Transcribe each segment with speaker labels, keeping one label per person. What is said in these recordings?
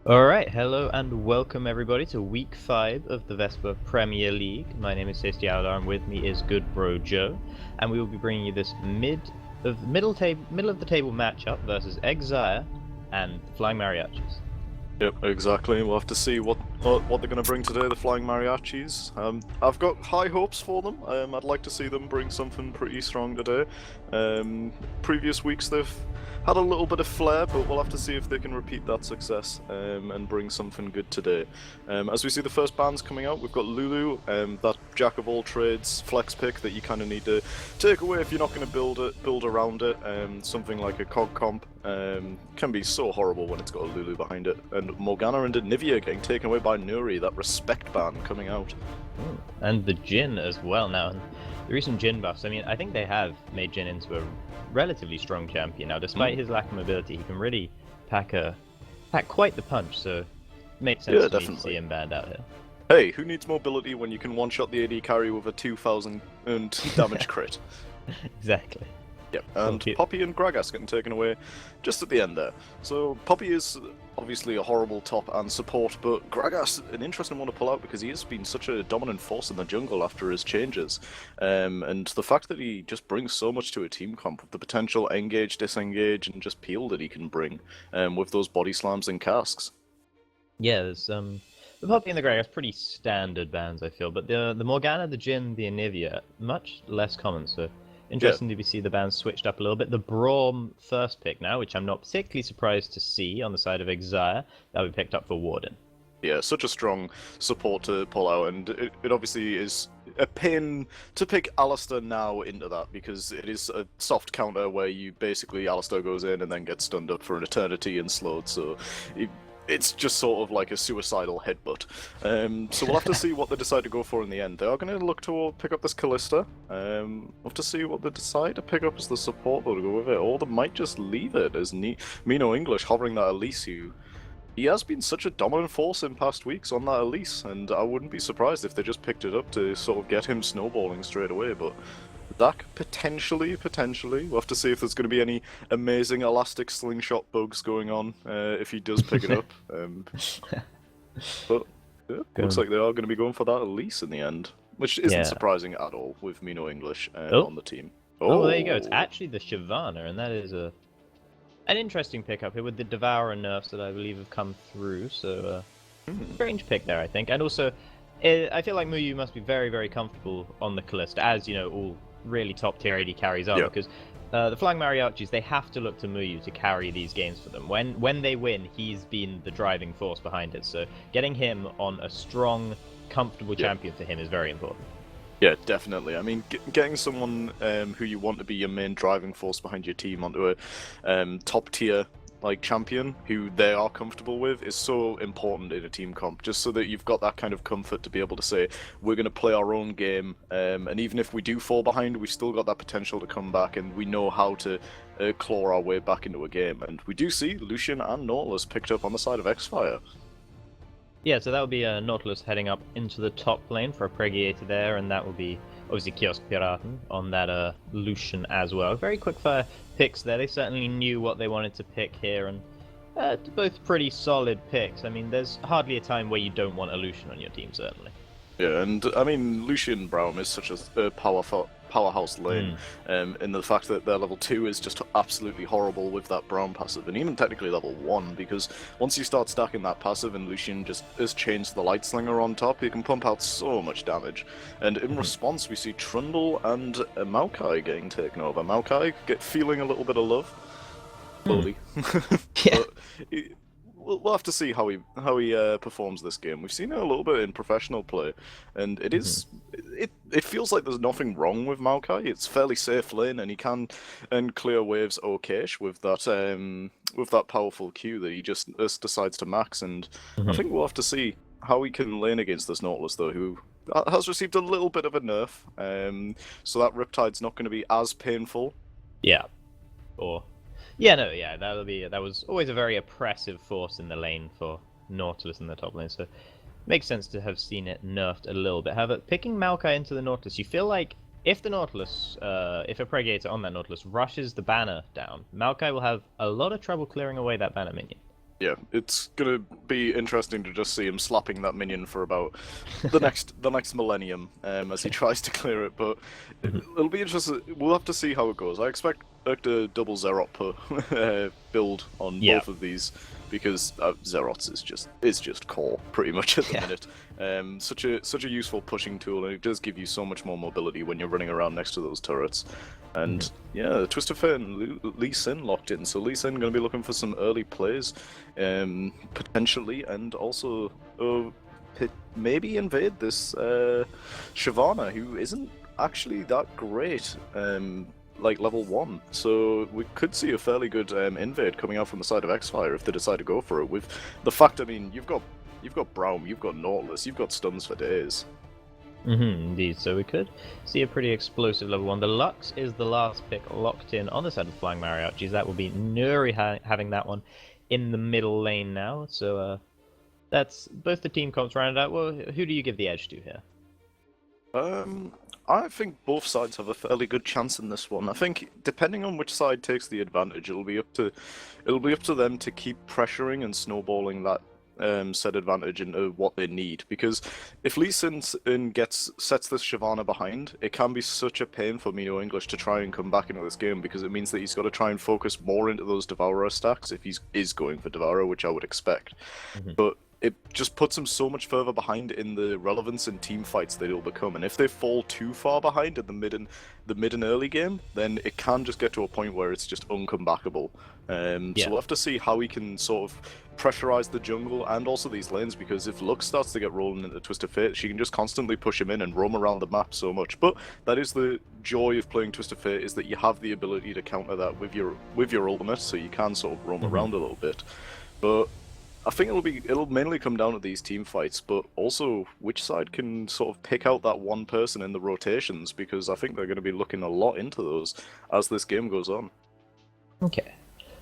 Speaker 1: Alright, hello and welcome everybody to week 5 of the Vespyr Premier League. My name is Tasty Aladar and with me is good bro Joe, and we will be bringing you this middle of the table matchup versus Exire and the Flying Mariachis.
Speaker 2: Yep, exactly. We'll have to see what they're going to bring today, the Flying Mariachis. I've got high hopes for them. I'd like to see them bring something pretty strong today. Previous weeks they've had a little bit of flair, but we'll have to see if they can repeat that success and bring something good today. As we see the first bands coming out, we've got Lulu, that jack of all trades flex pick that you kind of need to take away if you're not going to build around it. Something like a cog comp can be so horrible when it's got a Lulu behind it. And Morgana and Nivea getting taken away by Nuri, that respect ban coming out.
Speaker 1: And the Jhin as well now. The recent Jhin buffs, I mean, I think they have made Jhin into a relatively strong champion. Now, despite his lack of mobility, he can really pack quite the punch, so it makes sense to me to see him banned out here.
Speaker 2: Hey, who needs mobility when you can one-shot the AD carry with a 2000 damage crit?
Speaker 1: Exactly.
Speaker 2: Yep, and Poppy and Gragas getting taken away just at the end there. So Poppy is obviously a horrible top and support, but Gragas, an interesting one to pull out because he has been such a dominant force in the jungle after his changes. And the fact that he just brings so much to a team comp with the potential engage, disengage, and just peel that he can bring with those body slams and casks.
Speaker 1: Yeah, there's the Poppy and the Gragas pretty standard bans, I feel, but the Morgana, the Jhin, the Anivia, much less common, so interesting to see the bands switched up a little bit. The Braum first pick now, which I'm not particularly surprised to see on the side of Exire, that we picked up for Warden.
Speaker 2: Yeah, such a strong support to pull out, and it obviously is a pain to pick Alistair now into that, because it is a soft counter where you basically, Alistair goes in and then gets stunned up for an eternity and slowed, so it's just sort of like a suicidal headbutt. So we'll have to see what they decide to go for in the end. They are going to look to pick up this Callista. We'll have to see what they decide to pick up as the support though to go with it, or they might just leave it as Mino English hovering that Elise, who he has been such a dominant force in past weeks on that Elise, and I wouldn't be surprised if they just picked it up to sort of get him snowballing straight away, but that potentially. We'll have to see if there's going to be any amazing elastic slingshot bugs going on if he does pick it up. But yeah, looks like they are going to be going for that Elise in the end, which isn't surprising at all with Mino English on the team.
Speaker 1: Oh, there you go. It's actually the Shyvana, and that is an interesting pickup here with the Devourer nerfs that I believe have come through. So, strange pick there, I think. And also, I feel like Muyu must be very, very comfortable on the Callista, as you know, all really top tier AD carries are, because the Flying Mariachis, they have to look to Muyu to carry these games for them. When they win, he's been the driving force behind it, so getting him on a strong, comfortable champion for him is very important.
Speaker 2: Yeah, definitely. I mean, getting someone who you want to be your main driving force behind your team onto a top tier like champion who they are comfortable with is so important in a team comp, just so that you've got that kind of comfort to be able to say we're going to play our own game, and even if we do fall behind, we've still got that potential to come back, and we know how to claw our way back into a game. And we do see Lucian and Nautilus picked up on the side of Xfire.
Speaker 1: Yeah, so that would be Nautilus heading up into the top lane for a Pregiator there, and that will be obviously Kiosk Piraten on that Lucian as well. Very quick fire picks there. They certainly knew what they wanted to pick here, and both pretty solid picks. I mean, there's hardly a time where you don't want a Lucian on your team, certainly.
Speaker 2: Yeah, and I mean, Lucian Braum is such a powerhouse lane, and the fact that their level 2 is just absolutely horrible with that Braum passive, and even technically level 1, because once you start stacking that passive and Lucian just has changed the Light Slinger on top, he can pump out so much damage. And in response, we see Trundle and Maokai getting taken over. Maokai feeling a little bit of love. Slowly.
Speaker 1: Yeah.
Speaker 2: We'll have to see how he performs this game. We've seen it a little bit in professional play, and it feels like there's nothing wrong with Maokai. It's fairly safe lane, and he can clear waves okayish with that powerful Q that he just decides to max. And I think we'll have to see how he can lane against this Nautilus, though, who has received a little bit of a nerf. So that Riptide's not going to be as painful.
Speaker 1: Yeah. That was always a very oppressive force in the lane for Nautilus in the top lane, so it makes sense to have seen it nerfed a little bit. However, picking Maokai into the Nautilus, you feel like if the Nautilus, if a Pregator on that Nautilus rushes the banner down, Maokai will have a lot of trouble clearing away that banner minion.
Speaker 2: Yeah, it's gonna be interesting to just see him slapping that minion for about the next millennium as he tries to clear it. But
Speaker 1: Mhm.
Speaker 2: it'll be interesting. We'll have to see how it goes. I expect like a double Zerot build on
Speaker 1: Yeah.
Speaker 2: both of these because Zerots is just core pretty much at the
Speaker 1: Yeah.
Speaker 2: minute. Such a useful pushing tool, and it does give you so much more mobility when you're running around next to those turrets. And yeah, Twisted Fate and Lee Sin locked in. So Lee Sin going to be looking for some early plays, potentially, and also maybe invade this Shyvana, who isn't actually that great. Like level 1, so we could see a fairly good invade coming out from the side of Xfire if they decide to go for it. With the fact, I mean, you've got Braum, you've got Nautilus, you've got stuns for days.
Speaker 1: Indeed. So we could see a pretty explosive level 1. The Lux is the last pick locked in on the side of the Flying Mariachis. That will be Nuri having that one in the middle lane now. So that's both the team comps rounded out. Well, who do you give the edge to here?
Speaker 2: I think both sides have a fairly good chance in this one. I think depending on which side takes the advantage, it'll be up to them to keep pressuring and snowballing that said advantage into what they need. Because if Lee Sin sets this Shyvana behind, it can be such a pain for Mino English to try and come back into this game because it means that he's got to try and focus more into those Devourer stacks if he is going for Devourer, which I would expect. But it just puts them so much further behind in the relevance in team fights that it'll become. And if they fall too far behind in the mid and early game, then it can just get to a point where it's just uncomebackable.
Speaker 1: Yeah.
Speaker 2: So we'll have to see how he can sort of pressurize the jungle and also these lanes, because if Lux starts to get rolling into Twisted Fate, she can just constantly push him in and roam around the map so much. But that is the joy of playing Twisted Fate, is that you have the ability to counter that with your ultimate, so you can sort of roam around a little bit. But I think it'll mainly come down to these team fights, but also which side can sort of pick out that one person in the rotations, because I think they're going to be looking a lot into those as this game goes on.
Speaker 1: Okay.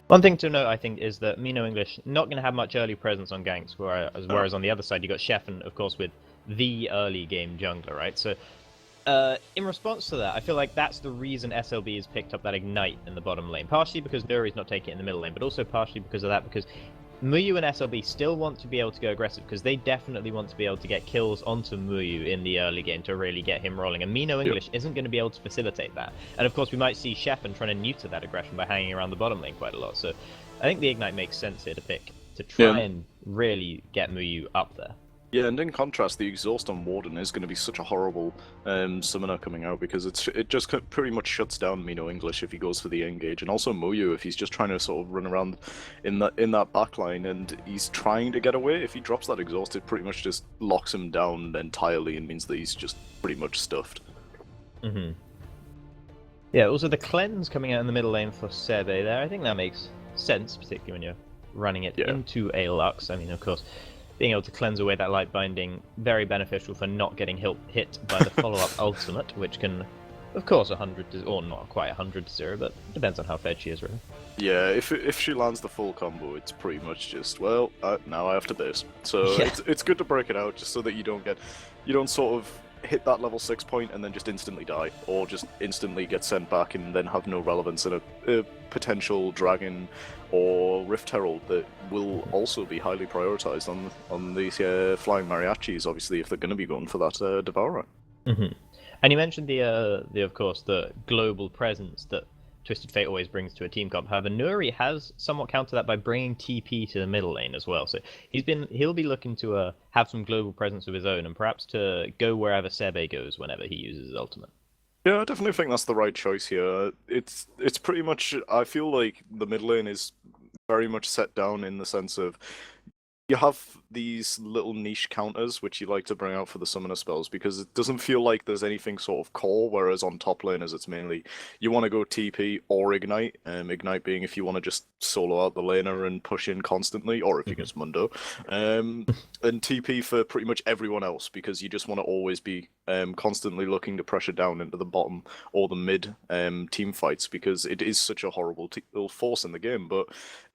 Speaker 1: One thing to note, I think, is that Mino English not going to have much early presence on ganks, whereas on the other side you got Sheffen, of course, with the early game jungler, right? So in response to that, I feel like that's the reason SLB has picked up that Ignite in the bottom lane. Partially because Nuri's not taking it in the middle lane, but also partially because of that, because Muyu and SLB still want to be able to go aggressive, because they definitely want to be able to get kills onto Muyu in the early game to really get him rolling. And Mino English isn't going to be able to facilitate that. And of course, we might see Sheffen trying to neuter that aggression by hanging around the bottom lane quite a lot. So I think the Ignite makes sense here to pick, to try and really get Muyu up there.
Speaker 2: Yeah, and in contrast, the exhaust on Warden is going to be such a horrible summoner coming out, because it just pretty much shuts down Mino English if he goes for the engage, and also Muyu if he's just trying to sort of run around in that backline and he's trying to get away. If he drops that exhaust, it pretty much just locks him down entirely and means that he's just pretty much stuffed.
Speaker 1: Yeah, also the cleanse coming out in the middle lane for Sebe there, I think that makes sense, particularly when you're running it into a Lux. I mean, of course, being able to cleanse away that light binding, very beneficial for not getting hit by the follow-up ultimate, which can, of course, 100 to, or not quite 100 to 0, but depends on how fed she is, really.
Speaker 2: Yeah, if she lands the full combo, it's pretty much just, well, now I have to base. So it's good to break it out just so that you don't sort of hit that level 6 point and then just instantly die, or just instantly get sent back and then have no relevance in a potential dragon or Rift Herald that will also be highly prioritized on these flying mariachis, obviously, if they're going to be going for that Devourer.
Speaker 1: And you mentioned the of course the global presence that Twisted Fate always brings to a team comp. However, Nuri has somewhat countered that by bringing TP to the middle lane as well. So he'll be looking to have some global presence of his own, and perhaps to go wherever Sebe goes whenever he uses his ultimate.
Speaker 2: Yeah, I definitely think that's the right choice here. It's pretty much, I feel like the mid lane is very much set down in the sense of you have these little niche counters which you like to bring out for the summoner spells, because it doesn't feel like there's anything sort of core, whereas on top laners it's mainly you want to go TP or Ignite, Ignite being if you want to just solo out the laner and push in constantly, or if you get Mundo, and TP for pretty much everyone else, because you just want to always be constantly looking to pressure down into the bottom or the mid team fights, because it is such a horrible force in the game. But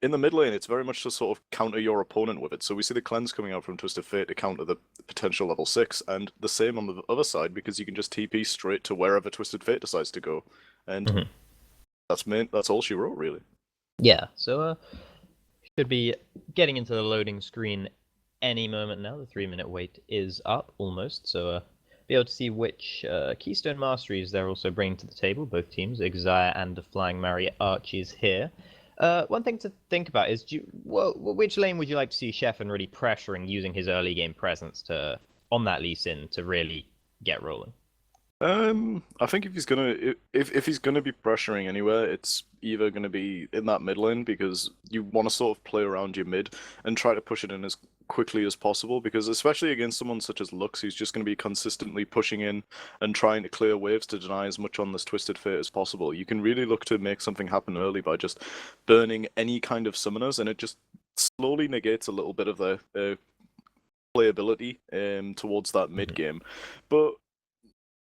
Speaker 2: in the mid lane, it's very much to sort of counter your opponent with it. So we see the cleanse coming out from Twisted Fate to counter the potential level 6, and the same on the other side, because you can just TP straight to wherever Twisted Fate decides to go. And that's all she wrote, really.
Speaker 1: Yeah, so Should be getting into the loading screen any moment now. The 3-minute wait is up almost, so be able to see which Keystone Masteries they're also bringing to the table. Both teams, Exire and the Flying Mariachis here. One thing to think about is, which lane would you like to see Sheffin really pressuring, using his early game presence to on that Lee Sin to really get rolling?
Speaker 2: I think if he's gonna be pressuring anywhere, it's either gonna be in that mid lane because you want to sort of play around your mid and try to push it in as quickly as possible. Because especially against someone such as Lux, who's just gonna be consistently pushing in and trying to clear waves to deny as much on this Twisted Fate as possible, you can really look to make something happen early by just burning any kind of summoners, and it just slowly negates a little bit of the playability towards that mid game, but.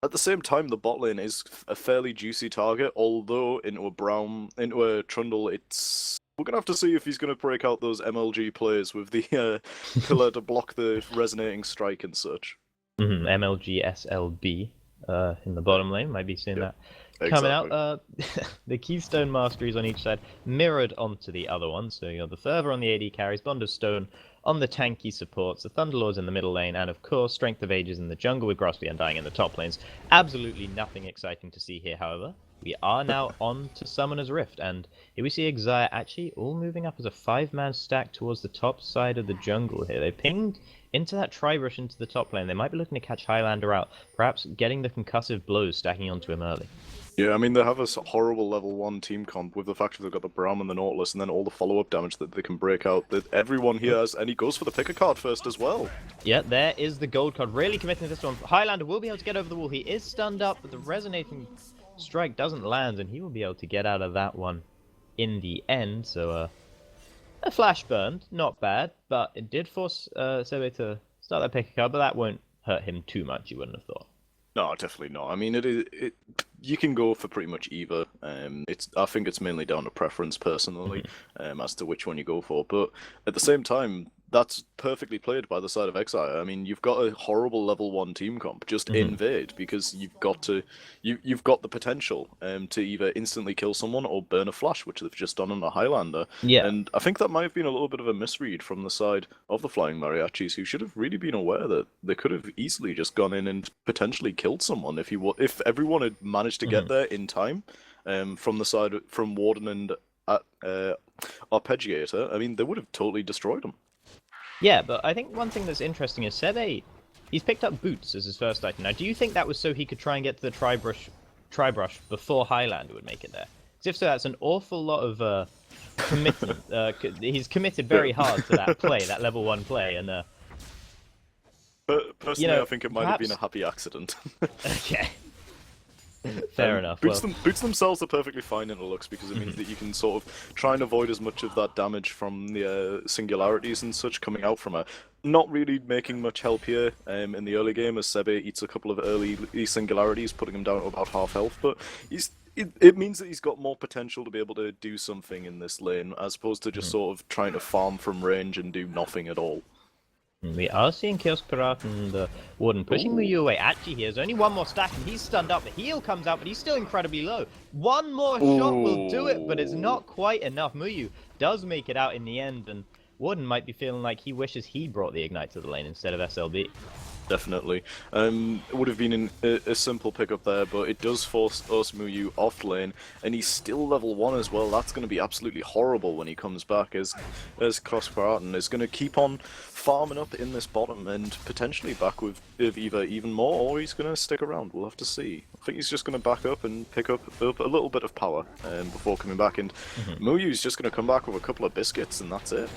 Speaker 2: At the same time, the bot lane is a fairly juicy target, although into a Trundle, we're gonna have to see if he's gonna break out those MLG plays with the pillar to block the resonating strike and such.
Speaker 1: MLG SLB in the bottom lane, might be seeing that coming out. The Keystone Masteries on each side mirrored onto the other one, so you have the Fervor on the AD carries, Bond of Stone on the tanky supports, the Thunderlords in the middle lane, and of course Strength of Ages in the jungle with Grosby Undying in the top lanes. Absolutely nothing exciting to see here, however. We are now on to Summoner's Rift, and here we see Exire actually all moving up as a 5-man stack towards the top side of the jungle here. They pinged into that Tri-Brush into the top lane. They might be looking to catch Highlander out, perhaps getting the concussive blows stacking onto him early.
Speaker 2: Yeah, I mean, they have a horrible level 1 team comp with the fact that they've got the Braum and the Nautilus and then all the follow-up damage that they can break out. That everyone here has, and he goes for the picker card first as well.
Speaker 1: Yeah, there is the gold card, really committing to this one. Highlander will be able to get over the wall. He is stunned up, but the resonating strike doesn't land, and he will be able to get out of that one in the end. So, a flash burned, not bad, but it did force Sebe to start that picker card, but that won't hurt him too much, you wouldn't have thought.
Speaker 2: No, definitely not. I mean, you can go for pretty much either. I think it's mainly down to preference personally, as to which one you go for. But at the same time, that's perfectly played by the side of Exire. I mean, you've got a horrible level 1 team comp. Just invade, because you've got the potential to either instantly kill someone or burn a flash, which they've just done on the Highlander.
Speaker 1: Yeah.
Speaker 2: And I think that might have been a little bit of a misread from the side of the Flying Mariachis, who should have really been aware that they could have easily just gone in and potentially killed someone if everyone had managed to get there in time. From the side from Warden and Arpeggiator, I mean, they would have totally destroyed them.
Speaker 1: Yeah, but I think one thing that's interesting is Sebe, he's picked up Boots as his first item. Now, do you think that was so he could try and get to the Tri-Brush before Highlander would make it there? Because if so, that's an awful lot of commitment. He's committed very hard to that play, that level 1 play, and
Speaker 2: But personally, I think it might have been a happy accident.
Speaker 1: Okay. Fair enough.
Speaker 2: Boots themselves are perfectly fine in the Lux because it means that you can sort of try and avoid as much of that damage from the singularities and such coming out from her. Not really making much help here in the early game as Sebe eats a couple of early singularities, putting him down to about half health, but it means that he's got more potential to be able to do something in this lane as opposed to just sort of trying to farm from range and do nothing at all.
Speaker 1: We are seeing Kiosk Pirat and Warden pushing Muyu away. Actually, here's only one more stack, and he's stunned up. The heal comes out, but he's still incredibly low. One more shot will do it, but it's not quite enough. Muyu does make it out in the end, and Warden might be feeling like he wishes he brought the Ignite to the lane instead of SLB.
Speaker 2: Definitely. It would have been a simple pickup there, but it does force Muyu off lane, and he's still level 1 as well. That's going to be absolutely horrible when he comes back, as Kosparatan is going to keep on farming up in this bottom and potentially back with either even more, or he's going to stick around. We'll have to see. I think he's just going to back up and pick up a little bit of power before coming back, and Muyu's just going to come back with a couple of biscuits, and that's it.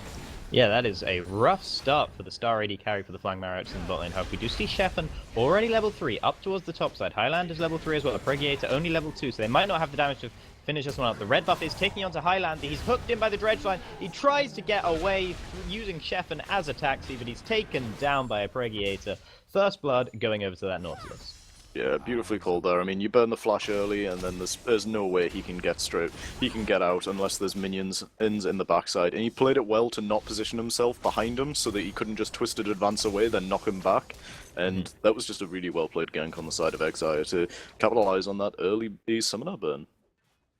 Speaker 1: Yeah, that is a rough start for the Star AD carry for the Flying Mariachis in the bot lane. However, we do see Sheffin already level 3, up towards the top side. Highlander's level 3 as well, Pregiator only level 2, so they might not have the damage to finish this one up. The red buff is taking onto Highlander. He's hooked in by the dredge line. He tries to get away using Sheffin as a taxi, but he's taken down by a Pregiator. First blood going over to that Nautilus.
Speaker 2: Yeah, beautifully called there. I mean, you burn the flash early, and then there's no way he can get out unless there's minions in the backside. And he played it well to not position himself behind him so that he couldn't just twisted advance away, then knock him back. And that was just a really well played gank on the side of Exire to capitalize on that early summoner burn.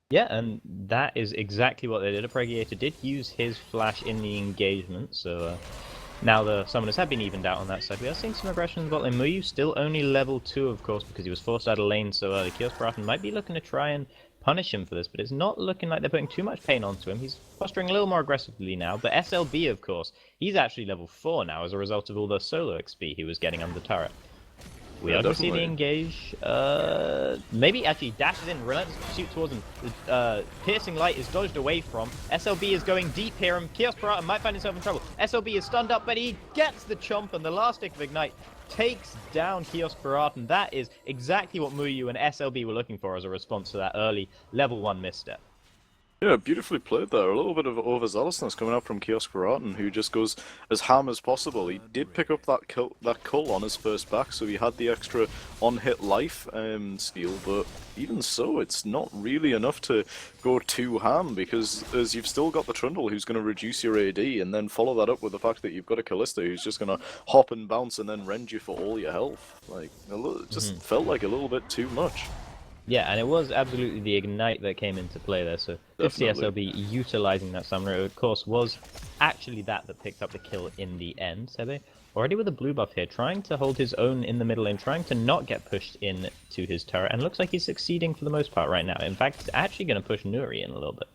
Speaker 1: Yeah, and that is exactly what they did. Pregiator did use his flash in the engagement, so now the summoners have been evened out on that side. We are seeing some aggression in the bot lane. Muyu still only level 2, of course, because he was forced out of lane so early. Kiosparatan might be looking to try and punish him for this, but it's not looking like they're putting too much pain onto him. He's posturing a little more aggressively now, but SLB, of course, he's actually level 4 now as a result of all the solo XP he was getting under the turret. We are going to see the engage. Maybe actually dashes in, relentless pursuit towards him. Piercing light is dodged away from. SLB is going deep here, and Kiosparatan might find himself in trouble. SLB is stunned up, but he gets the chomp, and the last stick of Ignite takes down Kiosparatan. That is exactly what Muyu and SLB were looking for as a response to that early level 1 misstep.
Speaker 2: Yeah, beautifully played there. A little bit of overzealousness coming out from Kiosparatan, who just goes as ham as possible. He did pick up that cull on his first back, so he had the extra on-hit life steal, but even so, it's not really enough to go too ham, because as you've still got the Trundle who's going to reduce your AD, and then follow that up with the fact that you've got a Callista who's just going to hop and bounce and then rend you for all your health. Like, it just felt like a little bit too much.
Speaker 1: Yeah, and it was absolutely the Ignite that came into play there, so good to see SLB utilizing that summoner. It, of course, was actually that picked up the kill in the end. Sebe, already with a blue buff here, trying to hold his own in the middle lane, trying to not get pushed in to his turret, and looks like he's succeeding for the most part right now. In fact, he's actually going to push Nuri in a little bit.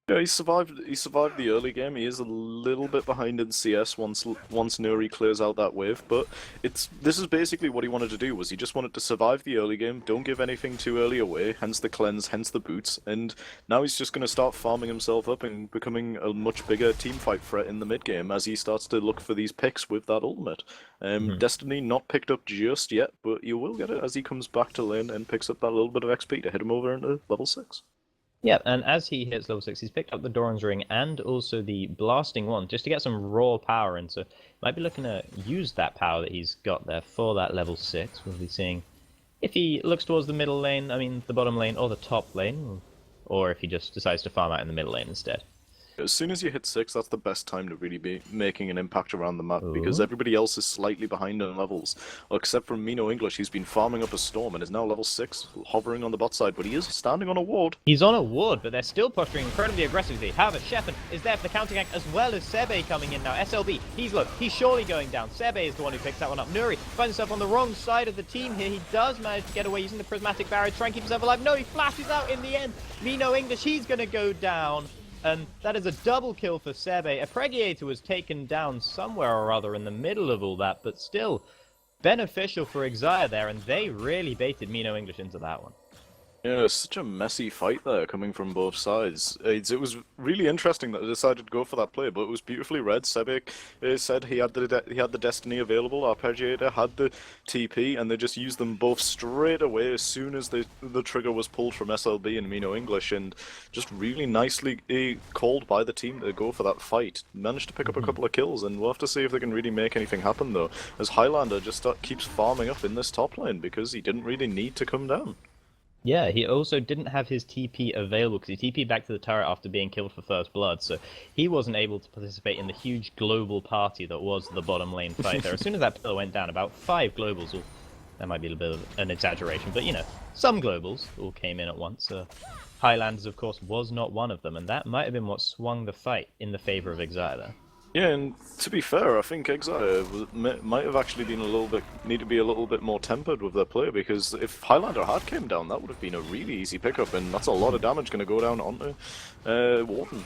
Speaker 2: Yeah, he survived the early game. He is a little bit behind in CS once Nuri clears out that wave, but this is basically what he wanted to do. He just wanted to survive the early game, don't give anything too early away, hence the cleanse, hence the boots, and now he's just going to start farming himself up and becoming a much bigger teamfight threat in the mid game as he starts to look for these picks with that ultimate. Destiny not picked up just yet, but you will get it as he comes back to lane and picks up that little bit of XP to hit him over into level 6.
Speaker 1: Yeah, and as he hits level 6, he's picked up the Doran's Ring and also the Blasting Wand, just to get some raw power in, so might be looking to use that power that he's got there for that level 6. We'll be seeing if he looks towards the middle lane, the bottom lane, or the top lane, or if he just decides to farm out in the middle lane instead.
Speaker 2: As soon as you hit 6, that's the best time to really be making an impact around the map, because everybody else is slightly behind in levels. Except for Mino English, he's been farming up a Storm and is now level 6, hovering on the bot side, but he is standing on a ward.
Speaker 1: He's on a ward, but they're still posturing incredibly aggressively. However, Shepherd is there for the counter gank, as well as Sebe coming in now. SLB, he's surely going down. Sebe is the one who picks that one up. Nuri finds himself on the wrong side of the team here. He does manage to get away using the Prismatic Barrier to try and keep himself alive. No, he flashes out in the end. Mino English, he's going to go down. And that is a double kill for Sebe. A Pregiator was taken down somewhere or other in the middle of all that, but still beneficial for Exia there, and they really baited Mino English into that one.
Speaker 2: Yeah, such a messy fight there coming from both sides. It was really interesting that they decided to go for that play, but it was beautifully read. Sebe said he had the Destiny available, Arpeggiator had the TP, and they just used them both straight away as soon as the trigger was pulled from SLB and Mino English, and just really nicely called by the team to go for that fight. Managed to pick up a couple of kills, and we'll have to see if they can really make anything happen though, as Highlander just keeps farming up in this top lane because he didn't really need to come down.
Speaker 1: Yeah, he also didn't have his TP available because he TP'd back to the turret after being killed for first blood, so he wasn't able to participate in the huge global party that was the bottom lane fight there. As soon as that pillar went down, about 5 globals, that might be a bit of an exaggeration, but some globals all came in at once. Highlanders, of course, was not one of them, and that might have been what swung the fight in the favor of Exia there.
Speaker 2: Yeah, and to be fair, I think Exia might have actually been need to be a little bit more tempered with their play, because if Highlander had came down, that would have been a really easy pickup, and that's a lot of damage going to go down onto Warden.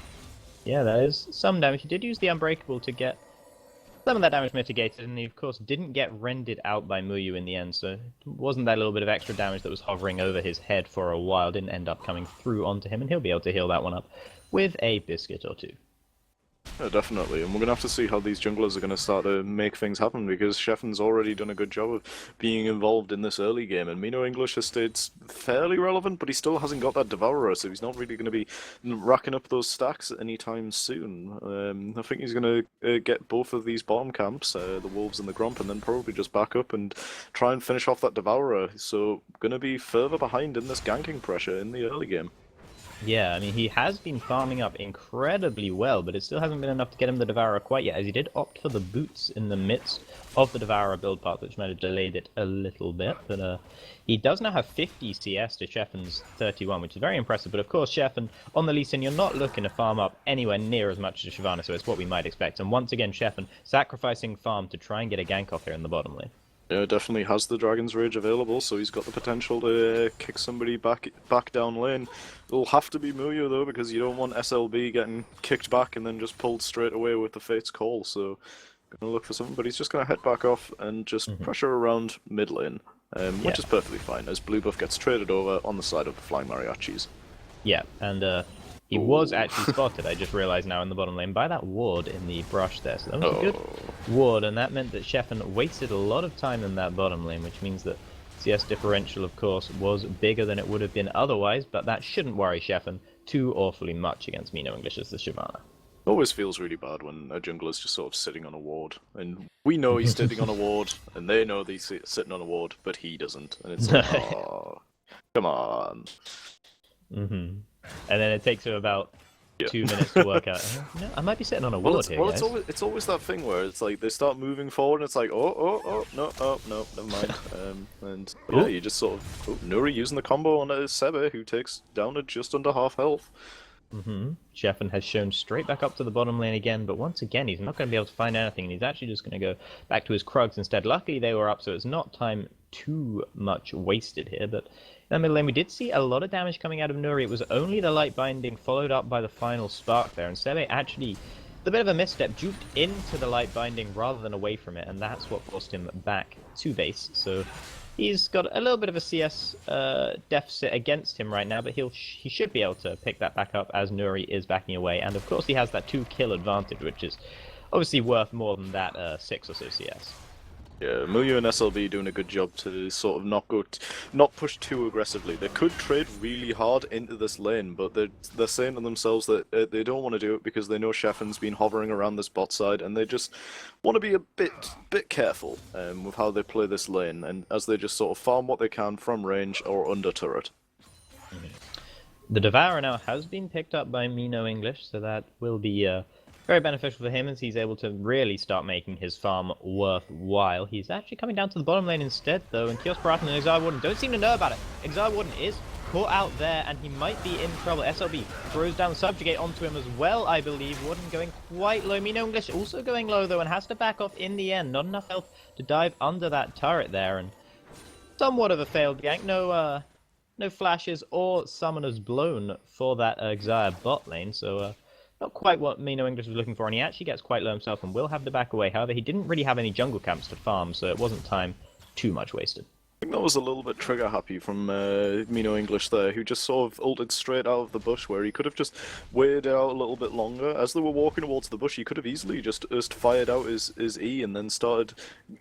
Speaker 2: Yeah,
Speaker 1: that is some damage. He did use the Unbreakable to get some of that damage mitigated, and he, of course, didn't get rendered out by Muyu in the end, so it wasn't that little bit of extra damage that was hovering over his head for a while, didn't end up coming through onto him, and he'll be able to heal that one up with a biscuit or two.
Speaker 2: Yeah, definitely, and we're going to have to see how these junglers are going to start to make things happen, because Sheffen's already done a good job of being involved in this early game, and Mino English has stayed fairly relevant, but he still hasn't got that Devourer, so he's not really going to be racking up those stacks anytime soon. I think he's going to get both of these bottom camps, the Wolves and the Gromp, and then probably just back up and try and finish off that Devourer, so going to be further behind in this ganking pressure in the early game.
Speaker 1: Yeah, I mean, he has been farming up incredibly well, but it still hasn't been enough to get him the Devourer quite yet, as he did opt for the boots in the midst of the Devourer build path, which might have delayed it a little bit. But he does now have 50 CS to Sheffen's 31, which is very impressive. But of course, Sheffen, on the Lee Sin, you're not looking to farm up anywhere near as much as Shyvana, so it's what we might expect. And once again, Sheffen sacrificing farm to try and get a gank off here in the bottom lane.
Speaker 2: Yeah, definitely has the Dragon's Rage available, so he's got the potential to kick somebody back down lane. It'll have to be Muyo though, because you don't want SLB getting kicked back and then just pulled straight away with the Fate's Call. So, gonna look for something, but he's just gonna head back off and just pressure around mid lane, which is perfectly fine as blue buff gets traded over on the side of the Flying Mariachis.
Speaker 1: Yeah, and he was actually spotted, I just realized now, in the bottom lane by that ward in the brush there. So that was a good ward, and that meant that Sheffen wasted a lot of time in that bottom lane, which means that CS differential, of course, was bigger than it would have been otherwise, but that shouldn't worry Sheffen too awfully much against Mino English as the Shyvana.
Speaker 2: Always feels really bad when a jungler's just sort of sitting on a ward, and we know he's sitting on a ward, and they know he's sitting on a ward, but he doesn't, and it's like, oh, come on.
Speaker 1: And then it takes him about 2 minutes to work out. No, I might be sitting on a ward here.
Speaker 2: Well, it's always that thing where it's like they start moving forward, and it's like, no, never mind. And yeah, you just sort of Nuri using the combo on Sebe, who takes down to just under half health.
Speaker 1: Sheffen has shown straight back up to the bottom lane again, but once again he's not going to be able to find anything, and he's actually just going to go back to his Krugs instead. Luckily they were up, so it's not time too much wasted here, but in the middle lane we did see a lot of damage coming out of Nuri. It was only the light binding followed up by the final spark there, and Sebe actually, a bit of a misstep, juked into the light binding rather than away from it, and that's what forced him back to base. So he's got a little bit of a CS deficit against him right now, but he should be able to pick that back up as Nuri is backing away. And of course he has that 2-kill advantage, which is obviously worth more than that 6 or so CS.
Speaker 2: Yeah, Muyo and SLB doing a good job to sort of not push too aggressively. They could trade really hard into this lane, but they're saying to themselves that they don't want to do it because they know Sheffen's been hovering around this bot side, and they just want to be a bit careful with how they play this lane, and as they just sort of farm what they can from range or under turret.
Speaker 1: The Devourer now has been picked up by Mino English, so that will be very beneficial for him as he's able to really start making his farm worthwhile. He's actually coming down to the bottom lane instead, though, and Kiosk Baratan and Exile Warden don't seem to know about it. Exile Warden is caught out there, and he might be in trouble. SLB throws down Subjugate onto him as well, I believe. Warden going quite low. Mino English also going low, though, and has to back off in the end. Not enough health to dive under that turret there, and somewhat of a failed gank. No flashes or summoners blown for that Exile bot lane, so not quite what Mino English was looking for, and he actually gets quite low himself and will have to back away. However, he didn't really have any jungle camps to farm, so it wasn't time too much wasted.
Speaker 2: I think that was a little bit trigger happy from Mino English there, who just sort of ulted straight out of the bush, where he could have just waited out a little bit longer. As they were walking towards the bush, he could have easily just fired out his E and then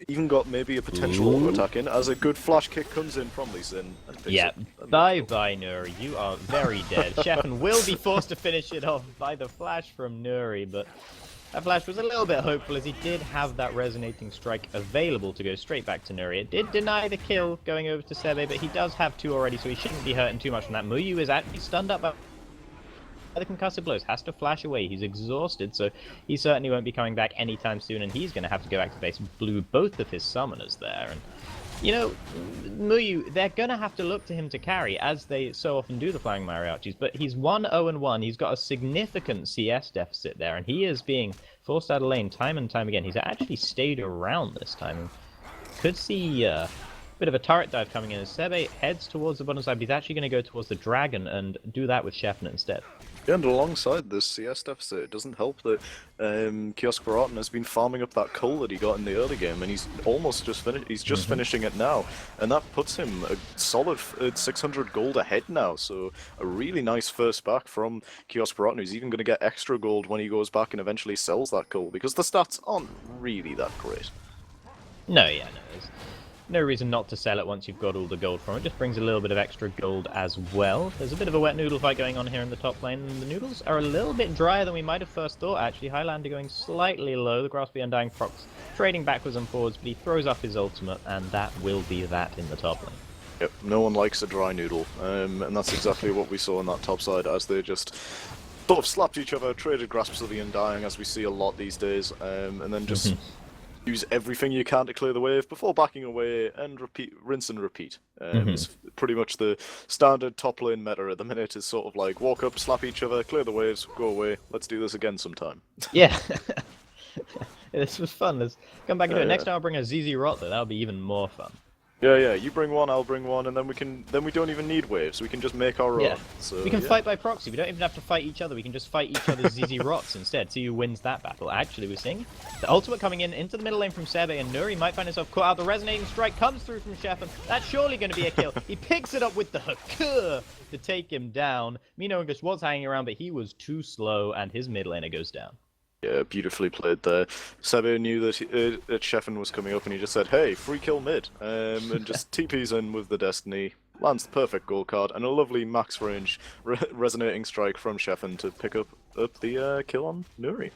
Speaker 2: even got maybe a potential auto attack in, as a good flash kick comes in from Lee Sin.
Speaker 1: Yeah, bye Nuri, you are very dead. Sheffen will be forced to finish it off by the flash from Nuri, but that flash was a little bit hopeful as he did have that resonating strike available to go straight back to Nuri. It did deny the kill going over to Sebe, but he does have 2 already, so he shouldn't be hurting too much from that. Muyu is actually stunned up by the concussive blows, has to flash away. He's exhausted, so he certainly won't be coming back anytime soon, and he's going to have to go back to base. Blew both of his summoners there, and you know, Muyu, they're going to have to look to him to carry, as they so often do, the Flying Mariachis, but he's 1-0-1, he's got a significant CS deficit there, and he is being forced out of lane time and time again. He's actually stayed around this time. Could see a bit of a turret dive coming in as Sebe heads towards the bottom side, but he's actually going to go towards the dragon and do that with Sheffen instead.
Speaker 2: Yeah, and alongside this CS deficit, it doesn't help that Kiosk Baratan has been farming up that cull that he got in the early game, and he's almost just finished. He's just finishing it now, and that puts him a solid 600 gold ahead now. So a really nice first back from Kiosk Baratan, who's even going to get extra gold when he goes back and eventually sells that cull, because the stats aren't really that great.
Speaker 1: No, there's no reason not to sell it once you've got all the gold from it. Just brings a little bit of extra gold as well. There's a bit of a wet noodle fight going on here in the top lane, and the noodles are a little bit drier than we might have first thought, actually. Highlander going slightly low, the Graspy Undying Procs trading backwards and forwards, but he throws up his ultimate, and that will be that in the top lane.
Speaker 2: Yep, no one likes a dry noodle, and that's exactly what we saw on that top side as they just sort of slapped each other, traded grasps of the undying, as we see a lot these days, and then just use everything you can to clear the wave before backing away and repeat, rinse and repeat. It's pretty much the standard top lane meta at the minute. Is sort of like walk up, slap each other, clear the waves, go away. Let's do this again sometime.
Speaker 1: Yeah. This was fun. Let's come back and do it. Next time I'll bring a ZZ Rot though. That'll be even more fun.
Speaker 2: Yeah. You bring one, I'll bring one, and then we don't even need waves. We can just make our own. So,
Speaker 1: we can fight by proxy. We don't even have to fight each other. We can just fight each other's ZZ Rots instead. See who wins that battle. Actually, we're seeing the ultimate coming in into the middle lane from Sebe, and Nuri might find himself caught out. The resonating strike comes through from Sheffin. That's surely going to be a kill. He picks it up with the Hakur to take him down. Mino English was hanging around, but he was too slow, and his mid laner goes down.
Speaker 2: Yeah, beautifully played there. Sebe knew that Sheffin was coming up, and he just said, "Hey, free kill mid," and just TP's in with the Destiny, lands the perfect goal card, and a lovely max range resonating strike from Sheffin to pick up the kill on Nuri.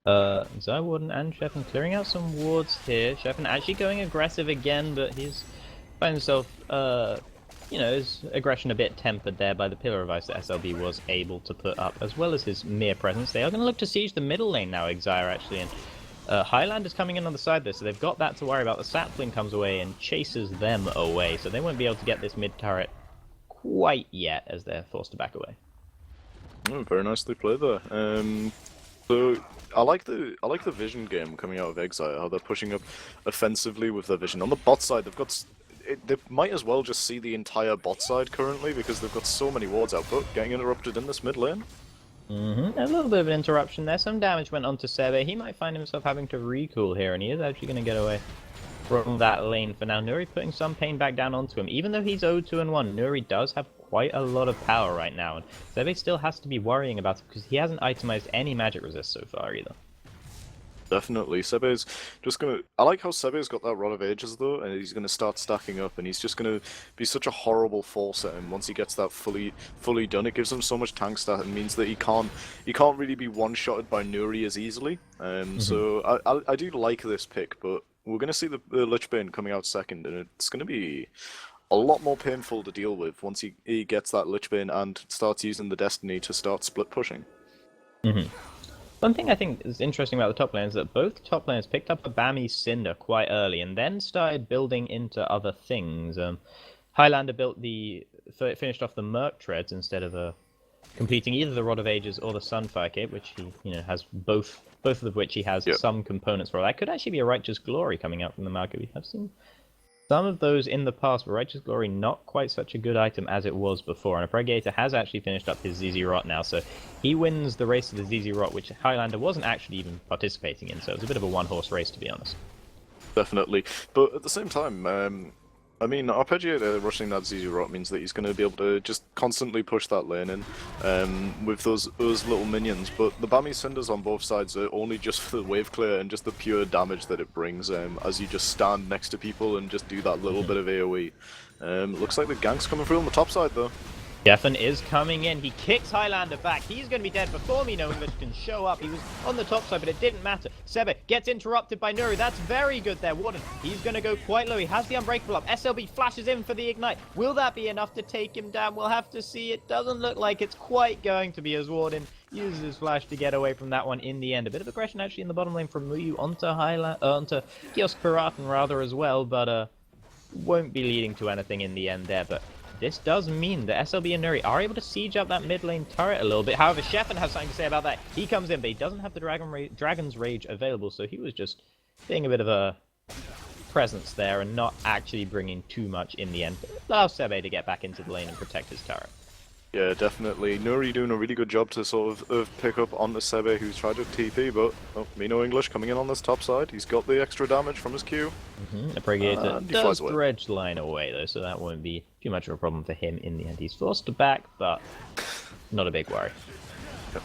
Speaker 1: Zywarden and Sheffin clearing out some wards here. Sheffin actually going aggressive again, but he's found himself, his aggression a bit tempered there by the Pillar of Ice that SLB was able to put up, as well as his mere presence. They are going to look to siege the middle lane now, Exire actually, and Highland is coming in on the side there, so they've got that to worry about. The sapling comes away and chases them away, so they won't be able to get this mid turret quite yet as they're forced to back away.
Speaker 2: Oh, very nicely played there. So I like the vision game coming out of Exile, how they're pushing up offensively with their vision. On the bot side, they might as well just see the entire bot side currently because they've got so many wards output getting interrupted in this mid lane.
Speaker 1: A little bit of an interruption there. Some damage went onto Sebe. He might find himself having to recool here, and he is actually going to get away from that lane for now. Nuri putting some pain back down onto him. Even though he's 0-2-1, Nuri does have quite a lot of power right now, and Sebe still has to be worrying about it because he hasn't itemized any magic resist so far either.
Speaker 2: Definitely. Sebe's just gonna... I like how Sebe's got that Rod of Ages though, and he's gonna start stacking up, and he's just gonna be such a horrible force at him once he gets that fully done. It gives him so much tank stat and means that he can't really be one-shotted by Nuri as easily. So I do like this pick, but we're gonna see the Lichbane coming out second, and it's gonna be a lot more painful to deal with once he gets that Lichbane and starts using the Destiny to start split pushing.
Speaker 1: One thing I think is interesting about the top lane is that both top laners picked up a Bami Cinder quite early and then started building into other things. Highlander finished off the Merc Treads instead of completing either the Rod of Ages or the Sunfire Cape, which he has both of which he has some components for. That could actually be a Righteous Glory coming out from the market. We have seen some of those in the past, but Righteous Glory not quite such a good item as it was before. And a Pregator has actually finished up his ZZ Rot now, so he wins the race to the ZZ Rot, which Highlander wasn't actually even participating in, so it was a bit of a one-horse race, to be honest.
Speaker 2: Definitely. But at the same time, I mean, Arpeggiator rushing that ZZ Rot means that he's going to be able to just constantly push that lane in with those little minions, but the Bami Cinders on both sides are only just for the wave clear and just the pure damage that it brings as you just stand next to people and just do that little bit of AoE. Looks like the gank's coming through on the top side though.
Speaker 1: Geffen is coming in. He kicks Highlander back. He's going to be dead before Mino English can show up. He was on the top side, but it didn't matter. Sebe gets interrupted by Nuri. That's very good there. Warden, he's going to go quite low. He has the Unbreakable up. SLB flashes in for the Ignite. Will that be enough to take him down? We'll have to see. It doesn't look like it's quite going to be, as Warden uses his flash to get away from that one in the end. A bit of aggression actually in the bottom lane from Muyu onto Kiosk Piratan rather as well, but won't be leading to anything in the end there. But this does mean that SLB and Nuri are able to siege up that mid lane turret a little bit. However, Sheffin has something to say about that. He comes in, but he doesn't have the Dragon's Rage available, so he was just being a bit of a presence there and not actually bringing too much in the end. Allow Sebe to get back into the lane and protect his turret.
Speaker 2: Yeah, definitely. Nuri doing a really good job to sort of pick up onto Sebe, who's tried to TP, but Mino English coming in on this top side. He's got the extra damage from his Q.
Speaker 1: The Pregator does dredge line away, though, so that won't be too much of a problem for him in the end. He's forced to back, but not a big worry.
Speaker 2: Yep.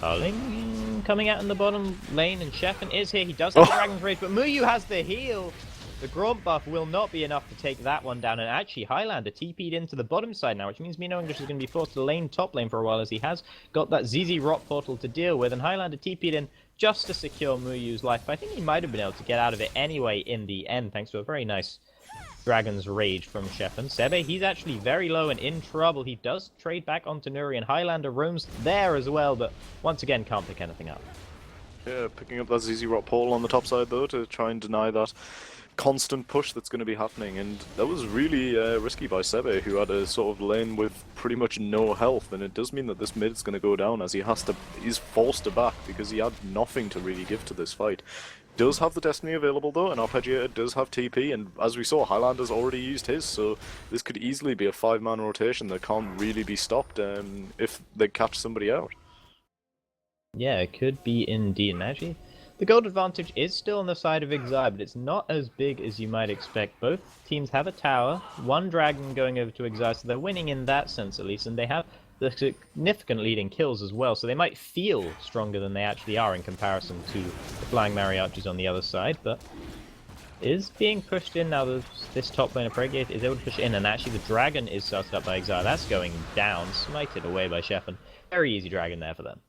Speaker 1: Culling coming out in the bottom lane, and Sheffin is here. He does have the Dragon's Rage, but Muyu has the heal. The Gromp buff will not be enough to take that one down, and actually Highlander TP'd into the bottom side now, which means Mino English is going to be forced to lane top lane for a while, as he has got that ZZ Rot portal to deal with, and Highlander TP'd in just to secure Muyu's life. But I think he might have been able to get out of it anyway in the end, thanks to a very nice Dragon's Rage from Shepard. Sebe, he's actually very low and in trouble. He does trade back onto Nuri, and Highlander roams there as well, but once again can't pick anything up.
Speaker 2: Yeah, picking up that ZZ Rock portal on the top side though to try and deny that constant push that's going to be happening, and that was really risky by Sebe, who had a sort of lane with pretty much no health, and it does mean that this mid is going to go down as he's forced to back because he had nothing to really give to this fight. Does have the Destiny available though, and Arpeggiator does have TP, and as we saw, Highlander's already used his, so this could easily be a 5-man rotation that can't really be stopped if they catch somebody out.
Speaker 1: Yeah, it could be indeed. And actually, the gold advantage is still on the side of Exile, but it's not as big as you might expect. Both teams have a tower, one dragon going over to Exile, so they're winning in that sense at least, and they have the significant lead in kills as well, so they might feel stronger than they actually are in comparison to the Flying Mariachis on the other side, but is being pushed in now. This top laner Pregate is able to push in, and actually the dragon is started up by Exile. That's going down, smited away by Shepard. Very easy dragon there for them.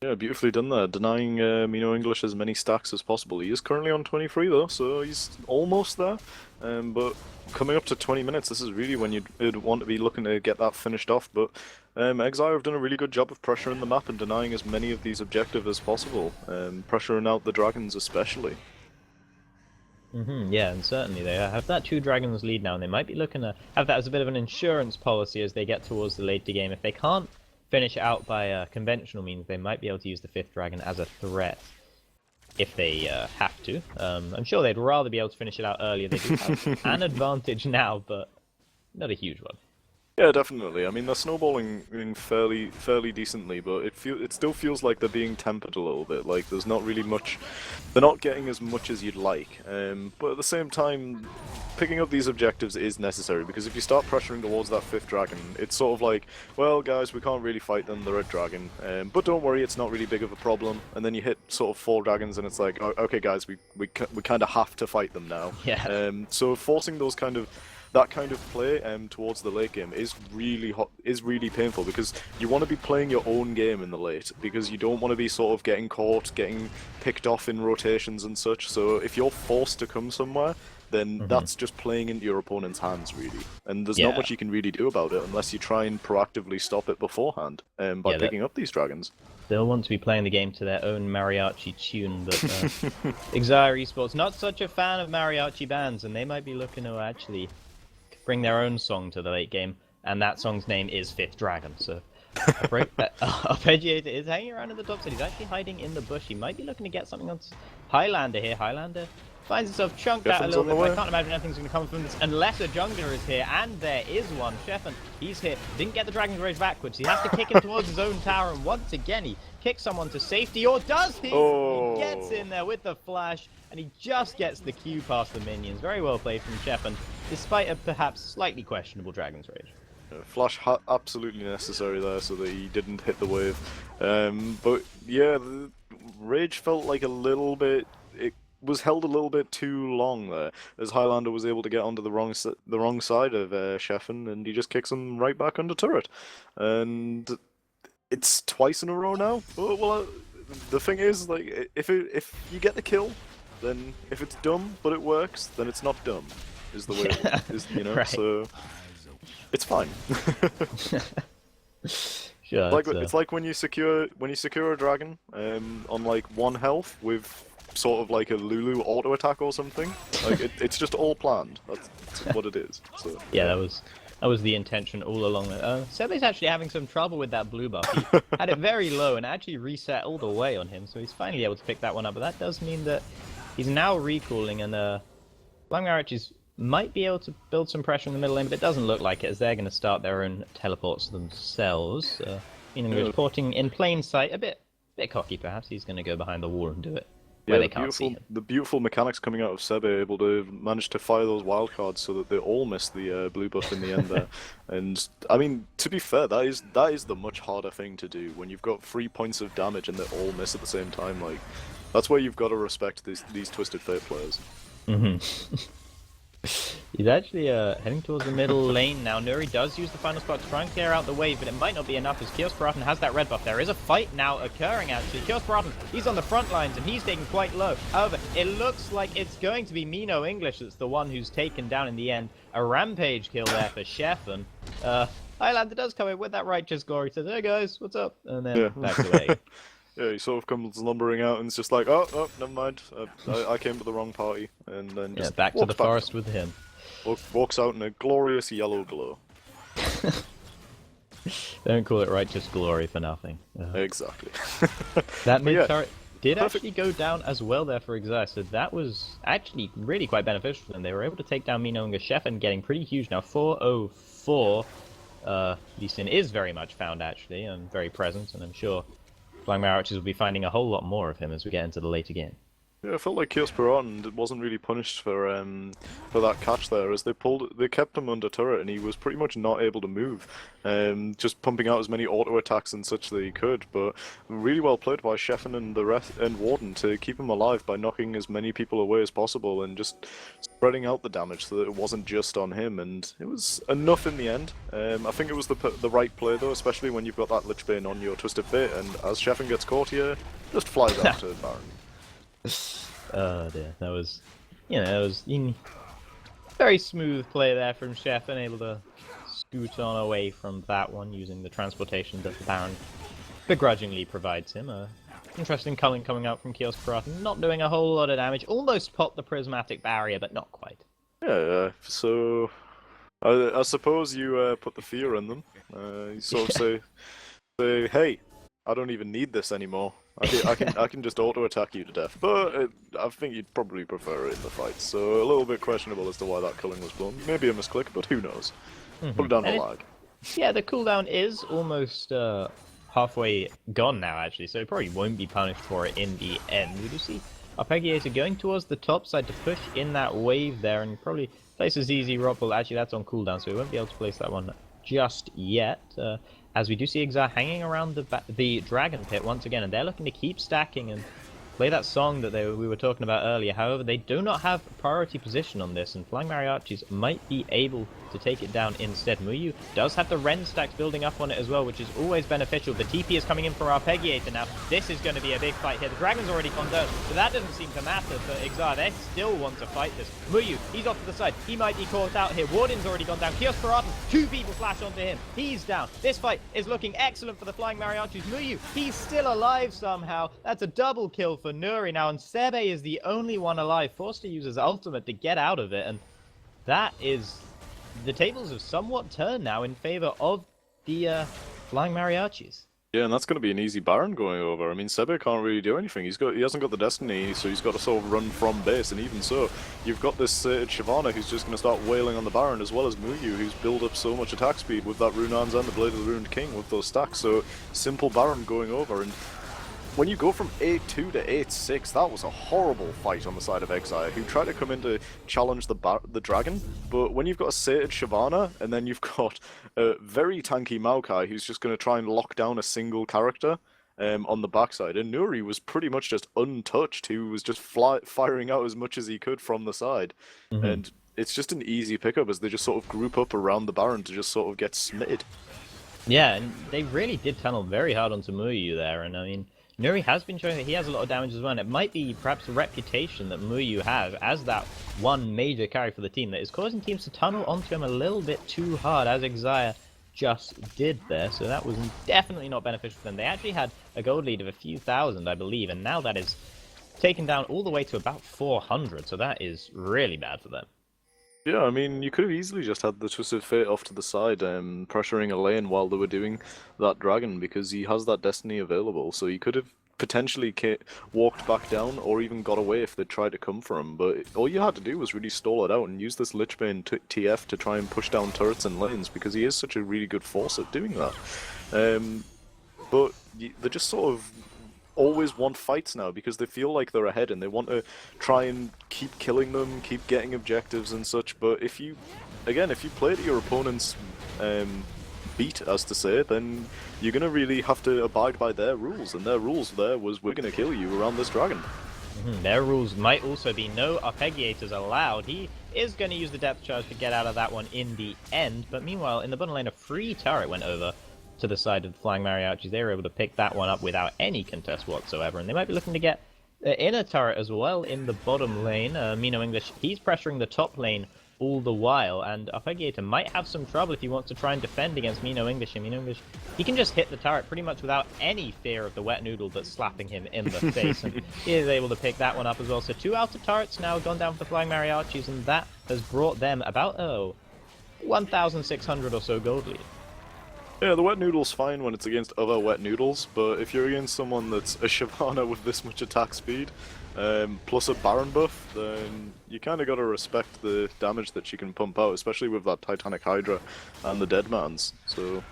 Speaker 2: Yeah, beautifully done there, denying Mino English as many stacks as possible. He is currently on 23 though, so he's almost there. But coming up to 20 minutes, this is really when you'd want to be looking to get that finished off. But Exile have done a really good job of pressuring the map and denying as many of these objectives as possible, pressuring out the dragons especially.
Speaker 1: Yeah, and certainly they have that 2 dragons lead now, and they might be looking to have that as a bit of an insurance policy as they get towards the later game. If they can't finish it out by conventional means, they might be able to use the 5th dragon as a threat if they have to. I'm sure they'd rather be able to finish it out earlier. They do have an advantage now, but not a huge one.
Speaker 2: Yeah, definitely. I mean, they're snowballing fairly decently, but it still feels like they're being tempered a little bit. Like there's not really much. They're not getting as much as you'd like. But at the same time, picking up these objectives is necessary, because if you start pressuring towards that 5th dragon, it's sort of like, well, guys, we can't really fight them. The red dragon, but don't worry, it's not really big of a problem. And then you hit sort of 4 dragons, and it's like, oh, okay, guys, we kind of have to fight them now.
Speaker 1: Yeah.
Speaker 2: So forcing that kind of play towards the late game is really painful, because you want to be playing your own game in the late, because you don't want to be sort of getting caught, getting picked off in rotations and such. So if you're forced to come somewhere, then that's just playing into your opponent's hands, really. And there's not much you can really do about it unless you try and proactively stop it beforehand by picking up these dragons.
Speaker 1: They'll want to be playing the game to their own mariachi tune, but Exile Esports not such a fan of mariachi bands, and they might be looking to actually bring their own song to the late game, and that song's name is 5th Dragon, so Arpeggiator is hanging around in the top side. He's actually hiding in the bush. He might be looking to get something on Highlander here. Highlander finds himself chunked out a little bit, but I can't imagine anything's going to come from this unless a jungler is here, and there is one. Shepard, he's here. Didn't get the Dragon's Rage backwards. He has to kick him towards his own tower, and once again he kicks someone to safety, or does he?
Speaker 2: Oh.
Speaker 1: He gets in there with the flash, and he just gets the Q past the minions. Very well played from Shepard, despite a perhaps slightly questionable Dragon's Rage.
Speaker 2: Flash absolutely necessary there so that he didn't hit the wave. But yeah, the Rage felt like a little bit... It was held a little bit too long there, as Highlander was able to get onto the wrong side of Sheffin, and he just kicks him right back under turret. And it's twice in a row now. Well, the thing is, like, if you get the kill, then if it's dumb but it works, then it's not dumb. Is the way it is, you know. Right. So it's fine.
Speaker 1: Sure.
Speaker 2: It's like when you secure a dragon on like 1 health with sort of like a Lulu auto attack or something. Like it's just all planned. That's what it is. So
Speaker 1: yeah, that was the intention all along. Sebe's actually having some trouble with that blue buff. He had it very low and actually reset all the way on him, so he's finally able to pick that one up. But that does mean that he's now recalling, and Flying Mariachis might be able to build some pressure in the middle lane, but it doesn't look like it, as they're going to start their own teleports themselves. Meaning we're reporting in plain sight, a bit cocky perhaps. He's going to go behind the wall and do it where they can't see him.
Speaker 2: The beautiful mechanics coming out of Sebe, able to manage to fire those wildcards so that they all miss the blue buff in the end there. And I mean, to be fair, that is the much harder thing to do when you've got 3 points of damage and they all miss at the same time. Like, that's where you've got to respect these Twisted Fate players.
Speaker 1: He's actually heading towards the middle lane now. Nuri does use the final spot to try and clear out the wave, but it might not be enough as Kiosparaten has that red buff. There is a fight now occurring, actually. Kiosparaten, he's on the front lines, and he's taken quite low. However, it looks like it's going to be Mino English that's the one who's taken down in the end. A rampage kill there for Chef, and Highlander does come in with that righteous glory. Says, hey guys, what's up? And then back away.
Speaker 2: Yeah, he sort of comes lumbering out and it's just like, oh, never mind. I came to the wrong party. And then just
Speaker 1: back to the forest with him.
Speaker 2: Walks out in a glorious yellow glow.
Speaker 1: Don't call it righteous glory for nothing.
Speaker 2: Exactly.
Speaker 1: That mid turret did actually go down as well there for Exile, so that was actually really quite beneficial for them. They were able to take down Mino and Chef and getting pretty huge now. 404. Lee Sin is very much found actually, and very present, and I'm sure Flying Mare Archers will be finding a whole lot more of him as we get into the later game.
Speaker 2: Yeah, I felt like Kiosparaten wasn't really punished for that catch there, as they kept him under turret and he was pretty much not able to move, just pumping out as many auto attacks and such that he could. But really well played by Sheffen and Warden to keep him alive by knocking as many people away as possible and just spreading out the damage so that it wasn't just on him. And it was enough in the end. I think it was the right play though, especially when you've got that Lichbane on your Twisted Fate, and as Sheffen gets caught here, just flies out to Baron.
Speaker 1: Oh dear, that was, very smooth play there from Chef, and able to scoot on away from that one using the transportation that the Baron begrudgingly provides him. Interesting culling coming out from Kiosparaten, not doing a whole lot of damage, almost popped the prismatic barrier, but not quite.
Speaker 2: Yeah, so I suppose you put the fear in them. You sort of say, hey, I don't even need this anymore. I can just auto attack you to death. But I think you'd probably prefer it in the fight. So a little bit questionable as to why that culling was blown. Maybe a misclick, but who knows? Put it down to lag.
Speaker 1: Yeah, the cooldown is almost halfway gone now, actually, so it probably won't be punished for it in the end. We do see Arpeggiator going towards the top side to push in that wave there, and probably places easy rock. Well, actually, that's on cooldown, so we won't be able to place that one just yet. As we do see Exile hanging around the Dragon Pit once again, and they're looking to keep stacking and play that song that we were talking about earlier. However, they do not have priority position on this, and Flying Mariachis might be able to take it down instead. Muyu does have the Ren stacks building up on it as well, which is always beneficial. The TP is coming in for Arpeggiator now. This is going to be a big fight here. The Dragon's already gone down, so that doesn't seem to matter for Exile. They still want to fight this. Muyu, he's off to the side. He might be caught out here. Warden's already gone down. Kiosparaten, 2 people flash onto him. He's down. This fight is looking excellent for the Flying Mariachis. Muyu, he's still alive somehow. That's a double kill for Nuri now, and Sebe is the only one alive, forced to use his ultimate to get out of it, and that is... The tables have somewhat turned now in favor of the Flying Mariachis.
Speaker 2: Yeah, and that's going to be an easy Baron going over. I mean, Sebe can't really do anything. He hasn't got the Destiny, so he's got to sort of run from base, and even so, you've got this Shyvana who's just going to start wailing on the Baron, as well as Muyu, who's built up so much attack speed with that Runans and the Blade of the Ruined King with those stacks, so simple Baron going over, and when you go from 8-2 to 8-6, that was a horrible fight on the side of Exile, who tried to come in to challenge the Dragon, but when you've got a sated Shyvana, and then you've got a very tanky Maokai who's just going to try and lock down a single character on the backside, and Nuri was pretty much just untouched, who was just firing out as much as he could from the side, and it's just an easy pickup as they just sort of group up around the Baron to just sort of get smitted.
Speaker 1: Yeah, and they really did tunnel very hard onto Muyu there, and I mean... Nuri has been showing that he has a lot of damage as well, and it might be perhaps a reputation that Muyu has as that one major carry for the team that is causing teams to tunnel onto him a little bit too hard, as Exile just did there, so that was definitely not beneficial for them. They actually had a gold lead of a few thousand, I believe, and now that is taken down all the way to about 400, so that is really bad for them.
Speaker 2: Yeah, I mean, you could have easily just had the Twisted Fate off to the side, pressuring a lane while they were doing that Dragon, because he has that Destiny available, so you could have potentially walked back down, or even got away if they tried to come for him, but all you had to do was really stall it out and use this Lichbane TF to try and push down turrets and lanes, because he is such a really good force at doing that. But they just sort of always want fights now because they feel like they're ahead and they want to try and keep killing them, keep getting objectives and such. But if you play to your opponent's beat, as to say, then you're going to really have to abide by their rules, and their rules there was, we're going to kill you around this Dragon.
Speaker 1: Their rules might also be no arpeggiators allowed. He is going to use the depth charge to get out of that one in the end, but meanwhile, in the bottom lane, a free turret went over to the side of the Flying Mariachis. They were able to pick that one up without any contest whatsoever, and they might be looking to get the inner turret as well in the bottom lane. Mino English, he's pressuring the top lane all the while, and Arpeggiator might have some trouble if he wants to try and defend against Mino English. And Mino English, he can just hit the turret pretty much without any fear of the wet noodle that's slapping him in the face, and he is able to pick that one up as well. So 2 outer turrets now gone down for the Flying Mariachis, and that has brought them about 1,600 or so gold lead.
Speaker 2: Yeah, the wet noodle's fine when it's against other wet noodles, but if you're against someone that's a Shyvana with this much attack speed, plus a Baron buff, then you kind of got to respect the damage that she can pump out, especially with that Titanic Hydra and the Deadmans. So,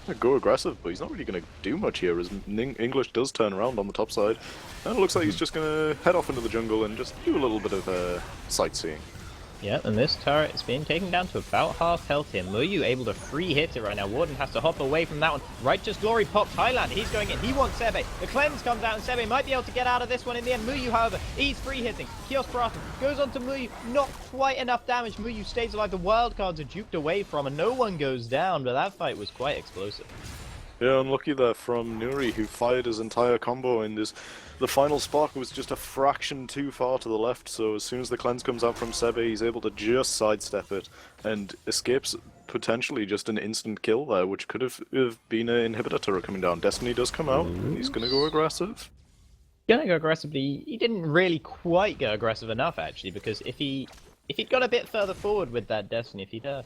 Speaker 2: yeah, go aggressive, but he's not really going to do much here as English does turn around on the top side. And it looks like he's just going to head off into the jungle and just do a little bit of sightseeing.
Speaker 1: Yeah, and this turret is being taken down to about half health here. Muyu able to free hit it right now. Warden has to hop away from that one. Righteous Glory pops Highlander. He's going in. He wants Sebe. The cleanse comes out, and Sebe might be able to get out of this one in the end. Muyu, however, he's free hitting. Kios Paratum goes on to Muyu. Not quite enough damage. Muyu stays alive. The wild cards are duped away from, and no one goes down, but that fight was quite explosive. Yeah,
Speaker 2: unlucky there from Nuri, who fired his entire combo in this. The final spark was just a fraction too far to the left, so as soon as the cleanse comes out from Sebe, he's able to just sidestep it and escapes potentially just an instant kill there, which could have been an inhibitor turret coming down. Destiny does come out, and he's going to go aggressive.
Speaker 1: Gonna go aggressively. He didn't really quite go aggressive enough, actually, because if he'd got a bit further forward with that Destiny, if he'd got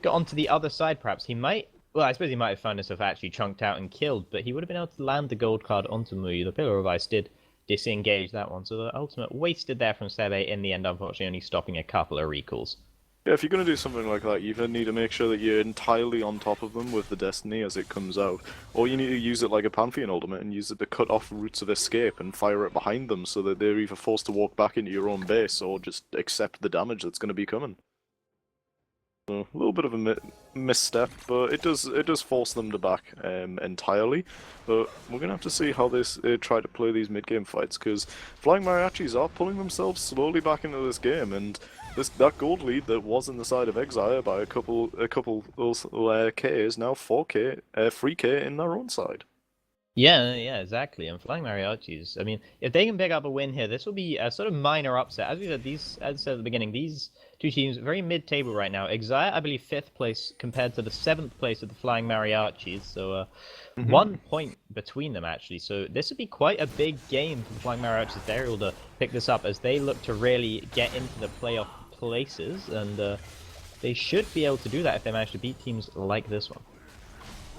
Speaker 1: onto the other side, perhaps he might. Well, I suppose he might have found himself actually chunked out and killed, but he would have been able to land the gold card onto Muyu. The Pillar of Ice did disengage that one, so the ultimate wasted there from Sebe in the end, unfortunately only stopping a couple of recalls.
Speaker 2: Yeah, if you're going to do something like that, you either need to make sure that you're entirely on top of them with the Destiny as it comes out, or you need to use it like a Pantheon ultimate and use it to cut off routes of escape and fire it behind them so that they're either forced to walk back into your own base or just accept the damage that's going to be coming. So, a little bit of a misstep, but it does force them to back entirely. But we're gonna have to see how they try to play these mid-game fights, because Flying Mariachis are pulling themselves slowly back into this game, and that gold lead that was in the side of Exile by a couple K is now 4K, 3K in their own side.
Speaker 1: Yeah, exactly. And Flying Mariachis, I mean, if they can pick up a win here, this will be a sort of minor upset. As we said, as I said at the beginning, these two teams very mid-table right now. Exile, I believe, 5th place compared to the 7th place of the Flying Mariachis. So 1 point between them, actually. So this would be quite a big game for the Flying Mariachis. They're able to pick this up as they look to really get into the playoff places. And they should be able to do that if they manage to beat teams like this one.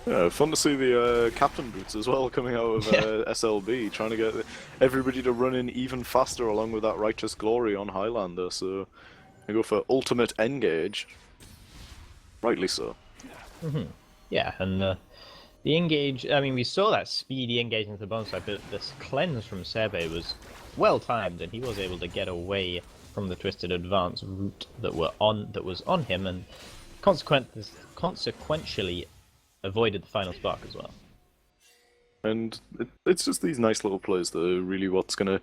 Speaker 2: Yeah, fun to see the captain boots as well coming out of SLB, trying to get everybody to run in even faster along with that Righteous Glory on Highlander, so they go for ultimate engage. Rightly so.
Speaker 1: Yeah, and the engage, I mean, we saw that speedy engage into the bottom side, but this cleanse from Sebe was well timed, and he was able to get away from the twisted advance route that was on him, and consequentially avoided the final spark as well.
Speaker 2: And it's just these nice little plays that are really what's going to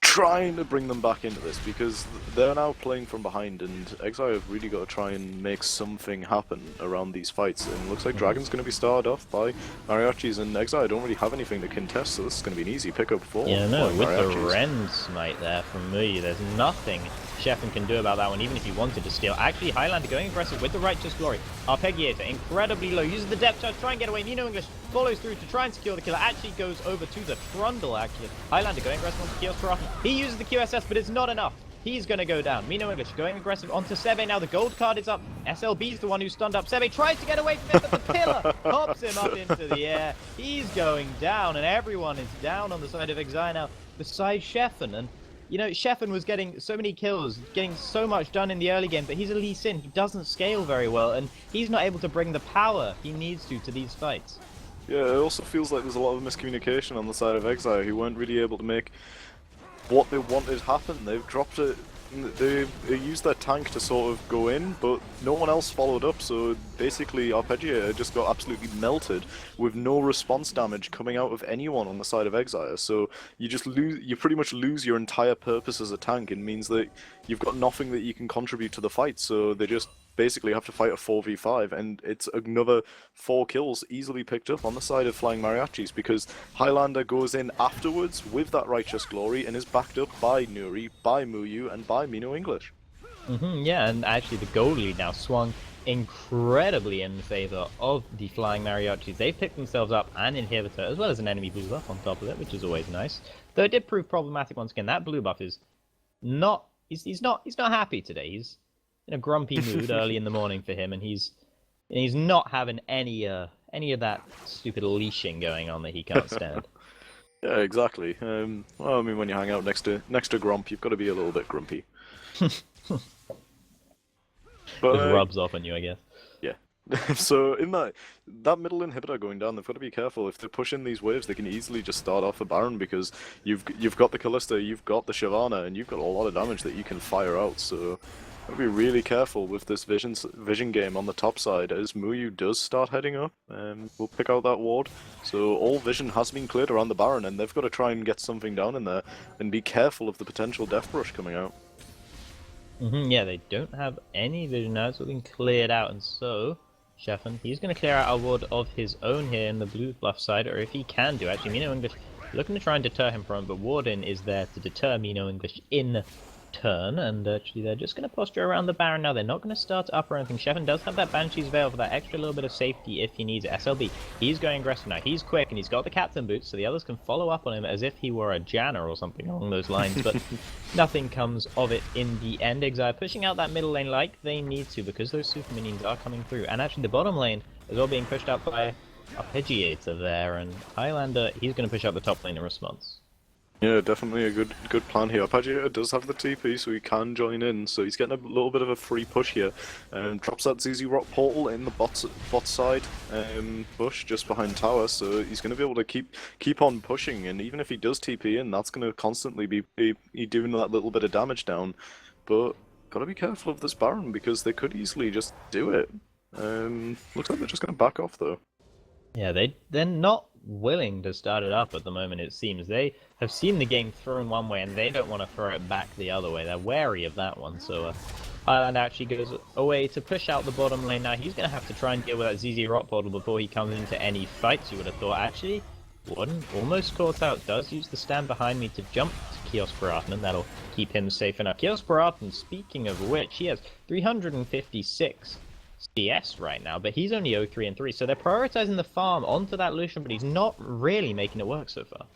Speaker 2: trying to bring them back into this, because they're now playing from behind, and Exile have really got to try and make something happen around these fights. And it looks like Dragon's going to be started off by Mariachis, and Exile don't really have anything to contest, so this is going to be an easy pickup for
Speaker 1: with
Speaker 2: Mariachis.
Speaker 1: The Ren Smite there from Muyu, there's nothing Sheffin can do about that one, even if he wanted to steal. Actually, Highlander going aggressive with the Righteous Glory. Arpeggiator incredibly low, uses the depth charge, try and get away. Mino English follows through to try and secure the killer. Actually goes over to the Trundle, actually. Highlander going aggressive onto Kios Paratum. He uses the QSS, but it's not enough. He's going to go down. Mino English going aggressive onto Sebe. Now the gold card is up. SLB's the one who's stunned up. Sebe tries to get away from it, but the pillar pops him up into the air. He's going down, and everyone is down on the side of Exile now, besides Sheffin. And you know, Sheffin was getting so many kills, getting so much done in the early game, but he's a Lee Sin. He doesn't scale very well, and he's not able to bring the power he needs to these fights.
Speaker 2: Yeah, it also feels like there's a lot of miscommunication on the side of Exile, who weren't really able to make what they wanted happen. They've dropped it They used their tank to sort of go in, but no one else followed up, so basically Arpeggiator just got absolutely melted with no response damage coming out of anyone on the side of Exire, so you pretty much lose your entire purpose as a tank. It means that you've got nothing that you can contribute to the fight, so they just basically have to fight a 4v5, and it's another 4 kills easily picked up on the side of Flying Mariachis, because Highlander goes in afterwards with that Righteous Glory and is backed up by Nuri, by Muyu, and by Mino English.
Speaker 1: Yeah, and actually the gold lead now swung incredibly in favor of the Flying Mariachis. They picked themselves up an inhibitor, as well as an enemy blue buff on top of it, which is always nice. Though it did prove problematic once again. That blue buff is not... He's not happy today. He's in a grumpy mood early in the morning for him, and he's not having any of that stupid leashing going on that he can't stand.
Speaker 2: Yeah, exactly. Well, I mean, when you hang out next to Grump, you've got to be a little bit grumpy. But
Speaker 1: Just rubs off on you, I guess.
Speaker 2: Yeah. So in that middle inhibitor going down, they've got to be careful. If they push in these waves, they can easily just start off a Baron, because you've got the Callista, you've got the Shyvana, and you've got a lot of damage that you can fire out. So gotta be really careful with this vision game on the top side, as Muyu does start heading up, and we'll pick out that ward. So all vision has been cleared around the Baron, and they've got to try and get something down in there, and be careful of the potential Death Rush coming out.
Speaker 1: Yeah, they don't have any vision now. It's all been cleared out, and so Sheffen, he's going to clear out a ward of his own here in the blue buff side, or if he can do, actually, Mino English looking to try and deter him from, but Warden is there to deter Mino English in turn, and actually they're just going to posture around the Baron now. They're not going to start up or anything. Sheffen does have that Banshee's Veil for that extra little bit of safety if he needs it. SLB, he's going aggressive now. He's quick, and he's got the Captain Boots, so the others can follow up on him as if he were a Janna or something along those lines, but nothing comes of it in the end. Exile pushing out that middle lane like they need to, because those super minions are coming through, and actually the bottom lane is all being pushed out by Arpeggiator there, and Highlander, he's going to push out the top lane in response.
Speaker 2: Yeah, definitely a good plan here. Arpeggiator does have the TP, so he can join in, so he's getting a little bit of a free push here. Drops that ZZ Rock portal in the bot side bush just behind tower, so he's going to be able to keep on pushing, and even if he does TP in, that's going to constantly be doing that little bit of damage down. But gotta be careful of this Baron, because they could easily just do it. Looks like they're just going to back off though.
Speaker 1: Yeah, they're not willing to start it up at the moment, it seems. They have seen the game thrown one way, and they don't want to throw it back the other way. They're wary of that one, so Highland actually goes away to push out the bottom lane. Now he's going to have to try and deal with that ZZ Rock portal before he comes into any fights, you would have thought. Actually, Warden almost caught out, does use the stand behind me to jump to Kios Baratan, and that'll keep him safe enough. Kios Baratan, speaking of which, he has 356 CS right now, but he's only 0-3 and 3, so they're prioritizing the farm onto that Lucian, but he's not really making it work so far.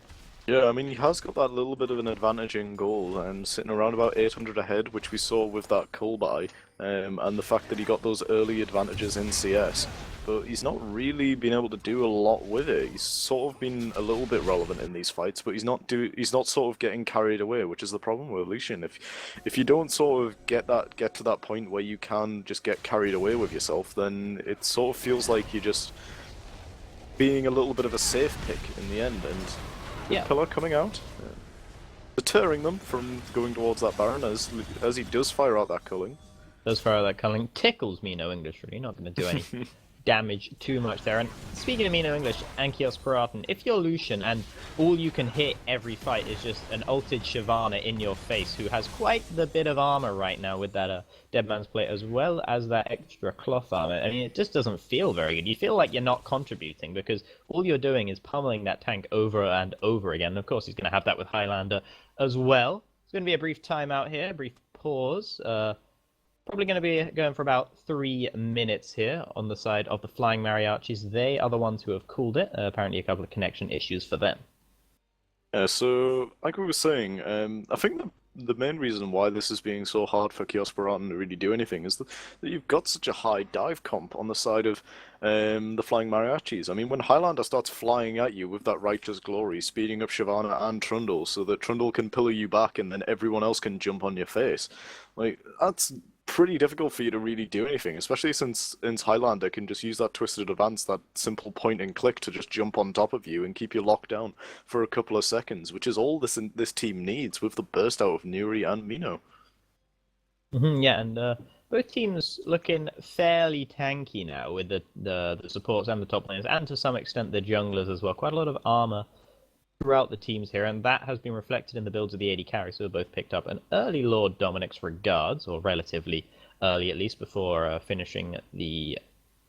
Speaker 2: Yeah, I mean, he has got that little bit of an advantage in goal, and sitting around about 800 ahead, which we saw with that cull buy, and the fact that he got those early advantages in CS. But he's not really been able to do a lot with it. He's sort of been a little bit relevant in these fights, but he's not sort of getting carried away, which is the problem with Lucian. If you don't sort of get to that point where you can just get carried away with yourself, then it sort of feels like you're just being a little bit of a safe pick in the end. And
Speaker 1: yeah,
Speaker 2: Pillar coming out, deterring them from going towards that Baron as he does fire out that culling.
Speaker 1: Does fire out that culling, tickles Mino English, really, not going to do any damage too much there. And speaking of Mino English and Kios Baratan, if you're Lucian and all you can hit every fight is just an ulted Shyvana in your face, who has quite the bit of armor right now with that Dead Man's Plate, as well as that extra cloth armor, I mean, it just doesn't feel very good. You feel like you're not contributing, because all you're doing is pummeling that tank over and over again. And of course, he's going to have that with Highlander as well. It's going to be a brief timeout here, a brief pause. Probably going to be going for about 3 minutes here on the side of the Flying Mariachis. They are the ones who have cooled it. Apparently a couple of connection issues for them.
Speaker 2: Yeah, so like we were saying, I think the main reason why this is being so hard for Kios Baratan to really do anything is that you've got such a high dive comp on the side of the Flying Mariachis. I mean, when Highlander starts flying at you with that Righteous Glory, speeding up Shyvana and Trundle so that Trundle can pillar you back and then everyone else can jump on your face, like, that's pretty difficult for you to really do anything, especially since Highlander can just use that twisted advance, that simple point and click, to just jump on top of you and keep you locked down for a couple of seconds, which is all this team needs with the burst out of Nuri and Mino.
Speaker 1: Yeah, and both teams looking fairly tanky now with the supports and the top laners, and to some extent the junglers as well. Quite a lot of armor throughout the teams here, and that has been reflected in the builds of the AD carries, who have both picked up an early Lord Dominic's regards, or relatively early at least, before finishing the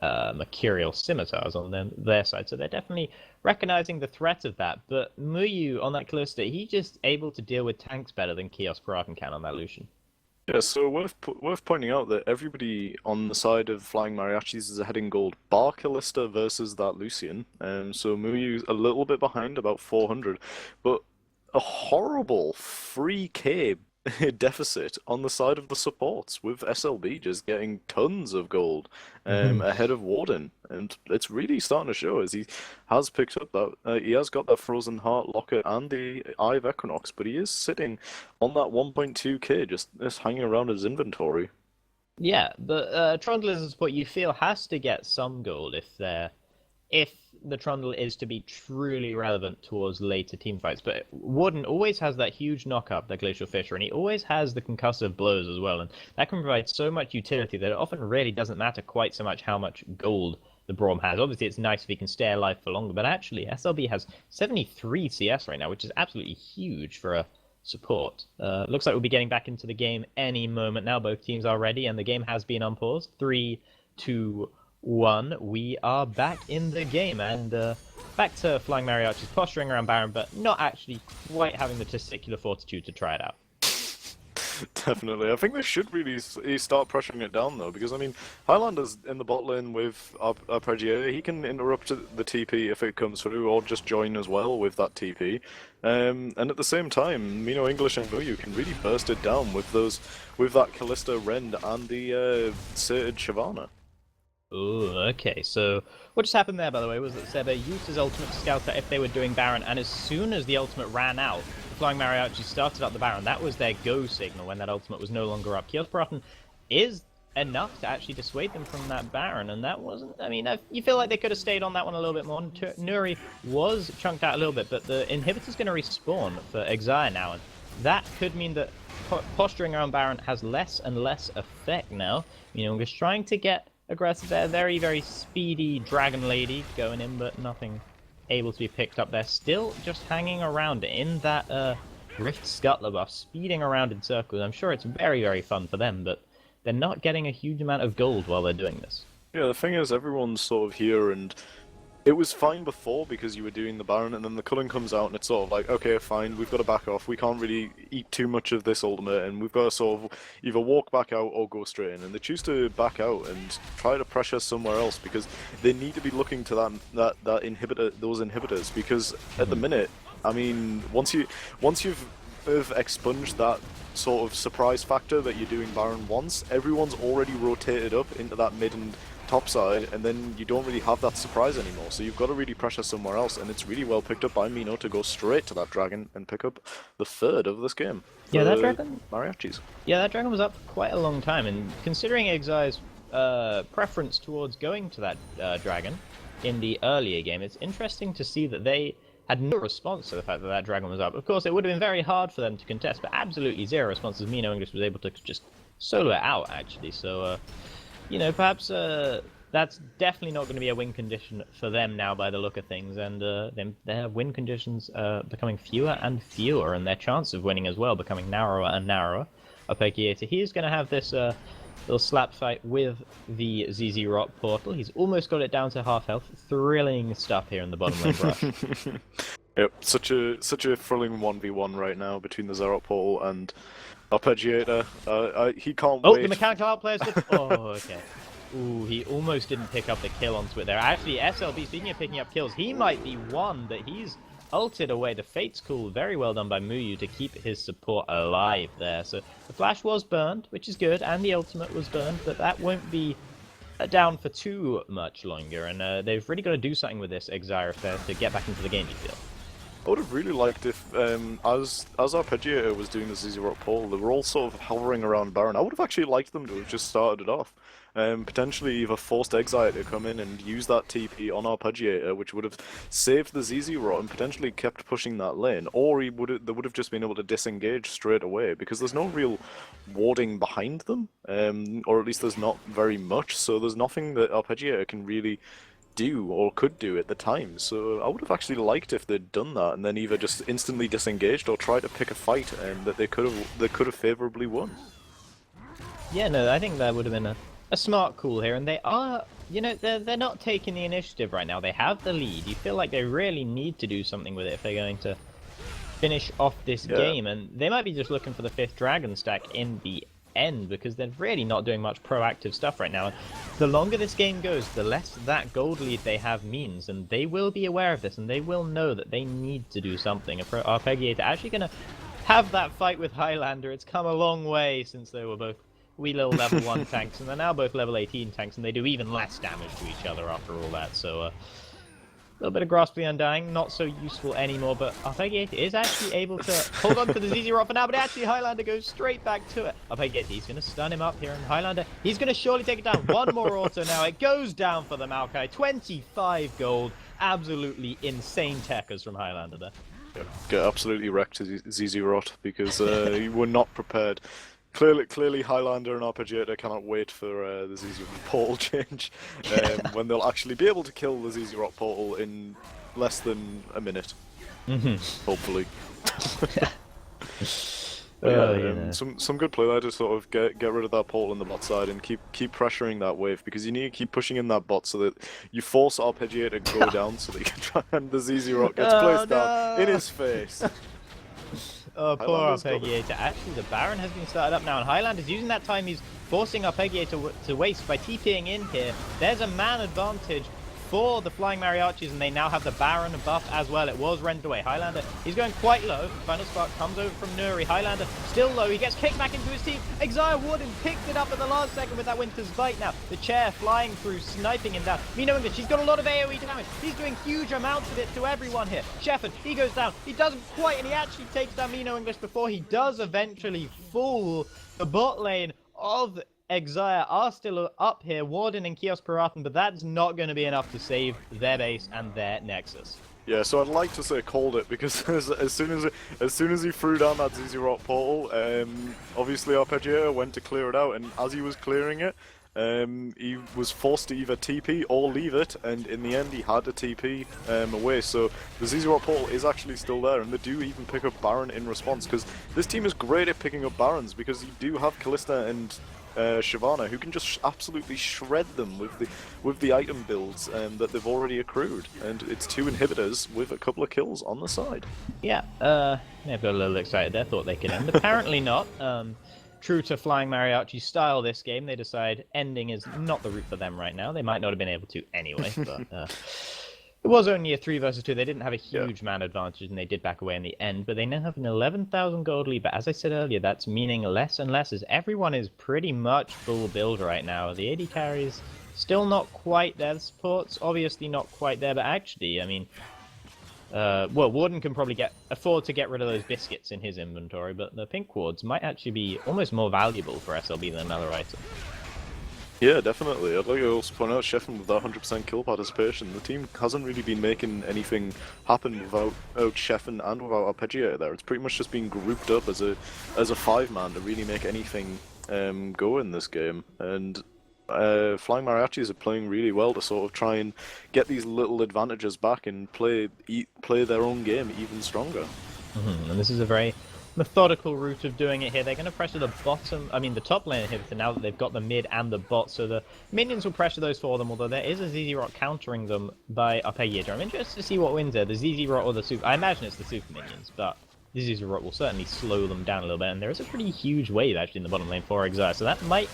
Speaker 1: Mercurial Scimitars on their side. So they're definitely recognizing the threat of that. But Muyu on that Calista, he's just able to deal with tanks better than Chaos Kraken can on that Lucian.
Speaker 2: Yeah, so worth pointing out that everybody on the side of Flying Mariachis is ahead in gold, bar Callista versus that Lucian. So Muyu's a little bit behind, about 400, but a horrible 3k deficit on the side of the supports, with SLB just getting tons of gold ahead of Warden, and it's really starting to show as he has picked up that he has got that Frozen Heart Locket and the Eye of Equinox, but he is sitting on that 1.2k just hanging around his inventory.
Speaker 1: Yeah, but Trundle as a support you feel has to get some gold if the Trundle is to be truly relevant towards later team fights. But Warden always has that huge knock-up, the Glacial Fissure, and he always has the concussive blows as well, and that can provide so much utility that it often really doesn't matter quite so much how much gold the Braum has. Obviously, it's nice if he can stay alive for longer, but actually, SLB has 73 CS right now, which is absolutely huge for a support. Looks like we'll be getting back into the game any moment now. Both teams are ready, and the game has been unpaused. 3, 2, 1. We are back in the game, and back to Flying Mariachis posturing around Baron, but not actually quite having the testicular fortitude to try it out.
Speaker 2: Definitely. I think they should really start pressuring it down, though, because, I mean, Highlander's in the bot lane with Arpeggiator. He can interrupt the TP if it comes through, or just join as well with that TP. And at the same time, English and Muyu can really burst it down with that Callista Rend and the Sated Shyvana.
Speaker 1: Ooh, okay, so what just happened there, by the way, was that Seba used his ultimate to scout out if they were doing Baron, and as soon as the ultimate ran out, the Flying Mariachi started up the Baron. That was their go signal when that ultimate was no longer up. Kiel's Paraton is enough to actually dissuade them from that Baron, and that wasn't... I mean, you feel like they could have stayed on that one a little bit more. Nuri was chunked out a little bit, but the inhibitor's going to respawn for Exire now, and that could mean that posturing around Baron has less and less effect now. We're trying to get aggressive there. Very, very speedy Dragon Lady going in, but nothing able to be picked up there. Still just hanging around in that Rift Scuttler buff, speeding around in circles. I'm sure it's very, very fun for them, but they're not getting a huge amount of gold while they're doing this.
Speaker 2: Yeah, the thing is, everyone's sort of here, and it was fine before because you were doing the Baron, and then the culling comes out, and it's sort of like, okay, fine, we've got to back off. We can't really eat too much of this ultimate, and we've got to sort of either walk back out or go straight in. And they choose to back out and try to pressure somewhere else because they need to be looking to that inhibitor, those inhibitors. Because at the minute, I mean, once you've expunged that sort of surprise factor that you're doing Baron once, everyone's already rotated up into that mid and top side, and then you don't really have that surprise anymore, so you've got to really pressure somewhere else, and it's really well picked up by Mino to go straight to that dragon and pick up the third of this game.
Speaker 1: Yeah, that dragon...
Speaker 2: Mariachis.
Speaker 1: Yeah, that dragon was up for quite a long time, and considering Exire's preference towards going to that dragon in the earlier game, it's interesting to see that they had no response to the fact that that dragon was up. Of course, it would have been very hard for them to contest, but absolutely zero response as Mino English was able to just solo it out, actually, so... perhaps that's definitely not going to be a win condition for them now by the look of things, and their win conditions are becoming fewer and fewer, and their chance of winning as well becoming narrower and narrower. Arpeggiator, he's going to have this little slap fight with the ZZ Rock portal. He's almost got it down to half health. Thrilling stuff here in the bottom lane rush.
Speaker 2: Yep, such a thrilling 1v1 right now between the Zarok portal and Arpeggiator. He can't wait.
Speaker 1: Oh, the mechanical outplayers did... Oh, okay. Ooh, he almost didn't pick up the kill on Swit there. Actually, SLB, speaking of picking up kills, he might be one, but he's ulted away. The Fate's Call, very well done by Muyu to keep his support alive there. So the flash was burned, which is good, and the ultimate was burned, but that won't be down for too much longer, and they've really got to do something with this Exire affair to get back into the game, you feel.
Speaker 2: I would have really liked if, as Arpeggiator was doing the ZZ Rock Portal, they were all sort of hovering around Baron. I would have actually liked them to have just started it off. Potentially either forced Exile to come in and use that TP on Arpeggiator, which would have saved the ZZ Rot and potentially kept pushing that lane, or they would have just been able to disengage straight away, because there's no real warding behind them, or at least there's not very much, so there's nothing that Arpeggiator can really do or could do at the time. So I would have actually liked if they'd done that and then either just instantly disengaged or tried to pick a fight that they could have favorably won.
Speaker 1: Yeah, no, I think that would have been a smart call here, and they are, you know, they're not taking the initiative right now. They have the lead. You feel like they really need to do something with it if they're going to finish off this game, and they might be just looking for the 5th dragon stack in the end, because they're really not doing much proactive stuff right now. And the longer this game goes, the less that gold lead they have means, and they will be aware of this, and they will know that they need to do something. Arpeggiator actually going to have that fight with Highlander. It's come a long way since they were both wee little level 1 tanks, and they're now both level 18 tanks, and they do even less damage to each other after all that. So a little bit of Grasp the Undying, not so useful anymore, but Arpeggiator is actually able to hold on to the ZZ Rot for now, but actually Highlander goes straight back to it. Arpeggiator, he's going to stun him up here, and Highlander, he's going to surely take it down. One more auto now, it goes down for the Maokai. 25 gold, absolutely insane techers from Highlander there.
Speaker 2: Yeah, get absolutely wrecked ZZ Rot, because you were not prepared. Clearly, Highlander and Arpeggiator cannot wait for the ZZ Rock Portal change, when they'll actually be able to kill the ZZ Rock Portal in less than a minute, hopefully. Some good play there to sort of get rid of that portal on the bot side and keep pressuring that wave, because you need to keep pushing in that bot so that you force Arpeggiator to go down so that you can try and the ZZ Rock gets placed down in his face.
Speaker 1: Oh, poor Arpeggiator. Actually, the Baron has been started up now, and Highlander's using that time. He's forcing Arpeggiator to waste by TPing in here. There's a man advantage for the Flying Mariachis, and they now have the Baron buff as well. It was rendered away. Highlander, he's going quite low. Final Spark comes over from Nuri. Highlander still low. He gets kicked back into his team. Exile Warden picked it up at the last second with that Winter's Bite now. The chair flying through, sniping him down. Mino English, he's got a lot of AoE damage. He's doing huge amounts of it to everyone here. Shepard, he goes down. He doesn't quite, and he actually takes down Mino English before he does eventually fall. The bot lane of Exile are still up here, Warden and Kios Piratan, but that's not going to be enough to save their base and their Nexus.
Speaker 2: Yeah, so I'd like to say called it, because as soon as he threw down that ZZ Rock portal, obviously Arpeggiator went to clear it out, and as he was clearing it, he was forced to either TP or leave it, and in the end he had to TP away. So the ZZ Rock portal is actually still there, and they do even pick up Baron in response, because this team is great at picking up Barons, because you do have Callista and Shyvana, who can just absolutely shred them with the item builds that they've already accrued, and it's 2 inhibitors with a couple of kills on the side.
Speaker 1: Yeah, they've got a little excited there, thought they could end. Apparently not. True to Flying Mariachi style this game, they decide ending is not the route for them right now. They might not have been able to anyway, but it was only a 3 versus 2. They didn't have a huge man advantage, and they did back away in the end, but they now have an 11,000 gold lead. But as I said earlier, that's meaning less and less, as everyone is pretty much full build right now. The AD carries still not quite there. The support's obviously not quite there, but actually, I mean, well, Warden can probably afford to get rid of those biscuits in his inventory, but the pink wards might actually be almost more valuable for SLB than another item.
Speaker 2: Yeah, definitely. I'd like to also point out Sheffin with that 100% kill participation. The team hasn't really been making anything happen without Sheffin and without Arpeggiator there. It's pretty much just been grouped up as a 5-man to really make anything go in this game. And Flying Mariachis are playing really well to sort of try and get these little advantages back and play their own game even stronger.
Speaker 1: And this is a very methodical route of doing it here. They're going to pressure the the top lane inhibitor now that they've got the mid and the bot, so the minions will pressure those for them, although there is a ZZ Rock countering them by Arpeggiator. I'm interested to see what wins there, the ZZ Rock or the super. I imagine it's the super minions, but the ZZ Rock will certainly slow them down a little bit, and there is a pretty huge wave actually in the bottom lane for Exile, so that might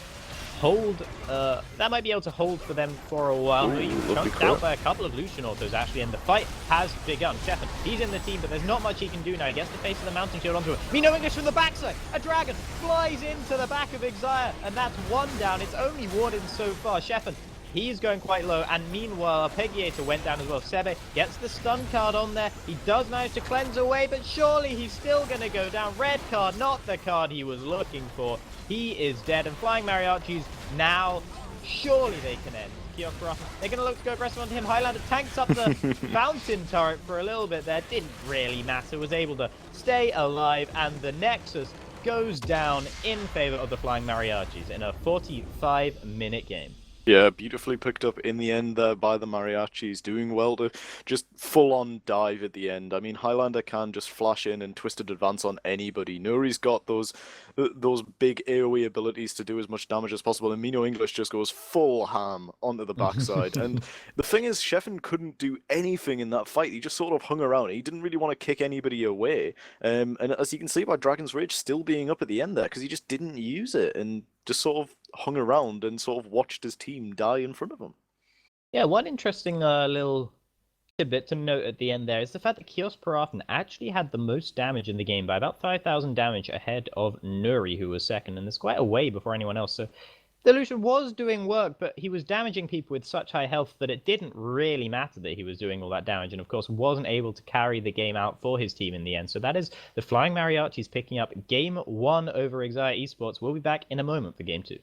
Speaker 1: be able to hold for them for a while. Ooh, you chunked out by a couple of Lucian autos actually, and the fight has begun. Shepard, he's in the team, but there's not much he can do now. He gets the face of the mountain shield onto it. Mino English from the backside. A dragon flies into the back of Exile, and that's 1 down. It's only Warden so far. Shepard, He's going quite low, and meanwhile, Arpeggiator went down as well. Sebe gets the stun card on there. He does manage to cleanse away, but surely he's still going to go down. Red card, not the card he was looking for. He is dead, and Flying Mariachis now, surely they can end. Kiosra, they're going to look to go aggressive onto him. Highlander tanks up the fountain turret for a little bit there. Didn't really matter. Was able to stay alive, and the Nexus goes down in favor of the Flying Mariachis in a 45-minute game.
Speaker 2: Yeah, beautifully picked up in the end there by the Mariachis, doing well to just full-on dive at the end. I mean, Highlander can just flash in and twisted advance on anybody. Nuri's got those big AoE abilities to do as much damage as possible, and Mino English just goes full ham onto the backside. And the thing is, Sheffin couldn't do anything in that fight. He just sort of hung around. He didn't really want to kick anybody away. And as you can see by Dragon's Rage still being up at the end there, because he just didn't use it, and just sort of hung around and sort of watched his team die in front of him.
Speaker 1: Yeah, one interesting little tidbit to note at the end there is the fact that Kios Parathan actually had the most damage in the game by about 5,000 damage ahead of Nuri, who was second, and there's quite a way before anyone else. So the Lucian was doing work, but he was damaging people with such high health that it didn't really matter that he was doing all that damage, and of course wasn't able to carry the game out for his team in the end. So that is the Flying Mariachis picking up Game 1 over Exia Esports. We'll be back in a moment for Game 2.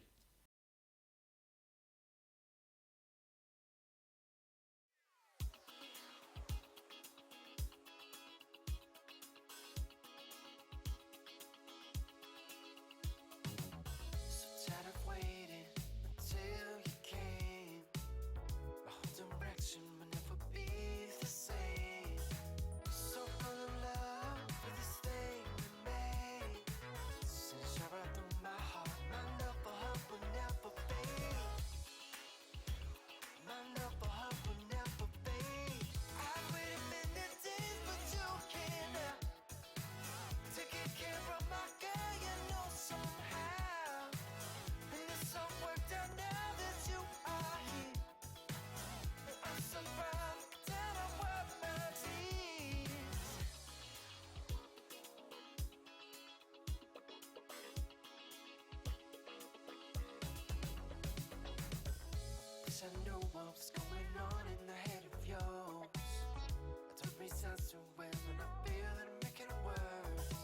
Speaker 3: I know what's going on in the head of yours. I don't make sense to when I feel that I'm making it worse.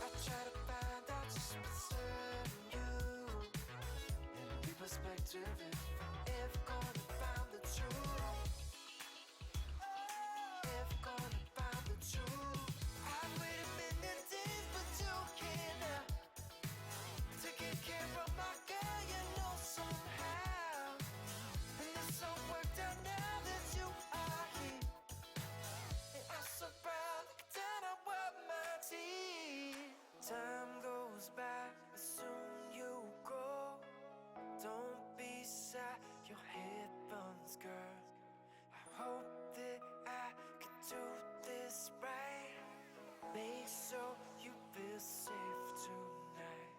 Speaker 3: I try to find out just what's serving you, in a new perspective if gonna find the truth. If gonna find the truth. I've waited many days but you can't now. Taking care of my girl, you know somehow. So worked out now that you are here. And I'm so proud, that I wipe my tears. Time goes by, but soon you grow. Don't be shy, your headphones, girl. I hope that I can do this right. Make sure you feel safe tonight.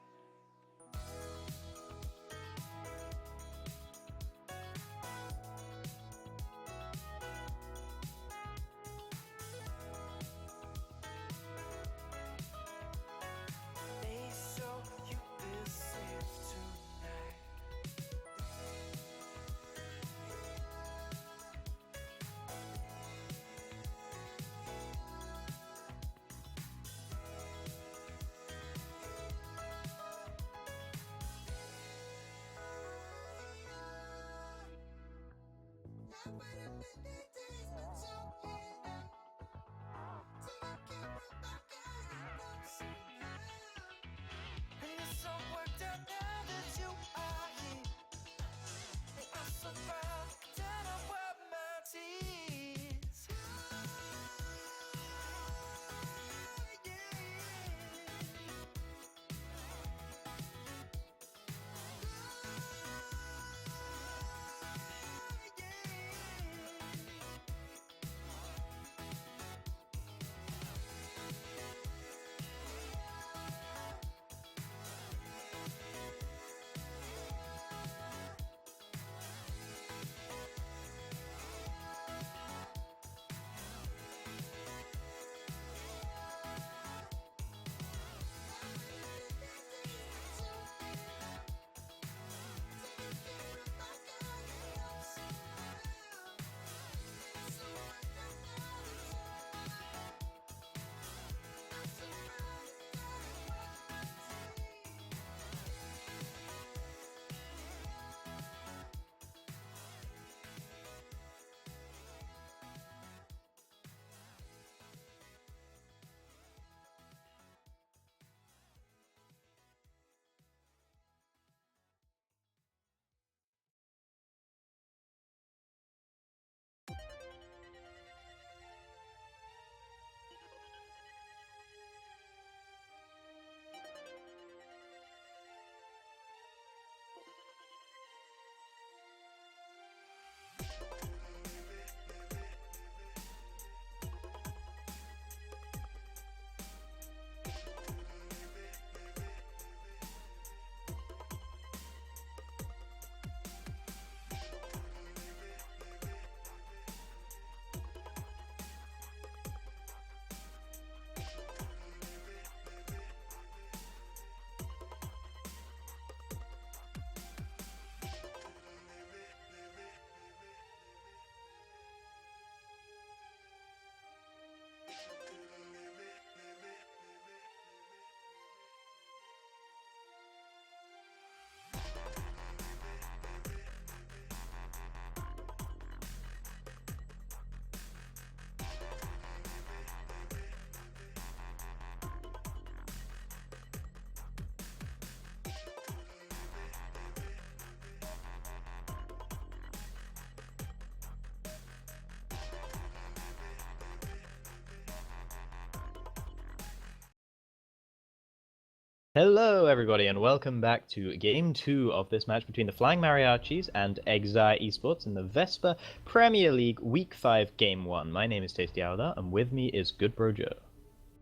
Speaker 1: Hello, everybody, and welcome back to Game 2 of this match between the Flying Mariachis and Exile Esports in the Vespyr Premier League Week 5 Game 1. My name is Tasty Alda, and with me is Good Bro Joe.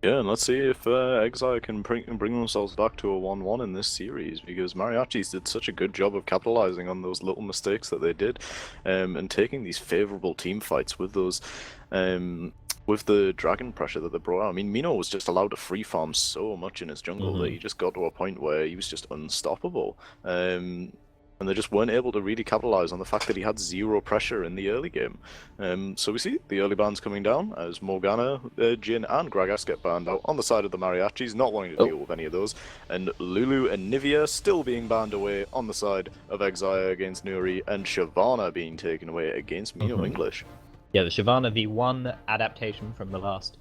Speaker 2: Yeah, and let's see if Exile can bring themselves back to a 1-1 in this series, because Mariachis did such a good job of capitalizing on those little mistakes that they did, and taking these favorable team fights with those, with the dragon pressure that they brought out. I mean, Mino was just allowed to free farm so much in his jungle that he just got to a point where he was just unstoppable. And they just weren't able to really capitalize on the fact that he had zero pressure in the early game. So we see the early bans coming down as Morgana, Jin, and Gragas get banned out on the side of the Mariachis, not wanting to deal with any of those. And Lulu and Nivea still being banned away on the side of Exile against Nuri, and Shyvana being taken away against Mino English.
Speaker 1: Yeah, the Shyvana, the one adaptation from the last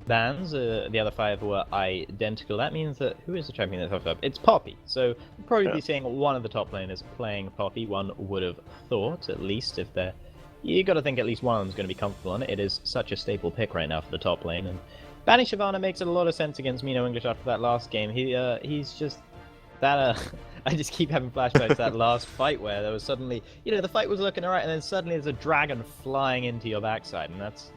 Speaker 1: bans. The other 5 were identical. That means that, who is the champion that's popped up? It's Poppy. So we'll probably be seeing one of the top laners playing Poppy. One would have thought, at least, if they're... You got to think at least one of them's going to be comfortable on it. It is such a staple pick right now for the top lane. And banning Shyvana makes a lot of sense against Mino English after that last game. He's just... That, I just keep having flashbacks to that last fight where there was suddenly, the fight was looking alright, and then suddenly there's a dragon flying into your backside, and that's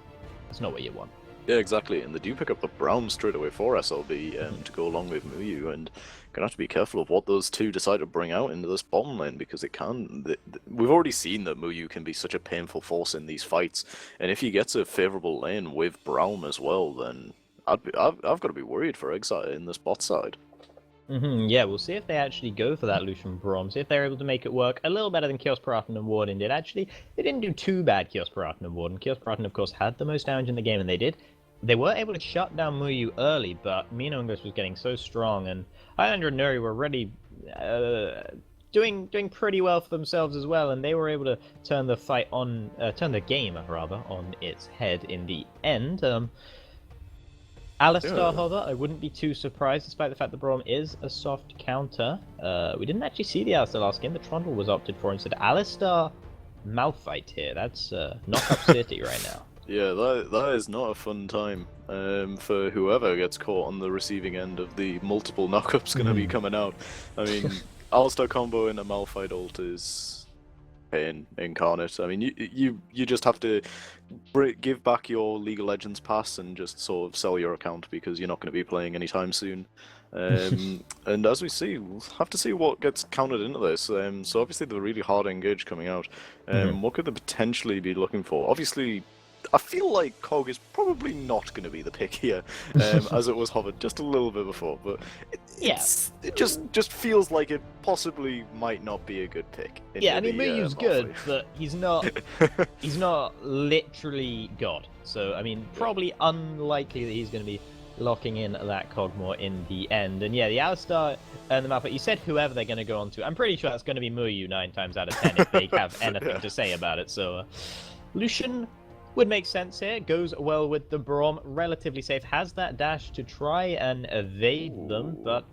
Speaker 1: not what you want.
Speaker 2: Yeah, exactly, and they do pick up the Brown straight away for SLB to go along with Muyu, and gonna have to be careful of what those two decide to bring out into this bottom lane, because it can. We've already seen that Muyu can be such a painful force in these fights, and if he gets a favourable lane with Brown as well, then I've got to be worried for Exile in this bot side.
Speaker 1: Yeah, we'll see if they actually go for that Lucian Braum, see if they're able to make it work a little better than Kios Paratan and Warden did. Actually, they didn't do too bad, Kios Paratan and Warden. Kios Paratan, of course, had the most damage in the game, and they were able to shut down Muyu early, but Mino English was getting so strong, and Highlander and Nuri were already doing pretty well for themselves as well, and they were able to turn the fight on, turn the game rather on its head in the end. Alistar, however, I wouldn't be too surprised, despite the fact that Braum is a soft counter. We didn't actually see the Alistar last game. The Trundle was opted for instead. Alistar Malphite here. That's knock-up city right now. Yeah,
Speaker 2: that is not a fun time for whoever gets caught on the receiving end of the multiple knockups going to be coming out. I mean, Alistar combo in a Malphite ult is pain incarnate. I mean, you just have to give back your League of Legends pass and just sort of sell your account, because you're not going to be playing anytime soon. And as we see, we'll have to see what gets counted into this. So obviously the really hard engage coming out. What could they potentially be looking for? Obviously, I feel like Cog is probably not going to be the pick here, as it was hovered just a little bit before. But it just feels like it possibly might not be a good pick.
Speaker 1: Yeah, I mean, Muyu's good, but he's not literally God. So I mean, probably unlikely that he's going to be locking in that Cog more in the end. And yeah, the Alistar and the Malphite, you said whoever they're going to go on to. I'm pretty sure that's going to be Muyu 9 times out of 10 if they have anything to say about it. So Lucian would make sense here. Goes well with the Braum. Relatively safe. Has that dash to try and evade them, but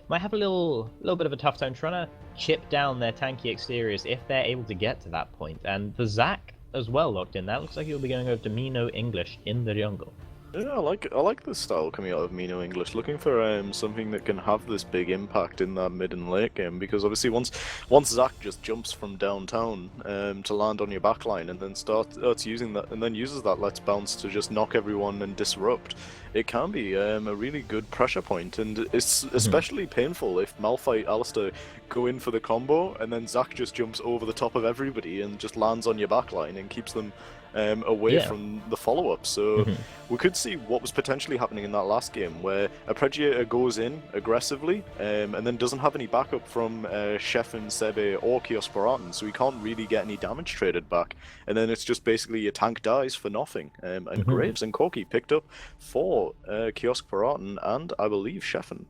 Speaker 1: might have a little bit of a tough time trying to chip down their tanky exteriors if they're able to get to that point. And the Zac as well locked in. That looks like he'll be going over to Mino English in the jungle.
Speaker 2: Yeah, I like the style coming out of Mino English, looking for something that can have this big impact in that mid and late game, because obviously once Zac just jumps from downtown to land on your backline and then starts using that, and then uses that Let's Bounce to just knock everyone and disrupt, it can be a really good pressure point, and it's especially painful if Malphite Alistar go in for the combo and then Zac just jumps over the top of everybody and just lands on your backline and keeps them away from the follow-up. So we could see what was potentially happening in that last game, where a Predator goes in aggressively and then doesn't have any backup from Chef and Sebe or Kios Paratan, so he can't really get any damage traded back, and then it's just basically your tank dies for nothing. And Graves and Corki picked up for Kios Paratan and I believe Sheffen.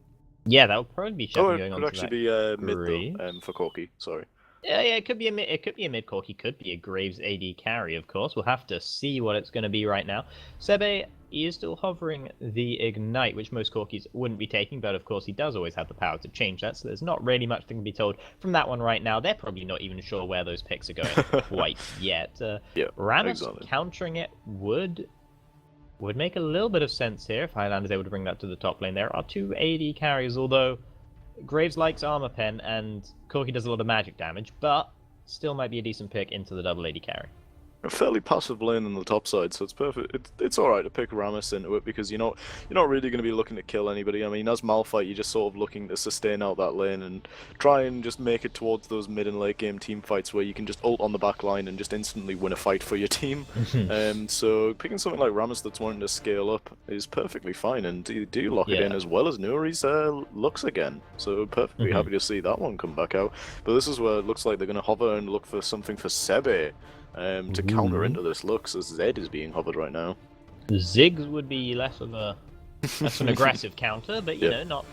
Speaker 1: Yeah, that would probably be Sheffen going on to
Speaker 2: it could actually be mid though, for Corki, sorry.
Speaker 1: Yeah, it could be a mid. It could be a mid Corki. Could be a Graves AD carry, of course. We'll have to see what it's going to be right now. Sebe, he is still hovering the Ignite, which most Corkis wouldn't be taking, but of course he does always have the power to change that, so there's not really much that can be told from that one right now. They're probably not even sure where those picks are going quite yet. Rammus countering it would make a little bit of sense here if Highlander is able to bring that to the top lane. There are 2 AD carries, although Graves likes armor pen, and Corki does a lot of magic damage, but still might be a decent pick into the double AD carry.
Speaker 2: A fairly passive lane on the top side, so it's perfect. It's all right to pick Rammus into it because you're not really going to be looking to kill anybody. I mean, as Malphite, you're just sort of looking to sustain out that lane and try and just make it towards those mid and late game team fights where you can just ult on the back line and just instantly win a fight for your team. So picking something like Rammus that's wanting to scale up is perfectly fine, and do lock it in as well as Nuri's looks again. So perfectly happy to see that one come back out. But this is where it looks like they're going to hover and look for something for Sebe. To counter into this looks as Zed is being hovered right now.
Speaker 1: Ziggs would be less of an aggressive counter, but you know, not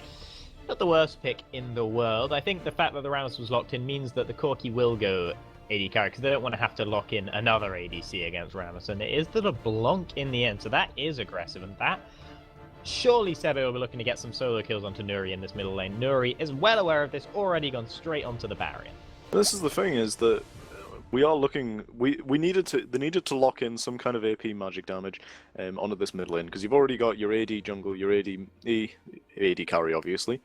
Speaker 1: the worst pick in the world. I think the fact that the Rammus was locked in means that the Corki will go AD carry because they don't want to have to lock in another ADC against Rammus, and it is the LeBlanc in the end, so that is aggressive, and that surely Sebe will be looking to get some solo kills onto Nuri in this middle lane. Nuri is well aware of this, already gone straight onto the barrier.
Speaker 2: This is the thing, is that we are looking. They needed to lock in some kind of AP magic damage onto this mid lane because you've already got your AD jungle, your AD carry, obviously,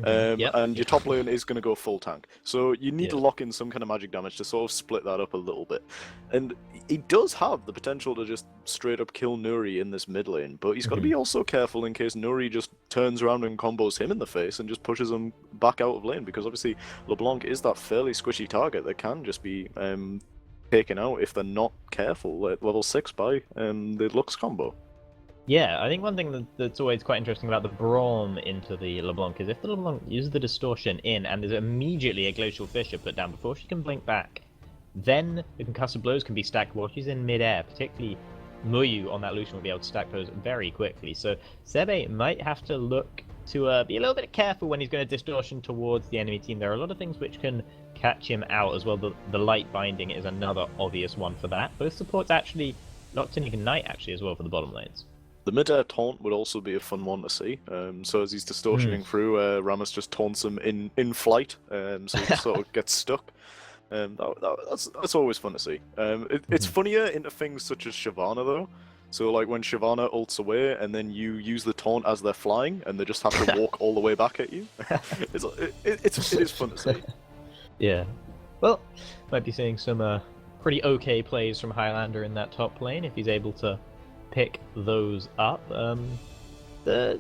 Speaker 2: and your top lane is going to go full tank. So you need to lock in some kind of magic damage to sort of split that up a little bit. And he does have the potential to just straight up kill Nuri in this mid lane, but he's got to be also careful in case Nuri just turns around and combos him in the face and just pushes him back out of lane because obviously LeBlanc is that fairly squishy target that can just be taken out if they're not careful at level 6 by the Lux combo.
Speaker 1: Yeah, I think one thing that's always quite interesting about the Braum into the LeBlanc is if the LeBlanc uses the distortion in and there's immediately a Glacial Fissure put down before she can blink back, then the concussive blows can be stacked while she's in mid-air, particularly Muyu on that Lucian will be able to stack those very quickly. So Sebe might have to look to be a little bit careful when he's going to distortion towards the enemy team. There are a lot of things which can catch him out as well. The light binding is another obvious one for that. Both supports actually locked in Ignite actually as well for the bottom lanes.
Speaker 2: The mid-air taunt would also be a fun one to see. So as he's distortioning through, Rammus just taunts him in flight, so he sort of gets stuck. That's always fun to see. It's funnier into things such as Shyvana though. So like when Shyvana ults away and then you use the taunt as they're flying and they just have to walk all the way back at you. It is fun to see. Yeah.
Speaker 1: Well, might be seeing some pretty okay plays from Highlander in that top lane if he's able to pick those up. The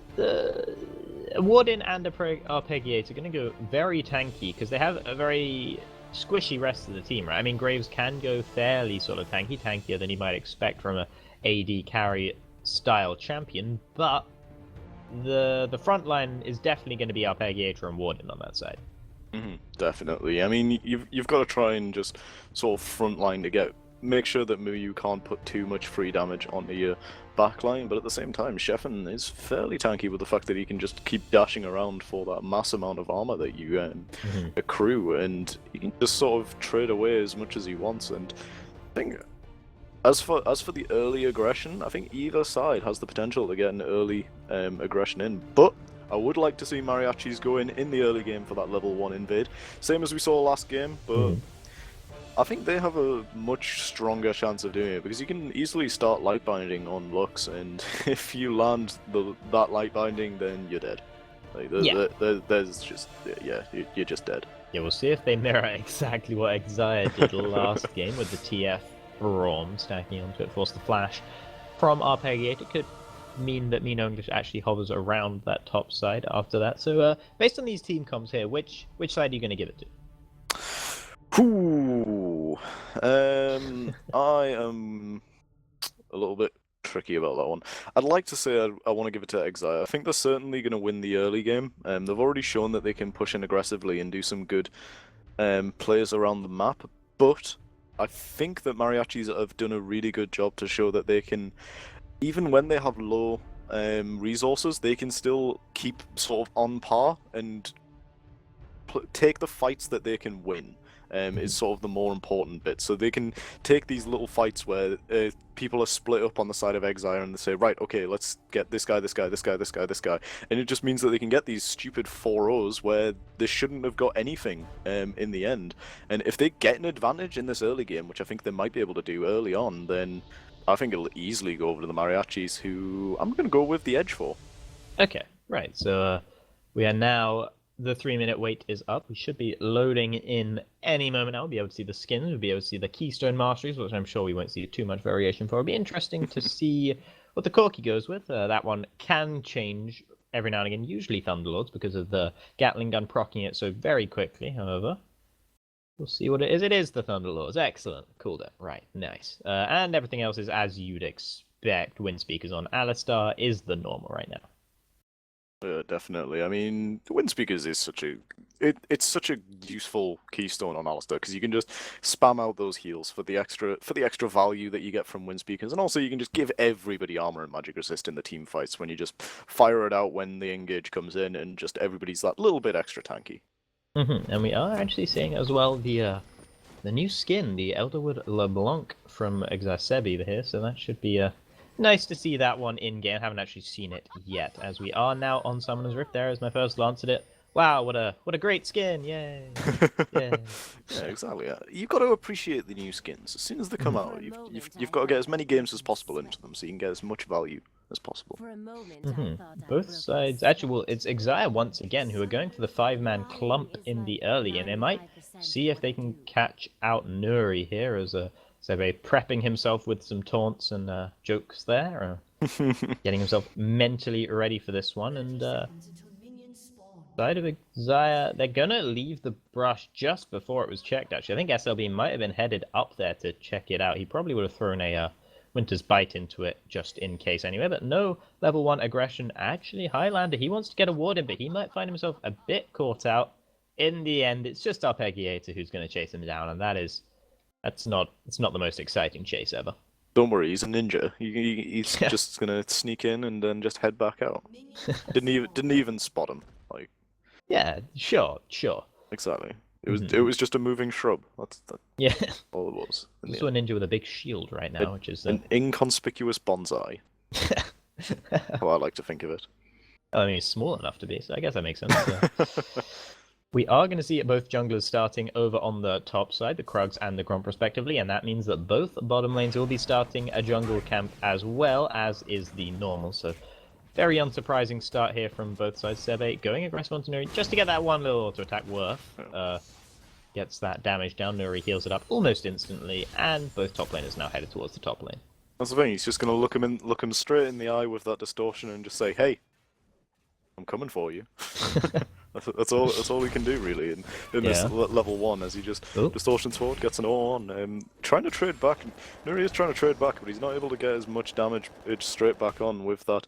Speaker 1: Warden and Arpeggiator are going to go very tanky because they have a very squishy rest of the team, right? I mean, Graves can go fairly sort of tankier than you might expect from a AD carry style champion, but the front line is definitely going to be Arpeggiator and Warden on that side.
Speaker 2: Definitely. I mean, you've got to try and just sort of front line to make sure that Muyu can't put too much free damage onto your backline, but at the same time, Sheffen is fairly tanky with the fact that he can just keep dashing around for that mass amount of armor that you accrue, and he can just sort of trade away as much as he wants. And I think, as for the early aggression, I think either side has the potential to get an early aggression in, but I would like to see Mariachis go in the early game for that level 1 invade, same as we saw last game, but I think they have a much stronger chance of doing it because you can easily start light binding on Lux, and if you land that light binding, then you're dead. Like, there's just you're just dead.
Speaker 1: Yeah, we'll see if they mirror exactly what Exia did last game with the TF Braum stacking onto it, force the flash from Arpeggiator. It could mean that Mino English actually hovers around that top side after that. So based on these team comps here, which side are you going to give it to?
Speaker 2: I am a little bit tricky about that one. I'd like to say I want to give it to Exia. I think they're certainly going to win the early game. They've already shown that they can push in aggressively and do some good plays around the map, but I think that Mariachis have done a really good job to show that they can, even when they have low resources, they can still keep sort of on par and take the fights that they can win. Is sort of the more important bit. So they can take these little fights where people are split up on the side of Exia and they say, right, okay, let's get this guy, this guy, this guy, this guy, this guy. And it just means that they can get these stupid 4-0s where they shouldn't have got anything in the end. And if they get an advantage in this early game, which I think they might be able to do early on, then I think it'll easily go over to the Mariachis, who I'm going to go with the edge for.
Speaker 1: Okay, right. So we are now the 3-minute wait is up. We should be loading in any moment now. We'll be able to see the skins. We'll be able to see the Keystone Masteries, which I'm sure we won't see too much variation for. It'll be interesting to see what the Corki goes with. That one can change every now and again, usually Thunderlords, because of the Gatling gun proccing it so very quickly, however. We'll see what it is. It is the Thunderlords. Excellent. Cool. Right. Nice. And everything else is as you'd expect. Wind Speakers on Alistar is the normal right now.
Speaker 2: Definitely. I mean, the Wind Speakers is it's such a useful keystone on Alistair because you can just spam out those heals for the extra value that you get from Wind Speakers, and also you can just give everybody armor and magic resist in the team fights when you just fire it out when the engage comes in, and just everybody's that little bit extra tanky.
Speaker 1: And we are actually seeing as well the new skin, the Elderwood LeBlanc from Exarcebi here, so that should be nice to see that one in game. I haven't actually seen it yet, as we are now on Summoner's Rift. There is my first glance at it. Wow, what a great skin! Yay! Yay.
Speaker 2: Yeah, exactly. You've got to appreciate the new skins as soon as they come out. You've got to get as many games as possible into them, so you can get as much value as possible.
Speaker 4: For a moment, I thought I
Speaker 1: Both
Speaker 4: broke
Speaker 1: sides,
Speaker 4: the
Speaker 1: actually, well, it's Exia once again who are going for the 5-man clump in the early, and they might see if they can catch out Nuri here as Seve prepping himself with some taunts and jokes there, getting himself mentally ready for this one, and side of Exia, they're gonna leave the brush just before it was checked, actually. I think SLB might have been headed up there to check it out. He probably would have thrown a Winter's Bite into it just in case anyway, but no level 1 aggression. Actually, Highlander, he wants to get a ward in, but he might find himself a bit caught out. In the end, it's just Arpeggiator who's going to chase him down, and it's not the most exciting chase ever.
Speaker 2: Don't worry, he's a ninja. He's just gonna sneak in and then just head back out. Didn't even spot him. Like,
Speaker 1: yeah, sure.
Speaker 2: exactly. It was just a moving shrub. That's
Speaker 1: Yeah.
Speaker 2: all it was.
Speaker 1: This is a ninja with a big shield right now, which is
Speaker 2: an inconspicuous bonsai. How I like to think of it.
Speaker 1: I mean, it's small enough to be, so I guess that makes sense. We are going to see both junglers starting over on the top side, the Krugs and the Gromp respectively, and that means that both bottom lanes will be starting a jungle camp as well, as is the normal. So very unsurprising start here from both sides. Seve going aggressive onto Nuri just to get that one little auto attack worth. Gets that damage down. Nuri heals it up almost instantly, and both top laners now headed towards the top lane.
Speaker 2: That's the thing. He's just gonna look him straight in the eye with that distortion and just say, "Hey, I'm coming for you." That's all he can do really in this level 1, as he just distortions forward, gets an O on, trying to trade back. Nuri is trying to trade back, but he's not able to get as much damage straight back on with the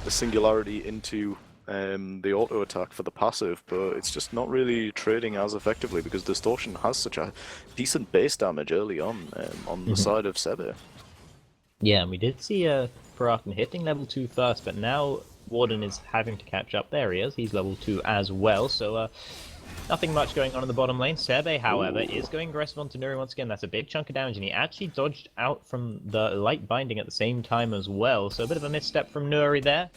Speaker 2: singularity into the auto attack for the passive. But it's just not really trading as effectively because distortion has such a decent base damage early on the side of Sebe.
Speaker 1: Yeah, and we did see Parathon hitting level 2 first, but now Warden is having to catch up. There he is. He's level 2 as well. So nothing much going on in the bottom lane. Sebe, however, is going aggressive onto Nuri once again. That's a big chunk of damage, and he actually dodged out from the light binding at the same time as well. So a bit of a misstep from Nuri there,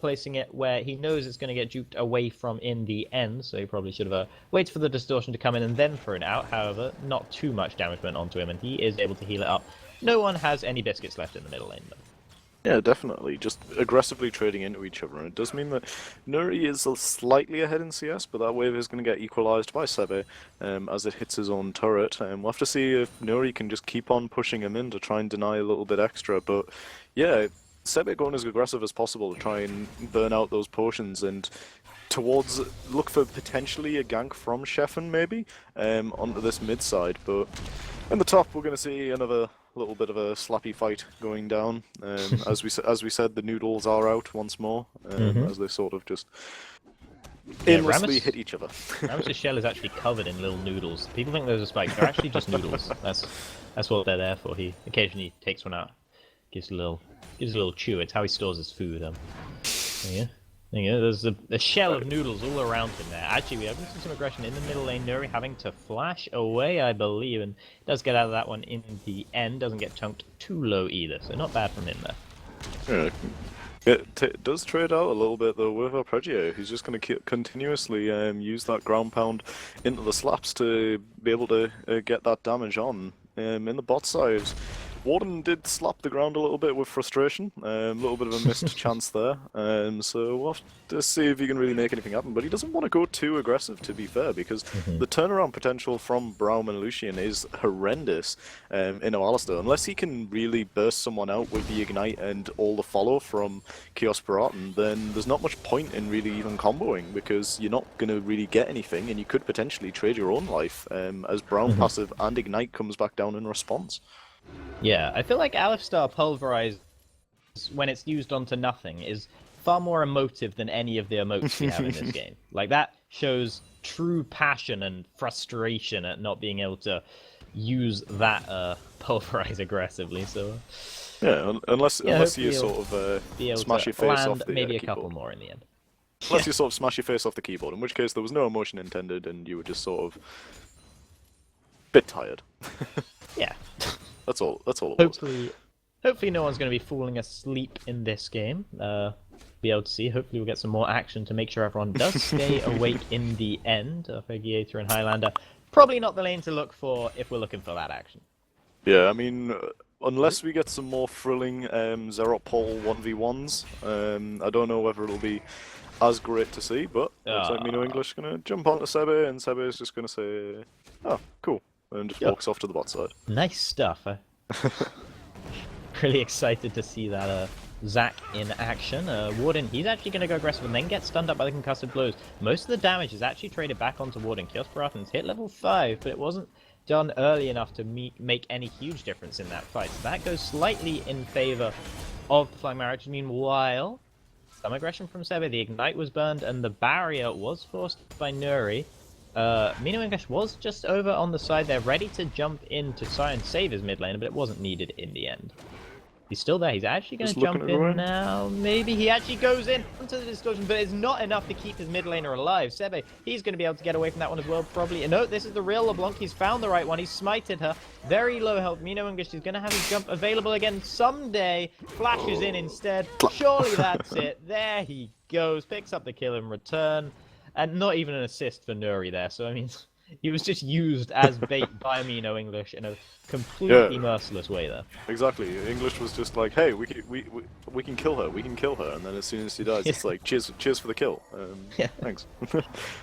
Speaker 1: placing it where he knows it's going to get juked away from in the end. So he probably should have waited for the distortion to come in and then throw it out. However, not too much damage went onto him, and he is able to heal it up. No one has any biscuits left in the middle lane, though.
Speaker 2: Yeah, definitely. Just aggressively trading into each other. And it does mean that Nuri is slightly ahead in CS, but that wave is going to get equalized by Sebe as it hits his own turret. We'll have to see if Nuri can just keep on pushing him in to try and deny a little bit extra. But yeah, Sebe going as aggressive as possible to try and burn out those potions and look for potentially a gank from Sheffen maybe onto this mid side. But in the top, we're going to see another little bit of a slappy fight going down. As we said, the noodles are out once more as they sort of just aimlessly hit each other.
Speaker 1: Rammus' shell is actually covered in little noodles. People think those are spikes. They're actually just noodles. That's what they're there for. He occasionally takes one out, gives a little chew. It's how he stores his food. There you go. There's a shell of noodles all around him there. Actually, we have seen some aggression in the middle lane. Nuri having to flash away, I believe, and does get out of that one in the end. Doesn't get chunked too low either, so not bad from him there.
Speaker 2: Yeah. It does trade out a little bit though with Arpeggio, who's just going to continuously use that ground pound into the slaps to be able to get that damage on. In the bot side, Warden did slap the ground a little bit with frustration, a little bit of a missed chance there, so we'll have to see if he can really make anything happen, but he doesn't want to go too aggressive, to be fair, because the turnaround potential from Braum and Lucian is horrendous in Alistair, unless he can really burst someone out with the Ignite and all the follow from Kios Baratan, then there's not much point in really even comboing, because you're not going to really get anything, and you could potentially trade your own life as Braum passive and Ignite comes back down in response.
Speaker 1: Yeah, I feel like Alistar Pulverize, when it's used onto nothing, is far more emotive than any of the emotes we have in this game. Like, that shows true passion and frustration at not being able to use that Pulverize aggressively, so...
Speaker 2: Yeah, unless you
Speaker 1: hopefully
Speaker 2: sort of
Speaker 1: be able
Speaker 2: smash
Speaker 1: to
Speaker 2: your face
Speaker 1: land
Speaker 2: off the
Speaker 1: maybe a
Speaker 2: keyboard.
Speaker 1: couple more in the end.
Speaker 2: Unless you sort of smash your face off the keyboard, in which case there was no emotion intended and you were just sort of... bit tired.
Speaker 1: Yeah.
Speaker 2: That's all it was.
Speaker 1: Hopefully no one's going to be falling asleep in this game. Be able to see. Hopefully we'll get some more action to make sure everyone does stay awake in the end. Regiator and Highlander. Probably not the lane to look for if we're looking for that action.
Speaker 2: Yeah, I mean, unless we get some more thrilling Zerot Paul 1v1s, I don't know whether it'll be as great to see, but looks like Mino English is going to jump onto Sebe, and Sebe is just going to say, oh, cool, and just walks off to the bot side.
Speaker 1: Nice stuff. Really excited to see that Zac in action. Warden, he's actually going to go aggressive and then get stunned up by the concussive blows. Most of the damage is actually traded back onto Warden. Kios Baratan's hit level 5, but it wasn't done early enough to make any huge difference in that fight. So that goes slightly in favor of the Flying Marriage. Meanwhile, some aggression from Sebe. The Ignite was burned and the barrier was forced by Nuri. Mino English was just over on the side there, ready to jump in to try and save his mid laner, but it wasn't needed in the end. He's still there. He's actually going to jump in now. Maybe he actually goes in onto the distortion, but it's not enough to keep his mid laner alive. Sebe, he's going to be able to get away from that one as well, probably. And no, this is the real LeBlanc. He's found the right one. He's smited her. Very low health. Mino English is going to have his jump available again someday. Flashes in instead. Surely that's it. There he goes. Picks up the kill in return. And not even an assist for Nuri there. So, I mean, he was just used as bait by Mino English in a completely merciless way there.
Speaker 2: Exactly. English was just like, hey, we can kill her, and then as soon as she dies, it's like, cheers for the kill. Thanks.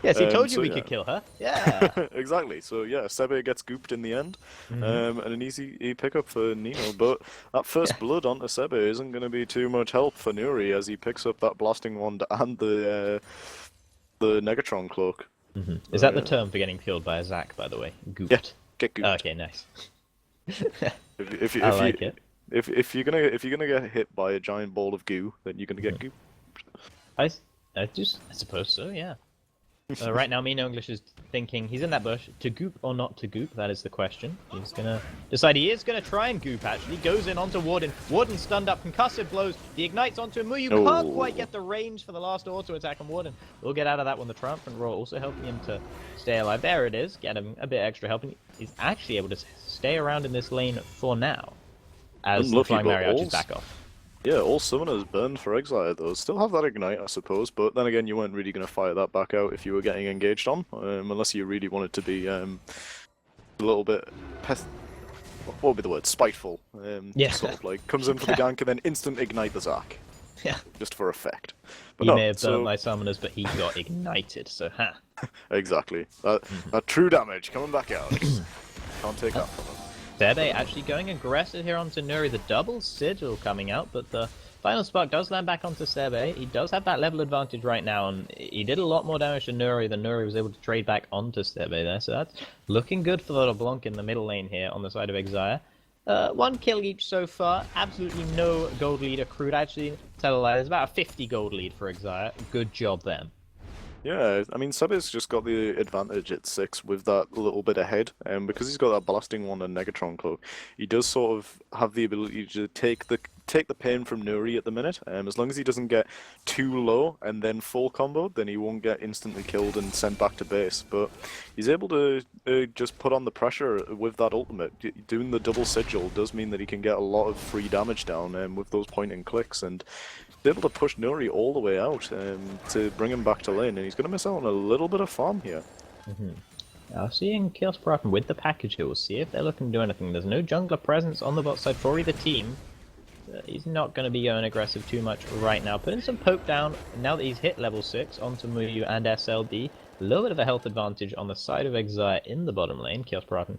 Speaker 1: Yes, he told you we could kill her. Yeah.
Speaker 2: Exactly. So yeah, Sebe gets gooped in the end, and an easy pickup for Nino. But that first blood onto Sebe isn't going to be too much help for Nuri as he picks up that blasting wand and the Negatron cloak.
Speaker 1: Is that the term for getting killed by a Zac, by the way? Gooped.
Speaker 2: Yeah, get gooped.
Speaker 1: Okay, nice.
Speaker 2: I
Speaker 1: like it.
Speaker 2: If you're gonna get hit by a giant ball of goo, then you're gonna get gooped.
Speaker 1: I suppose so. Yeah. Right now, Mino English is thinking he's in that bush. To goop or not to goop? That is the question. He's gonna decide he is gonna try and goop. Actually, goes in onto Warden. Warden stunned up, concussive blows. The ignites onto him. You can't quite get the range for the last auto attack on Warden. We'll get out of that one. The triumphant roar also helping him to stay alive. There it is. Get him a bit extra help, and he's actually able to stay around in this lane for now, as the Flying Mariachi is back off.
Speaker 2: Yeah, all summoners burned for Exile though. Still have that ignite, I suppose, but then again, you weren't really going to fire that back out if you were getting engaged on, unless you really wanted to be a little bit what would be the word? Spiteful.
Speaker 1: Yeah.
Speaker 2: Sort of like comes in for the gank and then instant ignite the Zac.
Speaker 1: Yeah.
Speaker 2: Just for effect. But
Speaker 1: He may have burnt my summoners, but he got ignited, so ha.
Speaker 2: Exactly. That true damage coming back out. Can't take that from him.
Speaker 1: Sebe actually going aggressive here onto Nuri. The double sigil coming out, but the final spark does land back onto Sebe. He does have that level advantage right now, and he did a lot more damage to Nuri than Nuri was able to trade back onto Sebe there. So that's looking good for the LeBlanc in the middle lane here on the side of Exile. One kill each so far. Absolutely no gold lead accrued. Actually, tell a lie. There's about a 50 gold lead for Exile. Good job then.
Speaker 2: Yeah, I mean, Sebe's just got the advantage at 6 with that little bit ahead, because he's got that blasting wand and Negatron cloak. He does sort of have the ability to take the pain from Nuri at the minute. As long as he doesn't get too low and then full combo, then he won't get instantly killed and sent back to base. But he's able to just put on the pressure with that ultimate. Doing the double sigil does mean that he can get a lot of free damage down with those point and clicks, and he's able to push Nuri all the way out to bring him back to lane, and he's going to miss out on a little bit of farm here.
Speaker 1: Seeing Chaos Paraton with the package here, we'll see if they're looking to do anything. There's no jungler presence on the bot side for either team. He's not going to be going aggressive too much right now. Putting some poke down, now that he's hit level 6, onto Muyu and SLB. A little bit of a health advantage on the side of Exile in the bottom lane. Chaos Paraton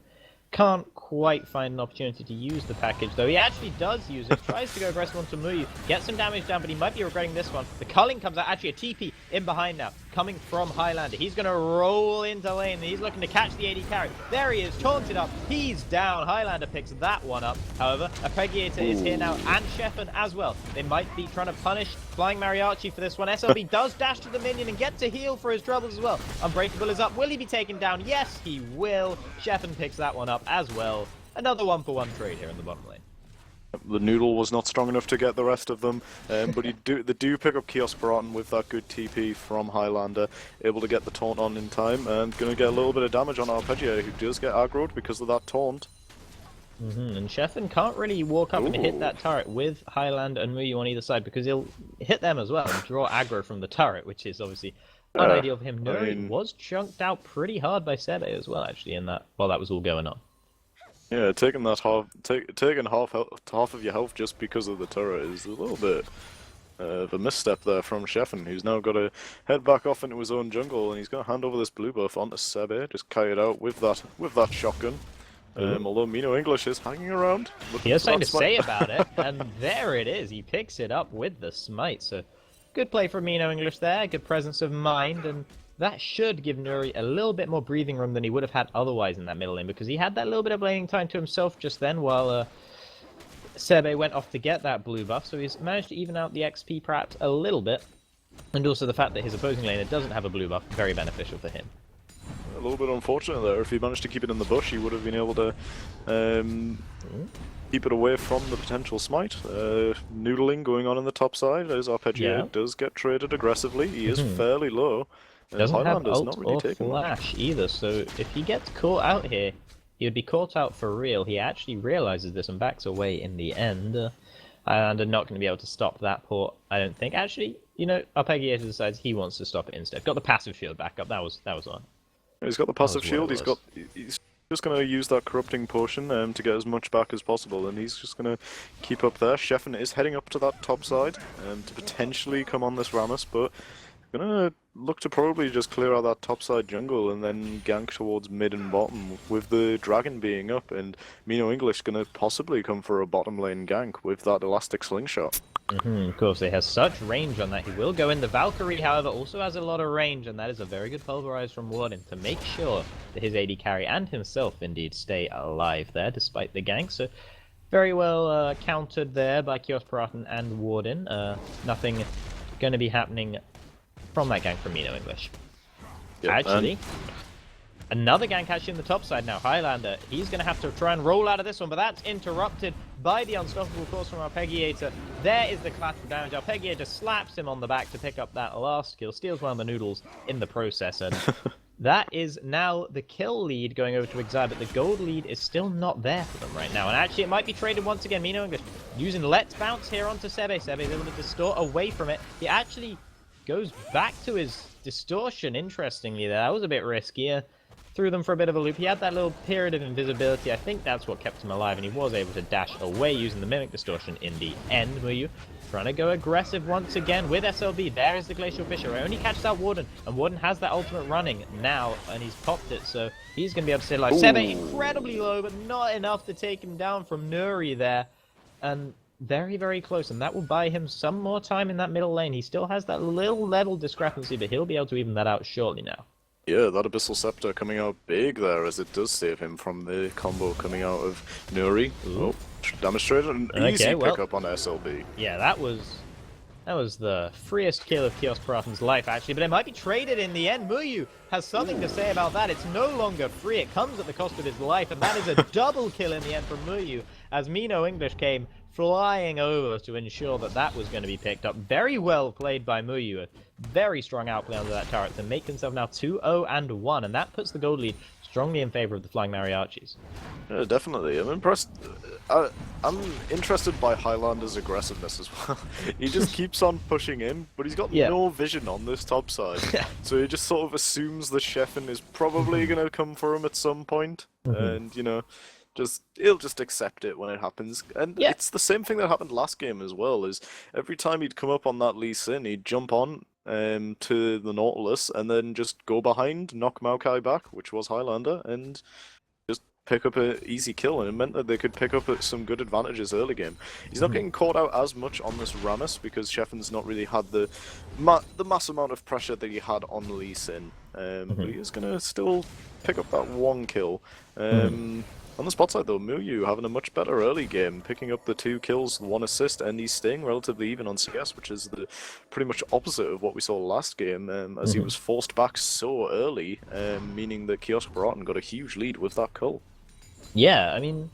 Speaker 1: can't quite find an opportunity to use the package, though he actually does use it. Tries to go aggressive onto Muyu, gets some damage down, but he might be regretting this one. The culling comes out, actually a TP in behind now, coming from Highlander. He's going to roll into lane, and he's looking to catch the AD carry. There he is, taunted up, he's down. Highlander picks that one up. However, Arpeggiator is here now, and Shepherd as well. They might be trying to punish Flying Mariachi for this one. SLB does dash to the minion and get to heal for his troubles as well. Unbreakable is up. Will he be taken down? Yes, he will. Shepherd picks that one up as well. Another 1-for-1 trade here in the bottom lane.
Speaker 2: The Noodle was not strong enough to get the rest of them, but they do pick up Chaos Paraton with that good TP from Highlander, able to get the taunt on in time, and going to get a little bit of damage on Arpeggiator, who does get aggroed because of that taunt.
Speaker 1: And Shepherd can't really walk up and hit that turret with Highlander and Muyu on either side, because he'll hit them as well and draw aggro from the turret, which is obviously unideal for him. Nuri was chunked out pretty hard by Sebe as well, actually, in that while that was all going on.
Speaker 2: Yeah, taking that taking half of your health just because of the turret is a little bit of a misstep there from Shepherd, who's now got to head back off into his own jungle, and he's going to hand over this blue buff onto Sebe, just carry it out with that shotgun. Although Mino English is hanging around.
Speaker 1: He has something to say about it, and there it is. He picks it up with the smite. So, good play from Mino English there. Good presence of mind, and that should give Nuri a little bit more breathing room than he would have had otherwise in that middle lane, because he had that little bit of laning time to himself just then while Sebe went off to get that blue buff. So he's managed to even out the XP perhaps a little bit, and also the fact that his opposing laner doesn't have a blue buff, very beneficial for him.
Speaker 2: A little bit unfortunate there. If he managed to keep it in the bush, he would have been able to keep it away from the potential smite. Noodling going on in the top side as Arpeggiator does get traded aggressively. He is fairly low.
Speaker 1: Doesn't have ult
Speaker 2: not really
Speaker 1: or
Speaker 2: taken
Speaker 1: flash either, so if he gets caught out here, he would be caught out for real. He actually realizes this and backs away in the end. And are not going to be able to stop that port, I don't think. Actually, you know, Arpeggiator decides he wants to stop it instead. Got the passive shield back up. That was on.
Speaker 2: He's got the passive shield. He's just going to use that corrupting potion to get as much back as possible, and he's just going to keep up there. Shepherd is heading up to that top side to potentially come on this Rammus, but gonna look to probably just clear out that top side jungle and then gank towards mid and bottom with the dragon being up, and Mino English gonna possibly come for a bottom lane gank with that elastic slingshot.
Speaker 1: Of course, he has such range on that. He will go in. The Valkyrie, however, also has a lot of range, and that is a very good pulverize from Warden to make sure that his AD carry and himself indeed stay alive there despite the gank. So very well countered there by Chaos Paraton and Warden. Nothing going to be happening from that gank from Mino English.
Speaker 2: Yep,
Speaker 1: actually, another gank actually in the top side now. Highlander, he's going to have to try and roll out of this one, but that's interrupted by the unstoppable force from Arpeggiator. There is the collateral damage. Arpeggiator slaps him on the back to pick up that last kill, steals one of the noodles in the process, and that is now the kill lead going over to Exile, but the gold lead is still not there for them right now. And actually, it might be traded once again. Mino English using Let's Bounce here onto Sebe. Sebe is able to distort away from it. He actually goes back to his distortion, interestingly there. That was a bit riskier. Threw them for a bit of a loop. He had that little period of invisibility. I think that's what kept him alive, and he was able to dash away using the Mimic Distortion in the end. Muyu trying to go aggressive once again with SLB. There is the Glacial Fissure. Only catches out Warden, and Warden has that ultimate running now, and he's popped it, so he's going to be able to stay alive. Sebe incredibly low, but not enough to take him down from Nuri there. And very, very close, and that will buy him some more time in that middle lane. He still has that little level discrepancy, but he'll be able to even that out shortly now.
Speaker 2: Yeah, that Abyssal Scepter coming out big there, as it does save him from the combo coming out of Nuri. Oh, demonstrated an easy pickup on SLB.
Speaker 1: Yeah, that was the freest kill of Chaos Paraton's life, actually, but it might be traded in the end. Muyu has something to say about that. It's no longer free. It comes at the cost of his life, and that is a double kill in the end from Muyu, as Mino English came flying over to ensure that that was going to be picked up. Very well played by Muyu. very strong outplay under that turret to make himself now 2-0-1, and that puts the gold lead strongly in favor of the Flying Mariachis.
Speaker 2: Yeah, definitely. I'm impressed. I'm interested by Highlander's aggressiveness as well. He just keeps on pushing in, but he's got no vision on this top side. So he just sort of assumes the Sheffin is probably going to come for him at some point, and, you know, he'll just accept it when it happens. And it's the same thing that happened last game as well, is every time he'd come up on that Lee Sin, he'd jump on to the Nautilus and then just go behind, knock Maokai back, which was Highlander, and just pick up an easy kill, and it meant that they could pick up some good advantages early game. He's not getting caught out as much on this Rammus because Sheffin's not really had the mass amount of pressure that he had on Lee Sin, but he is going to still pick up that one kill. On the spot side though, Muyu having a much better early game, picking up the 2 kills, 1 assist, and he's staying relatively even on CS, which is the pretty much opposite of what we saw last game, as he was forced back so early, meaning that Kiosk Broughton got a huge lead with that kill.
Speaker 1: Yeah, I mean,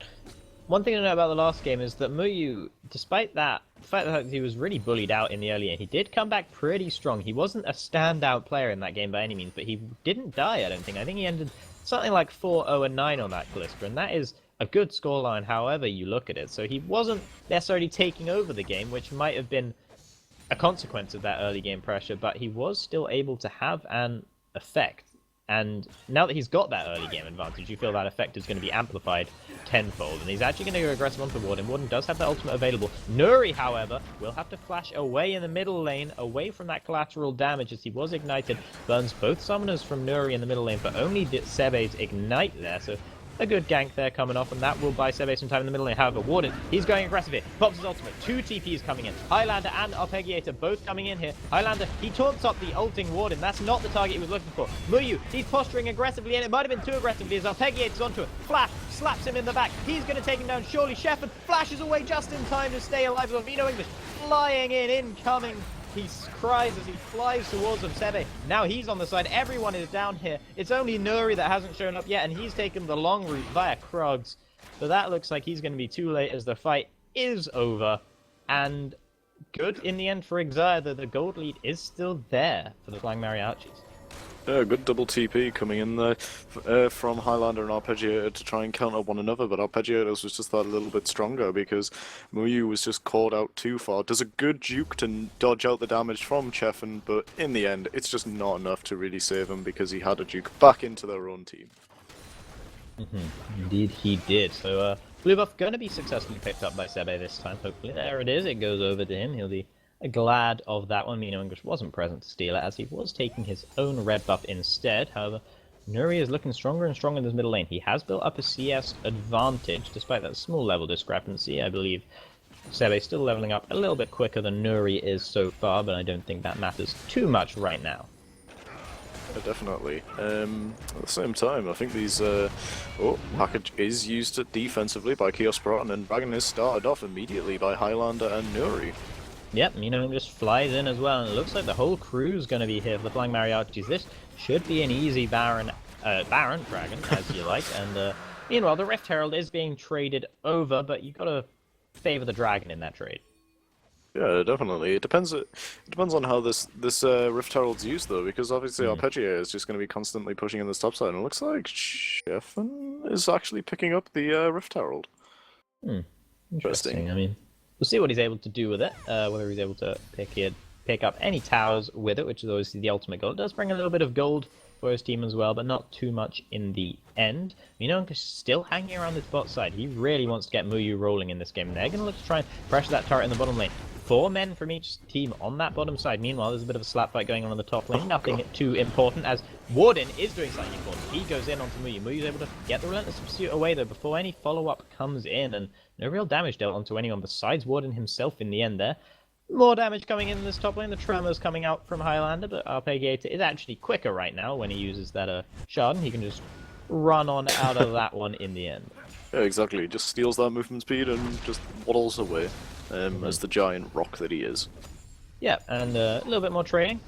Speaker 1: one thing to know about the last game is that Muyu, despite the fact that he was really bullied out in the early game, he did come back pretty strong. He wasn't a standout player in that game by any means, but he didn't die, I don't think. I think he ended something like 4-0-9 on that Callister, and that is a good scoreline however you look at it. So he wasn't necessarily taking over the game, which might have been a consequence of that early game pressure, but he was still able to have an effect. And now that he's got that early game advantage, you feel that effect is going to be amplified tenfold. And he's actually going to go aggressive onto Warden. Warden does have the ultimate available. Nuri, however, will have to flash away in the middle lane, away from that collateral damage as he was ignited. Burns both summoners from Nuri in the middle lane, but only did Sebe's ignite there. So a good gank there coming off, and that will buy Sebe some time in the middle lane. However, Warden, he's going aggressive here. Pops his ultimate. 2 TPs coming in. Highlander and Arpeggiator both coming in here. Highlander, he taunts up the ulting Warden. That's not the target he was looking for. Muyu, he's posturing aggressively, and it might have been too aggressively as Arpeggiator's onto it. Flash slaps him in the back. He's going to take him down. Surely Sheffin flashes away just in time to stay alive. Vino English flying in, incoming. He cries as he flies towards him. Sebe, now he's on the side. Everyone is down here. It's only Nuri that hasn't shown up yet, and he's taken the long route via Krugs. So that looks like he's going to be too late as the fight is over. And good in the end for Exire, that the gold lead is still there for the Flying Mariachis.
Speaker 2: Yeah, good double TP coming in there from Highlander and Arpeggiator to try and counter one another, but Arpeggiator's was just that little bit stronger because Muyu was just caught out too far. Does a good juke to dodge out the damage from Cheffin, but in the end, it's just not enough to really save him because he had a juke back into their own team.
Speaker 1: Indeed he did. So blue buff going to be successfully picked up by Sebe this time, hopefully. There it is, it goes over to him. He'll be glad of that one. Mino English wasn't present to steal it as he was taking his own red buff instead. However, Nuri is looking stronger and stronger in this middle lane. He has built up a CS advantage despite that small level discrepancy. I believe Sebe still leveling up a little bit quicker than Nuri is so far, but I don't think that matters too much right now.
Speaker 2: Yeah, definitely. At the same time, I think these package is used defensively by Kiosk Broughton, and Dragon is started off immediately by Highlander and Nuri.
Speaker 1: Yep, Mino just flies in as well, and it looks like the whole crew's going to be here for the Flying Mariachis. This should be an easy Baron Dragon, as you like, and meanwhile, the Rift Herald is being traded over, but you've got to favor the Dragon in that trade.
Speaker 2: Yeah, definitely. It depends on how this Rift Herald's used, though, because obviously Arpeggiator is just going to be constantly pushing in this top side, and it looks like Sheffin is actually picking up the Rift Herald.
Speaker 1: Interesting. I mean, we'll see what he's able to do with it, whether he's able to pick up any towers with it, which is obviously the ultimate goal. It does bring a little bit of gold for his team as well, but not too much in the end. Mino is still hanging around this bot side. He really wants to get Muyu rolling in this game, and they're going to look to try and pressure that turret in the bottom lane. 4 men from each team on that bottom side. Meanwhile, there's a bit of a slap fight going on the top lane. Nothing too important, as Warden is doing something important. He goes in onto Muyu. Muyu's able to get the Relentless Pursuit away, though, before any follow-up comes in, and no real damage dealt onto anyone besides Warden himself in the end there. More damage coming in this top lane. The Tremors coming out from Highlander, but Arpeggiator is actually quicker right now when he uses that shard, and he can just run on out of that one in the end.
Speaker 2: Yeah, exactly. Just steals that movement speed and just waddles away as the giant rock that he is.
Speaker 1: Yeah, and a little bit more trading.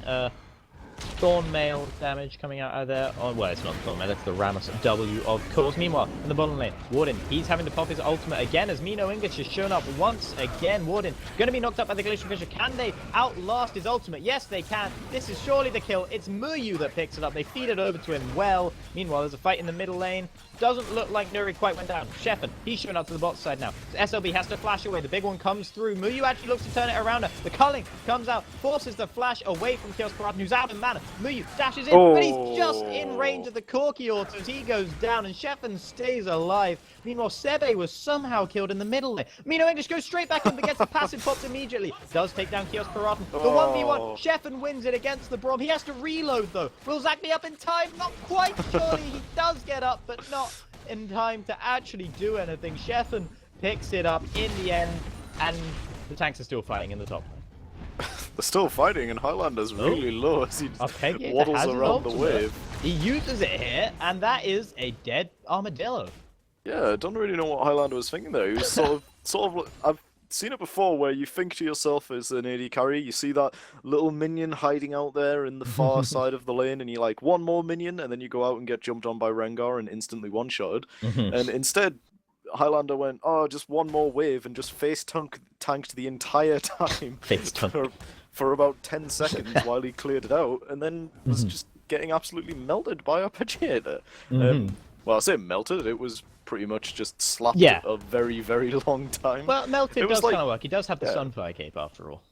Speaker 1: Thorn Mail damage coming out of there. Oh, well, it's not Thorn Mail, that's the Ramos W, of course. Meanwhile, in the bottom lane, Warden, he's having to pop his ultimate again as Mino English has shown up once again. Warden going to be knocked up by the Glacial Fissure. Can they outlast his ultimate? Yes, they can. This is surely the kill. It's Muyu that picks it up. They feed it over to him well. Meanwhile, there's a fight in the middle lane. Doesn't look like Nuri quite went down. Sheffen, he's showing up to the bot side now. SLB has to flash away. The big one comes through. Muyu actually looks to turn it around her. The culling comes out, forces the flash away from Kios Paratan, who's out of mana. Muyu dashes in, but he's just in range of the Corki auto as he goes down, and Sheffen stays alive. Meanwhile, Sebe was somehow killed in the middle lane. Mino English goes straight back in, but gets the passive popped immediately. Does take down Kios Paratan. The 1v1, Sheffen wins it against the Brom. He has to reload though. Will Zach be up in time? Not quite, surely. He does get up, but not in time to actually do anything. Sheffen picks it up in the end, and the tanks are still fighting in the top lane.
Speaker 2: They're still fighting, and Highlander's really low as he waddles around the wave.
Speaker 1: He uses it here, and that is a dead armadillo.
Speaker 2: Yeah, I don't really know what Highlander was thinking there. He was sort of. I've seen it before, where you think to yourself as an AD carry, you see that little minion hiding out there in the far side of the lane, and you're like, one more minion, and then you go out and get jumped on by Rengar and instantly one-shotted. And instead, Highlander went, oh, just one more wave, and just tanked the entire time for about 10 seconds while he cleared it out, and then was just getting absolutely melted by Arpeggiator. Well, I say melted, it was pretty much just slapped a very, very long time.
Speaker 1: Well, melted does kind of work. He does have the Sunfire Cape after all.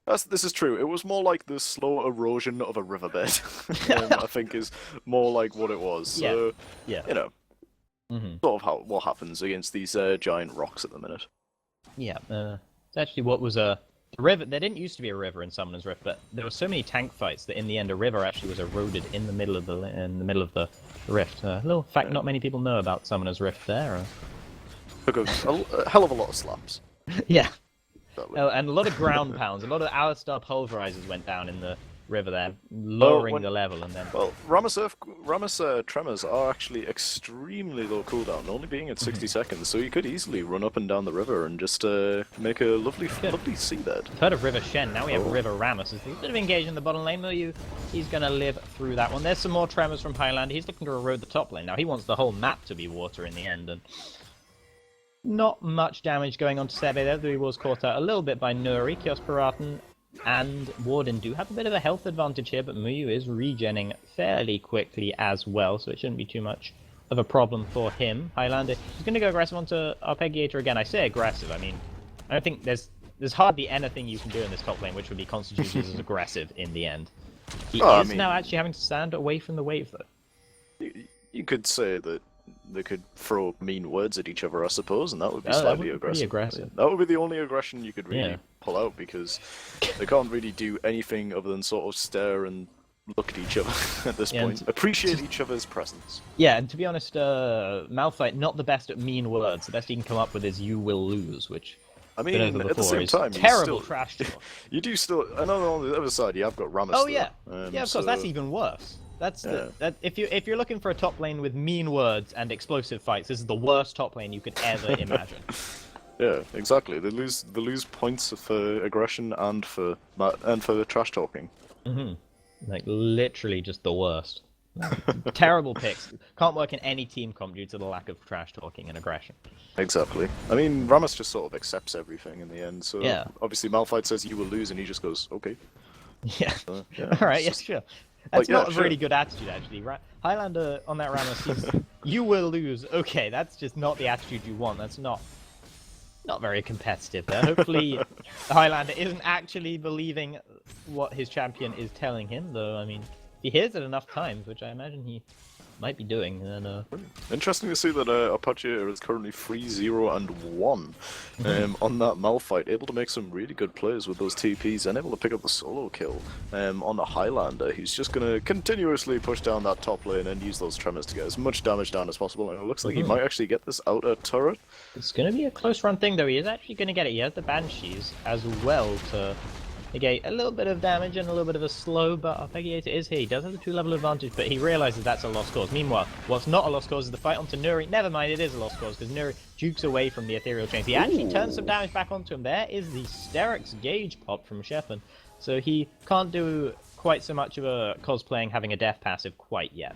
Speaker 2: This is true. It was more like the slow erosion of a riverbed. I think is more like what it was. So, you know, sort of what happens against these giant rocks at the minute.
Speaker 1: Yeah, it's actually what was a river. There didn't used to be a river in Summoner's Rift, but there were so many tank fights that in the end a river actually was eroded in the middle of the rift. A little fact not many people know about Summoner's Rift there.
Speaker 2: Took a hell of a lot of slaps.
Speaker 1: Yeah. And a lot of ground pounds. A lot of Alistar pulverizers went down in the river there, lowering the level, and then...
Speaker 2: Well, Rammus Tremors are actually extremely low cooldown, only being at 60 seconds, so you could easily run up and down the river and just make a lovely seabed.
Speaker 1: I've heard of River Shen, now we have River Rammus. There's a bit of engagement in the bottom lane, he's going to live through that one. There's some more Tremors from Highlander. He's looking to erode the top lane. Now, he wants the whole map to be water in the end, and... Not much damage going on to Sebe there, though he was caught out a little bit by Nuri. Kios Paratan and Warden do have a bit of a health advantage here, but Muyu is regenning fairly quickly as well, so it shouldn't be too much of a problem for him. Highlander is going to go aggressive onto Arpeggiator again. I say aggressive, I mean, I don't think there's hardly anything you can do in this top lane which would be constituted as aggressive in the end. He is now actually having to stand away from the wave, though.
Speaker 2: You could say that they could throw mean words at each other, I suppose, and that would be slightly aggressive. That would be the only aggression you could really pull out, because they can't really do anything other than sort of stare and look at each other at this point. Appreciate each other's presence. Yeah,
Speaker 1: and to be honest, Malphite, not the best at mean words. The best he can come up with is "you will lose," which... I mean, at the same time, terrible trash talk.
Speaker 2: You do still... I know on the other side you have got Rammus.
Speaker 1: Oh, yeah. Yeah, of course, that's even worse. That's if you're looking for a top lane with mean words and explosive fights, this is the worst top lane you could ever imagine.
Speaker 2: Yeah, exactly. They lose points for aggression and for trash talking.
Speaker 1: Like literally just the worst. Terrible picks. Can't work in any team comp due to the lack of trash talking and aggression.
Speaker 2: Exactly. I mean, Rammus just sort of accepts everything in the end. So obviously Malphite says you will lose, and he just goes, okay.
Speaker 1: Yeah. All right. Yeah, sure. That's not a really good attitude, actually. Highlander on that Rammus, you will lose. Okay, that's just not the attitude you want. That's not very competitive there. Hopefully, the Highlander isn't actually believing what his champion is telling him, though. I mean, he hears it enough times, which I imagine he might be doing. Then,
Speaker 2: Interesting to see that Arpeggiator is currently 3-0 and 1 on that Malphite, able to make some really good plays with those TPs and able to pick up the solo kill on the Highlander. He's just going to continuously push down that top lane and use those Tremors to get as much damage down as possible, and it looks like he might actually get this outer turret.
Speaker 1: It's going to be a close run thing, though. He is actually going to get it. He has the Banshees as well to negate a little bit of damage and a little bit of a slow, but Arpeggiator is here. He does have the 2-level advantage, but he realizes that's a lost cause. Meanwhile, what's not a lost cause is the fight onto Nuri. Never mind, it is a lost cause, because Nuri jukes away from the ethereal chains. He actually turns some damage back onto him. There is the Sterix gauge pop from Sheffen, so he can't do quite so much of a cosplaying having a death passive quite yet.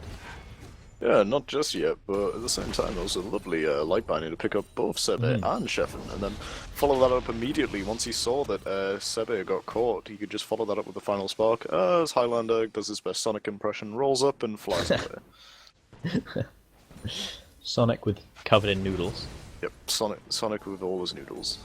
Speaker 2: Yeah, not just yet, but at the same time, it was a lovely light binding to pick up both Sebe and Sheffin, and then follow that up immediately. Once he saw that Sebe got caught, he could just follow that up with the final spark. As Highlander does his best Sonic impression, rolls up and flies away.
Speaker 1: Sonic with covered in noodles.
Speaker 2: Yep, Sonic with all his noodles.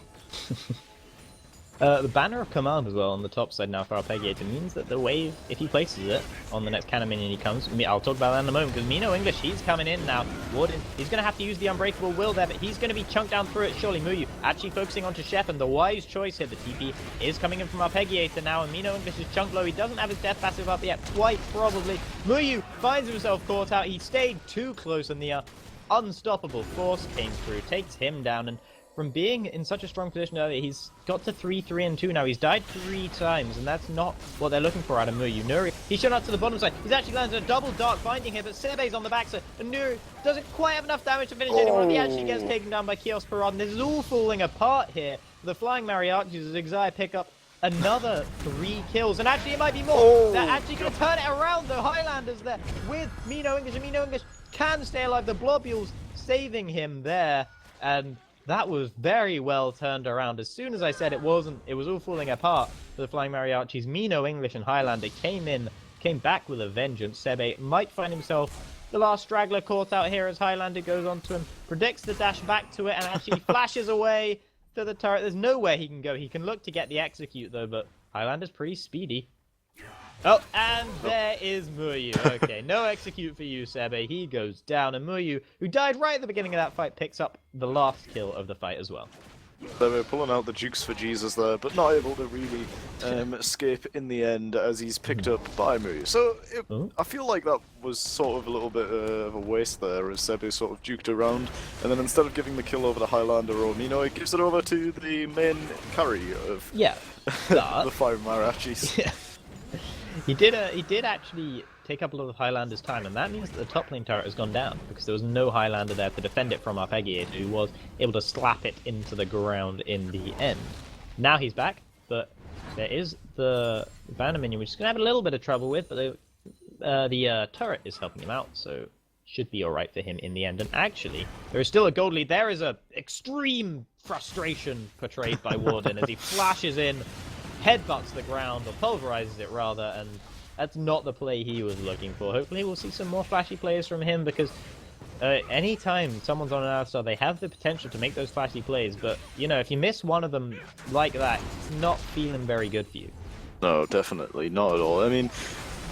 Speaker 1: The banner of command as well on the top side now for Arpeggiator means that the wave, if he places it on the next cannon minion he comes, I'll talk about that in a moment, because Mino English, he's coming in now. Warden, he's going to have to use the Unbreakable Will there, but he's going to be chunked down through it, surely. Muyu actually focusing onto Chef, and the wise choice here. The TP is coming in from Arpeggiator now, and Mino English is chunked low. He doesn't have his death passive up yet, quite probably. Muyu finds himself caught out. He stayed too close, and the unstoppable force came through, takes him down, and from being in such a strong position earlier, he's got to 3-3-2 now. He's died 3 times, and that's not what they're looking for out of Muyu. Nuri, he's shown up to the bottom side. He's actually landed a double dark binding here, but Sebe's on the back side, and Nuri doesn't quite have enough damage to finish anyone. He actually gets taken down by Kios Parad, and this is all falling apart here. The Flying Mariachis as Exia pick up another 3 kills, and actually it might be more. They're actually going to turn it around, though. Highlanders there with Mino English, and Mino English can stay alive. The Blobules saving him there, and that was very well turned around. As soon as I said it was all falling apart for the Flying Mariachis, Mino English and Highlander came back with a vengeance. Sebe might find himself the last straggler caught out here as Highlander goes on to him, predicts the dash back to it, and actually flashes away to the turret. There's nowhere he can go. He can look to get the execute, though, but Highlander's pretty speedy. Oh, and there is Muyu. Okay, no execute for you, Sebe. He goes down, and Muyu, who died right at the beginning of that fight, picks up the last kill of the fight as well.
Speaker 2: They were pulling out the jukes for Jesus there, but not able to really escape in the end as he's picked up by Muyu. So I feel like that was sort of a little bit of a waste there, as Sebe sort of juked around, and then instead of giving the kill over to Highlander or Mino, he gives it over to the main carry of the Fire Marachis.
Speaker 1: Yeah. He did actually take up a lot of Highlander's time, and that means that the top lane turret has gone down, because there was no Highlander there to defend it from Arpeggiator, who was able to slap it into the ground in the end. Now he's back, but there is the banner minion, which is going to have a little bit of trouble with, but the turret is helping him out, so should be alright for him in the end. And actually, there is still a gold lead. There is a extreme frustration portrayed by Warden as he flashes in, headbutts the ground, or pulverizes it rather, and that's not the play he was looking for. Hopefully we'll see some more flashy plays from him, because anytime someone's on an Alistar, they have the potential to make those flashy plays, but, you know, if you miss one of them like that, it's not feeling very good for you.
Speaker 2: No, definitely, not at all. I mean,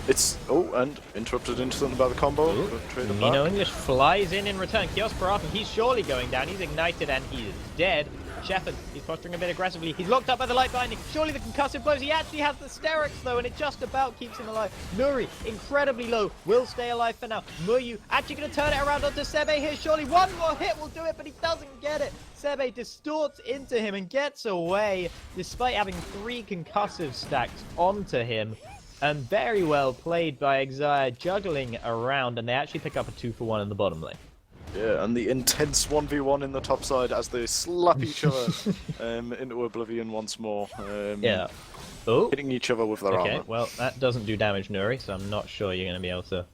Speaker 2: it's... Oh, and interrupted instantly by the combo.
Speaker 1: Mino English flies in return. Kios Parappa, he's surely going down. He's ignited and he is dead. Shepard, he's posturing a bit aggressively. He's locked up by the light binding. Surely the concussive blows. He actually has the Sterix, though, and it just about keeps him alive. Nuri, incredibly low, will stay alive for now. Muyu, actually going to turn it around onto Sebe here. Surely one more hit will do it, but he doesn't get it. Sebe distorts into him and gets away, despite having 3 concussive stacks onto him. And very well played by Exia, juggling around, and they actually pick up a 2-for-1 in the bottom lane.
Speaker 2: Yeah, and the intense 1v1 in the top side as they slap each other into oblivion once more. Hitting each other with their armor.
Speaker 1: Okay, well, that doesn't do damage, Nuri, so I'm not sure you're going to be able to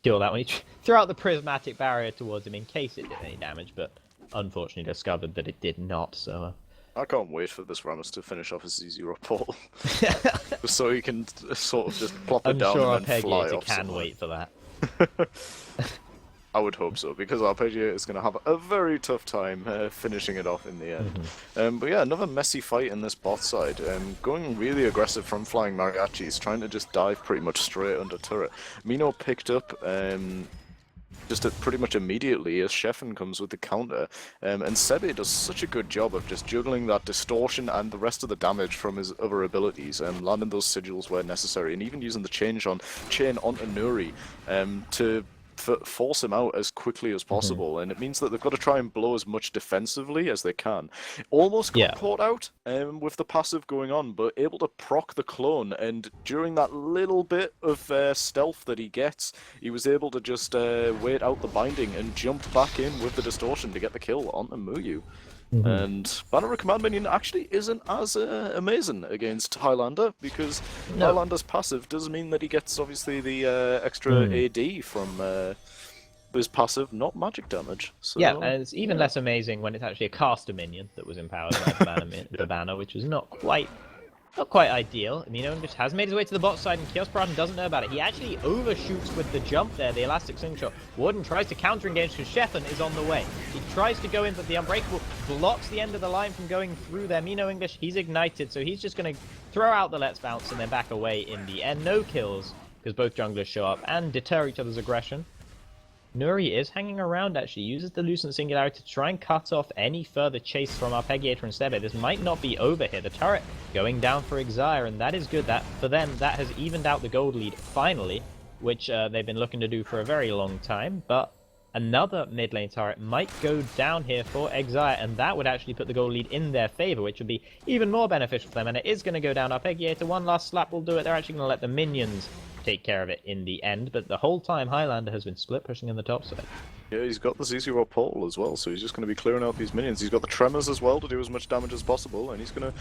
Speaker 1: kill that one. He threw out the prismatic barrier towards him in case it did any damage, but unfortunately discovered that it did not, so...
Speaker 2: I can't wait for this Rammus to finish off his Z0 portal. So he can sort of just plop it down and then fly off.
Speaker 1: I'm sure Arpeggiator can wait for that.
Speaker 2: I would hope so, because Arpeggiator is going to have a very tough time finishing it off in the end. But yeah, another messy fight in this bot side. Going really aggressive from Flying Mariachis, trying to just dive pretty much straight under turret. Mino picked up just pretty much immediately as Sheffin comes with the counter, and Sebe does such a good job of just juggling that distortion and the rest of the damage from his other abilities, and landing those sigils where necessary, and even using the chain onto Nuri to force him out as quickly as possible. And it means that they've got to try and blow as much defensively as they can. Almost got caught out with the passive going on, but able to proc the clone, and during that little bit of stealth that he gets, he was able to just wait out the binding and jump back in with the distortion to get the kill onto Muyu. And Banner Command Minion actually isn't as amazing against Highlander, because
Speaker 1: No.
Speaker 2: Highlander's passive does mean that he gets obviously the extra AD from his passive, not magic damage. So,
Speaker 1: Yeah, and it's even less amazing when it's actually a caster minion that was empowered by the banner, which was not quite ideal. Mino just has made his way to the bot side, and Kios Braden doesn't know about it. He actually overshoots with the jump there, the elastic slingshot. Warden tries to counter-engage because Sheffen is on the way. He tries to go in, but the Unbreakable blocks the end of the line from going through there. Mino English, he's ignited, so he's just going to throw out the Let's Bounce and then back away in the end. No kills, because both junglers show up and deter each other's aggression. Nuri is hanging around, actually, uses the Lucent Singularity to try and cut off any further chase from Arpeggiator and Stebe. This might not be over here. The turret going down for Exire, and that is good. That for them, that has evened out the gold lead, finally, which they've been looking to do for a very long time. But another mid lane turret might go down here for Exire, and that would actually put the gold lead in their favor, which would be even more beneficial for them. And it is going to go down. Arpeggiator, one last slap will do it. They're actually going to let the minions take care of it in the end, but the whole time Highlander has been split pushing in the top side.
Speaker 2: Yeah, he's got the Z0 portal as well, so he's just going to be clearing out these minions. He's got the tremors as well to do as much damage as possible, and he's going to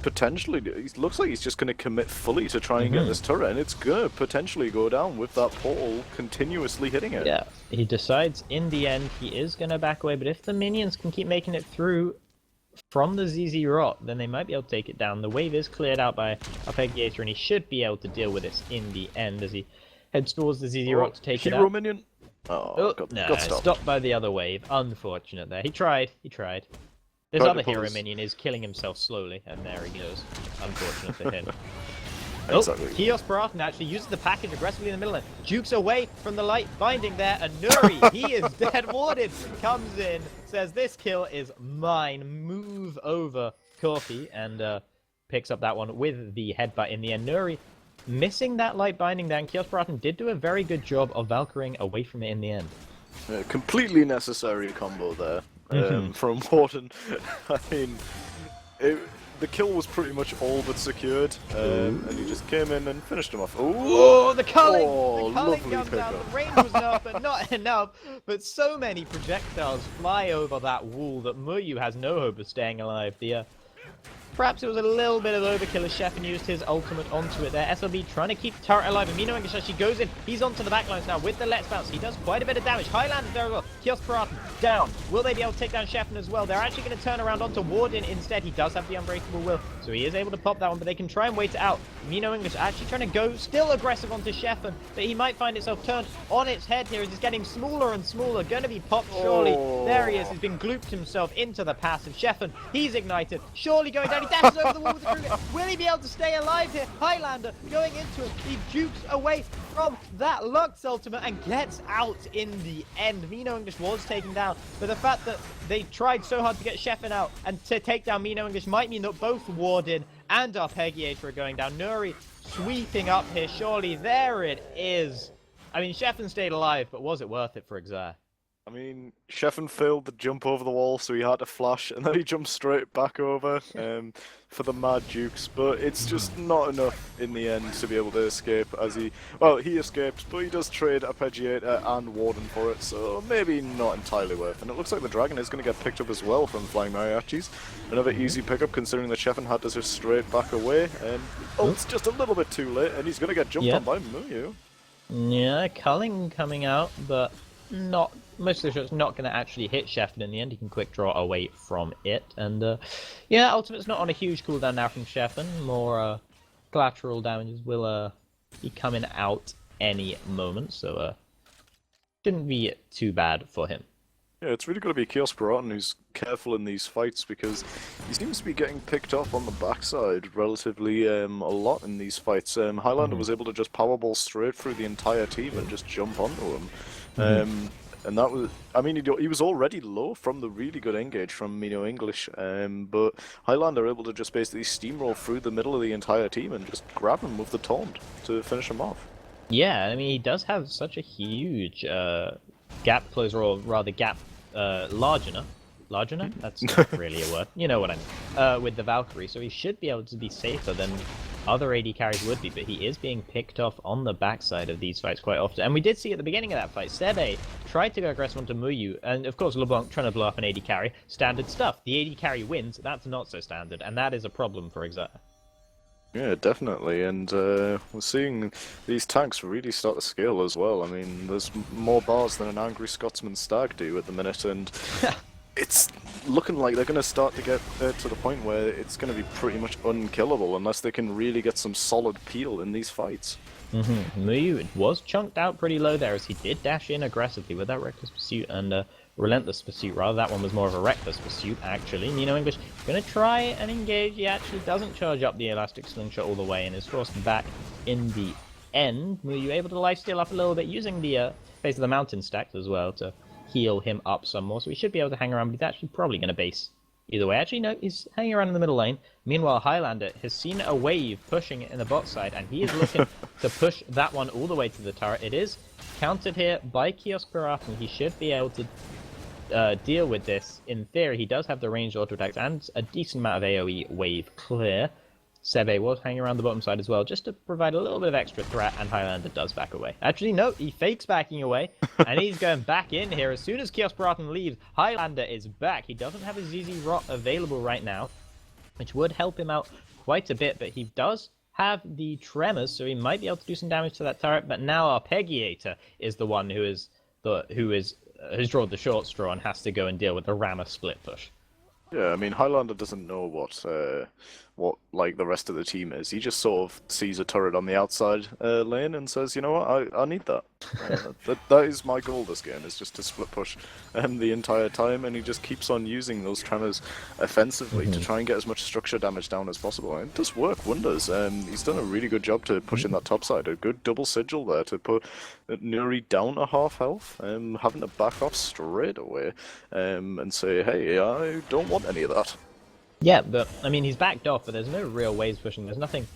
Speaker 2: potentially, it looks like he's just going to commit fully to try and get this turret, and it's going to potentially go down with that portal continuously hitting it.
Speaker 1: Yeah, he decides in the end he is going to back away, but if the minions can keep making it through from the ZZ Rot, then they might be able to take it down. The wave is cleared out by Arpeggiator, and he should be able to deal with this in the end as he heads towards the ZZ Rot to take it out.
Speaker 2: Hero minion? Oh, got
Speaker 1: stopped by the other wave. Unfortunate there. He tried. This other hero minion is killing himself slowly, and there he goes. Unfortunate for him.
Speaker 2: Exactly.
Speaker 1: Kios Baratin actually uses the package aggressively in the middle and jukes away from the light binding there, and Nuri, he is dead. Warded comes in, says this kill is mine, move over Corki, and picks up that one with the headbutt in the end. Nuri missing that light binding there, and Kios Baratin did do a very good job of Valkyring away from it in the end.
Speaker 2: Completely necessary combo there from Warden. I mean, the kill was pretty much all but secured, and he just came in and finished him off.
Speaker 1: Oh, the culling!
Speaker 2: Oh,
Speaker 1: the culling
Speaker 2: lovely
Speaker 1: comes out.
Speaker 2: pickup.
Speaker 1: The range was enough, but not enough. But so many projectiles fly over that wall that Muyu has no hope of staying alive. Perhaps it was a little bit of overkill as Sheffen used his ultimate onto it there. SLB trying to keep the turret alive. And Mino English actually goes in. He's onto the backlines now with the Let's Bounce. He does quite a bit of damage. Highland very well. Kios Paratin down. Will they be able to take down Sheffen as well? They're actually going to turn around onto Warden instead. He does have the Unbreakable Will, so he is able to pop that one, but they can try and wait it out. Mino English actually trying to go still aggressive onto Sheffen, but he might find itself turned on its head here as it's getting smaller and smaller. Going to be popped surely. There he is. He's been glooped himself into the passive. Sheffen, he's ignited. Surely going down. He dashes over the wall with the Kruger. Will he be able to stay alive here? Highlander going into it. He jukes away from that Lux ultimate and gets out in the end. Mino English was taken down, but the fact that they tried so hard to get Sheffen out and to take down Mino English might mean that both Warden and Arpeggiator are going down. Nuri sweeping up here, surely. There it is. I mean, Sheffen stayed alive, but was it worth it for Exire?
Speaker 2: I mean, Sheffen failed the jump over the wall, so he had to flash, and then he jumped straight back over for the Mad Dukes, but it's just not enough in the end to be able to escape as he escapes, but he does trade Arpeggiator and Warden for it, so maybe not entirely worth. And it looks like the Dragon is going to get picked up as well from Flying Mariachis. Another easy pickup considering that Sheffen had to just straight back away, and it's just a little bit too late, and he's going to get jumped on by Muyu.
Speaker 1: Yeah, culling coming out, but not... Most of the shots not going to actually hit Sheffen in the end. He can quick draw away from it. And yeah, Ultimate's not on a huge cooldown now from Sheffen. More collateral damages will be coming out any moment. So shouldn't be too bad for him.
Speaker 2: Yeah, it's really got to be Kios Paratin who's careful in these fights because he seems to be getting picked off on the backside relatively a lot in these fights. Highlander was able to just powerball straight through the entire team and just jump onto him. And that was, I mean, he was already low from the really good engage from Mino English, but Highlander able to just basically steamroll through the middle of the entire team and just grab him with the taunt to finish him off.
Speaker 1: Yeah, I mean, he does have such a huge gap closer, or rather gap largener. That's not really a word. You know what I mean. With the Valkyrie, so he should be able to be safer than other AD carries would be, but he is being picked off on the backside of these fights quite often. And we did see at the beginning of that fight, Sebe tried to go aggressive onto Muyu, and of course LeBlanc trying to blow up an AD carry. Standard stuff. The AD carry wins, that's not so standard, and that is a problem for Exile.
Speaker 2: Yeah, definitely, and we're seeing these tanks really start to scale as well. I mean, there's more bars than an angry Scotsman stag do at the minute, and it's looking like they're going to start to get to the point where it's going to be pretty much unkillable unless they can really get some solid peel in these fights.
Speaker 1: Muyu was chunked out pretty low there as he did dash in aggressively with that Reckless Pursuit and Relentless Pursuit, rather. That one was more of a Reckless Pursuit, actually. Nino English going to try and engage. He actually doesn't charge up the Elastic Slingshot all the way and is forced back in the end. Muyu able to lifesteal up a little bit using the Face of the Mountain stacks as well to heal him up some more, so he should be able to hang around, but he's actually probably going to base either way. Actually, no, he's hanging around in the middle lane. Meanwhile, Highlander has seen a wave pushing in the bot side, and he is looking to push that one all the way to the turret. It is countered here by Kiosk Pirate, and he should be able to deal with this. In theory, he does have the ranged auto attacks and a decent amount of AoE wave clear. Sebe was hanging around the bottom side as well, just to provide a little bit of extra threat, and Highlander does back away. Actually, no, he fakes backing away, and he's going back in here. As soon as Kiosk Baratan leaves, Highlander is back. He doesn't have his ZZ Rot available right now, which would help him out quite a bit, but he does have the Tremors, so he might be able to do some damage to that turret, but now Arpeggiator is the one has drawn the short straw and has to go and deal with the Rammer split push.
Speaker 2: Yeah, I mean, Highlander doesn't know what like the rest of the team is. He just sort of sees a turret on the outside lane and says, you know what, I need that. That is my goal this game, is just to split push the entire time, and he just keeps on using those tremors offensively to try and get as much structure damage down as possible. And it does work wonders. He's done a really good job to push in that top side. A good double sigil there to put Nuri down to half health, having to back off straight away and say, hey, I don't want any of that.
Speaker 1: Yeah, but, I mean, he's backed off, but there's no real waves pushing. There's nothing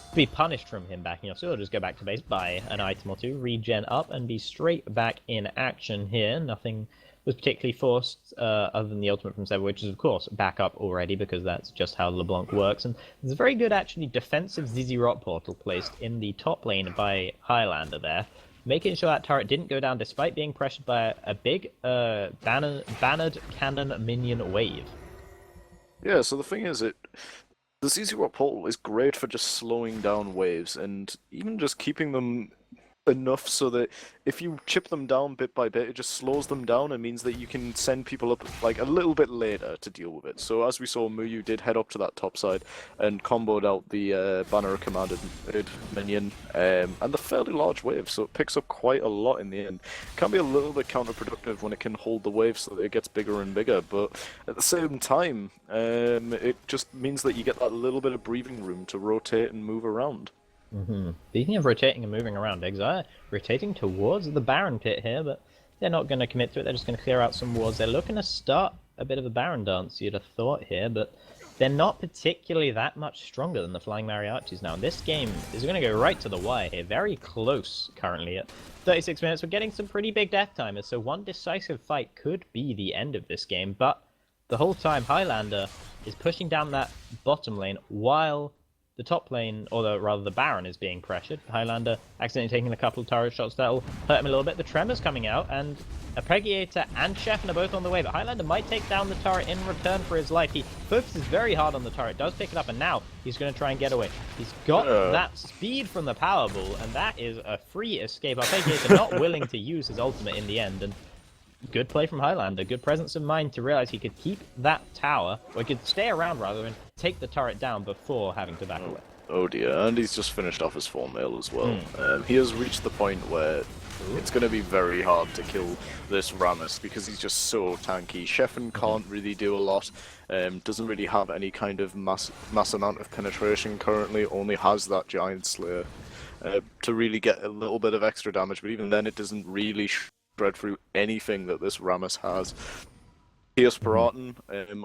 Speaker 1: to be punished from him backing off, so he'll just go back to base, buy an item or two, regen up, and be straight back in action here. Nothing was particularly forced other than the ultimate from Seba, which is, of course, back up already, because that's just how LeBlanc works. And there's a very good, actually, defensive ZZ Rot portal placed in the top lane by Highlander there, making sure that turret didn't go down despite being pressured by a big bannered cannon minion wave.
Speaker 2: Yeah, so the thing is, the ZZ Rot portal is great for just slowing down waves and even just keeping them enough so that if you chip them down bit by bit, it just slows them down and means that you can send people up like a little bit later to deal with it. So as we saw, Muyu did head up to that top side and comboed out the banner commanded minion and the fairly large wave, so it picks up quite a lot in the end. Can be a little bit counterproductive when it can hold the wave so that it gets bigger and bigger, but at the same time it just means that you get that little bit of breathing room to rotate and move around.
Speaker 1: Speaking of rotating and moving around, Exile rotating towards the Baron pit here, but they're not going to commit to it. They're just going to clear out some wards. They're looking to start a bit of a Baron dance, you'd have thought here, but they're not particularly that much stronger than the Flying Mariachis now. And this game is going to go right to the wire here. Very close currently at 36 minutes. We're getting some pretty big death timers, so one decisive fight could be the end of this game. But the whole time, Highlander is pushing down that bottom lane while the top lane, or rather the Baron, is being pressured. Highlander accidentally taking a couple of turret shots that'll hurt him a little bit. The Tremor's coming out, and Arpeggiator and Sheffen are both on the way, but Highlander might take down the turret in return for his life. He focuses very hard on the turret, does pick it up, and now he's going to try and get away. He's got that speed from the Powerball, and that is a free escape. Arpeggiator not willing to use his ultimate in the end, and good play from Highlander. Good presence of mind to realize he could keep that tower, or he could stay around rather, and take the turret down before having to back away.
Speaker 2: Oh dear, and he's just finished off his 4-mail as well. He has reached the point where it's going to be very hard to kill this Rammus because he's just so tanky. Sheffen can't really do a lot, doesn't really have any kind of mass amount of penetration currently, only has that Giant Slayer to really get a little bit of extra damage, but even then it doesn't really spread through anything that this Rammus has. Pierce Baratan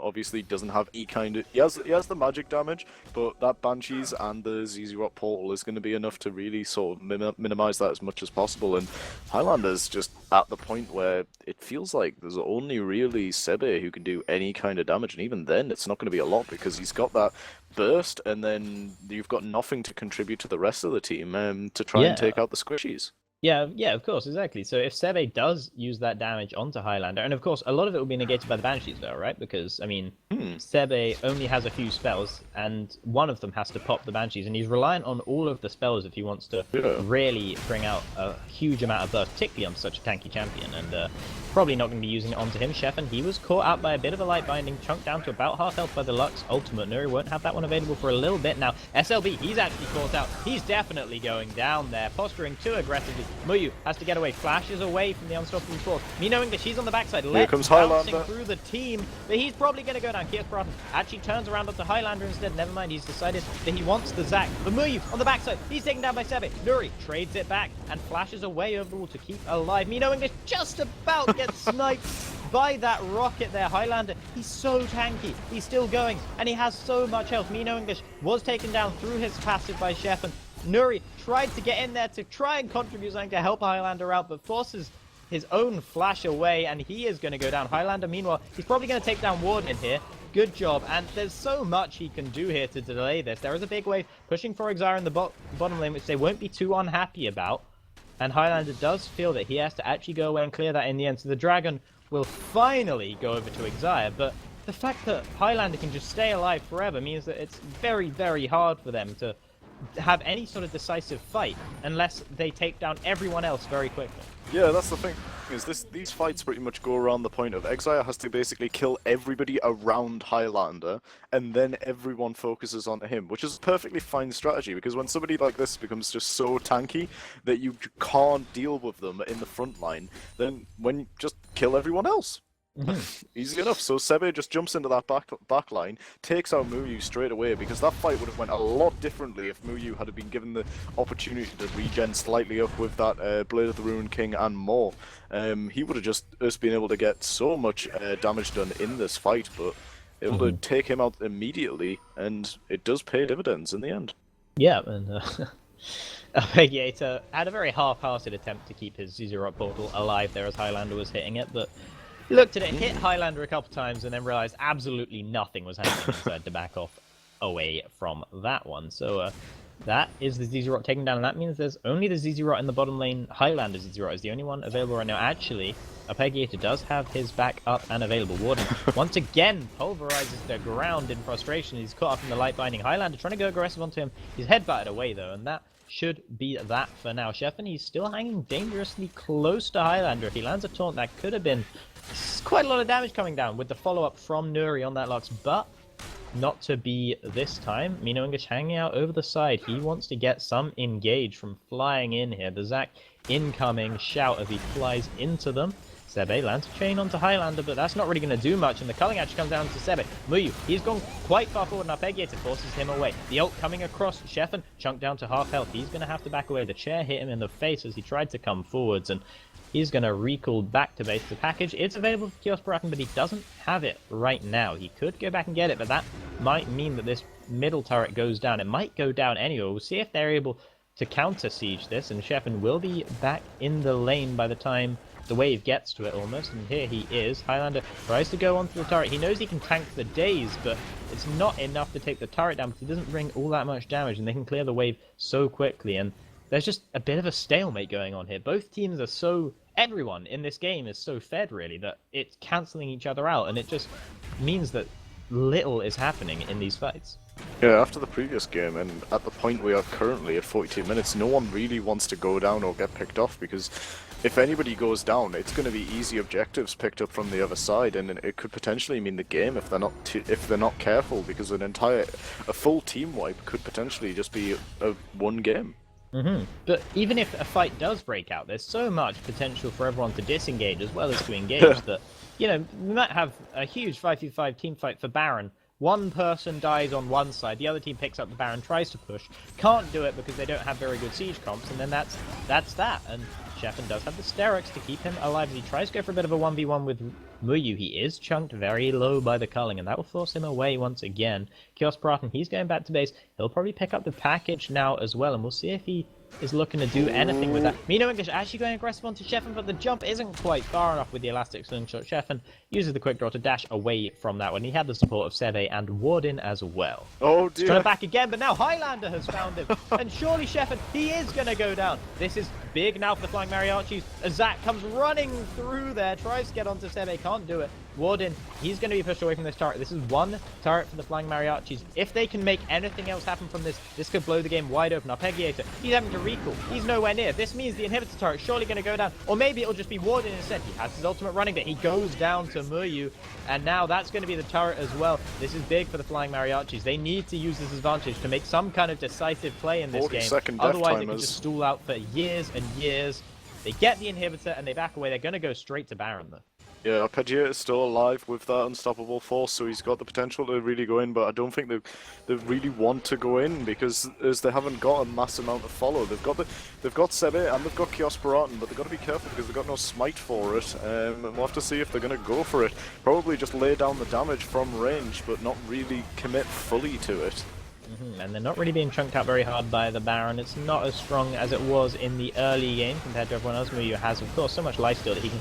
Speaker 2: obviously doesn't have any kind of... He has the magic damage, but that Banshees and the ZZ Rock Portal is going to be enough to really sort of minimize that as much as possible. And Highlander's just at the point where it feels like there's only really Sebe who can do any kind of damage, and even then it's not going to be a lot because he's got that burst, and then you've got nothing to contribute to the rest of the team to try and take out the squishies.
Speaker 1: Yeah, of course, exactly. So if Sebe does use that damage onto Highlander, and of course a lot of it will be negated by the Banshees though, right? Because, I mean, Sebe only has a few spells, and one of them has to pop the Banshees, and he's reliant on all of the spells if he wants to really bring out a huge amount of burst, particularly on such a tanky champion, and probably not going to be using it onto him. Sheffen, he was caught out by a bit of a light binding, chunked down to about half health by the Lux ultimate. Nuri won't have that one available for a little bit now. SLB, he's actually caught out. He's definitely going down there, posturing too aggressively. Muyu has to get away, flashes away from the unstoppable force. Mino English, he's on the backside,
Speaker 2: Here comes Highlander
Speaker 1: through the team, but he's probably going to go down. Kiers Broughton actually turns around onto Highlander instead. Never mind, he's decided that he wants the Zac. But Muyu on the backside, he's taken down by Sebe. Nuri trades it back and flashes away over the wall to keep alive. Mino English just about gets sniped by that rocket there. Highlander, he's so tanky, he's still going, and he has so much health. Mino English was taken down through his passive by Sheffen. Nuri tried to get in there to try and contribute something to help Highlander out, but forces his own flash away, and he is going to go down. Highlander, meanwhile, he's probably going to take down Warden here. Good job, and there's so much he can do here to delay this. There is a big wave pushing for Exire in the bottom lane, which they won't be too unhappy about. And Highlander does feel that he has to actually go away and clear that in the end. So the Dragon will finally go over to Exire, but the fact that Highlander can just stay alive forever means that it's very, very hard for them to have any sort of decisive fight unless they take down everyone else very quickly.
Speaker 2: Yeah, that's the thing. Is these fights pretty much go around the point of Exile has to basically kill everybody around Highlander, and then everyone focuses on him, which is a perfectly fine strategy, because when somebody like this becomes just so tanky that you can't deal with them in the front line, then just kill everyone else. Easy enough. So Sebe just jumps into that back line, takes out Muyu straight away, because that fight would have went a lot differently if Muyu had been given the opportunity to regen slightly up with that Blade of the Ruined King and more. He would have just been able to get so much damage done in this fight, but it would take him out immediately, and it does pay dividends in the end.
Speaker 1: Yeah, and Arpeggiator had a very half-hearted attempt to keep his ZZ Rock Portal alive there as Highlander was hitting it, but he looked at it, hit Highlander a couple times, and then realized absolutely nothing was happening, and decided to back off away from that one. So that is the ZZ Rock taken down, and that means there's only the ZZ Rock in the bottom lane. Highlander ZZ Rock is the only one available right now. Actually, Arpeggiator does have his back up and available. Warden once again pulverizes the ground in frustration. He's caught up in the light binding. Highlander trying to go aggressive onto him. He's headbutted away though, and that should be that for now. Sheffen, he's still hanging dangerously close to Highlander. If he lands a taunt, that could have been quite a lot of damage coming down with the follow-up from Nuri on that Lux, but not to be this time. Mino English hanging out over the side. He wants to get some engage from flying in here. The Zac incoming shout as he flies into them. Sebe lands a chain onto Highlander, but that's not really going to do much, and the culling actually comes down to Sebe. Muyu, he's gone quite far forward, and Arpeggiator forces him away. The ult coming across, Sheffen chunked down to half health. He's going to have to back away. The chair hit him in the face as he tried to come forwards, and he's going to recall back to base. The package, it's available for Kios Baratan, but he doesn't have it right now. He could go back and get it, but that might mean that this middle turret goes down. It might go down anyway. We'll see if they're able to counter-siege this, and Sheffen will be back in the lane by the time the wave gets to it almost, and here he is. Highlander tries to go onto the turret. He knows he can tank the daze, but it's not enough to take the turret down because he doesn't bring all that much damage, and they can clear the wave so quickly, and there's just a bit of a stalemate going on here. Both teams are so... Everyone in this game is so fed, really, that it's cancelling each other out, and it just means that little is happening in these fights.
Speaker 2: Yeah, after the previous game, and at the point we are currently at 42 minutes, no one really wants to go down or get picked off, because if anybody goes down, it's going to be easy objectives picked up from the other side, and it could potentially mean the game if they're not careful, because a full team wipe could potentially just be a one game.
Speaker 1: But even if a fight does break out, there's so much potential for everyone to disengage as well as to engage that, you know, we might have a huge 5v5 team fight for Baron. One person dies on one side, the other team picks up the Baron, tries to push, can't do it because they don't have very good siege comps, and then that's that. And Sheffen does have the Sterix to keep him alive as he tries to go for a bit of a 1v1 with Muyu, he is chunked very low by the culling, and that will force him away once again. Kiosk he's going back to base. He'll probably pick up the package now as well, and we'll see if he is looking to do anything with that. Mino English actually going aggressive onto Sheffin, but the jump isn't quite far enough with the elastic slingshot. Sheffin uses the quick draw to dash away from that one. He had the support of Seve and Warden as well.
Speaker 2: Oh
Speaker 1: He's trying
Speaker 2: dear.
Speaker 1: back again, but now Highlander has found him. And surely Sheffin, he is going to go down. This is big now for the Flying Mariachis. Zach comes running through there, tries to get onto Seve, can't do it. Warden, he's going to be pushed away from this turret. This is one turret for the Flying Mariachis. If they can make anything else happen from this, this could blow the game wide open. Arpeggiator, he's having to recall. He's nowhere near. This means the inhibitor turret is surely going to go down. Or maybe it'll just be Warden instead. He has his ultimate running, but he goes down to Muyu. And now that's going to be the turret as well. This is big for the Flying Mariachis. They need to use this advantage to make some kind of decisive play in this game.
Speaker 2: 40-second death
Speaker 1: Otherwise, it
Speaker 2: timers.
Speaker 1: can just stall out for years and years. They get the inhibitor and they back away. They're going to go straight to Baron, though.
Speaker 2: Yeah, Arpeggiator is still alive with that unstoppable force, so he's got the potential to really go in, but I don't think they really want to go in because as they haven't got a mass amount to follow. They've got Sebe and they've got Kiosk, but they've got to be careful because they've got no smite for it. And we'll have to see if they're going to go for it. Probably just lay down the damage from range, but not really commit fully to it.
Speaker 1: And they're not really being chunked out very hard by the Baron. It's not as strong as it was in the early game compared to everyone else. Muyu has, of course, so much lifesteal that he can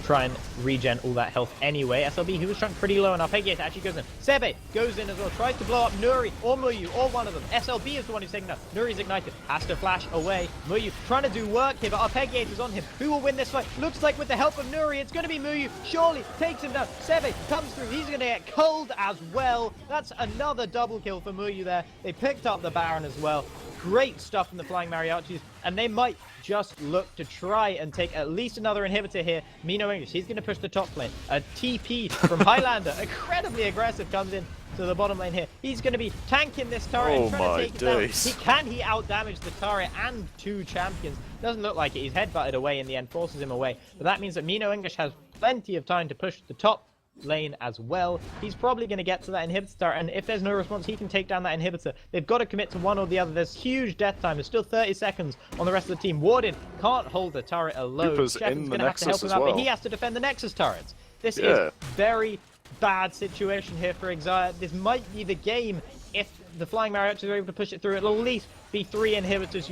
Speaker 1: try and regen all that health anyway. SLB, who was shrunk pretty low, and Arpeggiator actually goes in. Sebe goes in as well, tries to blow up Nuri or Muyu, or one of them. SLB is the one who's taking that. Nuri's ignited, has to flash away. Muyu trying to do work here, but Arpeggiator's on him. Who will win this fight? Looks like with the help of Nuri, it's going to be Muyu. Surely takes him down. Sebe comes through. He's going to get cold as well. That's another double kill for Muyu there. They picked up the Baron as well. Great stuff from the Flying Mariachis, and they might just look to try and take at least another inhibitor here. Mino English, he's going to push the top lane. A TP from Highlander, incredibly aggressive, comes in to the bottom lane here. He's going to be tanking this turret and trying to take it down. He out-damage the turret and two champions? Doesn't look like it. He's headbutted away in the end, forces him away. But that means that Mino English has plenty of time to push the top lane as well. He's probably going to get to that inhibitor turret, and if there's no response, he can take down that inhibitor. They've got to commit to one or the other. There's huge death time. There's still 30 seconds on the rest of the team. Warden can't hold the turret alone. Sheffen's going to have to help him out, but he has to defend the Nexus turrets. This is very bad situation here for Exile. This might be the game if the Flying Mariachis are able to push it through. It'll at least be 3 inhibitors.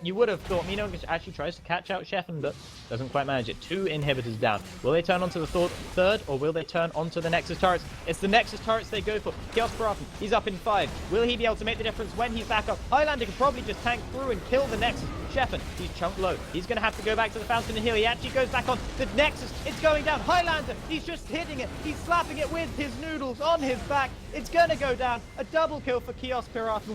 Speaker 1: You would have thought Mino actually tries to catch out Sheffen, but doesn't quite manage it. 2 inhibitors down. Will they turn onto the third, or will they turn onto the Nexus turrets? It's the Nexus turrets they go for. Kiosk he's up in 5. Will he be able to make the difference when he's back up? Highlander can probably just tank through and kill the Nexus. Sheffen, he's chunked low. He's going to have to go back to the fountain and heal. He actually goes back on the Nexus. It's going down. Highlander, he's just hitting it. He's slapping it with his noodles on his back. It's going to go down. A double kill for Kiosk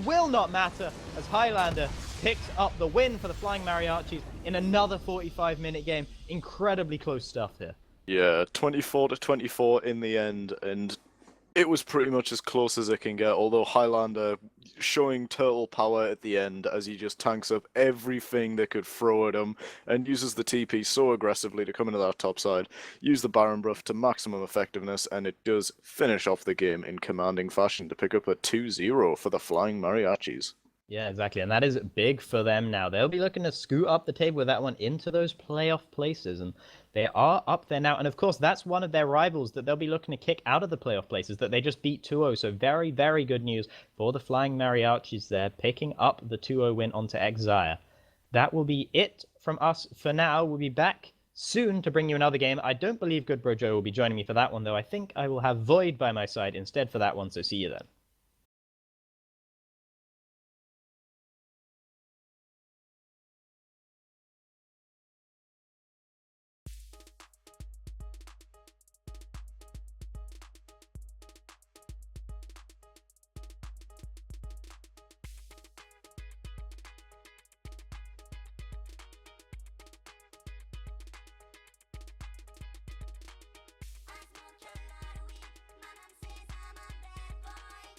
Speaker 1: will not matter as Highlander picks up the win for the Flying Mariachis in another 45-minute game. Incredibly close stuff here.
Speaker 2: Yeah, 24-24 in the end, and it was pretty much as close as it can get, although Highlander showing turtle power at the end as he just tanks up everything they could throw at him and uses the TP so aggressively to come into that top side, use the Baron buff to maximum effectiveness, and it does finish off the game in commanding fashion to pick up a 2-0 for the Flying Mariachis.
Speaker 1: Yeah, exactly, and that is big for them now. They'll be looking to scoot up the table with that one into those playoff places, and they are up there now. And of course, that's one of their rivals that they'll be looking to kick out of the playoff places that they just beat 2-0. So very, very good news for the Flying Mariachis there, picking up the 2-0 win onto Exire. That will be it from us for now. We'll be back soon to bring you another game. I don't believe Good Bro Joe will be joining me for that one, though. I think I will have Void by my side instead for that one, so see you then.
Speaker 3: I smoke a lot of weed. My mom says I'm a bad boy.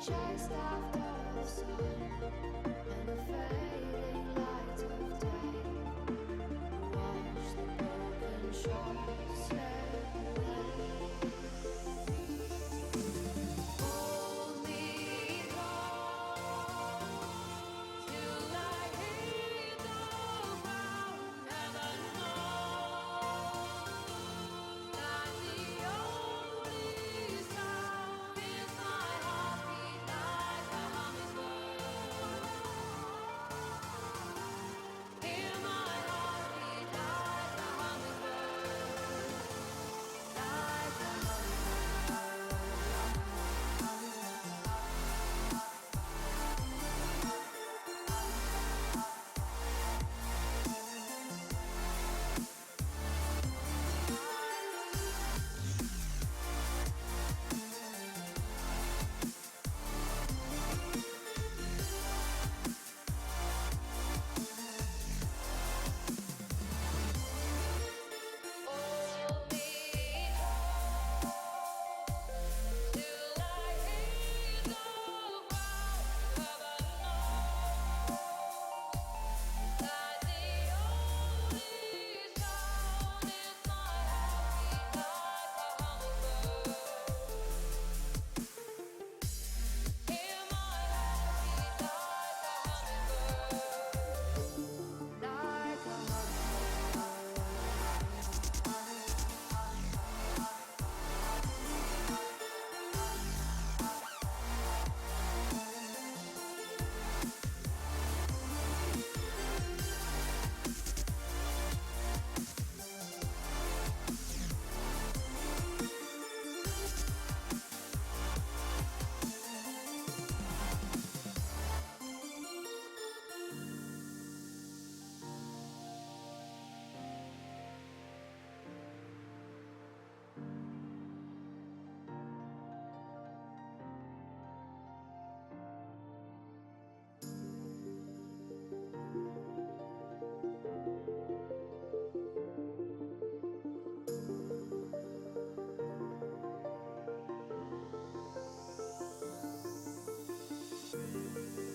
Speaker 4: chased after the sun and the fading light of day. Watch the broken shores slip away. Hold me close till I hear the ground. Never know that the only sound is my heartbeat like a hummingbird. Hear my heartbeat like a hummingbird, like a hold me till I hear the ground. Never know that the only sound is my heartbeat like a hummingbird. Hear my heartbeat like a hummingbird, like a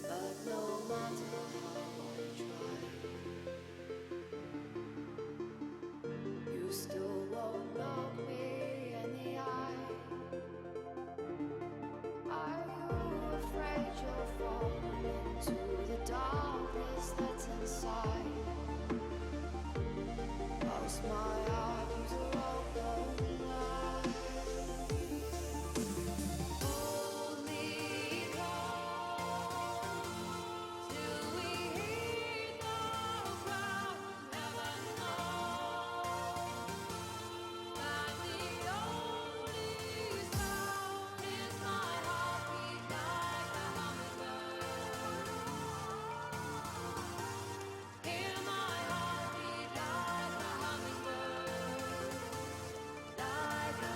Speaker 4: But no matter how I try, you still won't look me in the eye. Are you afraid you'll fall into the darkness that's inside? Close my arms are open wide. Hold me close till we hear the ground. Never know that the only sound is my heartbeat like a hummingbird. Hear my heartbeat like a hummingbird, like a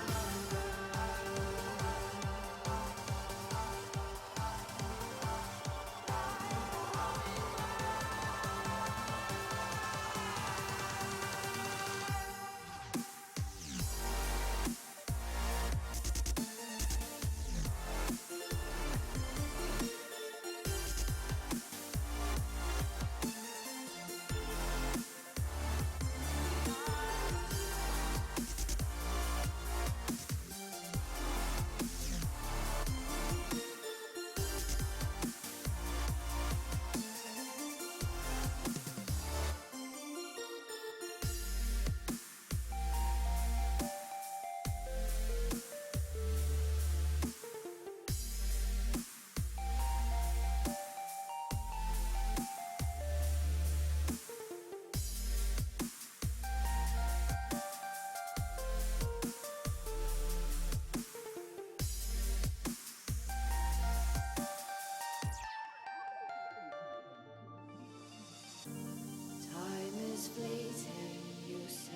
Speaker 4: time is fleeting, you say.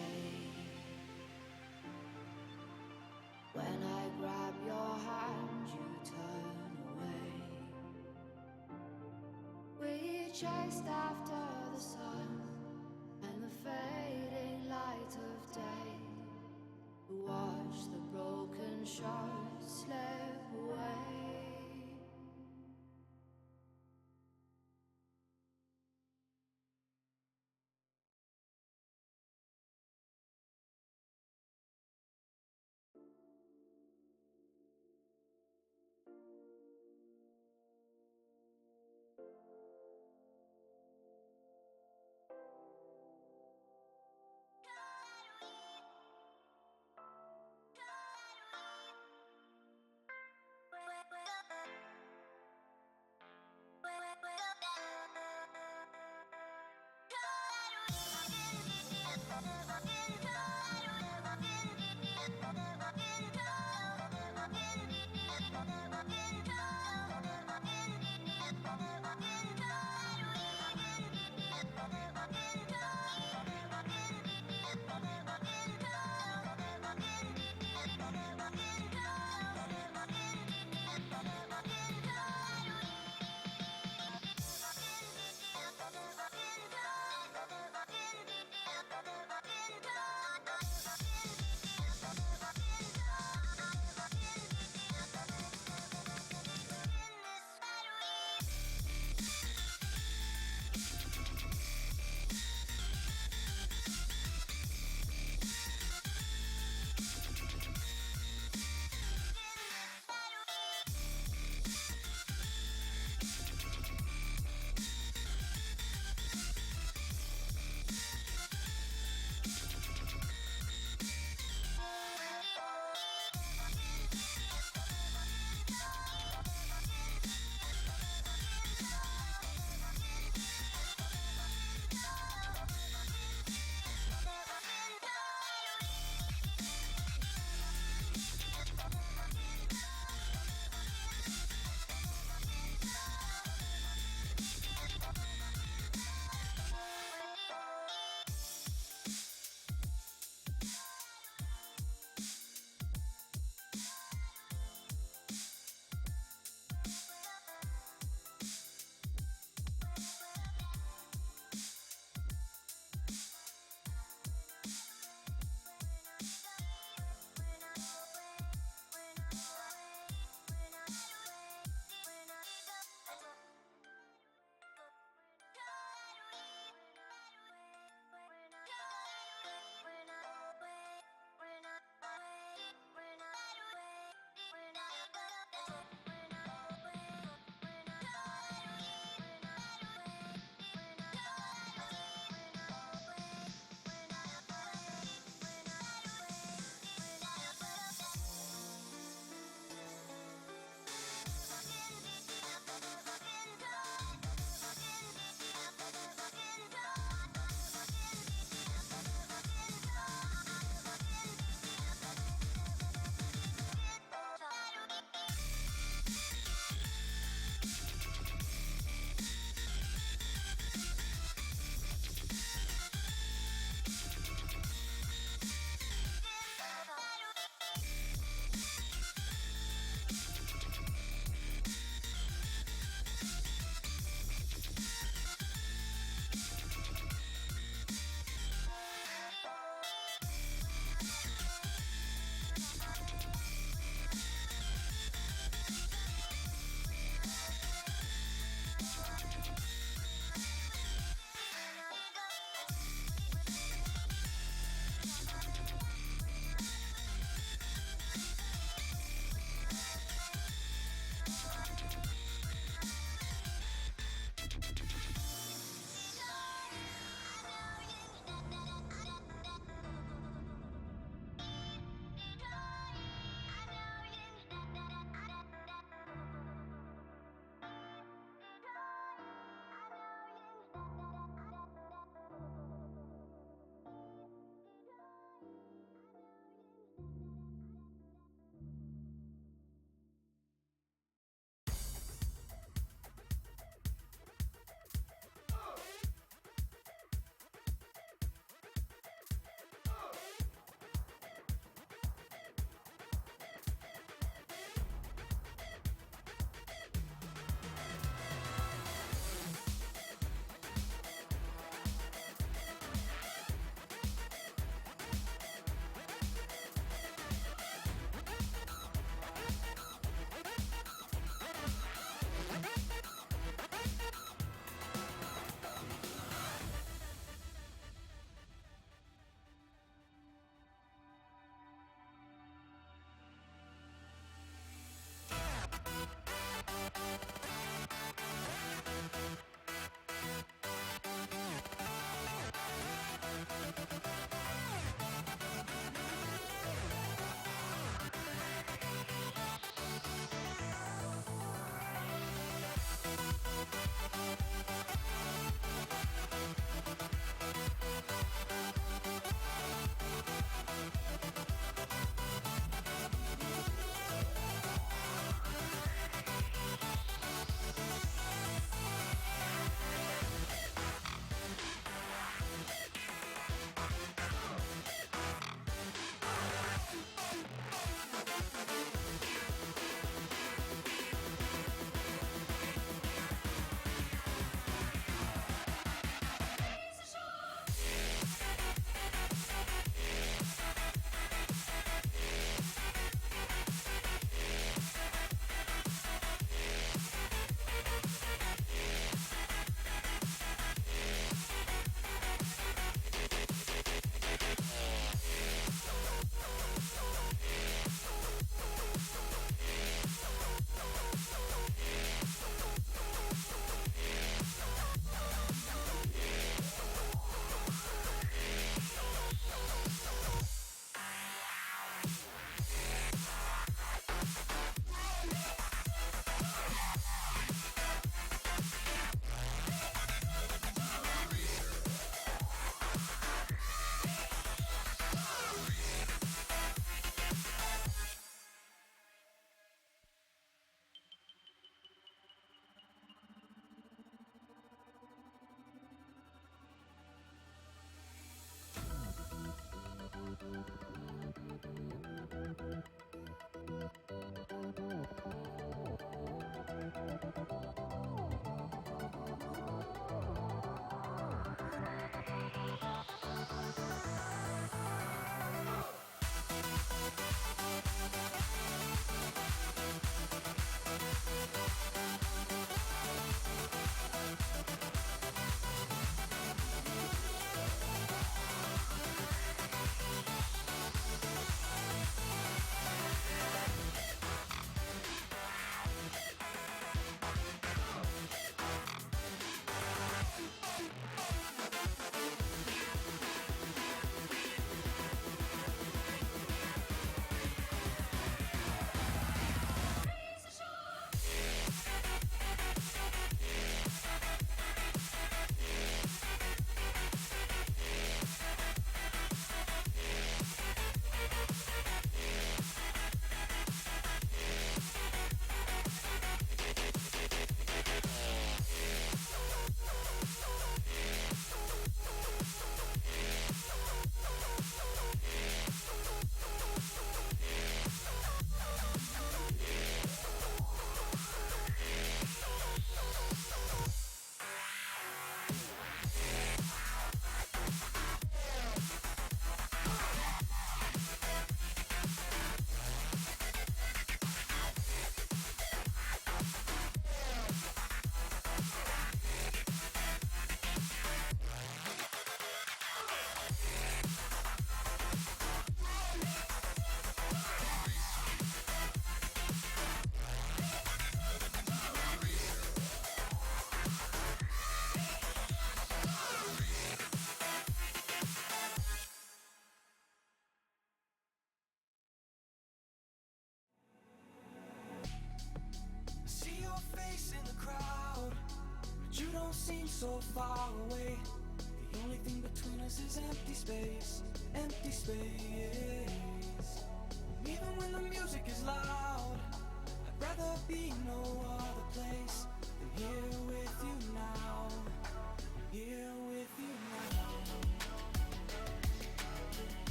Speaker 4: When I grab your hand, you turn away. We chased after the sun and the fading light of day. Watch the broken shards slip away.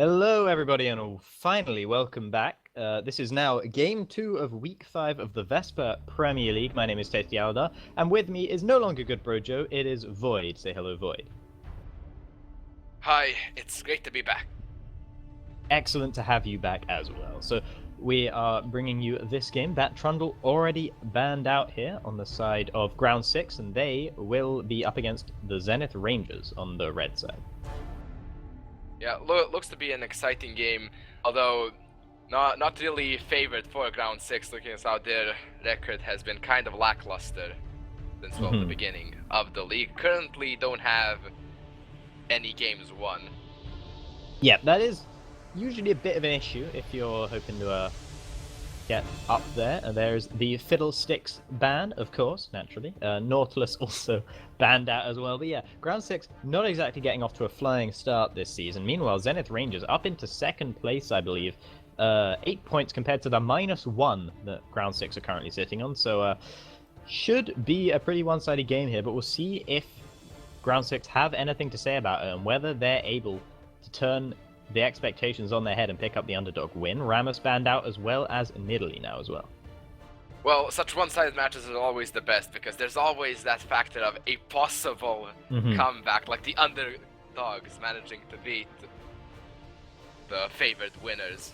Speaker 1: Hello, everybody, and finally, welcome back. This is now Game 2 of Week 5 of the Vespyr Premier League. My name is Tasty Aldar, and with me is no longer Good Bro Joe, it is Void. Say hello, Void.
Speaker 5: Hi, it's great to be back.
Speaker 1: Excellent to have you back as well. So, we are bringing you this game. Bat Trundle already banned out here on the side of Ground 6, and they will be up against the Zenith Rangers on the red side.
Speaker 5: Yeah, looks to be an exciting game, although not really favored for Ground 6, looking as how their record has been kind of lackluster since the beginning of the league. Currently don't have any games won.
Speaker 1: Yeah, that is usually a bit of an issue if you're hoping to get up there. And there's the Fiddlesticks ban, of course, naturally. Nautilus also banned out as well. But yeah, Ground 6 not exactly getting off to a flying start this season. Meanwhile, Zenith Rangers up into second place, I believe. 8 points compared to the -1 that Ground 6 are currently sitting on. So should be a pretty one-sided game here. But we'll see if Ground 6 have anything to say about it and whether they're able to turn the expectations on their head and pick up the underdog win. Ramos banned out as well as Nidalee now as well.
Speaker 5: Well, such one-sided matches are always the best because there's always that factor of a possible comeback, like the underdogs managing to beat the favored winners.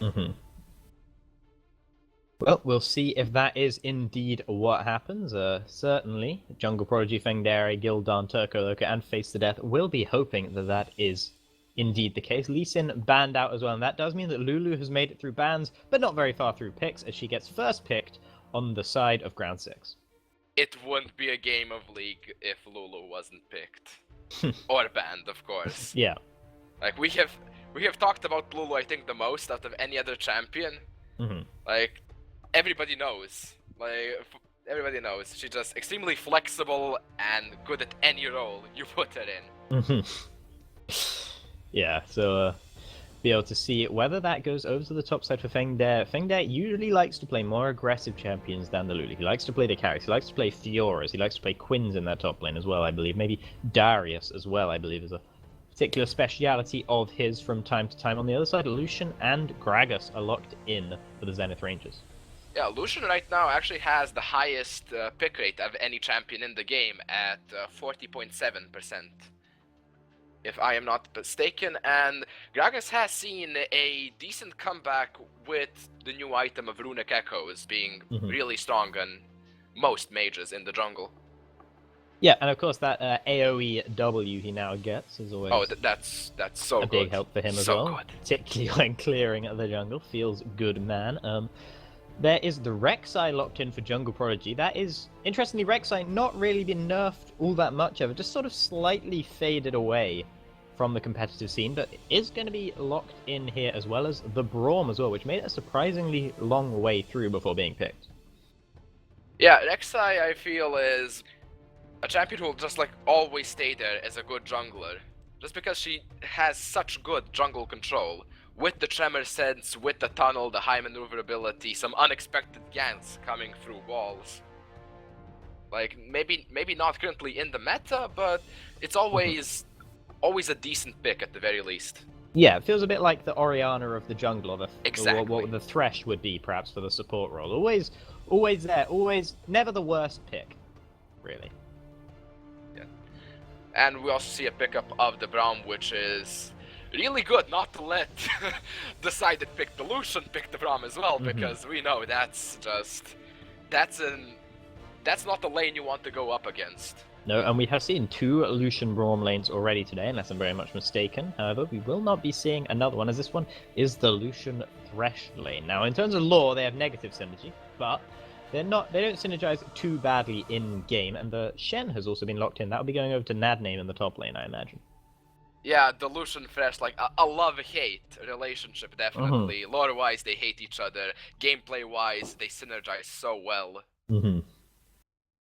Speaker 1: Well, we'll see if that is indeed what happens. Certainly, Jungle Prodigy, Fengdare, Gildan, Turco Loca, and Face to Death will be hoping that that is indeed the case. Lee Sin banned out as well, and that does mean that Lulu has made it through bans, but not very far through picks, as she gets first picked on the side of Ground 6.
Speaker 5: It wouldn't be a game of League if Lulu wasn't picked. Or banned, of course.
Speaker 1: Yeah.
Speaker 5: Like, we have talked about Lulu, I think, the most out of any other champion. Like, everybody knows. Everybody knows. She's just extremely flexible and good at any role you put her in.
Speaker 1: Yeah, so be able to see whether that goes over to the top side for Fengdare. Fengdare usually likes to play more aggressive champions than the Lulu. He likes to play the carries, he likes to play Fioras, he likes to play Quins in that top lane as well, I believe. Maybe Darius as well, I believe, is a particular speciality of his from time to time. On the other side, Lucian and Gragas are locked in for the Zenith Rangers. Yeah,
Speaker 5: Lucian right now actually has the highest pick rate of any champion in the game at 40.7%. If I am not mistaken, and Gragas has seen a decent comeback with the new item of Runic Echoes being really strong on most mages in the jungle.
Speaker 1: Yeah, and of course that AoE W he now gets is always
Speaker 5: that's so
Speaker 1: a big help for him as well.
Speaker 5: Good.
Speaker 1: Particularly when clearing the jungle. Feels good, man. There is the Rek'Sai locked in for Jungle Prodigy. That is, interestingly, Rek'Sai not really been nerfed all that much ever, just sort of slightly faded away from the competitive scene, but is going to be locked in here as well as the Braum as well, which made it a surprisingly long way through before being picked.
Speaker 5: Yeah, Rek'Sai, I feel, is a champion who will just like always stay there as a good jungler, just because she has such good jungle control. With the Tremor Sense, with the tunnel, the high maneuverability, some unexpected ganks coming through walls. Like, maybe not currently in the meta, but it's always a decent pick at the very least.
Speaker 1: Yeah, it feels a bit like the Orianna of the jungle, or
Speaker 5: exactly
Speaker 1: what the Thresh would be perhaps for the support role. Always there, always never the worst pick, really.
Speaker 5: Yeah, and we also see a pickup of the Braum, which is really good. Not to let decided pick the Lucian pick the Braum as well, because we know that's not the lane you want to go up against.
Speaker 1: No, and we have seen 2 Lucian Braum lanes already today, unless I'm very much mistaken. However, we will not be seeing another one, as this one is the Lucian Thresh lane. Now, in terms of lore, they have negative synergy, but they don't synergize too badly in-game, and the Shen has also been locked in. That will be going over to Nadname in the top lane, I imagine.
Speaker 5: Yeah, the Lucian Thresh, like, a love-hate relationship, definitely. Lore-wise, they hate each other. Gameplay-wise, they synergize so well.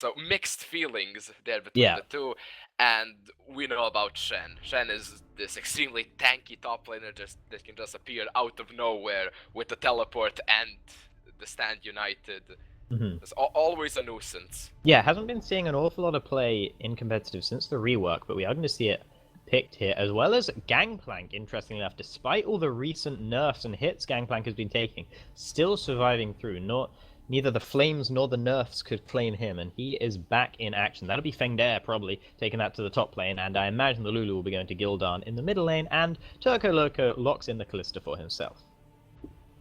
Speaker 5: So mixed feelings there between the two, and we know about Shen. Shen is this extremely tanky top laner that can just appear out of nowhere with the teleport and the Stand United. It's always a nuisance.
Speaker 1: Yeah, hasn't been seeing an awful lot of play in competitive since the rework, but we are going to see it picked here, as well as Gangplank, interestingly enough. Despite all the recent nerfs and hits Gangplank has been taking, still surviving through. Neither the flames nor the nerfs could claim him, and he is back in action. That'll be Fengdair probably taking that to the top lane, and I imagine the Lulu will be going to Gildan in the middle lane, and Turco Loco locks in the Callista for himself.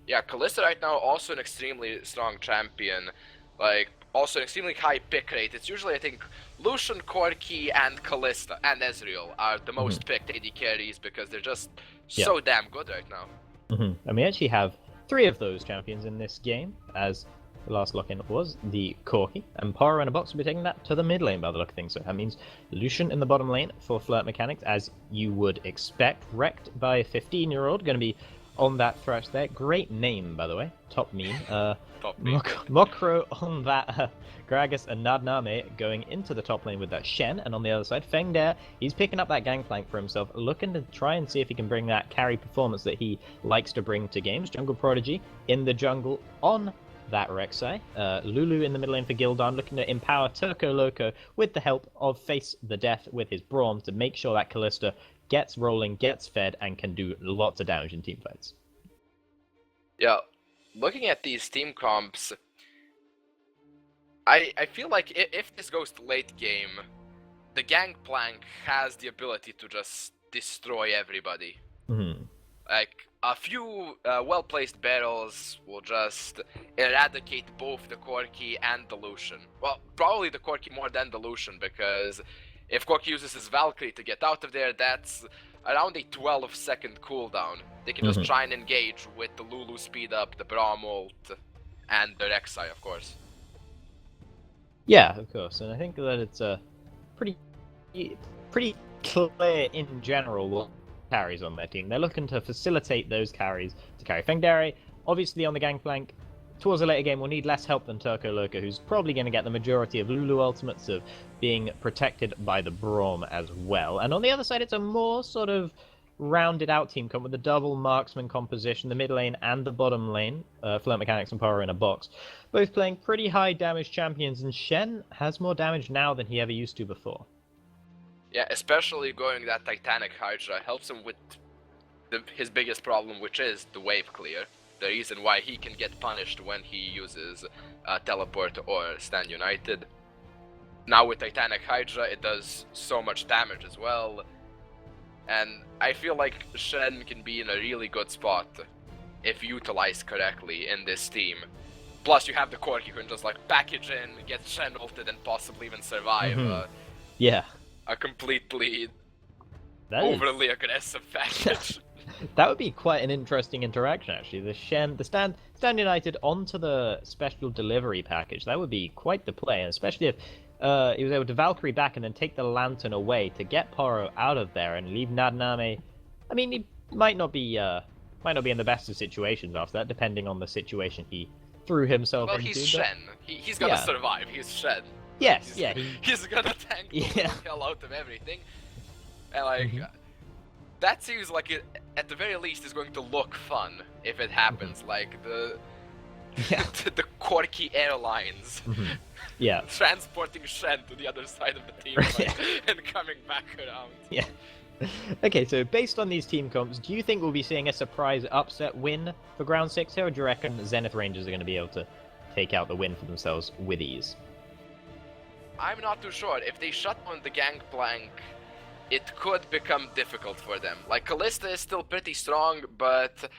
Speaker 5: Yeah, Callista right now also an extremely strong champion, like also an extremely high pick rate. It's usually, I think, Lucian, Corki, and Callista and Ezreal are the most picked AD carries because they're just so damn good right now.
Speaker 1: And we actually have 3 of those champions in this game, as the last lock-in was the Corki, and Paro in a box will be taking that to the mid lane by the look of things. So that means Lucian in the bottom lane for Flirt Mechanics, as you would expect, wrecked by a 15-year-old, going to be on that thresh there. Great name, by the way. Top meme.
Speaker 5: Top meme.
Speaker 1: Mokro on that Gragas and Nadname going into the top lane with that Shen, and on the other side, Fengdair, he's picking up that Gangplank for himself, looking to try and see if he can bring that carry performance that he likes to bring to games. Jungle Prodigy in the jungle on that Rek'Sai. Lulu in the middle lane for Gildan, looking to empower Turco Loco with the help of Face the Death with his Braum to make sure that Callista gets rolling, gets fed, and can do lots of damage in teamfights.
Speaker 5: Yeah, looking at these team comps, I feel like if this goes to late game, the Gangplank has the ability to just destroy everybody. Like, a few well-placed barrels will just eradicate both the Corki and the Lucian. Well, probably the Corki more than the Lucian, because if Corki uses his Valkyrie to get out of there, that's around a 12-second cooldown. They can just try and engage with the Lulu speed up, the Braum ult, and the Rek'Sai, of course.
Speaker 1: Yeah, of course, and I think that it's pretty clear in general what carries on their team. They're looking to facilitate those carries to carry. Fengdair, obviously on the Gangplank, towards the later game will need less help than Turco Loco, who's probably going to get the majority of Lulu ultimates of being protected by the Braum as well. And on the other side, it's a more sort of rounded out team comp with a double marksman composition, the mid lane and the bottom lane, Flirt Mechanics and Power in a box, both playing pretty high damage champions, and Shen has more damage now than he ever used to before.
Speaker 5: Yeah, especially going that Titanic Hydra helps him with his biggest problem, which is the wave clear. The reason why he can get punished when he uses Teleport or Stand United. Now with Titanic Hydra, it does so much damage as well. And I feel like Shen can be in a really good spot if utilized correctly in this team. Plus, you have the Corki who can just like package in, get Shen ulted, and possibly even survive.
Speaker 1: Yeah.
Speaker 5: A completely overly aggressive package.
Speaker 1: That would be quite an interesting interaction, actually. The Shen, the Stand United onto the special delivery package. That would be quite the play, and especially if he was able to Valkyrie back and then take the Lantern away to get Paro out of there and leave Nadname. I mean, he might not be in the best of situations after that, depending on the situation he threw himself into.
Speaker 5: Well, he's Shen. He's gonna survive. He's Shen.
Speaker 1: Yes,
Speaker 5: he's gonna tank the hell out of everything. And like, that seems like it, at the very least, is going to look fun if it happens. Like the Corki Airlines. Transporting Shen to the other side of the team and coming back around.
Speaker 1: Yeah. Okay, so based on these team comps, do you think we'll be seeing a surprise upset win for Ground 6 here, or do you reckon Zenith Rangers are going to be able to take out the win for themselves with ease?
Speaker 5: I'm not too sure. If they shut down the Gangplank, it could become difficult for them. Like, Callista is still pretty strong, but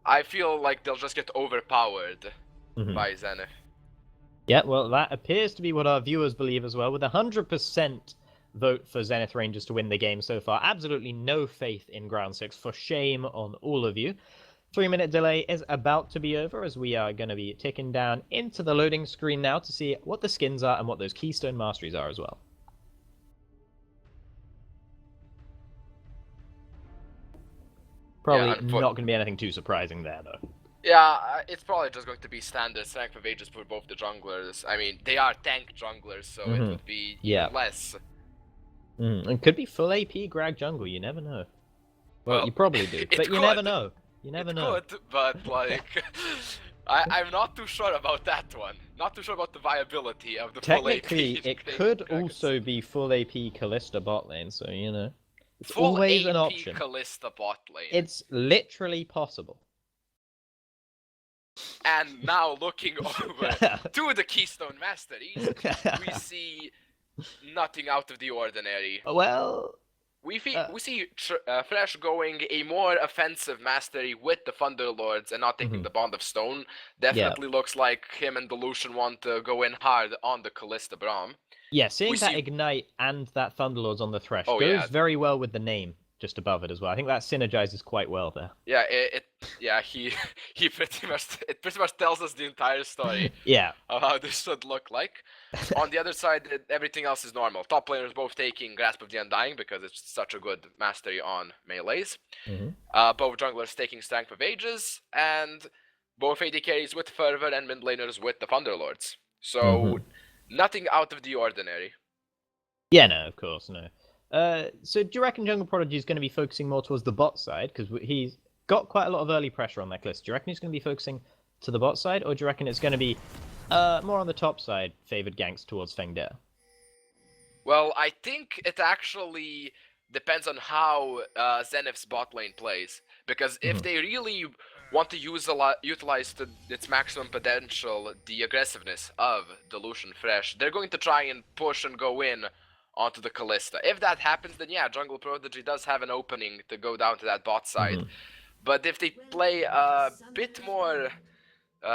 Speaker 5: I feel like they'll just get overpowered by Zenith.
Speaker 1: Yeah, well, that appears to be what our viewers believe as well, with 100% vote for Zenith Rangers to win the game so far. Absolutely no faith in Ground 6, for shame on all of you. 3-minute delay is about to be over, as we are going to be ticking down into the loading screen now to see what the skins are and what those Keystone Masteries are as well. Probably not going to be anything too surprising there, though.
Speaker 5: Yeah, it's probably just going to be standard Strength of Ages for both the junglers. I mean, they are tank junglers, so it would be less.
Speaker 1: And could be full AP Grag jungle, you never know. Well, you probably do, but you never know. You never know.
Speaker 5: It could, but like, I'm not too sure about that one. Not too sure about the viability of the full AP.
Speaker 1: Technically, it could also be full AP Callista bot lane, so you know. It's
Speaker 5: Full
Speaker 1: always
Speaker 5: AP
Speaker 1: an option.
Speaker 5: Kalista bot lane.
Speaker 1: It's literally possible.
Speaker 5: And now looking over to the Keystone Masteries, we see nothing out of the ordinary.
Speaker 1: Well,
Speaker 5: We see Fresh going a more offensive mastery with the Thunderlords and not taking the Bond of Stone. Definitely looks like him and Delusion want to go in hard on the Callista Braum.
Speaker 1: yeah, seeing that Ignite and that Thunderlords on the Thresh
Speaker 5: Oh,
Speaker 1: goes
Speaker 5: yeah.
Speaker 1: very well with the name just above it as well. I think that synergizes quite well there.
Speaker 5: Yeah, he pretty much tells us the entire story
Speaker 1: Yeah.
Speaker 5: of how this should look like. On the other side, everything else is normal. Top laners both taking Grasp of the Undying because it's such a good mastery on melees. Both junglers taking Strength of Ages, and both AD carries with Fervor and mid laners with the Thunderlords. So nothing out of the ordinary.
Speaker 1: Yeah, no, of course, no. So do you reckon Jungle Prodigy is going to be focusing more towards the bot side? Because he's got quite a lot of early pressure on that list. Do you reckon he's going to be focusing to the bot side, or do you reckon it's going to be more on the top side, favored ganks towards Fengder?
Speaker 5: Well, I think it actually depends on how Zenith's bot lane plays. Because if they really want to utilize to its maximum potential the aggressiveness of Delusion Fresh, they're going to try and push and go in onto the Callista. If that happens, then yeah, Jungle Prodigy does have an opening to go down to that bot side. But if they play a bit more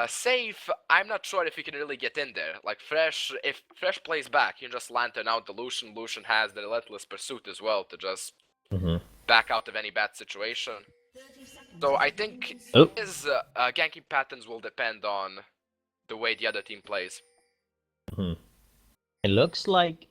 Speaker 5: safe, I'm not sure if he can really get in there. Like if Fresh plays back, you can just Lantern out Delusion. Lucian has the Relentless Pursuit as well to just back out of any bad situation. So I think his ganking patterns will depend on the way the other team plays.
Speaker 1: It looks like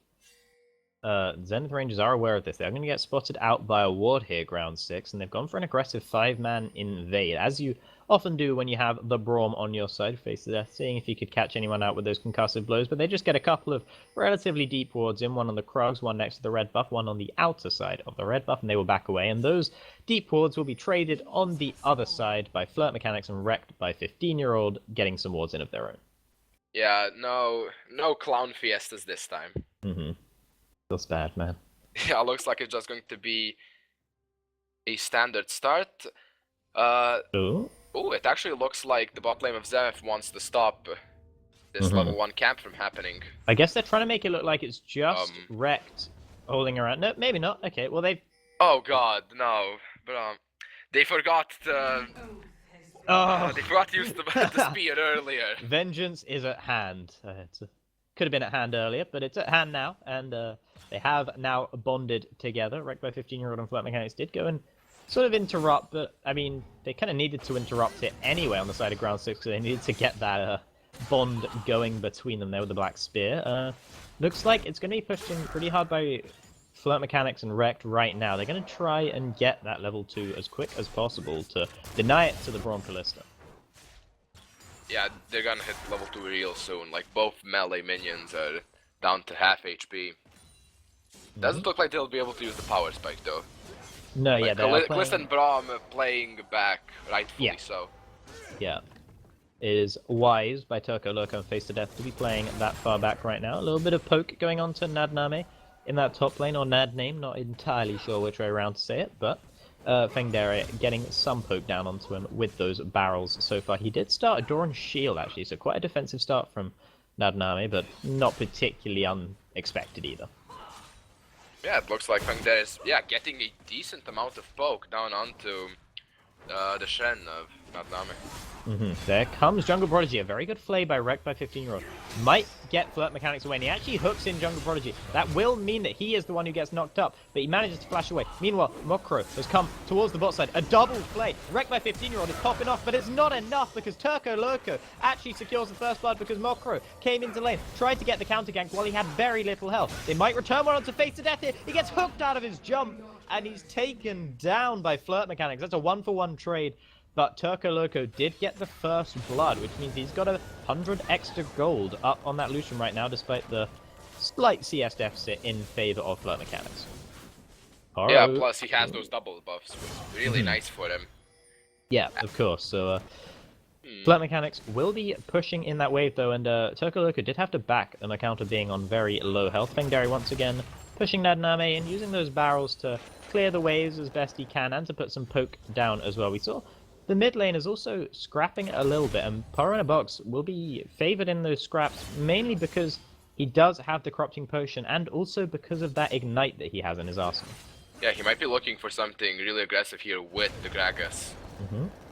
Speaker 1: Zenith Rangers are aware of this. They're going to get spotted out by a ward here, ground 6, and they've gone for an aggressive 5-man invade, as you often do when you have the Braum on your side, face to death, seeing if you could catch anyone out with those concussive blows, but they just get a couple of relatively deep wards in, one on the Krugs, one next to the red buff, one on the outer side of the red buff, and they will back away, and those deep wards will be traded on the other side by Flirt Mechanics and wrecked by 15-year-old getting some wards in of their own.
Speaker 5: Yeah, no clown fiestas this time.
Speaker 1: Feels bad, man.
Speaker 5: Yeah, looks like it's just going to be a standard start. Oh, it actually looks like the bot lane of Zenith wants to stop this level 1 camp from happening.
Speaker 1: I guess they're trying to make it look like it's just wrecked holding around. No, maybe not. Okay, well they've...
Speaker 5: Oh god, no. But they forgot to... they forgot to use the spear earlier.
Speaker 1: Vengeance is at hand. Could have been at hand earlier, but it's at hand now, and they have now bonded together. Wrecked by 15-year-old and Flirt Mechanics did go and sort of interrupt, but I mean, they kind of needed to interrupt it anyway on the side of ground 6, so they needed to get that bond going between them there with the Black Spear. Looks like it's going to be pushed in pretty hard by Flirt Mechanics and Wrecked right now. They're going to try and get that level 2 as quick as possible to deny it to the Braum Callista.
Speaker 5: Yeah, they're gonna hit level 2 real soon. Like, both melee minions are down to half HP. Doesn't look like they'll be able to use the power spike though.
Speaker 1: No,
Speaker 5: like,
Speaker 1: yeah, they are playing...
Speaker 5: Callista and Braum playing back, rightfully so.
Speaker 1: Yeah. It is wise by Turco Loco and Face to Death to be playing that far back right now. A little bit of poke going on to Nadname in that top lane, or Nadname, not entirely sure which way around to say it, but Fengdere getting some poke down onto him with those barrels so far. He did start a Doran Shield actually, so quite a defensive start from Nadname, but not particularly unexpected either.
Speaker 5: Yeah, it looks like Fengdere is getting a decent amount of poke down onto the Shen of Nadname.
Speaker 1: There comes Jungle Prodigy, a very good flay by Wrecked by 15-year-old. Might get Flirt Mechanics away, and he actually hooks in Jungle Prodigy. That will mean that he is the one who gets knocked up, but he manages to flash away. Meanwhile, Mokro has come towards the bot side. A double flay. Wrecked by 15-year-old is popping off, but it's not enough because Turco Loco actually secures the first blood because Mokro came into lane, tried to get the counter gank while he had very little health. They might return one onto Face to Death here. He gets hooked out of his jump, and he's taken down by Flirt Mechanics. That's a 1-for-1 trade. But Turco Loco did get the first blood, which means he's got 100 extra gold up on that Lucian right now, despite the slight CS deficit in favor of Flirt Mechanics.
Speaker 5: Yeah, plus he has those double buffs, which is really nice for him.
Speaker 1: Yeah, of course. So, Flirt Mechanics will be pushing in that wave, though, and Turco Loco did have to back on account of being on very low health. Fengdere once again pushing Nadname and using those barrels to clear the waves as best he can and to put some poke down as well. We saw the mid lane is also scrapping a little bit, and Poro in a box will be favored in those scraps mainly because he does have the corrupting potion and also because of that ignite that he has in his arsenal.
Speaker 5: Yeah, he might be looking for something really aggressive here with the Gragas.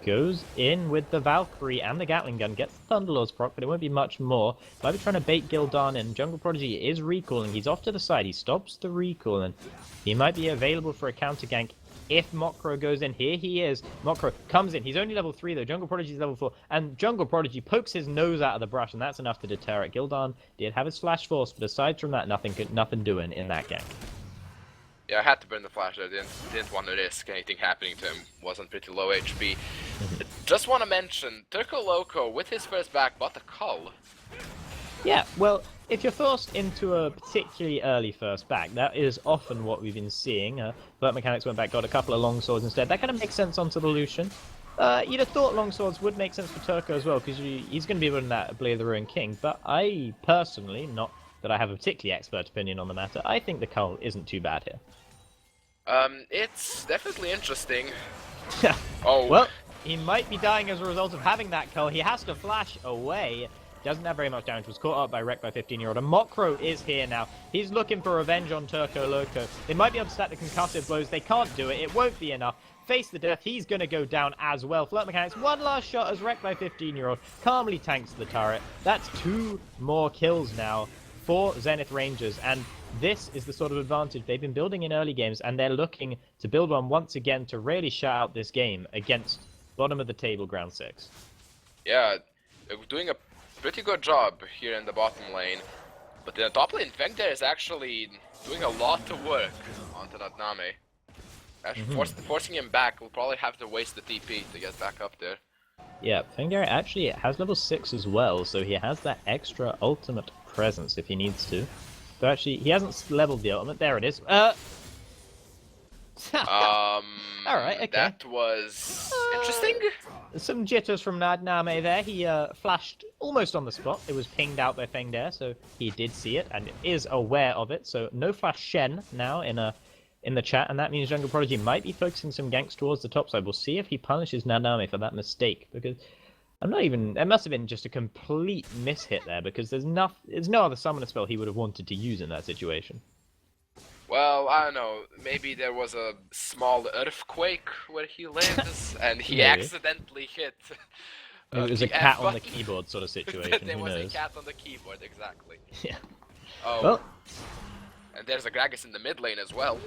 Speaker 1: Goes in with the Valkyrie and the Gatling gun, gets the Thunderlord's proc, but it won't be much more. Might be trying to bait Gildan in. Jungle Prodigy is recalling. He's off to the side. He stops the recall, and he might be available for a counter gank if Mokro goes in. Here he is. Mokro comes in. He's only level 3 though. Jungle Prodigy's level 4. And Jungle Prodigy pokes his nose out of the brush, and that's enough to deter it. Gildan did have his flash force, but aside from that, nothing doing in that gank.
Speaker 5: Yeah, I had to burn the flash. I didn't want to risk anything happening to him. Wasn't pretty low HP. Just want to mention, Turco Loco with his first back bought the cull.
Speaker 1: Yeah, well, if you're forced into a particularly early first back, that is often what we've been seeing. Burt Mechanics went back, got a couple of long swords instead. That kind of makes sense onto the Lucian. You'd have thought long swords would make sense for Turco as well, because he's going to be running that Blade of the Ruined King. But I personally, not that I have a particularly expert opinion on the matter, I think the cull isn't too bad here.
Speaker 5: It's definitely interesting.
Speaker 1: Oh. Well, he might be dying as a result of having that cull. He has to flash away. Doesn't have very much damage. Was caught up by Wreck by 15-year-old. And Mokro is here now. He's looking for revenge on Turco Loco. They might be able to stack the concussive blows. They can't do it. It won't be enough. Face the death. He's going to go down as well. Flirt Mechanics, one last shot as Wreck by 15-year-old calmly tanks the turret. That's 2 more kills now for Zenith Rangers. And this is the sort of advantage they've been building in early games, and they're looking to build one once again to really shut out this game against bottom of the table ground 6.
Speaker 5: Yeah, they're doing a pretty good job here in the bottom lane, but the top lane Vengder is actually doing a lot of work onto Nadname. Actually, forcing him back, will probably have to waste the TP to get back up there.
Speaker 1: Yeah, Vengder actually has level 6 as well, so he has that extra ultimate presence if he needs to. So actually, he hasn't leveled the ultimate. There it is. Alright, okay.
Speaker 5: That was interesting.
Speaker 1: Some jitters from Nadname there. He flashed almost on the spot. It was pinged out by Fengder, so he did see it and is aware of it. So no flash Shen now in the chat, and that means Jungle Prodigy might be focusing some ganks towards the top side. We'll see if he punishes Nadname for that mistake, because it must have been just a complete mishit there, because there's no other summoner spell he would have wanted to use in that situation.
Speaker 5: Well, I don't know, maybe there was a small earthquake where he lives, and he accidentally hit
Speaker 1: it was a cat on the keyboard sort of situation.
Speaker 5: There was a cat on the keyboard, exactly.
Speaker 1: Yeah.
Speaker 5: Oh.
Speaker 1: Well.
Speaker 5: And there's a Gragas in the mid lane as well.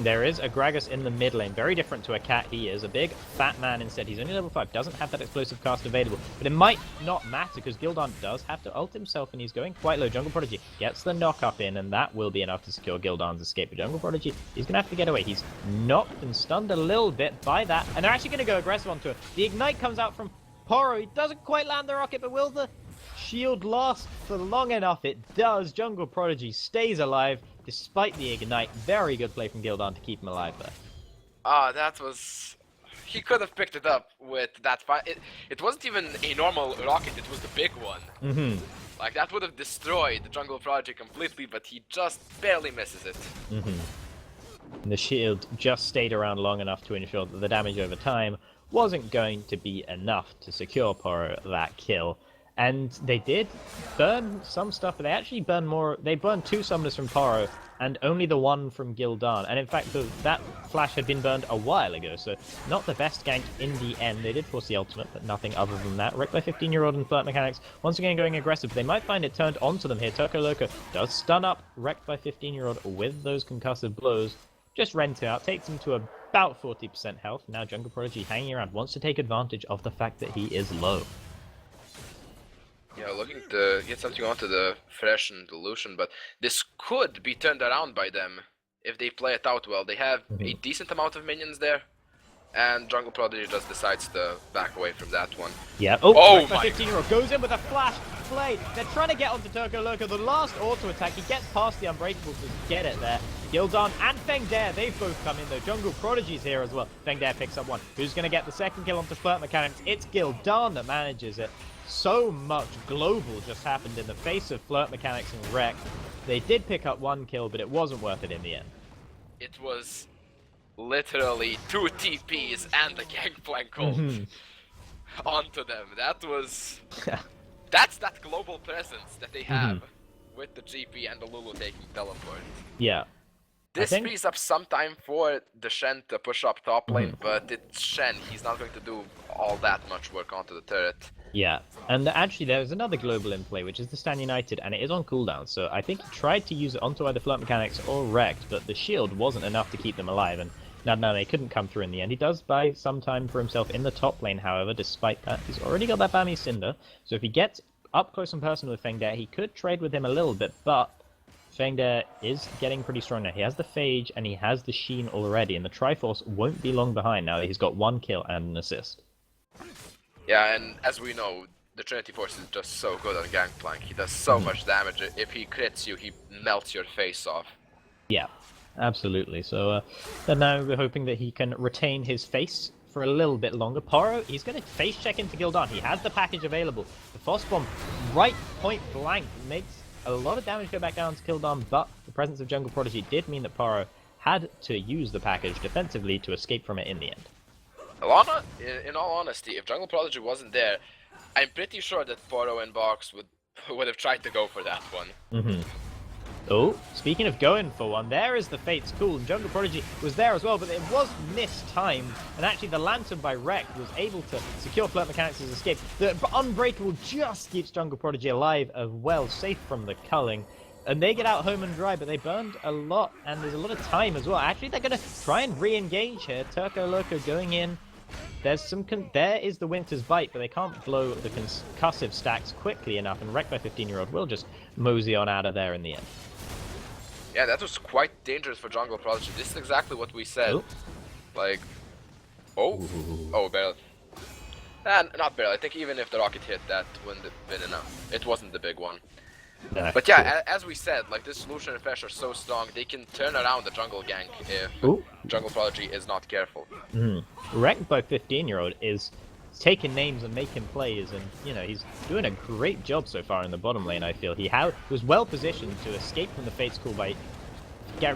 Speaker 1: There is a Gragas in the mid lane. Very different to a cat he is. A big, fat man instead. He's only level 5. Doesn't have that explosive cast available. But it might not matter, because Gildan does have to ult himself, and he's going quite low. Jungle Prodigy gets the knock-up in, and that will be enough to secure Gildan's escape. But Jungle Prodigy, he's going to have to get away. He's knocked and stunned a little bit by that. And they're actually going to go aggressive onto it. The Ignite comes out from Poro. He doesn't quite land the rocket, but will the shield last for long enough? It does. Jungle Prodigy stays alive despite the Ignite. Very good play from Gildan to keep him alive there.
Speaker 5: That was... He could have picked it up with that fight. It wasn't even a normal rocket, it was the big one. Like, that would have destroyed the Jungle Project completely, but he just barely misses it.
Speaker 1: The shield just stayed around long enough to ensure that the damage over time wasn't going to be enough to secure Poro that kill. And they did burn some stuff, but they actually burned more. They burned 2 summoners from Poro, and only the 1 from Gildan. And in fact, that flash had been burned a while ago, so not the best gank in the end. They did force the ultimate, but nothing other than that. Wrecked by 15-year-old and Flirt Mechanics once again going aggressive. They might find it turned onto them here. Turco Loco does stun up Wrecked by 15-year-old with those concussive blows. Just rent it out, takes him to about 40% health. Now Jungle Prodigy hanging around, wants to take advantage of the fact that he is low.
Speaker 5: Yeah, looking to get something onto the Fresh and the Lucian, but this could be turned around by them if they play it out well. They have a decent amount of minions there, and Jungle Prodigy just decides to back away from that one.
Speaker 1: Yeah.
Speaker 5: Oh
Speaker 1: my 15-year-old goes in with a flash play. They're trying to get onto Turco Loco. The last auto attack, he gets past the Unbreakable to get it there. Gildan and Fengder, they've both come in though. Jungle Prodigy's here as well. Fengder picks up 1. Who's going to get the second kill onto Flirt Mechanics? It's Gildan that manages it. so much global just happened in the face of Flirt Mechanics and Wreck. They did pick up 1 kill, but it wasn't worth it in the end.
Speaker 5: It was literally 2 TPs and a Gangplank ult onto them. That was... That's that global presence that they have with the GP and the Lulu taking teleport.
Speaker 1: Yeah.
Speaker 5: This frees up some time for the Shen to push up top lane, but it's Shen. He's not going to do all that much work onto the turret.
Speaker 1: Yeah, and actually there's another global in play, which is the Stand United, and it is on cooldown, so I think he tried to use it onto either Flirt Mechanics or Wrecked, but the shield wasn't enough to keep them alive, and now they couldn't come through in the end. He does buy some time for himself in the top lane, however, despite that. He's already got that Bammy Cinder, so if he gets up close and personal with Fengdare, he could trade with him a little bit, but Fengdare is getting pretty strong now. He has the Phage and he has the Sheen already, and the Triforce won't be long behind now that he's got 1 kill and an assist.
Speaker 5: Yeah, and as we know, the Trinity Force is just so good on Gangplank. He does so much damage. If he crits you, he melts your face off.
Speaker 1: Yeah, absolutely. So then now we're hoping that he can retain his face for a little bit longer. Poro, he's going to face check into Gildan. He has the package available. The Frost Bomb right point blank makes a lot of damage go back down to Gildan, but the presence of Jungle Prodigy did mean that Poro had to use the package defensively to escape from it in the end.
Speaker 5: Alana, in all honesty, if Jungle Prodigy wasn't there, I'm pretty sure that Poro and Box would have tried to go for that one.
Speaker 1: Oh, speaking of going for one, there is the Fate's Cool, and Jungle Prodigy was there as well, but it was mistimed, and actually the Lantern by Wreck was able to secure Flirt Mechanics' escape. The Unbreakable just keeps Jungle Prodigy alive as well, safe from the culling, and they get out home and dry, but they burned a lot, and there's a lot of time as well. Actually, they're going to try and re-engage here. Turco Loco going in. There's some there is the Winter's Bite, but they can't blow the concussive stacks quickly enough, and Wreck by 15-year-old will just mosey on out of there in the end.
Speaker 5: Yeah, that was quite dangerous for Jungle Prodigy. This is exactly what we said.
Speaker 1: Oh.
Speaker 5: Like, barely. Not barely. I think even if the rocket hit, that wouldn't have been enough. It wasn't the big one. But yeah, as we said, like this Lucian and Fresh are so strong, they can turn around the jungle gank if Jungle Prodigy is not careful.
Speaker 1: Wrecked by 15-year-old is taking names and making plays, and he's doing a great job so far in the bottom lane. I feel he was well positioned to escape from the Fate's Call by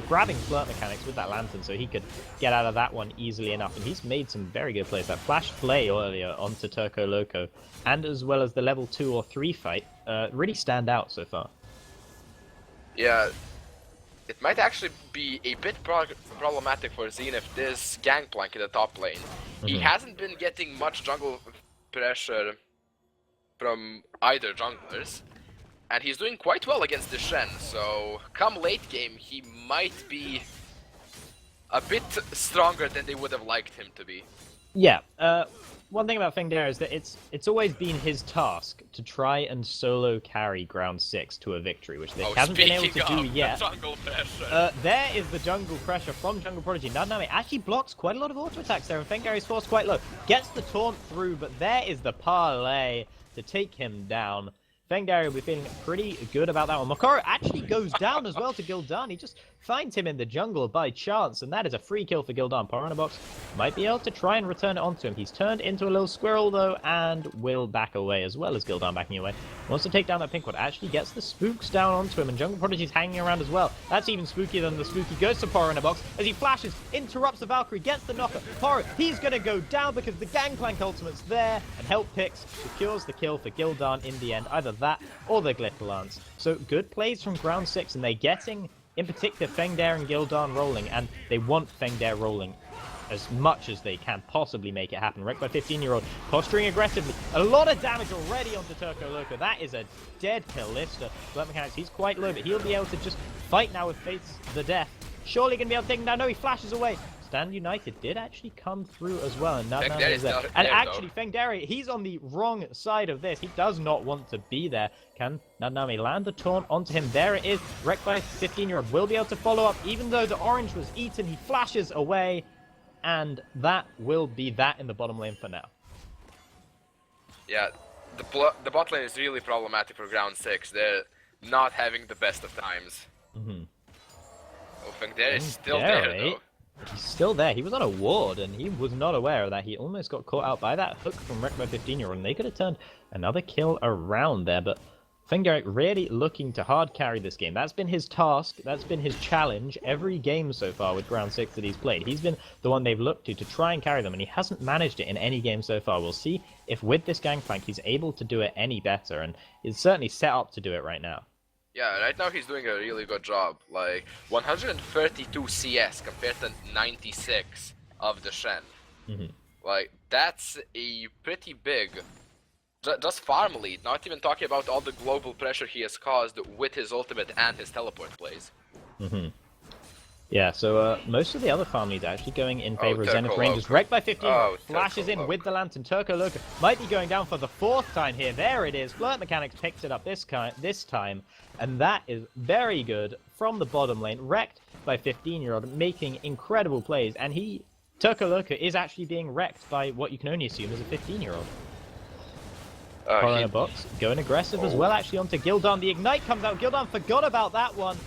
Speaker 1: grabbing Flirt Mechanics with that Lantern, so he could get out of that one easily enough, and he's made some very good plays. That flash play earlier onto Turco Loco, and as well as the level 2 or 3 fight, really stand out so far.
Speaker 5: Yeah, it might actually be a bit problematic for Zenith, this Gangplank in the top lane. He hasn't been getting much jungle pressure from either junglers, and he's doing quite well against the Shen, so come late game he might be a bit stronger than they would have liked him to be.
Speaker 1: Yeah, one thing about Fengdare is that it's always been his task to try and solo carry Ground 6 to a victory, which they haven't been able to do yet.
Speaker 5: Jungle pressure.
Speaker 1: There is the jungle pressure from Jungle Prodigy. Now it actually blocks quite a lot of auto attacks there, and Fengdare is forced quite low. Gets the taunt through, but there is the parlay to take him down. Fengdare will be feeling pretty good about that one. Mokoro actually goes down as well to Gildan. He just finds him in the jungle by chance, and that is a free kill for Gildan. Box might be able to try and return it onto him. He's turned into a little squirrel, though, and will back away, as well as Gildan backing away. Wants to take down that pink one. Actually gets the spooks down onto him, and Jungle Prodigy's hanging around as well. That's even spookier than the spooky. Goes to Box as he flashes, interrupts the Valkyrie, gets the knocker. Poro, he's going to go down because the Gangplank ultimate's there, and Help Picks secures the kill for Gildan in the end. Either that or the Glitter Lance. So good plays from Ground 6, and they're getting, in particular, Fengdare and Gildan rolling, and they want Fengdare rolling as much as they can possibly make it happen. Wrecked by 15-year-old, posturing aggressively. A lot of damage already onto Turco Loco. That is a dead Kalista. Flirt Mechanics, he's quite low, but he'll be able to just fight now with Fates the Death. Surely going to be able to take him down. No, he flashes away. Stand United did actually come through as well, and Fengdare is there. And actually, Fengdare, he's on the wrong side of this. He does not want to be there. Can Nanami land the taunt onto him? There it is. Wrecked by 15-year-old will be able to follow up, even though the orange was eaten. He flashes away, and that will be that in the bottom lane for now.
Speaker 5: Yeah, the bot lane is really problematic for Ground 6. They're not having the best of times. Oh, Fengdare is still there, though.
Speaker 1: He's still there. He was on a ward, and he was not aware of that. He almost got caught out by that hook from Wrecked by 15-year-old, and they could have turned Another kill around there, but Fengderek really looking to hard carry this game. That's been his task, that's been his challenge every game so far with Ground 6 that he's played. He's been the one they've looked to try and carry them, and he hasn't managed it in any game so far. We'll see if with this Gangplank he's able to do it any better, and he's certainly set up to do it right now.
Speaker 5: Yeah, right now he's doing a really good job. Like, 132 CS compared to 96 of the Shen. Like, that's a pretty big... Just farm lead, not even talking about all the global pressure he has caused with his ultimate and his teleport plays.
Speaker 1: Yeah, so most of the other farm leads are actually going in favor of Zenith Rangers. Wrecked by 15, flashes in with the Lantern. Turco Loco might be going down for the 4th time here. There it is. Flirt Mechanics picks it up this time, and that is very good from the bottom lane. Wrecked by 15-year-old, making incredible plays, and Turco Loco is actually being wrecked by what you can only assume is a 15-year-old. Corner box, going aggressive as well, actually onto Gildan. The Ignite comes out. Gildan forgot about that one.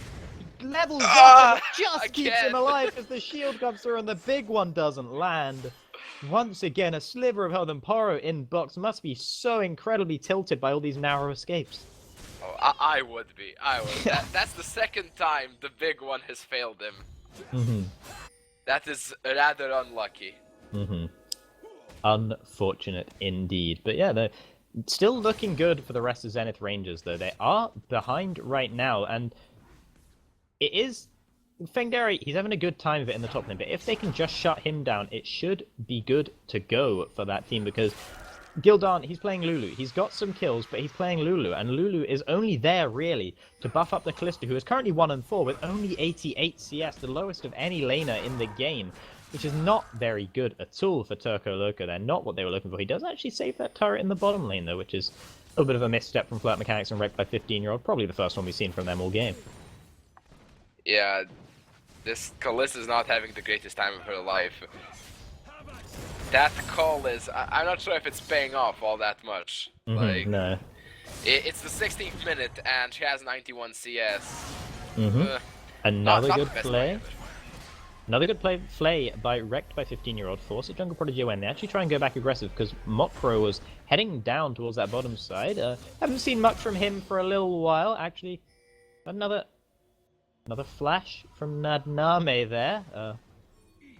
Speaker 1: He levels up, and it just keeps him alive as the shield comes through, and the big one doesn't land. Once again, a sliver of health, and Poro in box must be so incredibly tilted by all these narrow escapes.
Speaker 5: Oh, I would be. I would. That's the 2nd time the big one has failed him. That is rather unlucky.
Speaker 1: Unfortunate indeed. But yeah, they're still looking good for the rest of Zenith Rangers, though. They are behind right now, and it is... Fengderek, he's having a good time of it in the top lane, but if they can just shut him down, it should be good to go for that team, because Gildan, he's playing Lulu. He's got some kills, but he's playing Lulu, and Lulu is only there, really, to buff up the Kalista, who is currently 1-4 with only 88 CS, the lowest of any laner in the game, which is not very good at all for Turco Loco. They're not what they were looking for. He does actually save that turret in the bottom lane, though, which is a little bit of a misstep from Flirt Mechanics and wrecked by 15-year-old. Probably the first one we've seen from them all game.
Speaker 5: Yeah, this Kalista is not having the greatest time of her life. That call is... I'm not sure if it's paying off all that much.
Speaker 1: No.
Speaker 5: It's the 16th minute, and she has 91 CS.
Speaker 1: Another
Speaker 5: not
Speaker 1: good
Speaker 5: the best
Speaker 1: play.
Speaker 5: way.
Speaker 1: Another good play by Wrecked by 15-year-old. Force a Jungle Prodigy when they actually try and go back aggressive, because Mokro was heading down towards that bottom side. Haven't seen much from him for a little while. Actually, another flash from Nadname there.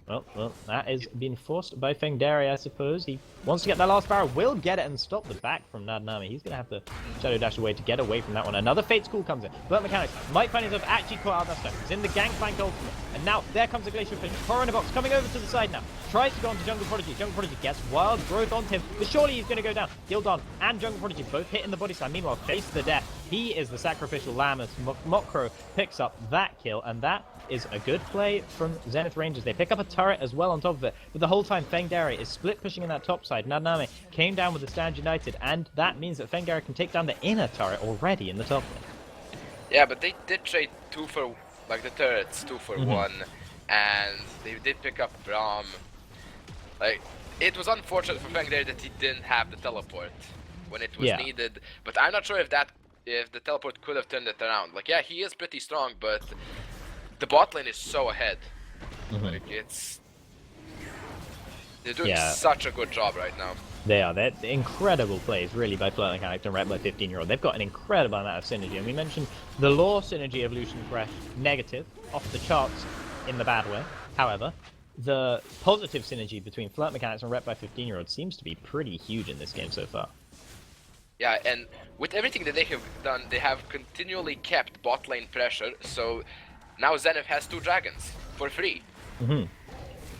Speaker 1: Well, that is being forced by Fengderek, I suppose. He wants to get that last barrel, will get it and stop the back from Nadnami. He's going to have to Shadow Dash away to get away from that one. Another Fate School comes in. Flirt Mechanics might find himself actually caught out that stuff. He's in the Gangplank ultimate. And now, there comes a Glacial Finish. Horror in a box, coming over to the side now. Tries to go onto Jungle Prodigy. Jungle Prodigy gets Wild Growth onto him, but surely he's going to go down. Gildan and Jungle Prodigy both hit in the body slam. Meanwhile, face the death. He is the sacrificial lamb as Mokro picks up that kill, and that is a good play from Zenith Rangers. They pick up a turret as well on top of it, but the whole time Fengderek is split pushing in that top side. Nadname came down with the Stand United, and that means that Fengderek can take down the inner turret already in the top lane.
Speaker 5: Yeah, but they did trade the turrets 2 for 1, and they did pick up Braum. Like, it was unfortunate for Fengderek that he didn't have the teleport when it was needed, but I'm not sure if the teleport could have turned it around. Like, yeah, he is pretty strong, but the bot lane is so ahead. Like, they're doing such a good job right now.
Speaker 1: They are. They're incredible plays, really, by Flirt Mechanics and Red by 15-year-old. They've got an incredible amount of synergy. And we mentioned the lore synergy of Lucian Fresh, negative, off the charts in the bad way. However, the positive synergy between Flirt Mechanics and Red by 15-year-old seems to be pretty huge in this game so far.
Speaker 5: Yeah, and with everything that they have done, they have continually kept bot lane pressure, so now Zenith has 2 dragons for free.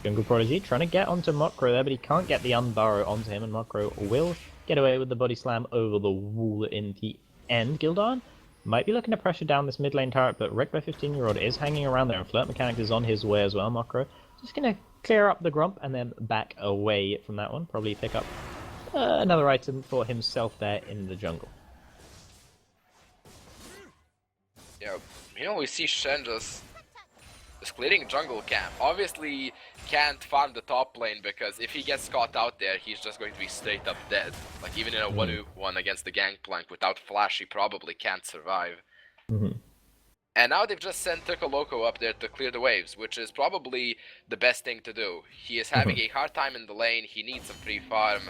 Speaker 1: Jungle Prodigy trying to get onto Mokro there, but he can't get the Unburrow onto him, and Mokro will get away with the body slam over the wall in the end. Gildan might be looking to pressure down this mid lane turret, but Rick by 15-year-old is hanging around there, and Flirt Mechanics is on his way as well. Mokro just going to clear up the Grump and then back away from that one. Probably pick up another item for himself there in the jungle.
Speaker 5: Yeah, we see Shen just clearing jungle camp. Obviously can't farm the top lane, because if he gets caught out there, he's just going to be straight up dead. Like, even in a 1v1 against the Gangplank without Flash, he probably can't survive. And now they've just sent Turco Loco up there to clear the waves, which is probably the best thing to do. He is having a hard time in the lane, he needs some free farm.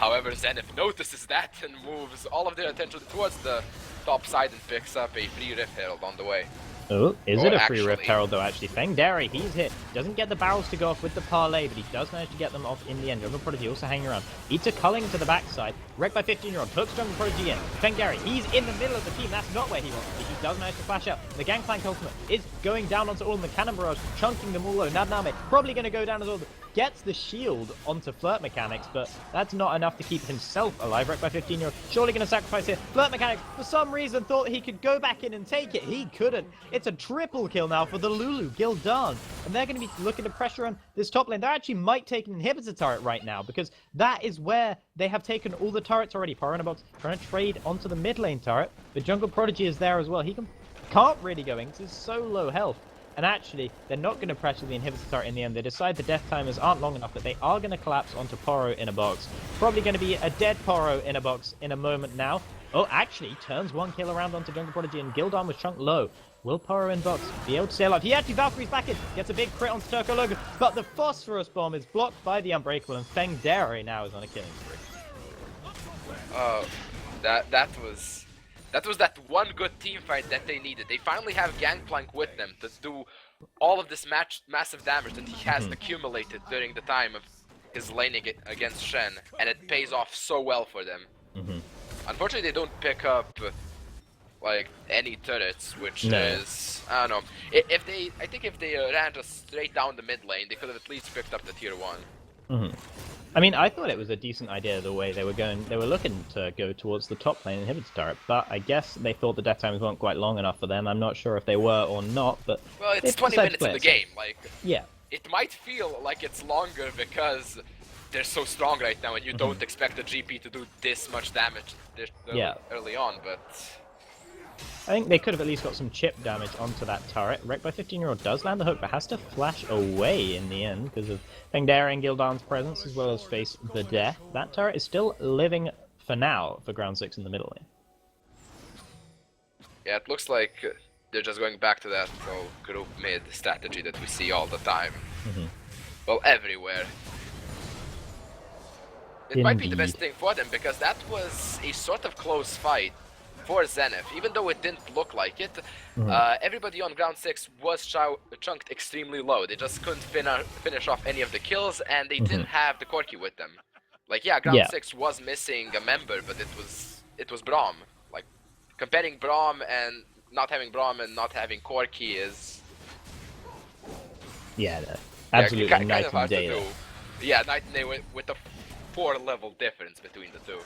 Speaker 5: However, Zenith notices that and moves all of their attention towards the top side and picks up a free Rift Herald on the way.
Speaker 1: Oh, is it a free Rift
Speaker 5: actually-
Speaker 1: Herald though, actually? Fengdari, he's hit. Doesn't get the barrels to go off with the parlay, but he does manage to get them off in the end. Jungle Prodigy also hanging around. Eats a culling to the backside. Wrecked by 15-year-old. Hooks Jungle Prodigy in. Fengdari, he's in the middle of the team. That's not where he wants to be. He does manage to flash out. The Gangplank ultimate is going down onto all of them. The Cannon Barrage, chunking them all low. Nadname probably going to go down as well. Gets the shield onto Flirt Mechanics, but that's not enough to keep himself alive. Wrecked by 15-year-old. Surely going to sacrifice here. Flirt Mechanics, for some reason, thought he could go back in and take it. He couldn't. It's a triple kill now for the Lulu, Gildan. And they're going to be looking to pressure on this top lane. They actually might take an inhibitor turret right now, because that is where they have taken all the turrets already. Power in a box, trying to trade onto the mid lane turret. The Jungle Prodigy is there as well. He can't really go in because he's so low health. And actually, they're not going to pressure the inhibitor turret in the end. They decide the death timers aren't long enough, but they are going to collapse onto Poro in a box. Probably going to be a dead Poro in a box in a moment now. Oh, actually, turns one kill around onto Jungle Prodigy, and Gildan was chunked low. Will Poro in box be able to stay alive? He actually Valkyrie's back in, gets a big crit onto Turco Logan, but the Phosphorus Bomb is blocked by the Unbreakable, and Fengdari now is on a killing spree.
Speaker 5: That was that one good team fight that they needed. They finally have Gangplank with them to do all of this massive damage that he has accumulated during the time of his laning against Shen, and it pays off so well for them. Unfortunately, they don't pick up like any turrets, which is, I don't know. I think if they ran just straight down the mid lane, they could have at least picked up the tier 1.
Speaker 1: I mean, I thought it was a decent idea the way they were going. They were looking to go towards the top lane inhibitor turret, but I guess they thought the death times weren't quite long enough for them. I'm not sure if they were or not, but
Speaker 5: well, it's
Speaker 1: they
Speaker 5: 20
Speaker 1: decided to
Speaker 5: minutes
Speaker 1: play
Speaker 5: in the
Speaker 1: it safe.
Speaker 5: game. Like,
Speaker 1: Yeah.
Speaker 5: it might feel like it's longer because they're so strong right now, and you don't expect the GP to do this much damage early on, but
Speaker 1: I think they could have at least got some chip damage onto that turret. Wrecked by 15-year-old does land the hook, but has to flash away in the end because of Fengdari and Gildan's presence, as well as face the death. That turret is still living for now for Ground 6 in the middle lane.
Speaker 5: yeah, it looks like they're just going back to that whole group mid strategy that we see all the time. Well, everywhere. It might be the best thing for them, because that was a sort of close fight for Zenith. Even though it didn't look like it, everybody on Ground 6 was chunked extremely low. They just couldn't finish off any of the kills, and they didn't have the Corki with them. Like, yeah, Ground 6 was missing a member, but it was Braum. Like, comparing Braum and not having Braum and not having Corki is...
Speaker 1: Yeah, no, absolutely
Speaker 5: kind
Speaker 1: night
Speaker 5: of
Speaker 1: and
Speaker 5: hard
Speaker 1: day.
Speaker 5: to do. Yeah, night and day with a 4-level difference between the two.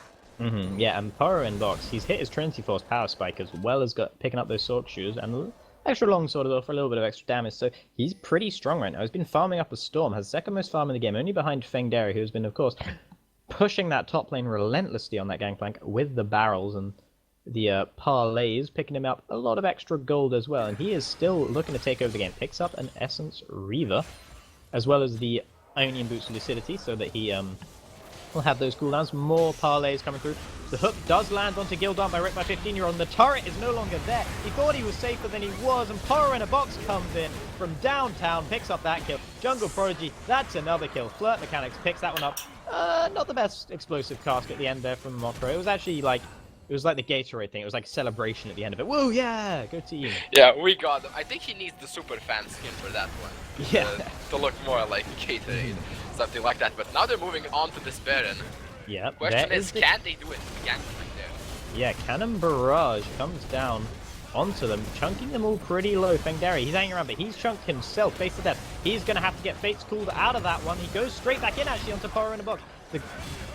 Speaker 1: Yeah, and Poro in box, he's hit his Trinity Force power spike as well as picking up those sword shoes and an extra long sword as well for a little bit of extra damage, so he's pretty strong right now. He's been farming up a Storm, has the second most farm in the game, only behind Fengdari, who's been, of course, pushing that top lane relentlessly on that Gangplank with the barrels and the parlays, picking him up a lot of extra gold as well, and he is still looking to take over the game. Picks up an Essence Reaver, as well as the Ionian Boots of Lucidity, so that he will have those cooldowns. More parlays coming through. The hook does land onto Gildan by Rick by 15-year-old, and the turret is no longer there. He thought he was safer than he was, and Poro in a box comes in from downtown, picks up that kill. Jungle Prodigy, that's another kill. Flirt Mechanics picks that one up. Not the best explosive cast at the end there from Mokro. It was actually like, it was like the Gatorade thing. It was like a celebration at the end of it. Whoa, yeah, go team.
Speaker 5: Yeah, we got him. I think he needs the super fan skin for that one.
Speaker 1: Yeah.
Speaker 5: To look more like Gatorade, something like that. But now they're moving on to this Baron.
Speaker 1: Yeah.
Speaker 5: Question is, can they do it? Gangplank there.
Speaker 1: Yeah, Cannon Barrage comes down onto them, chunking them all pretty low. Fengdari, he's hanging around, but he's chunked himself face to death. He's going to have to get Fates called out of that one. He goes straight back in, actually, onto Poro in a box.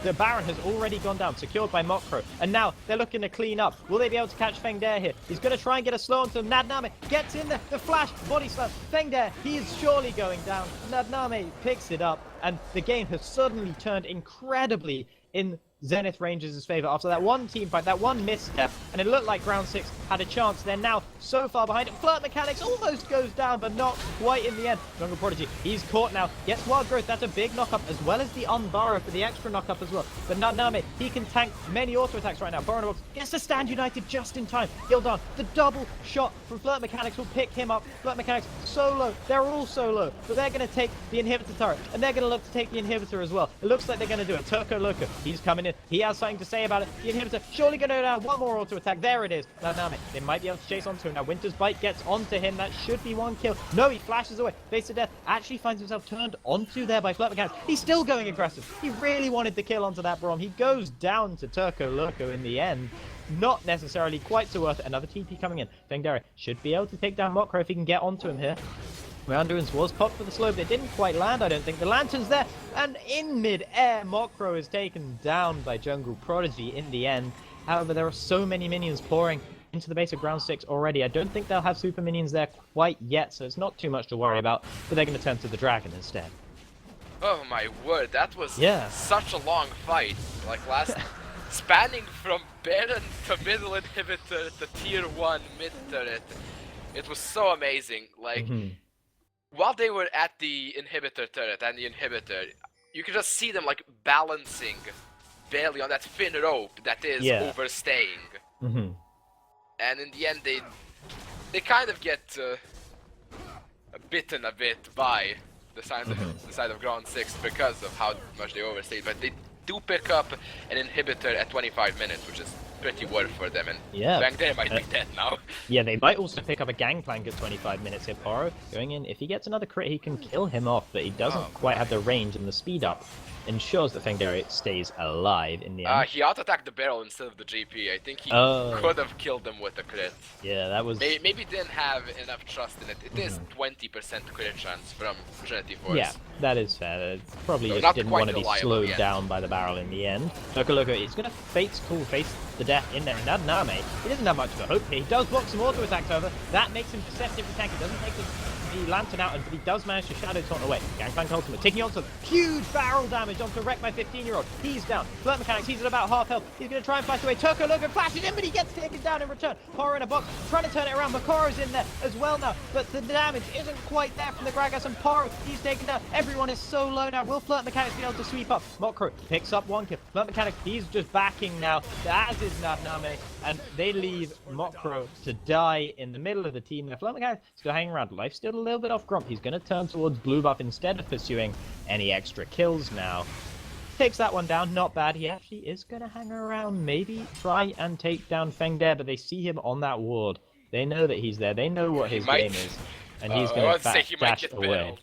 Speaker 1: The Baron has already gone down, secured by Mokro, and now they're looking to clean up. Will they be able to catch Fengdari here? He's going to try and get a slow onto Nadname. Gets in there, the flash, body slam. Fengdari, he is surely going down. Nadname picks it up, and the game has suddenly turned incredibly in Zenith Rangers' favor after that one team fight, that one misstep, and it looked like Ground 6 had a chance. They're now so far behind it. Flirt Mechanics almost goes down, but not quite in the end. Jungle Prodigy, he's caught now. Gets Wild Growth, that's a big knock-up, as well as the Unburrow for the extra knock-up as well. But Nadname, he can tank many auto-attacks right now. Box gets to stand united just in time. Gildan, the double shot from Flirt Mechanics will pick him up. Flirt Mechanics solo, they're all solo, but they're going to take the inhibitor turret, and they're going to look to take the inhibitor as well. It looks like they're going to do it. Turco Loco, he's coming in. in. He has something to say about it. The inhibitor surely going to go down. One more auto attack. There it is. Now, they might be able to chase onto him. Now, Winter's Bite gets onto him. That should be one kill. No, he flashes away. Face to death. Actually finds himself turned onto there by Flirt Mechanics. He's still going aggressive. He really wanted the kill onto that Braum. He goes down to Turco Lurko in the end. Not necessarily quite so worth it. Another TP coming in. Fengdere should be able to take down Mokro if he can get onto him here. Rounduins was popped for the slow, but it didn't quite land, I don't think. The Lantern's there, and in mid-air, Mokro is taken down by Jungle Prodigy in the end. However, there are so many minions pouring into the base of Ground 6 already. I don't think they'll have super minions there quite yet, so it's not too much to worry about, but they're going to turn to the Dragon instead.
Speaker 5: Oh my word, that was
Speaker 1: Yeah.
Speaker 5: such a long fight. Like spanning from Baron to middle inhibitor to tier 1 mid turret. It was so amazing. Like, while they were at the inhibitor turret and the inhibitor, you could just see them like balancing barely on that thin rope that is overstaying. And in the end, they kind of get bitten a bit by the side of Ground 6 because of how much they overstayed. But they do pick up an inhibitor at 25 minutes, which is pretty worth for them, and Fengdere might be dead now.
Speaker 1: Yeah, they might also pick up a Gangplank at 25 minutes here. Poro going in. If he gets another crit, he can kill him off, but he doesn't quite have the range and the speed up. Ensures that Fengdere stays alive in the end.
Speaker 5: He auto-attacked the barrel instead of the GP. I think he could have killed them with a crit.
Speaker 1: Yeah, that was...
Speaker 5: Maybe didn't have enough trust in it. It is 20% crit chance from Trinity Force.
Speaker 1: Yeah, that is fair. It's probably
Speaker 5: So
Speaker 1: just didn't want to be
Speaker 5: reliable,
Speaker 1: slowed down by the barrel in the end. Loco, he's going to face the death in there. And Nadname, he doesn't have much of a hope here. He does block some auto attacks over. That makes him deceptively tanky. Doesn't take the Lantern out, but he does manage to Shadow Taunt away. Gangplank ultimate, taking on some huge barrel damage onto Wreck My 15-year-old. He's down. Flirt Mechanics, he's at about half health. He's going to try and flash away. Turco Logo flashes in, but he gets taken down in return. Horror in a box, trying to turn it around. Makoro's in there as well now, but the damage isn't quite there from the Gragas and Poro. He's taken down. Everyone is so low now. Will Flirt Mechanics be able to sweep up? Mokro picks up one kill. Flirt Mechanics, he's just backing now, as is Nadname, and they leave Mokro to die in the middle of the team. Now, Flirt Mechanics still hanging around. Life's still a little bit off Grump. He's going to turn towards blue buff instead of pursuing any extra kills now. Takes that one down, not bad. He actually is going to hang around, maybe try and take down Fengdere, but they see him on that ward. They know that he's there. They know what his game is, and he's going to dash away.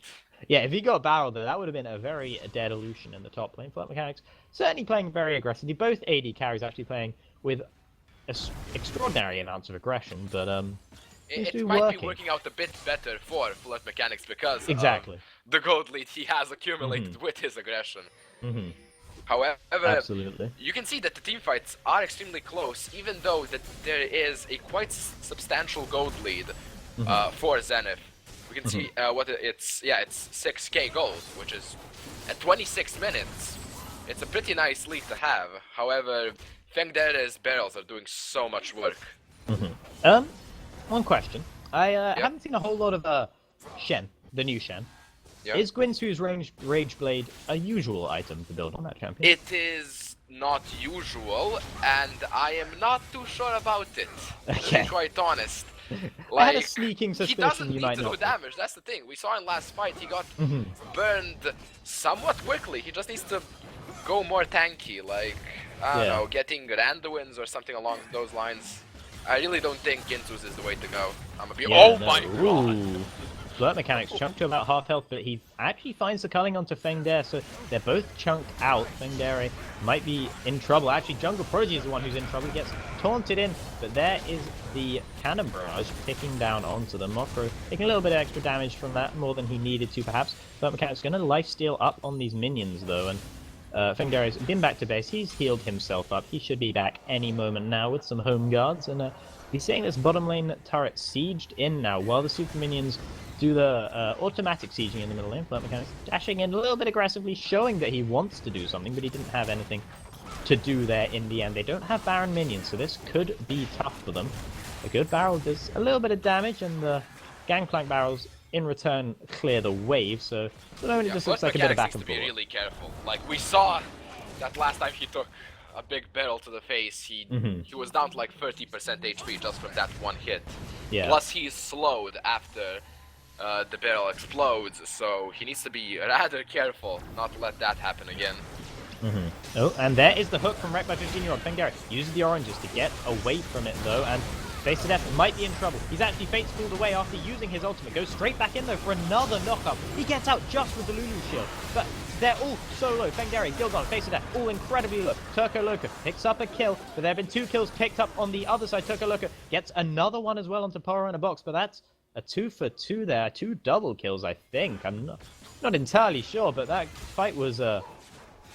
Speaker 1: Yeah, if he got barreled though, that would have been a very dead illusion in the top lane. Flirt Mechanics certainly playing very aggressively. Both AD carries actually playing with extraordinary amounts of aggression, but
Speaker 5: it might be working out a bit better for Flirt Mechanics because the gold lead he has accumulated with his aggression. However, you can see that the team fights are extremely close, even though that there is a quite substantial gold lead for Zenith. We can see what it's 6k gold, which is at 26 minutes. It's a pretty nice lead to have. However, Fengdere's barrels are doing so much work.
Speaker 1: One question. I haven't seen a whole lot of Shen, the new Shen. Is Guinsoo's Rage Blade a usual item to build on that champion?
Speaker 5: It is not usual, and I am not too sure about it, to be quite honest.
Speaker 1: I had a sneaking suspicion
Speaker 5: he doesn't
Speaker 1: you
Speaker 5: need
Speaker 1: might
Speaker 5: to
Speaker 1: not
Speaker 5: do damage, that's the thing. We saw in last fight, he got burned somewhat quickly. He just needs to go more tanky, like, I don't know, getting Randuins or something along those lines. I really don't think Ginsu's is the way to go. I'm gonna be my god!
Speaker 1: Flirt Mechanics chunked to about half health, but he actually finds the culling onto Fengdere, so they're both chunked out. Fengdere might be in trouble. Actually, Jungle Prodigy is the one who's in trouble. He gets taunted in, but there is the Cannon Barrage ticking down onto the Mokro, taking a little bit of extra damage from that, more than he needed to perhaps. Flirt Mechanics going to lifesteal up on these minions though, and Fengdere's been back to base. He's healed himself up. He should be back any moment now with some home guards, and he's seeing this bottom lane turret sieged in now, while the super minions do the automatic sieging in the middle lane. Flirt Mechanics dashing in a little bit aggressively, showing that he wants to do something, but he didn't have anything to do there in the end. They don't have Baron minions, so this could be tough for them. A good barrel does a little bit of damage, and the Gangplank barrels in return clear the wave, so at the moment it just looks like a bit of back and forth.
Speaker 5: Be really careful. Like, we saw that last time he took a big barrel to the face, he was down to like 30% HP just from that one hit. Plus he's slowed after the barrel explodes, so he needs to be rather careful not to let that happen again.
Speaker 1: Oh, and there is the hook from Wreck by 15-year-old. Fengari uses the oranges to get away from it, though, and Face to Death might be in trouble. He's actually Fate's pulled away after using his ultimate. Goes straight back in, though, for another knockup. He gets out just with the Lulu shield, but they're all so low. Fengari, Gilgon, Face to Death, all incredibly low. Turco Loco picks up a kill, but there have been 2 kills picked up on the other side. Turco Loco gets another one as well onto Poro in a box, but that's a 2 for 2 there. 2 double kills, I think. I'm not entirely sure, but that fight was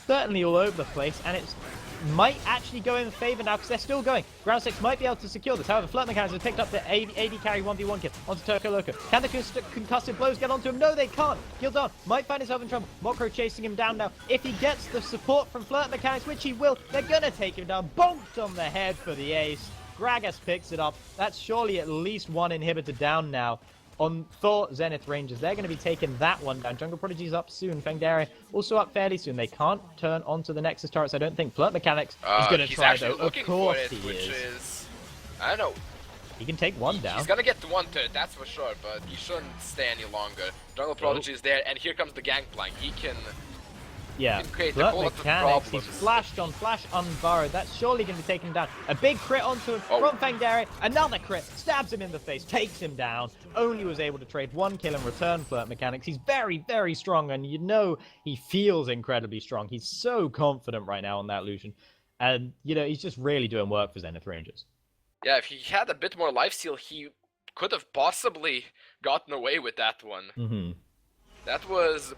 Speaker 1: certainly all over the place, and it might actually go in favor now because they're still going. Ground 6 might be able to secure this. However, Flirt Mechanics has picked up the AD carry 1v1 kill onto Turco Loco. Can the concussive blows get onto him? No, they can't. Gildan might find himself in trouble. Mokro chasing him down now. If he gets the support from Flirt Mechanics, which he will, they're going to take him down. Bonked on the head for the ace. Gragas picks it up. That's surely at least 1 inhibitor down now. On Thor, Zenith Rangers, they're going to be taking that one down. Jungle Prodigy's up soon. Fengari also up fairly soon. They can't turn onto the Nexus turrets, I don't think. Flirt Mechanics is going to try, though. Of course he is.
Speaker 5: I don't know.
Speaker 1: He can take one down.
Speaker 5: He's going to get to 1 turret, that's for sure, but he shouldn't stay any longer. Jungle Prodigy is there, and here comes the Gangplank. He can...
Speaker 1: Yeah,
Speaker 5: Flirt
Speaker 1: Mechanics, he's flashed on flash unburrowed. That's surely going to be taken him down. A big crit onto him from Fengari. Another crit, stabs him in the face, takes him down. Only was able to trade 1 kill in return, Flirt Mechanics. He's very, very strong, and you know he feels incredibly strong. He's so confident right now on that Lucian. And, you know, he's just really doing work for Zenith Rangers.
Speaker 5: Yeah, if he had a bit more lifesteal, he could have possibly gotten away with that one. That was...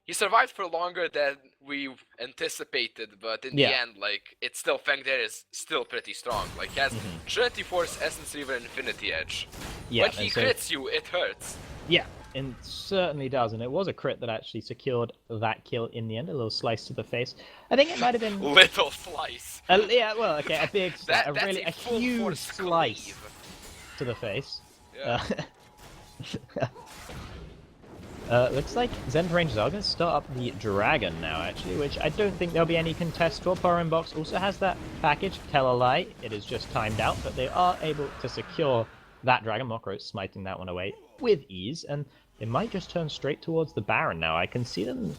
Speaker 5: He survived for longer than we anticipated, but in the end, like, it's still, Fengari is still pretty strong. Like, he has Trinity Force, Essence Reaver, and Infinity Edge. When he crits you, it hurts.
Speaker 1: Yeah, and certainly does, and it was a crit that actually secured that kill in the end, a little slice to the face. I think it might have been...
Speaker 5: Little slice.
Speaker 1: Yeah, well, okay, a big slice, a huge
Speaker 5: force
Speaker 1: slice
Speaker 5: cleave.
Speaker 1: to the face.
Speaker 5: Yeah.
Speaker 1: Looks like Zenith Rangers are going to start up the Dragon now, actually, which I don't think there'll be any contest for. Power Box also has that package, Tell a Lie. It is just timed out, but they are able to secure that Dragon. Mokro smiting that one away with ease, and they might just turn straight towards the Baron now. I can see them.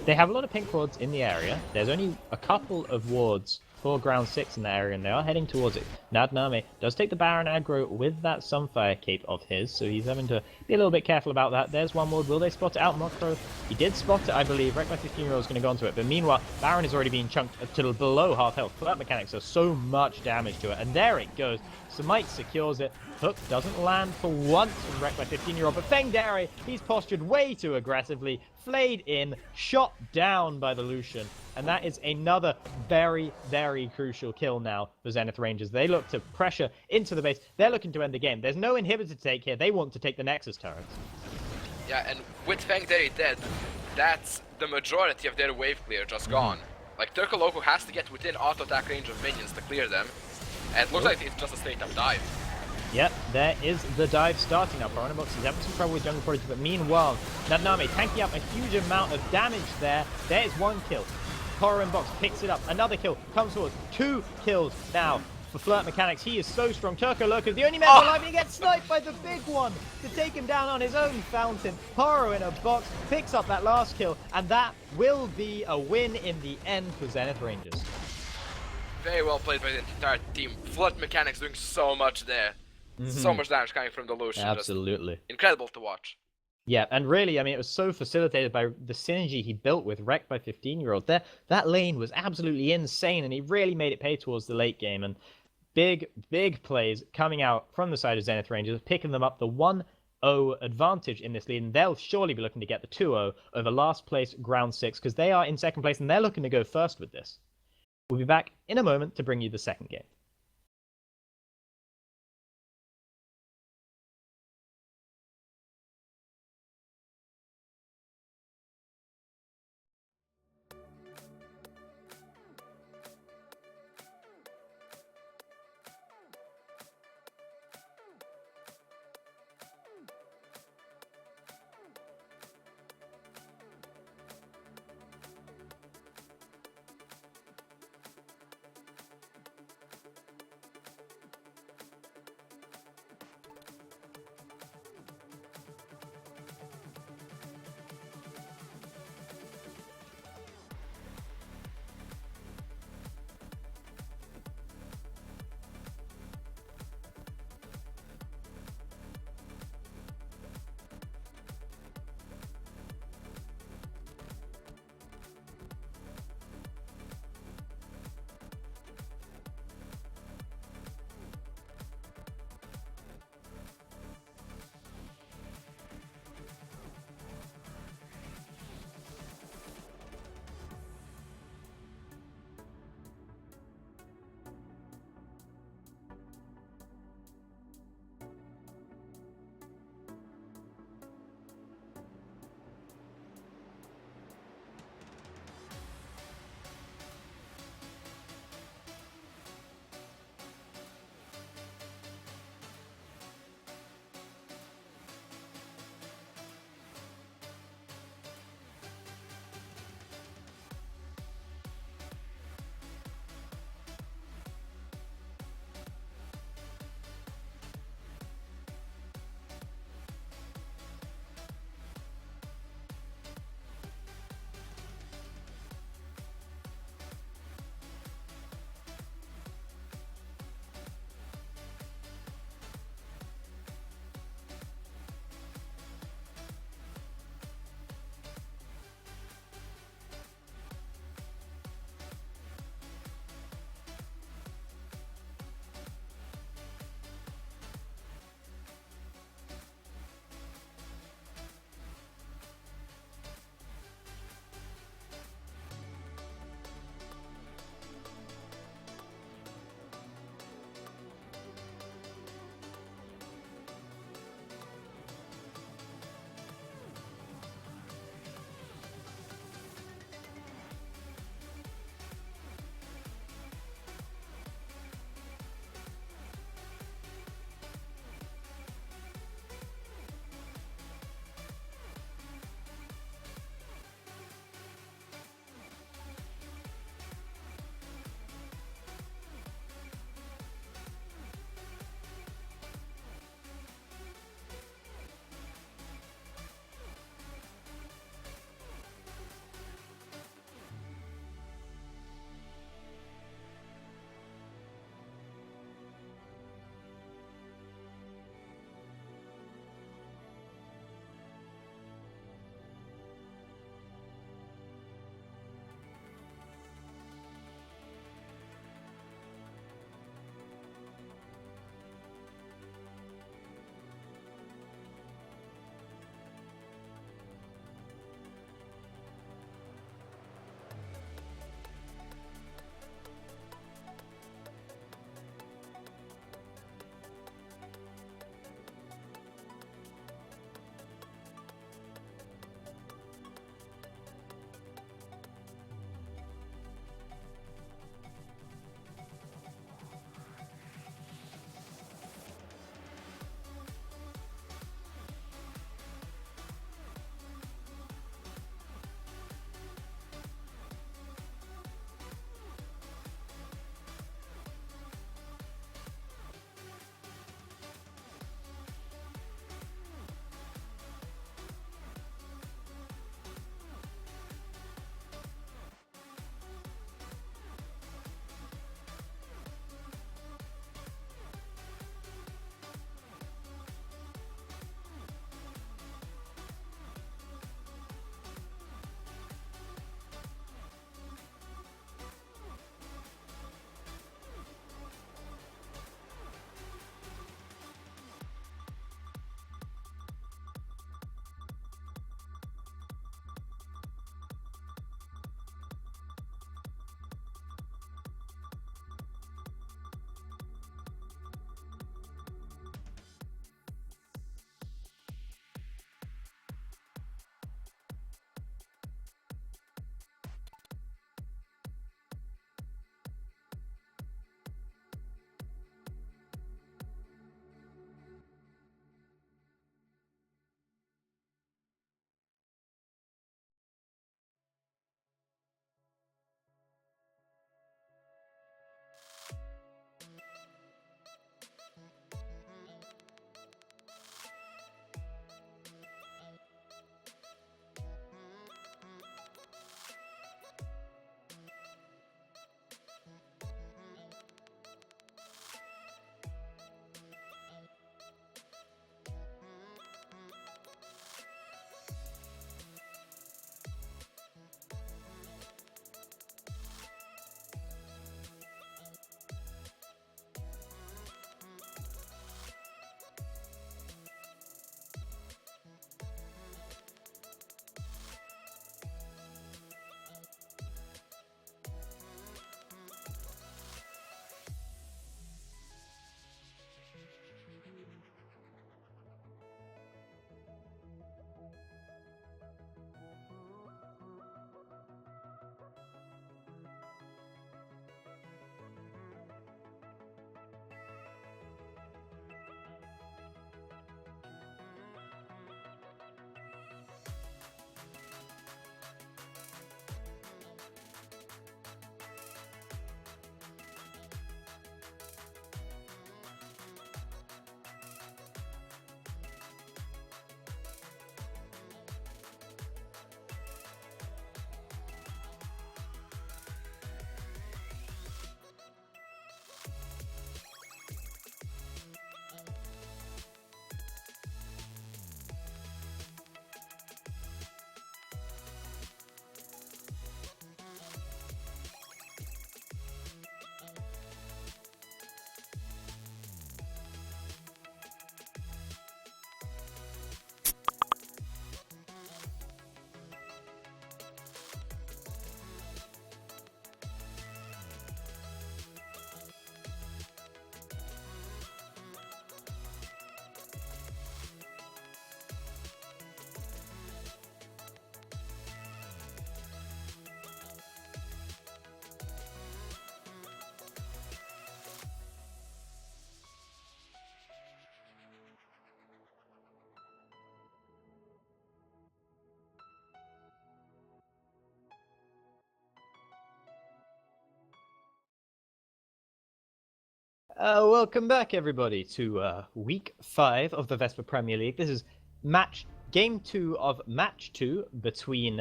Speaker 1: They have a lot of pink wards in the area. There's only a couple of wards for ground 6 in the area, and they are heading towards it. Nadname does take the Baron aggro with that Sunfire cape of his, so he's having to be a little bit careful about that. There's one ward. Will they spot it out? Mokro, he did spot it, I believe. Wreck by 15-year-old is going to go onto it, but meanwhile, Baron is already being chunked to below half health. Flirt Mechanics does so much damage to it, and there it goes. Smite secures it. Hook doesn't land for once from Wreck by 15-year-old, but Fengari, he's postured way too aggressively, flayed in, shot down by the Lucian, and that is another very, very crucial kill now for Zenith Rangers. They look to pressure into the base. They're looking to end the game. There's no inhibitor to take here. They want to take the Nexus turret.
Speaker 5: Yeah, and with Fengari dead, that's the majority of their wave clear just gone. Like, Turco Loco has to get within auto attack range of minions to clear them, and it looks like it's just a straight up dive.
Speaker 1: Yep, there is the dive starting now. Box is having some trouble with Jungle Prodigy, but meanwhile, Nadname tanking up a huge amount of damage there. There's 1 kill. Box picks it up. Another kill comes towards. 2 kills now for Flirt Mechanics. He is so strong. Turco Loco, the only man alive, and he gets sniped by the big one to take him down on his own fountain. Poro in a box picks up that last kill, and that will be a win in the end for Zenith Rangers.
Speaker 5: Very well played by the entire team. Flirt Mechanics doing so much there. So much damage coming from the Lucian.
Speaker 1: Absolutely.
Speaker 5: Just incredible to watch.
Speaker 1: Yeah, and really, I mean, it was so facilitated by the synergy he built with Wreck by 15-year-old. That lane was absolutely insane, and he really made it pay towards the late game. And big, big plays coming out from the side of Zenith Rangers, picking them up the 1-0 advantage in this lead. And they'll surely be looking to get the 2-0 over last place ground 6, because they are in second place, and they're looking to go first with this. We'll be back in a moment to bring you the second game. Welcome back, everybody, to week 5 of the Vespyr Premier League. This is game 2 of match 2 between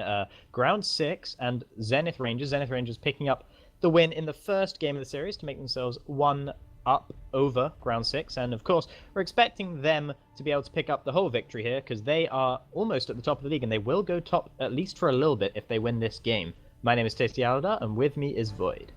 Speaker 1: Ground 6 and Zenith Rangers. Zenith Rangers picking up the win in the first game of the series to make themselves 1 up over Ground 6. And of course, we're expecting them to be able to pick up the whole victory here because they are almost at the top of the league and they will go top at least for a little bit if they win this game. My name is Tasty Aladar and with me is Void.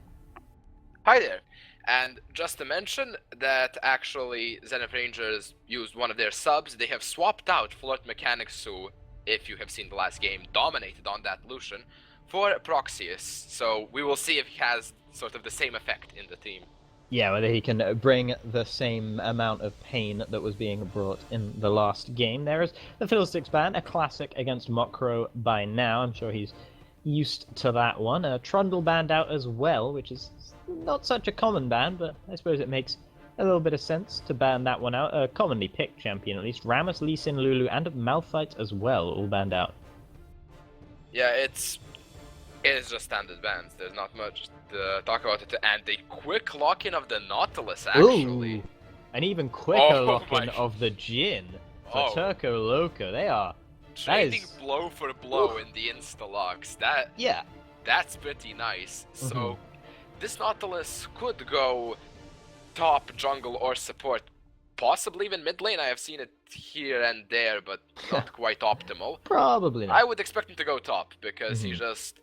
Speaker 5: Hi there. And just to mention that actually Zenith Rangers used one of their subs. They have swapped out Flirt Mechanics, who, if you have seen the last game, dominated on that Lucian, for Proxius. So we will see if he has sort of the same effect in the team.
Speaker 1: Yeah, whether he can bring the same amount of pain that was being brought in the last game. There is the Fiddlesticks ban, a classic against Mokro by now. I'm sure he's used to that one. Trundle banned out as well, which is not such a common ban, but I suppose it makes a little bit of sense to ban that one out. A commonly picked champion, at least. Rammus, Lee Sin, Lulu, and Malphite as well, all banned out.
Speaker 5: Yeah, it is just standard bans. There's not much to talk about it. And a quick lock-in of the Nautilus, actually.
Speaker 1: Ooh, an even quicker lock-in of the Jin for Turco Loco. They are
Speaker 5: trading blow for blow in the insta-locks. That's pretty nice. So this Nautilus could go top, jungle, or support. Possibly even mid lane. I have seen it here and there, but not quite optimal.
Speaker 1: Probably not.
Speaker 5: I would expect him to go top, because he's just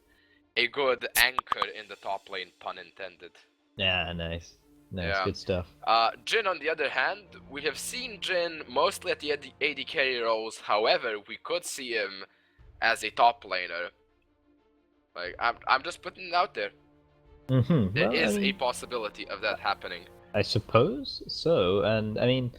Speaker 5: a good anchor in the top lane, pun intended.
Speaker 1: Yeah, nice. Nice, good stuff.
Speaker 5: Jhin, on the other hand, we have seen Jhin mostly at the AD carry roles. However, we could see him as a top laner. Like, I'm just putting it out there. There is a possibility of that happening.
Speaker 1: I suppose so, and I mean,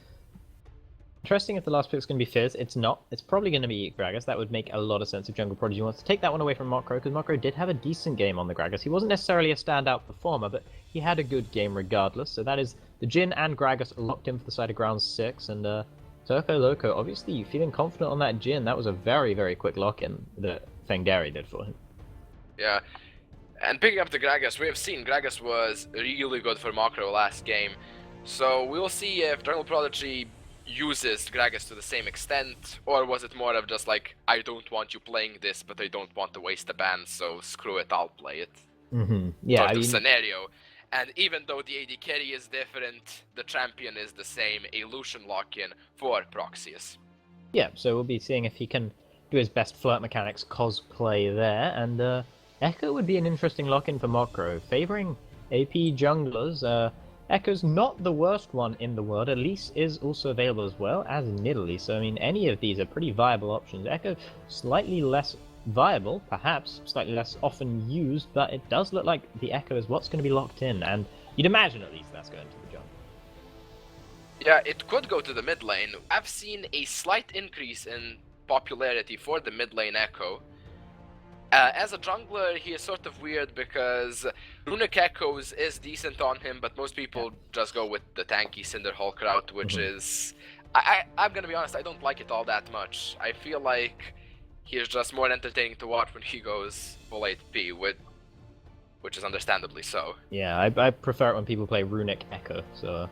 Speaker 1: interesting if the last pick's going to be Fizz. It's not. It's probably going to be Gragas. That would make a lot of sense if Jungle Prodigy wants to take that one away from Mokro, because Mokro did have a decent game on the Gragas. He wasn't necessarily a standout performer, but he had a good game regardless. So that is the Jhin and Gragas locked in for the side of Ground 6, and Turco Loco, obviously feeling confident on that Jhin. That was a very, very quick lock-in that Fengari did for him.
Speaker 5: Yeah. And picking up the Gragas, we have seen Gragas was really good for Mokro last game. So we'll see if Jungle Prodigy uses Gragas to the same extent, or was it more of just like, I don't want you playing this, but I don't want to waste the ban, so screw it, I'll play it.
Speaker 1: Yeah,
Speaker 5: sort of scenario. And even though the AD carry is different, the champion is the same, a Lucian lock-in for Proxius.
Speaker 1: Yeah, so we'll be seeing if he can do his best Flirt Mechanics cosplay there, and Echo would be an interesting lock-in for Mokro, favouring AP junglers. Echo's not the worst one in the world. Elise is also available as well as Nidalee, so I mean, any of these are pretty viable options. Echo, slightly less viable, perhaps slightly less often used, but it does look like the Echo is what's going to be locked in, and you'd imagine at least that's going to the jungle.
Speaker 5: Yeah, it could go to the mid lane. I've seen a slight increase in popularity for the mid lane Echo. As a jungler, he is sort of weird because Runic Echoes is decent on him, but most people just go with the tanky Cinderhulk route, which is... I'm gonna be honest, I don't like it all that much. I feel like he is just more entertaining to watch when he goes full 8p, which is understandably so.
Speaker 1: Yeah, I prefer it when people play Runic Echo, so...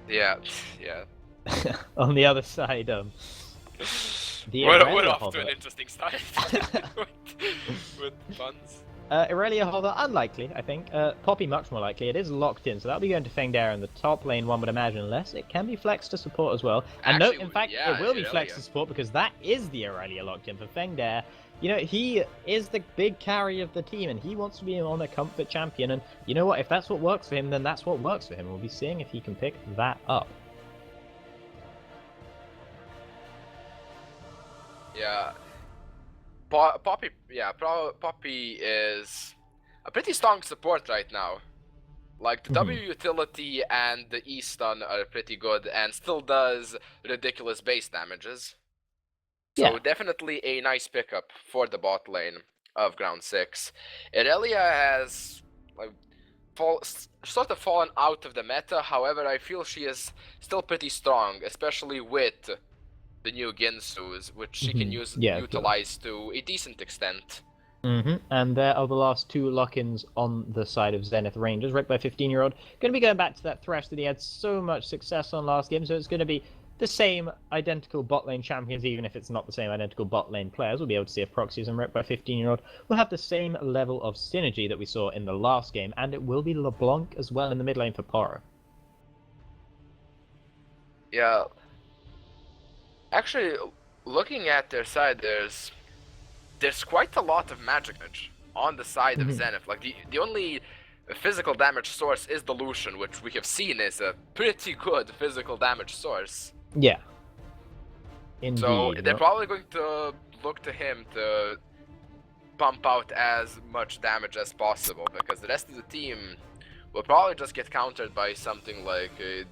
Speaker 5: Yeah.
Speaker 1: On the other side,
Speaker 5: we're off to an interesting start with puns.
Speaker 1: Irelia Holder, unlikely, I think. Poppy, much more likely. It is locked in, so that'll be going to Fengdare in the top lane, one would imagine, unless it can be flexed to support as well. And
Speaker 5: actually,
Speaker 1: no, in fact, it will be flexed to support, because that is the Irelia locked in for Fengdare. You know, he is the big carry of the team, and he wants to be on a comfort champion, and you know what, if that's what works for him, then that's what works for him. We'll be seeing if he can pick that up.
Speaker 5: Yeah, Poppy is a pretty strong support right now. Like, the W utility and the E stun are pretty good, and still does ridiculous base damages. So definitely a nice pickup for the bot lane of Ground 6. Irelia has like sort of fallen out of the meta, however I feel she is still pretty strong, especially with the new Ginsus, which she can utilize to a decent extent.
Speaker 1: And there are the last two lock-ins on the side of Zenith Rangers. Ripped by 15-year-old. Going to be going back to that Thresh that he had so much success on last game, so it's going to be the same identical bot lane champions, even if it's not the same identical bot lane players. We'll be able to see if Proxies and Ripped by 15-year-old will have the same level of synergy that we saw in the last game, and it will be LeBlanc as well in the mid lane for Poro.
Speaker 5: Yeah. Actually, looking at their side, there's quite a lot of magic damage on the side of Zenith. Like the only physical damage source is the Lucian, which we have seen is a pretty good physical damage source.
Speaker 1: Yeah. Indeed.
Speaker 5: So they're probably going to look to him to pump out as much damage as possible, because the rest of the team will probably just get countered by something like a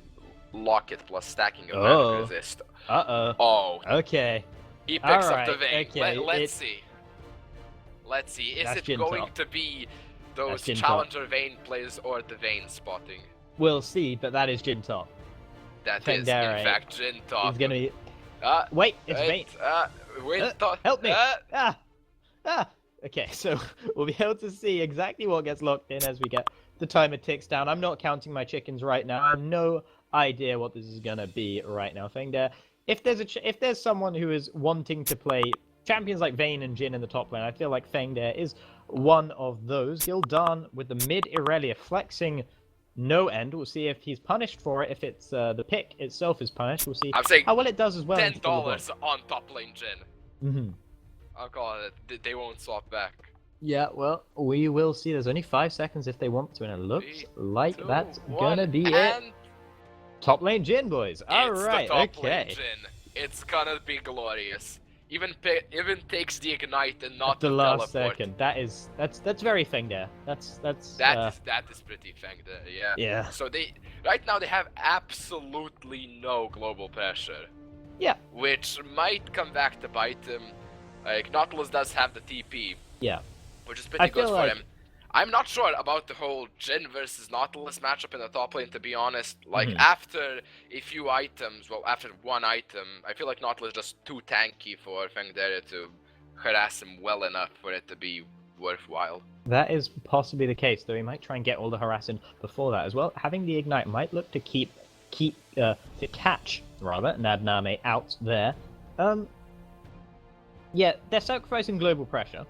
Speaker 5: Locket plus stacking of magic resist. Oh.
Speaker 1: Okay.
Speaker 5: He picks up the
Speaker 1: Alright,
Speaker 5: vein.
Speaker 1: okay,
Speaker 5: Let's see. Let's see. Is
Speaker 1: That's
Speaker 5: it
Speaker 1: Jin
Speaker 5: going
Speaker 1: top.
Speaker 5: to be those
Speaker 1: That's Jin
Speaker 5: challenger vein plays or the vein spotting?
Speaker 1: We'll see, but that is Jin top.
Speaker 5: That is, in
Speaker 1: Fendere
Speaker 5: fact, Jin top.
Speaker 1: He's gonna be...
Speaker 5: Uh,
Speaker 1: Wait, it's Vayne.
Speaker 5: Wait, top.
Speaker 1: Help me! Okay, so we'll be able to see exactly what gets locked in as we get the timer ticks down. I'm not counting my chickens right now. I have no idea what this is gonna be right now. Fengdare, if there's someone who is wanting to play champions like Vayne and Jin in the top lane, I feel like Fengdare is one of those. Gildan with the mid Irelia flexing no end. We'll see if he's punished for it. If it's the pick itself is punished, we'll see
Speaker 5: I'm saying
Speaker 1: how well it does as well.
Speaker 5: $10 on top lane Jin. I'll call it. They won't swap back.
Speaker 1: Yeah, well, we will see. There's only 5 seconds if they want to, and it looks
Speaker 5: 3,
Speaker 1: like
Speaker 5: 2,
Speaker 1: that's
Speaker 5: 1,
Speaker 1: gonna be it.
Speaker 5: and
Speaker 1: Top lane Jin, boys. All
Speaker 5: it's
Speaker 1: right,
Speaker 5: the top
Speaker 1: okay.
Speaker 5: lane Jin. It's gonna be glorious. Even takes the ignite and not
Speaker 1: At the
Speaker 5: the
Speaker 1: last
Speaker 5: teleport.
Speaker 1: second. That's very Fengdare. That's
Speaker 5: That is pretty Fengdare, yeah.
Speaker 1: Yeah.
Speaker 5: So right now they have absolutely no global pressure.
Speaker 1: Yeah.
Speaker 5: Which might come back to bite them. Like Nautilus does have the TP.
Speaker 1: Yeah.
Speaker 5: Which is
Speaker 1: I
Speaker 5: pretty good
Speaker 1: feel
Speaker 5: for
Speaker 1: like-
Speaker 5: him. I'm not sure about the whole Jin versus Nautilus matchup in the top lane, to be honest. Like, after a few items, well, after one item, I feel like Nautilus is just too tanky for Fengdare to harass him well enough for it to be worthwhile.
Speaker 1: That is possibly the case, though he might try and get all the harassing before that as well. Having the ignite might look to to catch Nadname out there. Yeah, they're sacrificing global pressure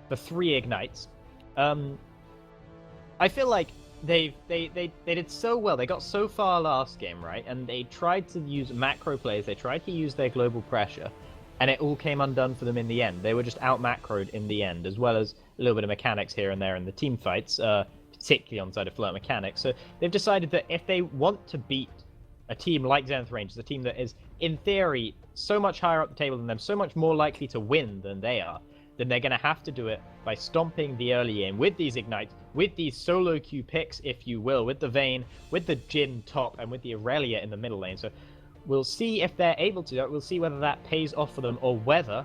Speaker 1: for 3 ignites. I feel like they did so well. They got so far last game, right? And they tried to use macro plays. They tried to use their global pressure, and it all came undone for them in the end. They were just out macroed in the end, as well as a little bit of mechanics here and there in the team fights, particularly on the side of Flirt Mechanics. So they've decided that if they want to beat a team like Zenith Rangers, a team that is, in theory, so much higher up the table than them, so much more likely to win than they are, then they're going to have to do it by stomping the early game with these ignites, with these solo queue picks, if you will, with the Vayne, with the Jin top, and with the Irelia in the middle lane. So we'll see if they're able to do it. We'll see whether that pays off for them, or whether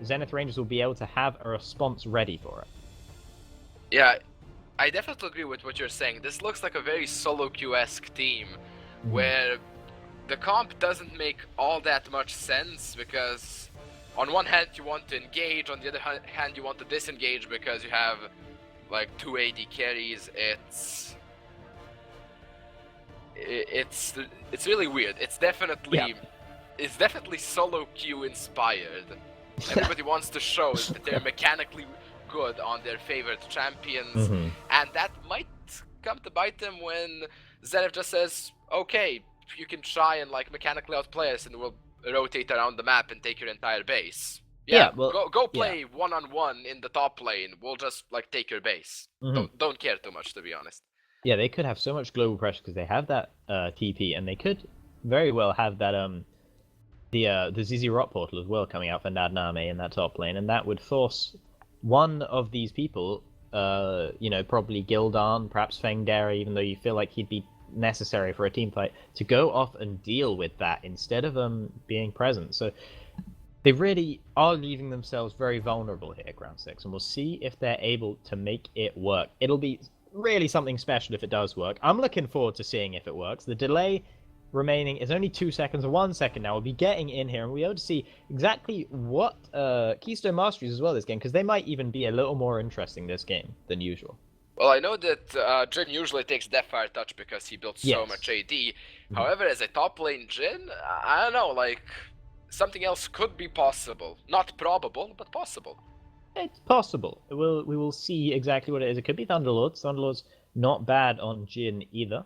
Speaker 1: Zenith Rangers will be able to have a response ready for it.
Speaker 5: Yeah, I definitely agree with what you're saying. This looks like a very solo queue-esque team, where the comp doesn't make all that much sense, because on one hand you want to engage, on the other hand you want to disengage because you have like 2 AD carries. It's really weird. It's definitely solo queue inspired. Everybody wants to show that they're mechanically good on their favorite champions, and that might come to bite them when Zenith just says, okay, you can try and like mechanically outplay us and we'll rotate around the map and take your entire base. Yeah, well, go play one-on-one in the top lane. We'll just like take your base. Don't care too much, to be honest.
Speaker 1: Yeah, they could have so much global pressure because they have that TP, and they could very well have that the ZZ Rot portal as well coming out for Nadname in that top lane, and that would force one of these people, probably Gildan, perhaps Fengdare, even though you feel like he'd be necessary for a team fight, to go off and deal with that instead of being present. So they really are leaving themselves very vulnerable here at Ground 6, and we'll see if they're able to make it work. It'll be really something special if it does work. I'm looking forward to seeing if it works. The delay remaining. It's only 2 seconds or 1 second now. We'll be getting in here, and we'll be able to see exactly what Keystone Masteries as well this game, because they might even be a little more interesting this game than usual.
Speaker 5: Well, I know that Jin usually takes Deathfire Touch because he builds so
Speaker 1: Yes.
Speaker 5: much AD. However, as a top lane Jin, I don't know, like, something else could be possible. Not probable, but possible.
Speaker 1: It's possible. We will see exactly what it is. It could be Thunderlords. Thunderlords not bad on Jin either.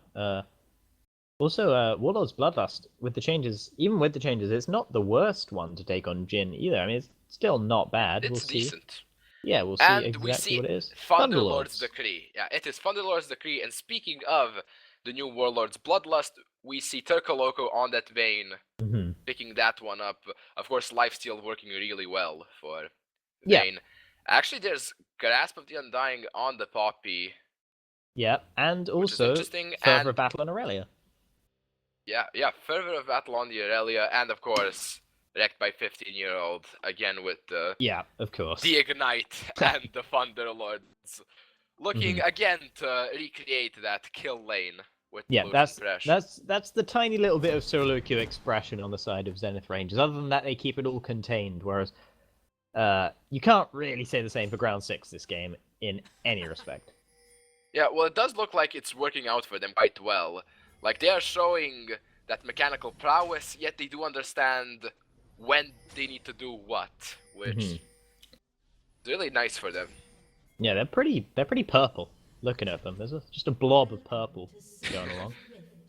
Speaker 1: Also, Warlord's Bloodlust, with the changes, even with the changes, it's not the worst one to take on Jin either. I mean, it's still not bad.
Speaker 5: It's
Speaker 1: we'll see.
Speaker 5: decent.
Speaker 1: Yeah, we'll see
Speaker 5: And
Speaker 1: exactly
Speaker 5: we see
Speaker 1: what it is.
Speaker 5: Thunderlord's Decree. Yeah, it is Thunderlord's Decree. And speaking of the new Warlord's Bloodlust, we see Turco on that vein, picking that one up. Of course, Lifesteal working really well for Vayne.
Speaker 1: Yeah.
Speaker 5: Actually, there's Grasp of the Undying on the Poppy.
Speaker 1: Yeah, and also
Speaker 5: interesting,
Speaker 1: Fervor
Speaker 5: and-
Speaker 1: Battle on Aurelia.
Speaker 5: Yeah, Fervor of Battle on the Aurelia, and of course, wrecked by 15-year-old, again with the
Speaker 1: Yeah, of course.
Speaker 5: Ignite and the Thunderlords. Looking again to recreate that kill lane with
Speaker 1: Yeah,
Speaker 5: Lucian Fresh.
Speaker 1: that's the tiny little bit of solo queue expression on the side of Zenith Rangers. Other than that, they keep it all contained, whereas you can't really say the same for Ground 6 this game in any respect.
Speaker 5: Yeah, well, it does look like it's working out for them quite well. Like, they are showing that mechanical prowess, yet they do understand when they need to do what, which is really nice for them.
Speaker 1: Yeah, they're pretty purple. Looking at them, there's just a blob of purple going along.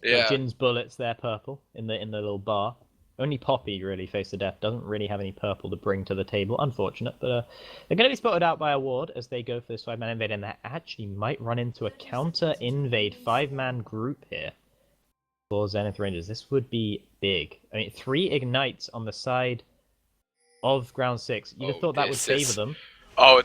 Speaker 5: Yeah.
Speaker 1: Jin's bullets, they're purple in the little bar. Only Poppy really face the death doesn't really have any purple to bring to the table. Unfortunate, but they're going to be spotted out by a ward as they go for this 5-man invade, and that actually might run into a counter invade 5-man group here for Zenith Rangers. This would be big. I mean, 3 ignites on the side of Ground 6. You'd have thought that would favor them.
Speaker 5: Oh,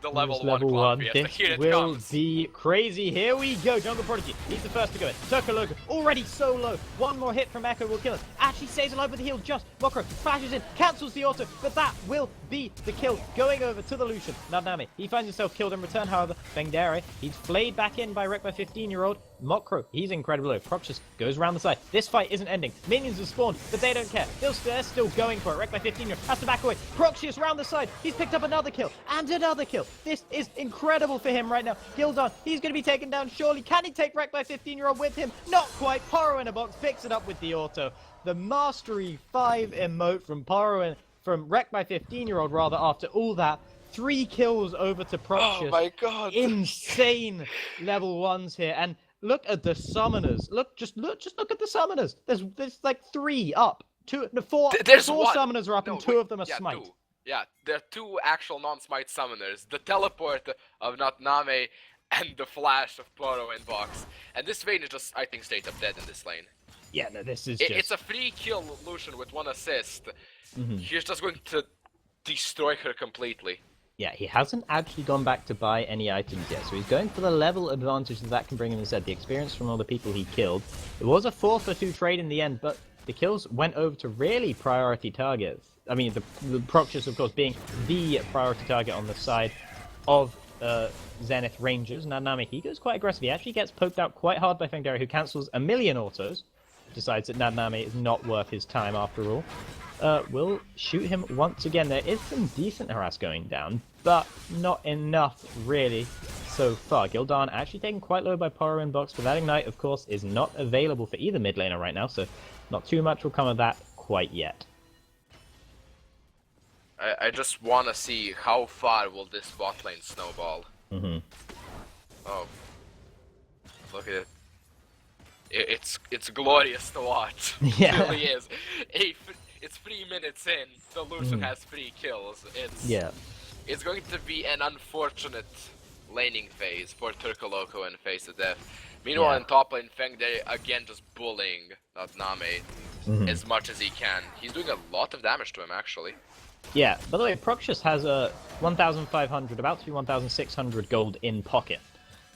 Speaker 5: the level
Speaker 1: This
Speaker 5: 1
Speaker 1: level
Speaker 5: clock
Speaker 1: 1.
Speaker 5: fiesta.
Speaker 1: This
Speaker 5: Here it
Speaker 1: will
Speaker 5: comes.
Speaker 1: be crazy. Here we go. Jungle Prodigy. He's the first to go in. Turco Loco already so low. One more hit from Echo will kill him. Actually stays alive with the heal. Just Mokro flashes in, cancels the auto, but that will be the kill. Going over to the Lucian. Nadnami. He finds himself killed in return, however. Fengdere, he's flayed back in by wrecked by 15-year-old. Mokro, he's incredibly low. Proxus goes around the side. This fight isn't ending. Minions have spawned, but they don't care. They're still going for it. Wrecked by 15-year-old has to back away. Proxius round the side. He's picked up another kill and another kill. This is incredible for him right now. Gildon, he's going to be taken down surely. Can he take wrecked by 15-year-old with him? Not quite. Paro in a box picks it up with the auto. The Mastery 5 emote from Paro from wrecked by 15-year-old rather after all that. 3 kills over to Proxius.
Speaker 5: Oh my god.
Speaker 1: Insane level 1s here. And look at the summoners. Just look at the summoners. There's like 3 up. 4
Speaker 5: There's
Speaker 1: 4
Speaker 5: one.
Speaker 1: summoners are up and 2 of them are smite.
Speaker 5: 2. Yeah, there are 2 actual non-smite summoners. The teleport of Natname and the flash of Poro in box. And this Vayne is just, I think, straight up dead in this lane.
Speaker 1: Yeah, no, this is
Speaker 5: It's a free kill Lucian with 1 assist. He's just going to destroy her completely.
Speaker 1: Yeah, he hasn't actually gone back to buy any items yet, so he's going for the level advantage that can bring him instead. The experience from all the people he killed. It was a 4-for-2 trade in the end, but the kills went over to really priority targets. I mean, the Proxius, of course, being the priority target on the side of Zenith Rangers. Nadnami, he goes quite aggressive. He actually gets poked out quite hard by Fengdere, who cancels a million autos. Decides that Nadnami is not worth his time after all. Will shoot him once again. There is some decent harass going down, but not enough really so far. Gildan actually taken quite low by Poro in box, but that ignite, of course, is not available for either mid laner right now, so not too much will come of that quite yet.
Speaker 5: I just want to see how far will this bot lane snowball. Oh, look at it. It's glorious to watch.
Speaker 1: Yeah.
Speaker 5: It really is. It's 3 minutes in. The Lucian has 3 kills. It's going to be an unfortunate laning phase for Turco Loco and Face of Death. Meanwhile, in top lane, Fengde again just bullying Name as much as he can. He's doing a lot of damage to him, actually.
Speaker 1: Yeah, by the way, Proxius has 1,500, about to be 1,600 gold in pocket.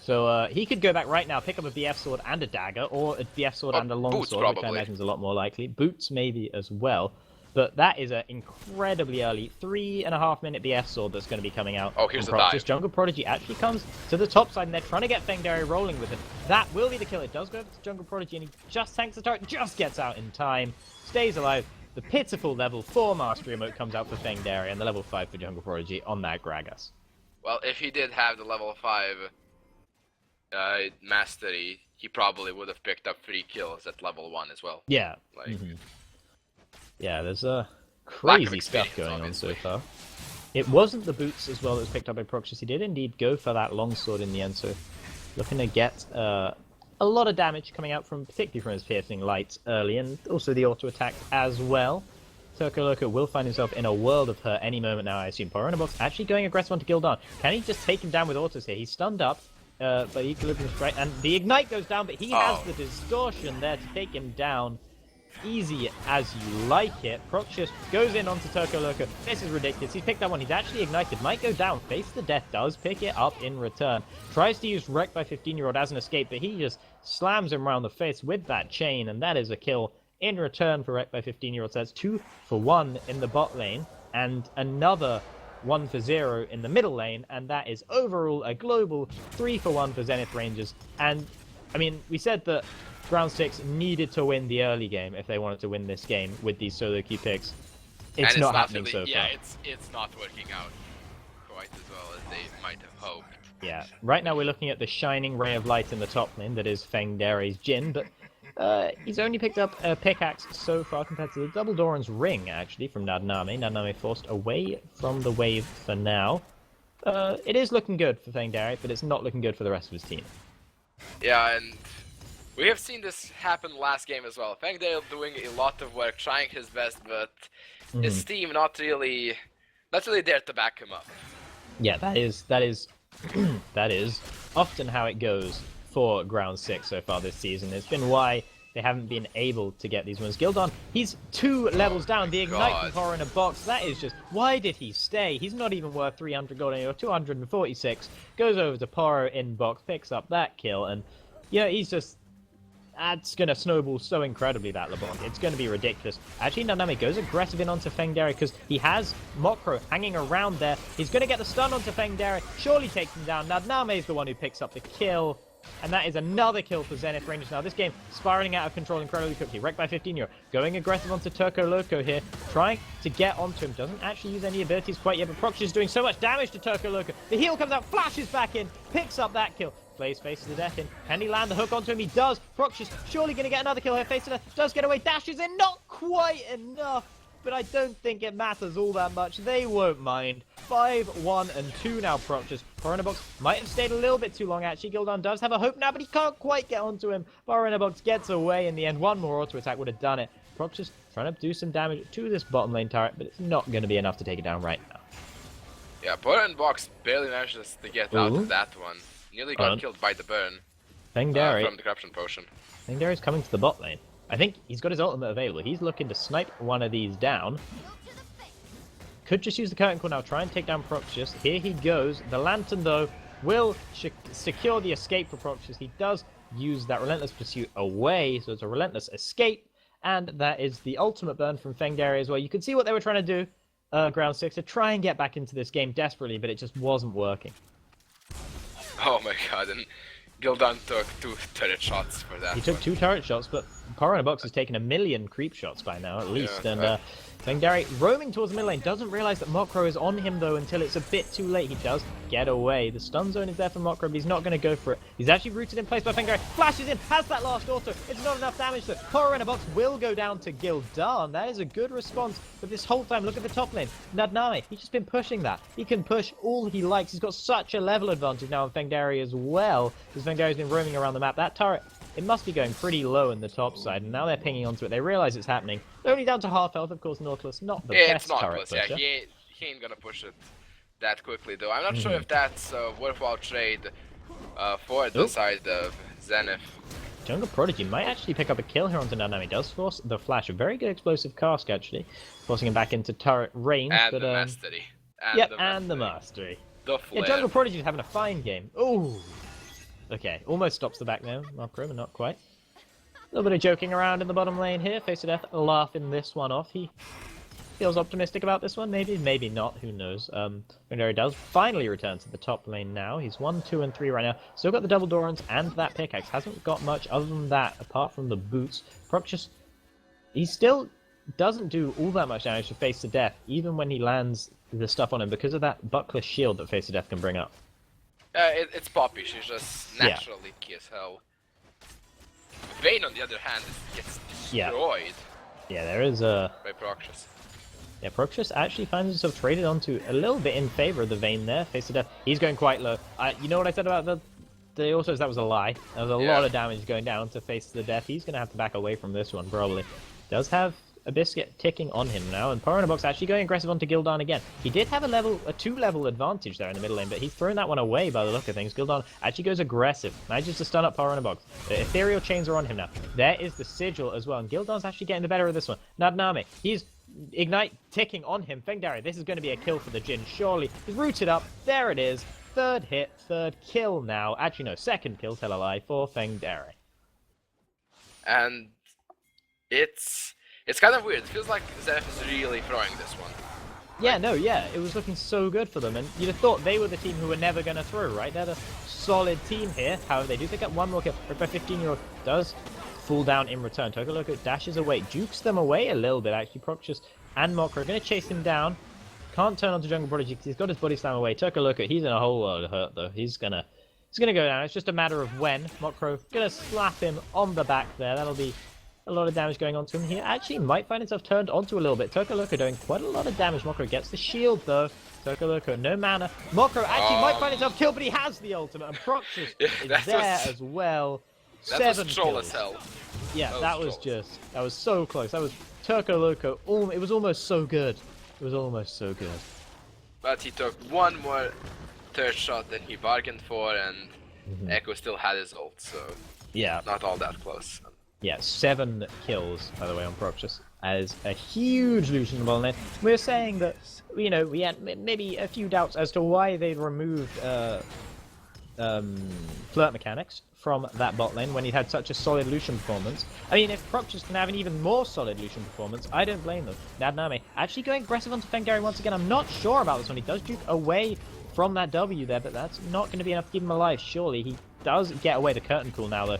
Speaker 1: So he could go back right now, pick up a BF sword and a dagger, or a BF sword and a long
Speaker 5: boots,
Speaker 1: sword, which I
Speaker 5: probably.
Speaker 1: imagine is a lot more likely. Boots maybe as well. But that is an incredibly early 3.5-minute BF sword that's going to be coming out.
Speaker 5: Oh, here's
Speaker 1: from
Speaker 5: the
Speaker 1: Proxys.
Speaker 5: dive.
Speaker 1: Jungle Prodigy actually comes to the top side, and they're trying to get Fengdari rolling with it. That will be the kill. It does go over to Jungle Prodigy, and he just tanks the turret, just gets out in time, stays alive. The pitiful level 4 Mastery emote comes out for Fengdari, and the level 5 for Jungle Prodigy on that Gragas.
Speaker 5: Well, if he did have the level 5 mastery, he probably would have picked up 3 kills at level 1 as well.
Speaker 1: Yeah.
Speaker 5: Like,
Speaker 1: Yeah, there's
Speaker 5: Lack
Speaker 1: crazy
Speaker 5: of
Speaker 1: stuff
Speaker 5: experience,
Speaker 1: going on so
Speaker 5: obviously.
Speaker 1: far. It wasn't the boots as well that was picked up by Proxys. He did indeed go for that longsword in the end, so looking to get a lot of damage coming out from, particularly from his piercing lights early, and also the auto attack as well. Turco Loco will find himself in a world of hurt any moment now, I assume. Box actually going aggressive onto Gildan. Can he just take him down with autos here? He's stunned up, but Equilibrium Strike, and the Ignite goes down, but he has the Distortion there to take him down. Easy as you like it. Proxys goes in onto Turco Loco. This is ridiculous. He's picked that one. He's actually ignited. Might go down. Face the Death does pick it up in return. Tries to use Wrecked by 15-year-old as an escape, but he just slams him around the face with that chain, and that is a kill in return for Wrecked by 15-year-old. So that's 2 for 1 in the bot lane, and another 1 for 0 in the middle lane, and that is overall a global 3 for 1 for Zenith Rangers. And, I mean, we said that Ground 6 needed to win the early game if they wanted to win this game with these solo queue picks. It's not happening
Speaker 5: really,
Speaker 1: so far.
Speaker 5: Yeah, it's not working out quite as well as they might have hoped.
Speaker 1: Yeah, right now we're looking at the shining ray of light in the top lane that is Fengdari's Jhin, but he's only picked up a pickaxe so far compared to the Double Doran's ring, actually, from Nadname. Nadname forced away from the wave for now. It is looking good for Fengdari, but it's not looking good for the rest of his team.
Speaker 5: Yeah, and we have seen this happen last game as well. Fengdale doing a lot of work, trying his best, but his team not really there to back him up.
Speaker 1: Yeah, that is that is often how it goes for Ground 6 so far this season. It's been why they haven't been able to get these wins. Gildan, he's 2 levels down. The Ignite from Horror in a box, that is just, why did he stay? He's not even worth 300 gold anymore, 246. Goes over to Poro in box, picks up that kill, and yeah, he's just, that's going to snowball so incredibly, that LeBlanc. It's going to be ridiculous. Actually, Nanami goes aggressive in onto Fengdari because he has Mokro hanging around there. He's going to get the stun onto Fengdari. Surely takes him down. Nanami is the one who picks up the kill. And that is another kill for Zenith Rangers. Now, this game spiraling out of control incredibly quickly. Wrecked by 15-year. Going aggressive onto Turco Loco here. Trying to get onto him. Doesn't actually use any abilities quite yet, but Proxys is doing so much damage to Turco Loco. The heal comes out, flashes back in, picks up that kill. Plays face to the death in. Can he land the hook onto him? He does. Proxys surely going to get another kill here. Face to death. Does get away. Dashes in. Not quite enough. But I don't think it matters all that much. They won't mind. 5, 1, and 2 now, Proxys. Box might have stayed a little bit too long, actually. Gildan does have a hope now, but he can't quite get onto him. Box gets away in the end. One more auto attack would have done it. Proxys trying to do some damage to this bottom lane turret, but it's not going to be enough to take it down right now.
Speaker 5: Yeah, Box barely manages to get out of that one. Nearly got killed by the burn
Speaker 1: Fengdari
Speaker 5: from the corruption potion.
Speaker 1: Fengdari's coming to the bot lane. I think he's got his ultimate available. He's looking to snipe one of these down. Could just use the curtain call now, try and take down Proxys. Here he goes. The Lantern, though, will secure the escape for Proxys. He does use that Relentless Pursuit away, so it's a Relentless Escape. And that is the ultimate burn from Fengdari as well. You can see what they were trying to do, Ground 6, to try and get back into this game desperately, but it just wasn't working.
Speaker 5: Oh my god, and Gildan took 2 turret shots for that.
Speaker 1: He took 2 turret shots, but Box has taken 1 million creep shots by now, at least.
Speaker 5: Yeah,
Speaker 1: and Fengdari roaming towards the mid lane, doesn't realize that Mokro is on him, though, until it's a bit too late. He does get away. The stun zone is there for Mokro, but he's not going to go for it. He's actually rooted in place by Fengdari. Flashes in, has that last auto. It's not enough damage, though. Box will go down to Gildan. That is a good response. But this whole time, look at the top lane. Nadname, he's just been pushing that. He can push all he likes. He's got such a level advantage now on Fengdari as well, because Fengdari's been roaming around the map. That turret, it must be going pretty low in the top side, and now they're pinging onto it. They realize it's happening. They're only down to half health, of course. Nautilus, not the best turret pusher.
Speaker 5: Yeah, he ain't gonna push it that quickly, though. I'm not sure if that's a worthwhile trade for the side of Zenith.
Speaker 1: Jungle Prodigy might actually pick up a kill here onto Nanami. He does force the flash. A very good explosive cask, actually. Forcing him back into turret range.
Speaker 5: And
Speaker 1: but,
Speaker 5: the mastery.
Speaker 1: And the mastery.
Speaker 5: The flare.
Speaker 1: Yeah, Jungle Prodigy's having a fine game. Ooh. Okay, almost stops the back now. Mokro, but not quite. A little bit of joking around in the bottom lane here. Face to death, laughing this one off. He feels optimistic about this one. Maybe, maybe not. Who knows? Fengdari does finally return to the top lane now. He's 1, 2, and 3 right now. Still got the double Dorans and that pickaxe. Hasn't got much other than that, apart from the boots. Proxius, he still doesn't do all that much damage to Face to Death, even when he lands the stuff on him, because of that buckler shield that Face to Death can bring up.
Speaker 5: It's Poppy, she's just naturally key as hell. Vayne, on the other hand, gets destroyed.
Speaker 1: Yeah, there is a...
Speaker 5: by Proxius.
Speaker 1: Yeah, Proxius actually finds himself traded onto a little bit in favor of the Vayne there. Face to Death, he's going quite low. You know what I said about the autos? That was a lie. There was a lot of damage going down to Face to the Death. He's going to have to back away from this one, probably. Does have a biscuit ticking on him now, and Power in a Box actually going aggressive onto Gildan again. He did have a 2-level advantage there in the middle lane, but he's thrown that one away by the look of things. Gildan actually goes aggressive, manages to stun up Power in a Box. The ethereal chains are on him now. There is the sigil as well, and Gildan's actually getting the better of this one. Nadnami, he's ignite ticking on him. Fengdari, this is going to be a kill for the Jhin, surely. He's rooted up, there it is. Third hit, third kill now. Actually, no, second kill, tell a lie, for Fengdari.
Speaker 5: And it's kind of weird. It feels like Zenith is really throwing this one.
Speaker 1: Yeah, no, yeah. It was looking so good for them, and you'd have thought they were the team who were never going to throw, right? They're the solid team here. However, they do pick up one more kill. Right by 15-year-old does fall down in return. Tokoloko dashes away, jukes them away a little bit, actually. Proxius and Mokro are going to chase him down. Can't turn onto Jungle Prodigy because he's got his body slam away. Tokoloko, he's in a whole lot of hurt, though. He's gonna go down. It's just a matter of when. Mokro going to slap him on the back there. That'll be a lot of damage going on to him. He actually might find himself turned onto a little bit. Tokoloko doing quite a lot of damage. Mokro gets the shield though. Tokoloko, no mana. Mokro actually might find himself killed, but he has the ultimate. And Proxius is there as well.
Speaker 5: That
Speaker 1: 7
Speaker 5: was troll
Speaker 1: kills.
Speaker 5: as hell.
Speaker 1: Yeah, that was so close. That was Tokoloko. It was almost so good. It was almost so good.
Speaker 5: But he took one more third shot than he bargained for, and Echo still had his ult, so
Speaker 1: Yeah.
Speaker 5: not all that close.
Speaker 1: Yeah, 7 kills, by the way, on Proxius, as a huge Lucian ball lane. We were saying that, you know, we had maybe a few doubts as to why they removed flirt mechanics from that bot lane when he had such a solid Lucian performance. I mean, if Proxius can have an even more solid Lucian performance, I don't blame them. Nadnami actually going aggressive onto Fengdari once again. I'm not sure about this one. He does juke away from that W there, but that's not going to be enough to keep him alive, surely. He does get away the curtain call now, though.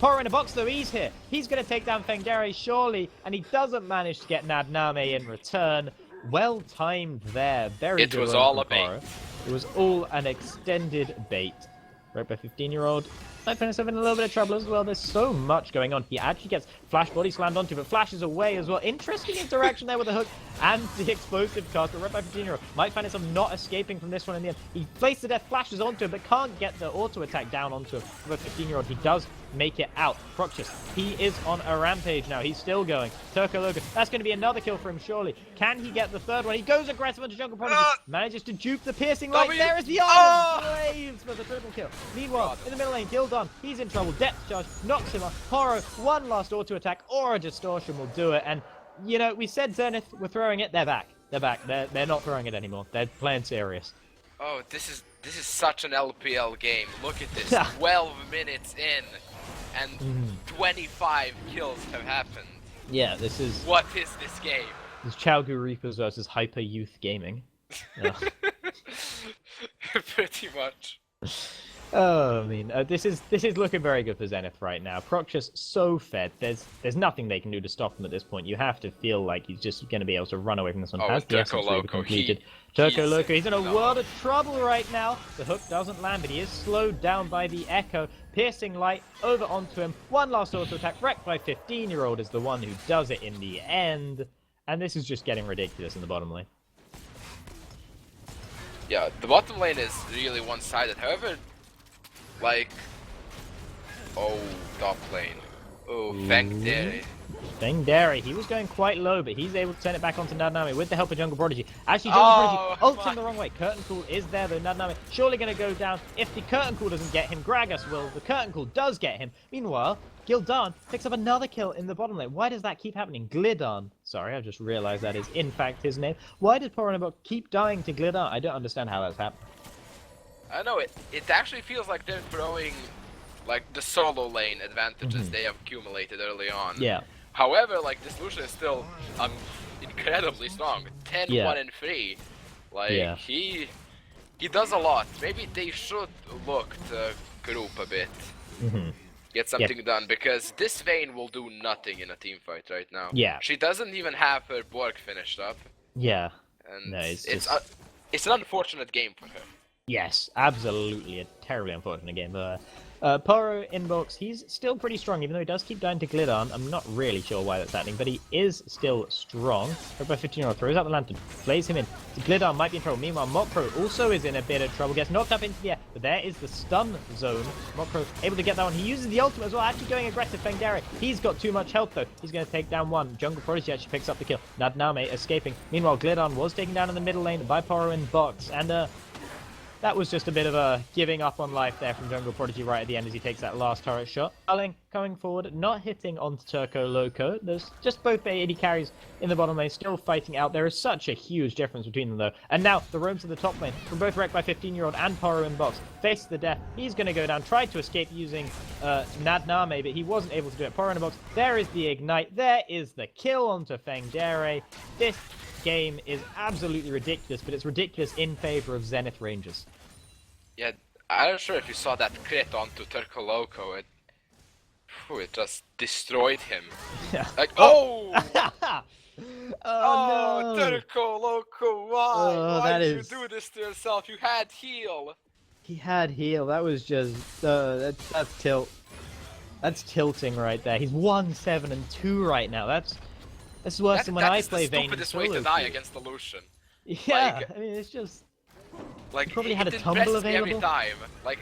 Speaker 1: Power in a Box, though, he's here. He's going to take down Fengdari, surely, and he doesn't manage to get Nadnami in return. Well timed there. Very good.
Speaker 5: It was all a bait.
Speaker 1: It was all an extended bait. Right by 15-year-old. Might find himself in a little bit of trouble as well. There's so much going on. He actually gets Flash body slammed onto, but flashes away as well. Interesting interaction there with the hook and the explosive cast. But right by 15-year-old might find himself not escaping from this one in the end. He Face to Death flashes onto him, but can't get the auto attack down onto him. Right by 15-year-old, he does make it out. Proxius, he is on a rampage now. He's still going. Tokoloko, that's going to be another kill for him, surely. Can he get the third one? He goes aggressive onto Jungle Prodigy. Manages to juke the piercing light. There is the Iron Blaze for the triple kill. Meanwhile, in the middle lane, Gildan, he's in trouble. Depth charge knocks him off. Horo, one last auto attack or a distortion will do it. And, you know, we said Zenith were throwing it. They're back. They're back. They're not throwing it anymore. They're playing serious.
Speaker 5: Oh, this is such an LPL game. Look at this. 12 minutes in, and 25 kills have happened.
Speaker 1: Yeah, this is...
Speaker 5: What is this game?
Speaker 1: This is Chowgu Reapers versus Hyper Youth Gaming.
Speaker 5: Pretty much.
Speaker 1: Oh, I mean, this is looking very good for Zenith right now. Proxius so fed. There's nothing they can do to stop him at this point. You have to feel like he's just going to be able to run away from this one. Has the essence really completed. Tokoloko, he's in a world of trouble right now. The hook doesn't land, but he is slowed down by the Echo. Piercing light over onto him. One last auto attack. Wrecked by 15-year-old is the one who does it in the end. And this is just getting ridiculous in the bottom lane.
Speaker 5: Yeah, the bottom lane is really one-sided. However, like, oh, top lane. Oh, Fengdari.
Speaker 1: Fengdari, he was going quite low, but he's able to turn it back onto Nadnami with the help of Jungle Prodigy. Actually, Jungle Prodigy ults him the wrong way. Curtain Call is there, though. Nadnami surely going to go down. If the Curtain Call doesn't get him, Gragas will. The Curtain Call does get him. Meanwhile, Gildan picks up another kill in the bottom lane. Why does that keep happening? Glidan. Sorry, I just realized that is in fact his name. Why does Poranabok keep dying to Glidan? I don't understand how that's happening.
Speaker 5: I know it actually feels like they're throwing like the solo lane advantages they have accumulated early on.
Speaker 1: Yeah.
Speaker 5: However, like this Lucian is still incredibly strong. 10,
Speaker 1: Yeah.
Speaker 5: 1, and 3. Like,
Speaker 1: Yeah.
Speaker 5: he does a lot. Maybe they should look to group a bit. Get something done, because this Vayne will do nothing in a team fight right now.
Speaker 1: Yeah.
Speaker 5: She doesn't even have her Borg finished up.
Speaker 1: Yeah.
Speaker 5: And
Speaker 1: No, it's
Speaker 5: it's
Speaker 1: just...
Speaker 5: it's an unfortunate game for her.
Speaker 1: Yes, absolutely a terribly unfortunate game. Poro inbox, he's still pretty strong, even though he does keep dying to Glidarn. I'm not really sure why that's happening, but he is still strong. By 15 throws out the lantern, flays him in. Glidarn might be in trouble. Meanwhile, Mokro also is in a bit of trouble. Gets knocked up into the air, but there is the stun zone. Mokro able to get that one. He uses the ultimate as well, actually going aggressive. Fengare, he's got too much health though. He's going to take down one. Jungle Prodigy actually picks up the kill. Nadname escaping. Meanwhile, Glidarn was taken down in the middle lane by Poro inbox, and that was just a bit of a giving up on life there from Jungle Prodigy right at the end as he takes that last turret shot. Darling coming forward, not hitting onto Turco Loco. There's just both AD carries in the bottom lane still fighting out. There is such a huge difference between them though. And now the roams of the top lane from both wrecked by 15-year-old and Poro in box. Face the death. He's going to go down. Tried to escape using Nadname, but he wasn't able to do it. Poro in a box. There is the ignite. There is the kill onto Fengare. This game is absolutely ridiculous, but it's ridiculous in favor of Zenith Rangers.
Speaker 5: Yeah, I'm not sure if you saw that crit onto Turco Loco. It just destroyed him. Like, oh!
Speaker 1: Oh, no!
Speaker 5: Turco Loco, why?
Speaker 1: Oh,
Speaker 5: Why
Speaker 1: that
Speaker 5: did
Speaker 1: is-
Speaker 5: you do this to yourself? You had heal.
Speaker 1: He had heal. That was just that's tilt. That's tilting right there. He's 1-7-2 right now. That's worse than when I play Vayne in
Speaker 5: That's the stupidest way to
Speaker 1: solo
Speaker 5: die
Speaker 1: queue.
Speaker 5: against the Lucian.
Speaker 1: Yeah,
Speaker 5: Like-
Speaker 1: I mean it's just
Speaker 5: Like,
Speaker 1: probably
Speaker 5: it
Speaker 1: had a tumble
Speaker 5: impresses me every
Speaker 1: available.
Speaker 5: time. Like,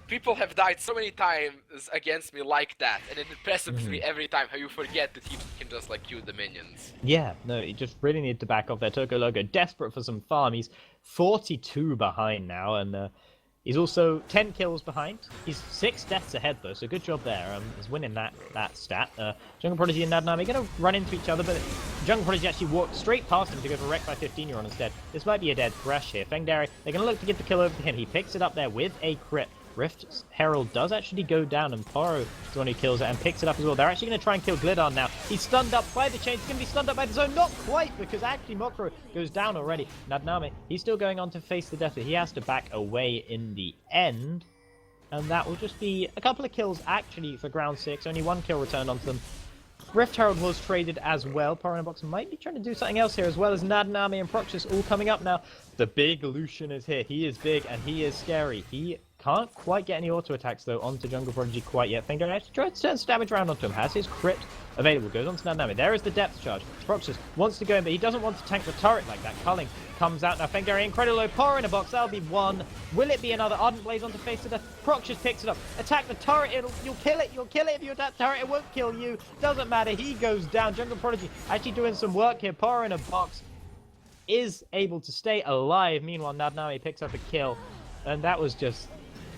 Speaker 5: people have died so many times against me like that, and it impresses me every time how you forget that he can just like Q the minions.
Speaker 1: yeah. No, he just really needed to back off there. Turco Logo desperate for some farm. He's 42 behind now, and he's also 10 kills behind. He's 6 deaths ahead though, so good job there. He's winning that stat. Jungle Prodigy and Nadnami are going to run into each other, but Jungle Prodigy actually walked straight past him to go for wreck by 15-year-old instead. This might be a dead Thresh here. Fengdari, they're going to look to get the kill over to him. He picks it up there with a crit. Rift Herald does actually go down, and Poro is the one who kills it and picks it up as well. They're actually going to try and kill Glidarn now. He's stunned up by the chains. He's going to be stunned up by the zone. Not quite, because actually Mokro goes down already. Nadname, he's still going on to face the death, but he has to back away in the end. And that will just be a couple of kills actually for Ground 6. Only 1 kill returned onto them. Rift Herald was traded as well. Poro in a box might be trying to do something else here, as well as Nadnami and Proxus all coming up now. The big Lucian is here. He is big and he is scary. He can't quite get any auto attacks though onto Jungle Prodigy quite yet. Fengdari actually tries to turn some damage around onto him. Has his crit available. Goes on to Nadnami. There is the depth charge. Proxus wants to go in, but he doesn't want to tank the turret like that. Culling comes out now. Fengdari incredible low. Poro in a box. That'll be 1. Will it be another? Ardent Blaze onto face of death. Proxus picks it up. Attack the turret. You'll kill it. You'll kill it if you attack the turret. It won't kill you. Doesn't matter. He goes down. Jungle Prodigy actually doing some work here. Poro in a box is able to stay alive. Meanwhile, Nadnami picks up a kill, and that was just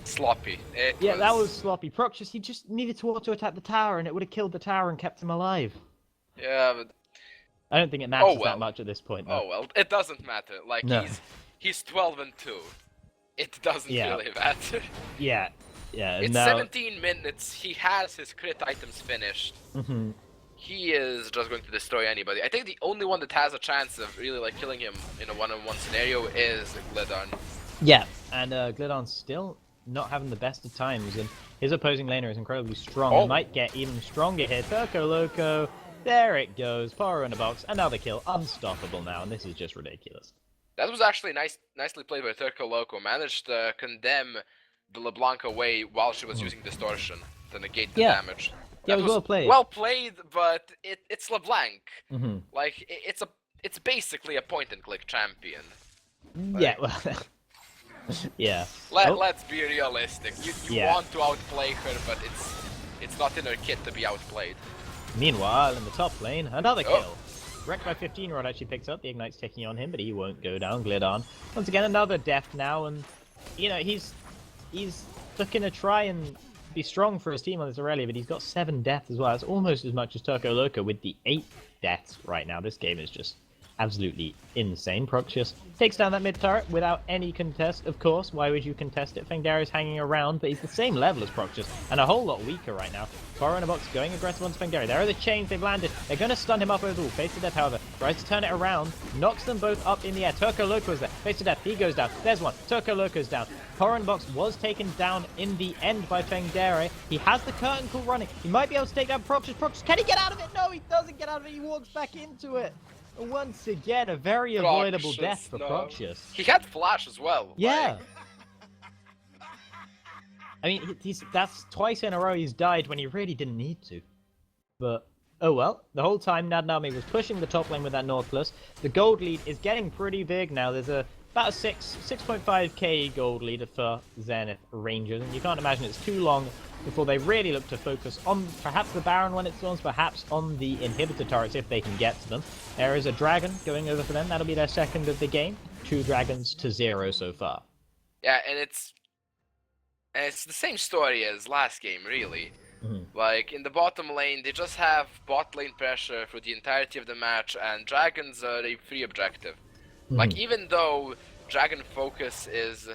Speaker 5: Sloppy.
Speaker 1: that was sloppy. Proxus, he just needed to auto attack the tower, and it would have killed the tower and kept him alive.
Speaker 5: Yeah, but
Speaker 1: I don't think it matters
Speaker 5: well.
Speaker 1: that much at this point. Though.
Speaker 5: oh well, it doesn't matter. Like
Speaker 1: No.
Speaker 5: he's 12-2. It doesn't
Speaker 1: Yeah.
Speaker 5: really matter.
Speaker 1: Yeah.
Speaker 5: It's
Speaker 1: Now,
Speaker 5: 17 minutes. He has his crit items finished.
Speaker 1: Mhm.
Speaker 5: He is just going to destroy anybody. I think the only one that has a chance of really like killing him in a one-on-one scenario is Glidarn.
Speaker 1: Yeah, and Glidarn's still not having the best of times, and his opposing laner is incredibly strong.
Speaker 5: Oh.
Speaker 1: He might get even stronger here. Turco Loco, there it goes. Poro in a box, another kill, unstoppable now, and this is just ridiculous.
Speaker 5: That was actually nicely played by Turco Loco. Managed to condemn the LeBlanc away while she was using distortion to negate the
Speaker 1: Yeah.
Speaker 5: damage.
Speaker 1: Yeah,
Speaker 5: That
Speaker 1: it was well played.
Speaker 5: Well played, but it's LeBlanc.
Speaker 1: Hmm.
Speaker 5: Like it's basically a point-and-click champion.
Speaker 1: Yeah, well, yeah.
Speaker 5: Let's be realistic. You
Speaker 1: Yeah.
Speaker 5: want to outplay her, but it's not in her kit to be outplayed.
Speaker 1: Meanwhile, in the top lane, another
Speaker 5: Oh.
Speaker 1: kill. Wrecked by 15, Rod actually picks up. The Ignite's taking on him, but he won't go down. Glidarn. Once again, another death now, and, you know, he's looking to try and be strong for his team on this Aurelia, but he's got 7 deaths as well. It's almost as much as Turco Loco with the 8 deaths right now. This game is just absolutely insane. Proxius takes down that mid turret without any contest, of course. Why would you contest it? Fengario's hanging around, but he's the same level as Proxius, and a whole lot weaker right now. Poro in a box going aggressive on Fengario. There are the chains, they've landed. They're going to stun him up over the wall. Face to death, however, tries to turn it around, knocks them both up in the air. Turco Loco's there. Face to death, he goes down. There's one. Turco Loco's down. Poro in box was taken down in the end by Fengare. He has the curtain call running. He might be able to take down Proxius. Proxius, can he get out of it? No, he doesn't get out of it. He walks back into it. Once again, a very avoidable death for Proxius.
Speaker 5: He had flash as well.
Speaker 1: Yeah. I mean, that's twice in a row he's died when he really didn't need to. But, oh well. The whole time, Nadnami was pushing the top lane with that Nautilus. The gold lead is getting pretty big now. There's about a 6.5k gold lead for Zenith Rangers, and you can't imagine it's too long before they really look to focus on perhaps the Baron when it spawns, perhaps on the inhibitor turrets if they can get to them. There is a dragon going over for them. That'll be their second of the game. 2 dragons to 0 so far.
Speaker 5: Yeah, and it's the same story as last game, really. Like, in the bottom lane, they just have bot lane pressure for the entirety of the match, and dragons are a free objective. Like, even though dragon focus is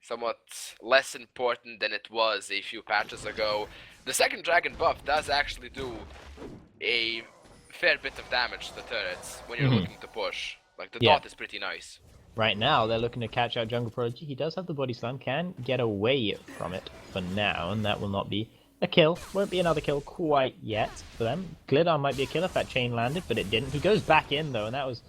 Speaker 5: somewhat less important than it was a few patches ago, the second dragon buff does actually do a fair bit of damage to the turrets when you're looking to push. Like, the dot is pretty nice.
Speaker 1: Right now, they're looking to catch out Jungle Prodigy. He does have the body slam, can get away from it for now, and that will not be a kill. Won't be another kill quite yet for them. Glidar might be a kill if that chain landed, but it didn't. He goes back in, though, and that was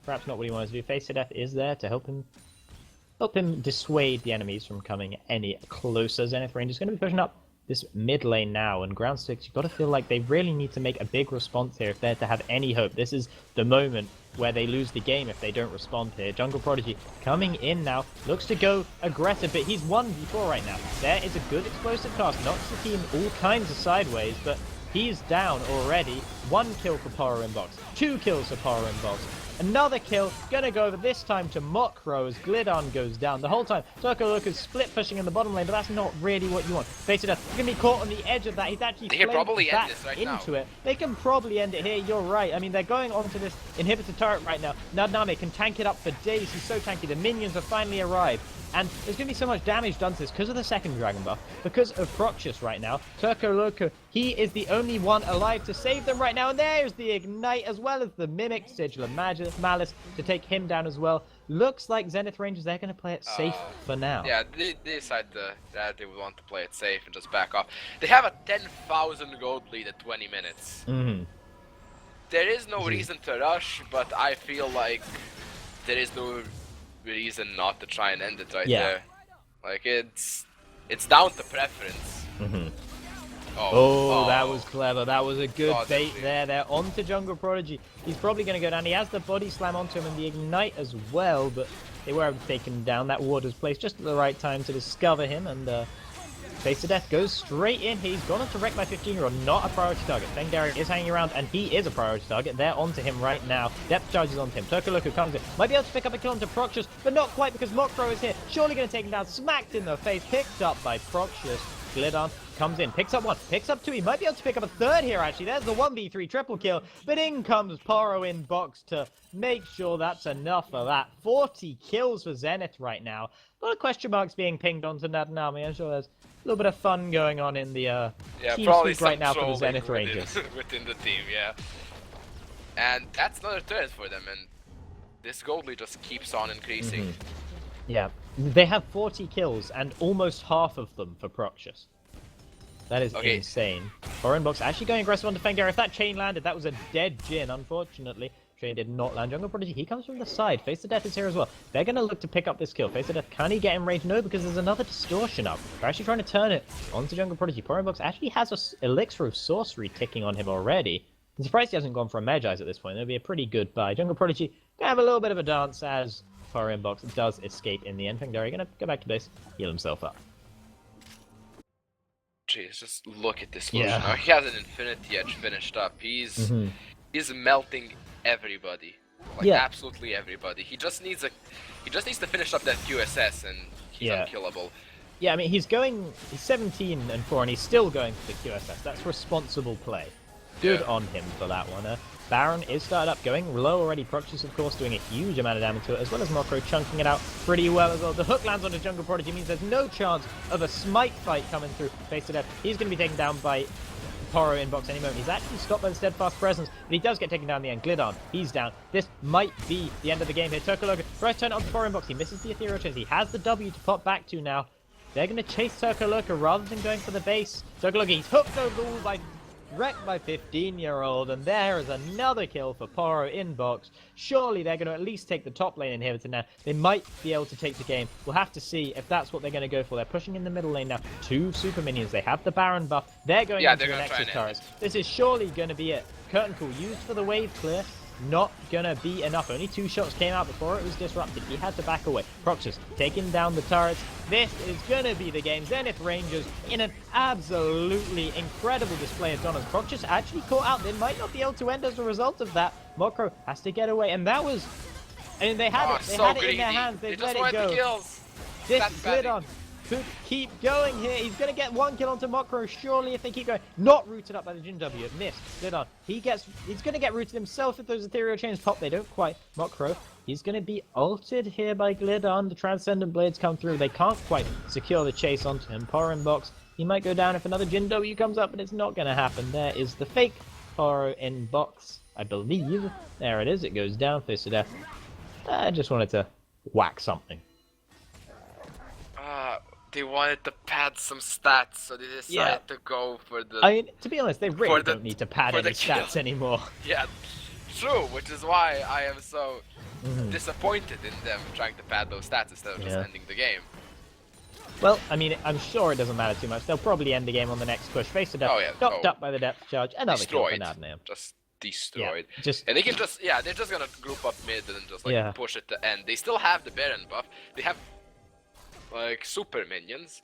Speaker 1: perhaps not what he wanted to do. Face to Death is there to help him dissuade the enemies from coming any closer. Zenith Rangers going to be pushing up this mid lane now, and Ground 6, you've got to feel like they really need to make a big response here if they're to have any hope. This is the moment where they lose the game if they don't respond here. Jungle Prodigy coming in now, looks to go aggressive, but he's 1v4 right now. There is a good explosive cast, knocks the team all kinds of sideways, but he's down already. 1 kill for Poro in box, 2 kills for Poro in box. Another kill, gonna go over this time to Mokro as Glidon goes down. The whole time, Turco Loco's split pushing in the bottom lane, but that's not really what you want. Face it up, he's gonna be caught on the edge of that. He's actually playing back into it. They can probably end it here, you're right. I mean, they're going onto this inhibitor turret right now. Nadnami can tank it up for days. He's so tanky. The minions have finally arrived. And there's going to be so much damage done to this because of the second dragon buff, because of Proxius right now. Turco Loco, he is the only one alive to save them right now. And there's the Ignite as well as the Mimic, Sigil of Malice to take him down as well. Looks like Zenith Rangers, they're going to play it safe for now.
Speaker 5: Yeah, they decide that they want to play it safe and just back off. They have a 10,000 gold lead at 20 minutes. There is no reason to rush, but I feel like there is no reason not to try and end it right there. Like, it's down to preference.
Speaker 1: Oh, that was clever. That was a good bait there. They're on to Jungle Prodigy. He's probably going to go down. He has the body slam onto him and the Ignite as well, but they were able to take him down. That ward was placed just at the right time to discover him, and Face to Death goes straight in. He's gone on to wreck by 15-year-old, not a priority target. Fengari is hanging around, and he is a priority target. They're onto him right now. Depth charges onto him. Turco Loco comes in. Might be able to pick up a kill onto Proxius, but not quite because Mokro is here. Surely going to take him down. Smacked in the face. Picked up by Proxius. Glidon comes in. Picks up 1. Picks up 2. He might be able to pick up a 3rd here, actually. There's the 1v3 triple kill. But in comes Poro in box to make sure that's enough of that. 40 kills for Zenith right now. A lot of question marks being pinged onto Nadnami. I'm sure there's a little bit of fun going on in the team speak right now for the Zenith Rangers.
Speaker 5: Within the team, yeah. And that's another turret for them, and this gold lead just keeps on increasing.
Speaker 1: Yeah, they have 40 kills, and almost half of them for Proxius. That is insane. Foreign box actually going aggressive on Fengar. If that chain landed, that was a dead Jhin, unfortunately. Chain did not land. Jungle Prodigy, he comes from the side. Face to Death is here as well. They're going to look to pick up this kill. Face to Death, can he get in range? No, because there's another distortion up. They're actually trying to turn it onto Jungle Prodigy. Foreign box actually has a elixir of sorcery ticking on him already. I'm surprised he hasn't gone for a Magi's at this point. That'd be a pretty good buy. Jungle Prodigy gonna have a little bit of a dance as Foreign box does escape in the end. Fengari gonna go back to base, heal himself up.
Speaker 5: Jeez, just look at this version. Now, he has an Infinity Edge finished up. He's melting everybody. Like absolutely everybody. He just needs to finish up that QSS and he's unkillable.
Speaker 1: Yeah, I mean he's 17 and 4 and he's still going for the QSS. That's responsible play. Good on him for that one. Baron is started up, going low already. Proxius, of course, doing a huge amount of damage to it, as well as Mokro chunking it out pretty well as well. The hook lands on the Jungle Prodigy, means there's no chance of a smite fight coming through. Face to death. He's going to be taken down by Poro inbox any moment. He's actually stopped by the Steadfast Presence, but he does get taken down in the end. Glidon, he's down. This might be the end of the game here. Turkologa tries to turn it onto Poro inbox. He misses the Ethereal Chase. He has the W to pop back to now. They're going to chase Turkologa rather than going for the base. Turkologa, he's hooked over the wall by wrecked by 15-year-old, and there is another kill for Poro inbox. Surely they're going to at least take the top lane inhibitor now. They might be able to take the game. We'll have to see if that's what they're going to go for. They're pushing in the middle lane now. 2 super minions. They have the Baron buff. They're going into the Nexus turrets. This is surely going to be it. Curtain Call used for the wave clear. Not gonna be enough. Only 2 shots came out before it was disrupted. He had to back away. Proxius taking down the turrets. This is gonna be the game. Zenith Rangers in an absolutely incredible display of dominance. Proxius actually caught out. They might not be able to end as a result of that. Mokro has to get away, and that was. I mean, they had it. They had it in their hands. They let it go.
Speaker 5: The kills.
Speaker 1: This Glidon could keep going here. He's going to get 1 kill onto Mokro, surely, if they keep going. Not rooted up by the Jin W. It missed. Glidon. He's going to get rooted himself if those ethereal chains pop. They don't quite. Mokro, he's going to be ulted here by Glidon. The Transcendent Blades come through. They can't quite secure the chase onto him. Poro inbox. He might go down if another Jin W comes up, but it's not going to happen. There is the fake Poro inbox, I believe. There it is. It goes down. Face to death. I just wanted to whack something.
Speaker 5: They wanted to pad some stats, so they decided to go for the...
Speaker 1: I mean, to be honest, they really don't need to pad any stats anymore.
Speaker 5: Yeah, true, which is why I am so disappointed in them trying to pad those stats instead of just ending the game.
Speaker 1: Well, I mean, I'm sure it doesn't matter too much. They'll probably end the game on the next push. Face to death, knocked up by the depth charge. Another kill for Nadnam.
Speaker 5: Just destroyed.
Speaker 1: Yeah,
Speaker 5: and they can just, they're just gonna group up mid and just like push it to end. They still have the Baron buff. They have like super minions.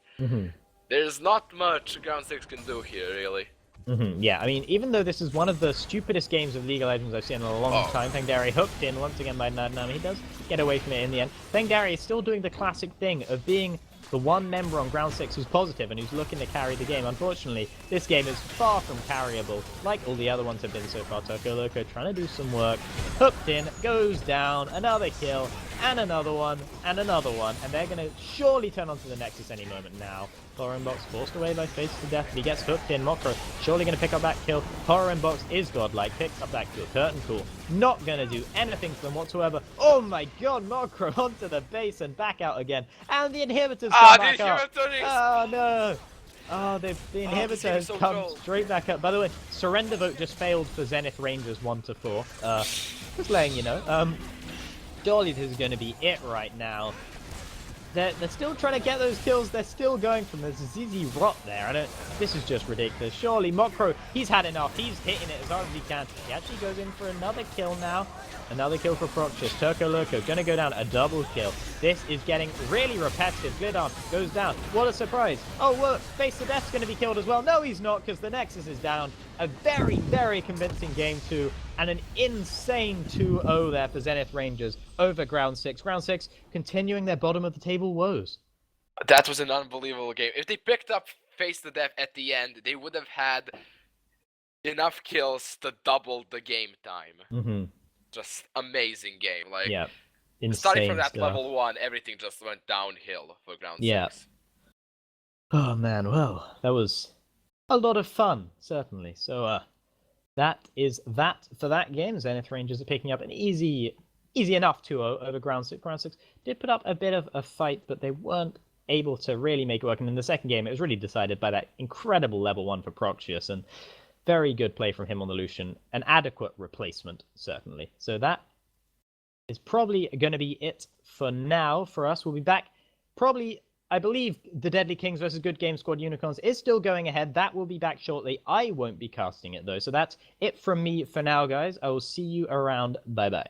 Speaker 5: There's not much Ground 6 can do here, really.
Speaker 1: Yeah, I mean, even though this is one of the stupidest games of League of Legends I've seen in a long time, Thangdari hooked in once again by Nadnam. He does get away from it in the end. Thangdari is still doing the classic thing of being the one member on Ground 6 who's positive and who's looking to carry the game. Unfortunately, this game is far from carryable, like all the other ones have been so far. Toko Loco trying to do some work, hooked in, goes down, another kill, and another one, and another one, and they're going to surely turn onto the Nexus any moment now. Power Box forced away by Face to Death, but he gets hooked in. Mokro surely going to pick up that kill. Power Box is godlike, picks up that kill. Curtain Call not going to do anything for them whatsoever. Oh my god, Mokro onto the base and back out again. And the inhibitors come back up. Oh no. Oh, the inhibitor has come straight back up. By the way, Surrender Vote just failed for Zenith Rangers 1-4. Just letting you know. Surely this is going to be it right now. They're still trying to get those kills. They're still going from this ZZ rot there. This is just ridiculous. Surely Mokro, he's had enough. He's hitting it as hard as he can. He actually goes in for another kill now. Another kill for Proxius. Turco Loco gonna go down. A double kill. This is getting really repetitive. Glidon goes down. What a surprise. Oh look, Face to Death's gonna be killed as well. No, he's not, because the Nexus is down. A very, very convincing game 2. And an insane 2-0 there for Zenith Rangers over Ground 6. Ground 6 continuing their bottom of the table woes.
Speaker 5: That was an unbelievable game. If they picked up Face to Death at the end, they would have had enough kills to double the game time. Just amazing game. Like, starting from that level 1, everything just went downhill for Ground 6.
Speaker 1: Oh man, well, that was a lot of fun, certainly. So, that is that for that game. Zenith Rangers are picking up an easy enough 2-0 over Ground 6. Ground 6 did put up a bit of a fight, but they weren't able to really make it work. And in the second game, it was really decided by that incredible level 1 for Proxius, and very good play from him on the Lucian. An adequate replacement, certainly. So that is probably going to be it for now for us. We'll be back probably... I believe the Deadly Kings versus Good Game Squad Unicorns is still going ahead. That will be back shortly. I won't be casting it, though. So that's it from me for now, guys. I will see you around. Bye-bye.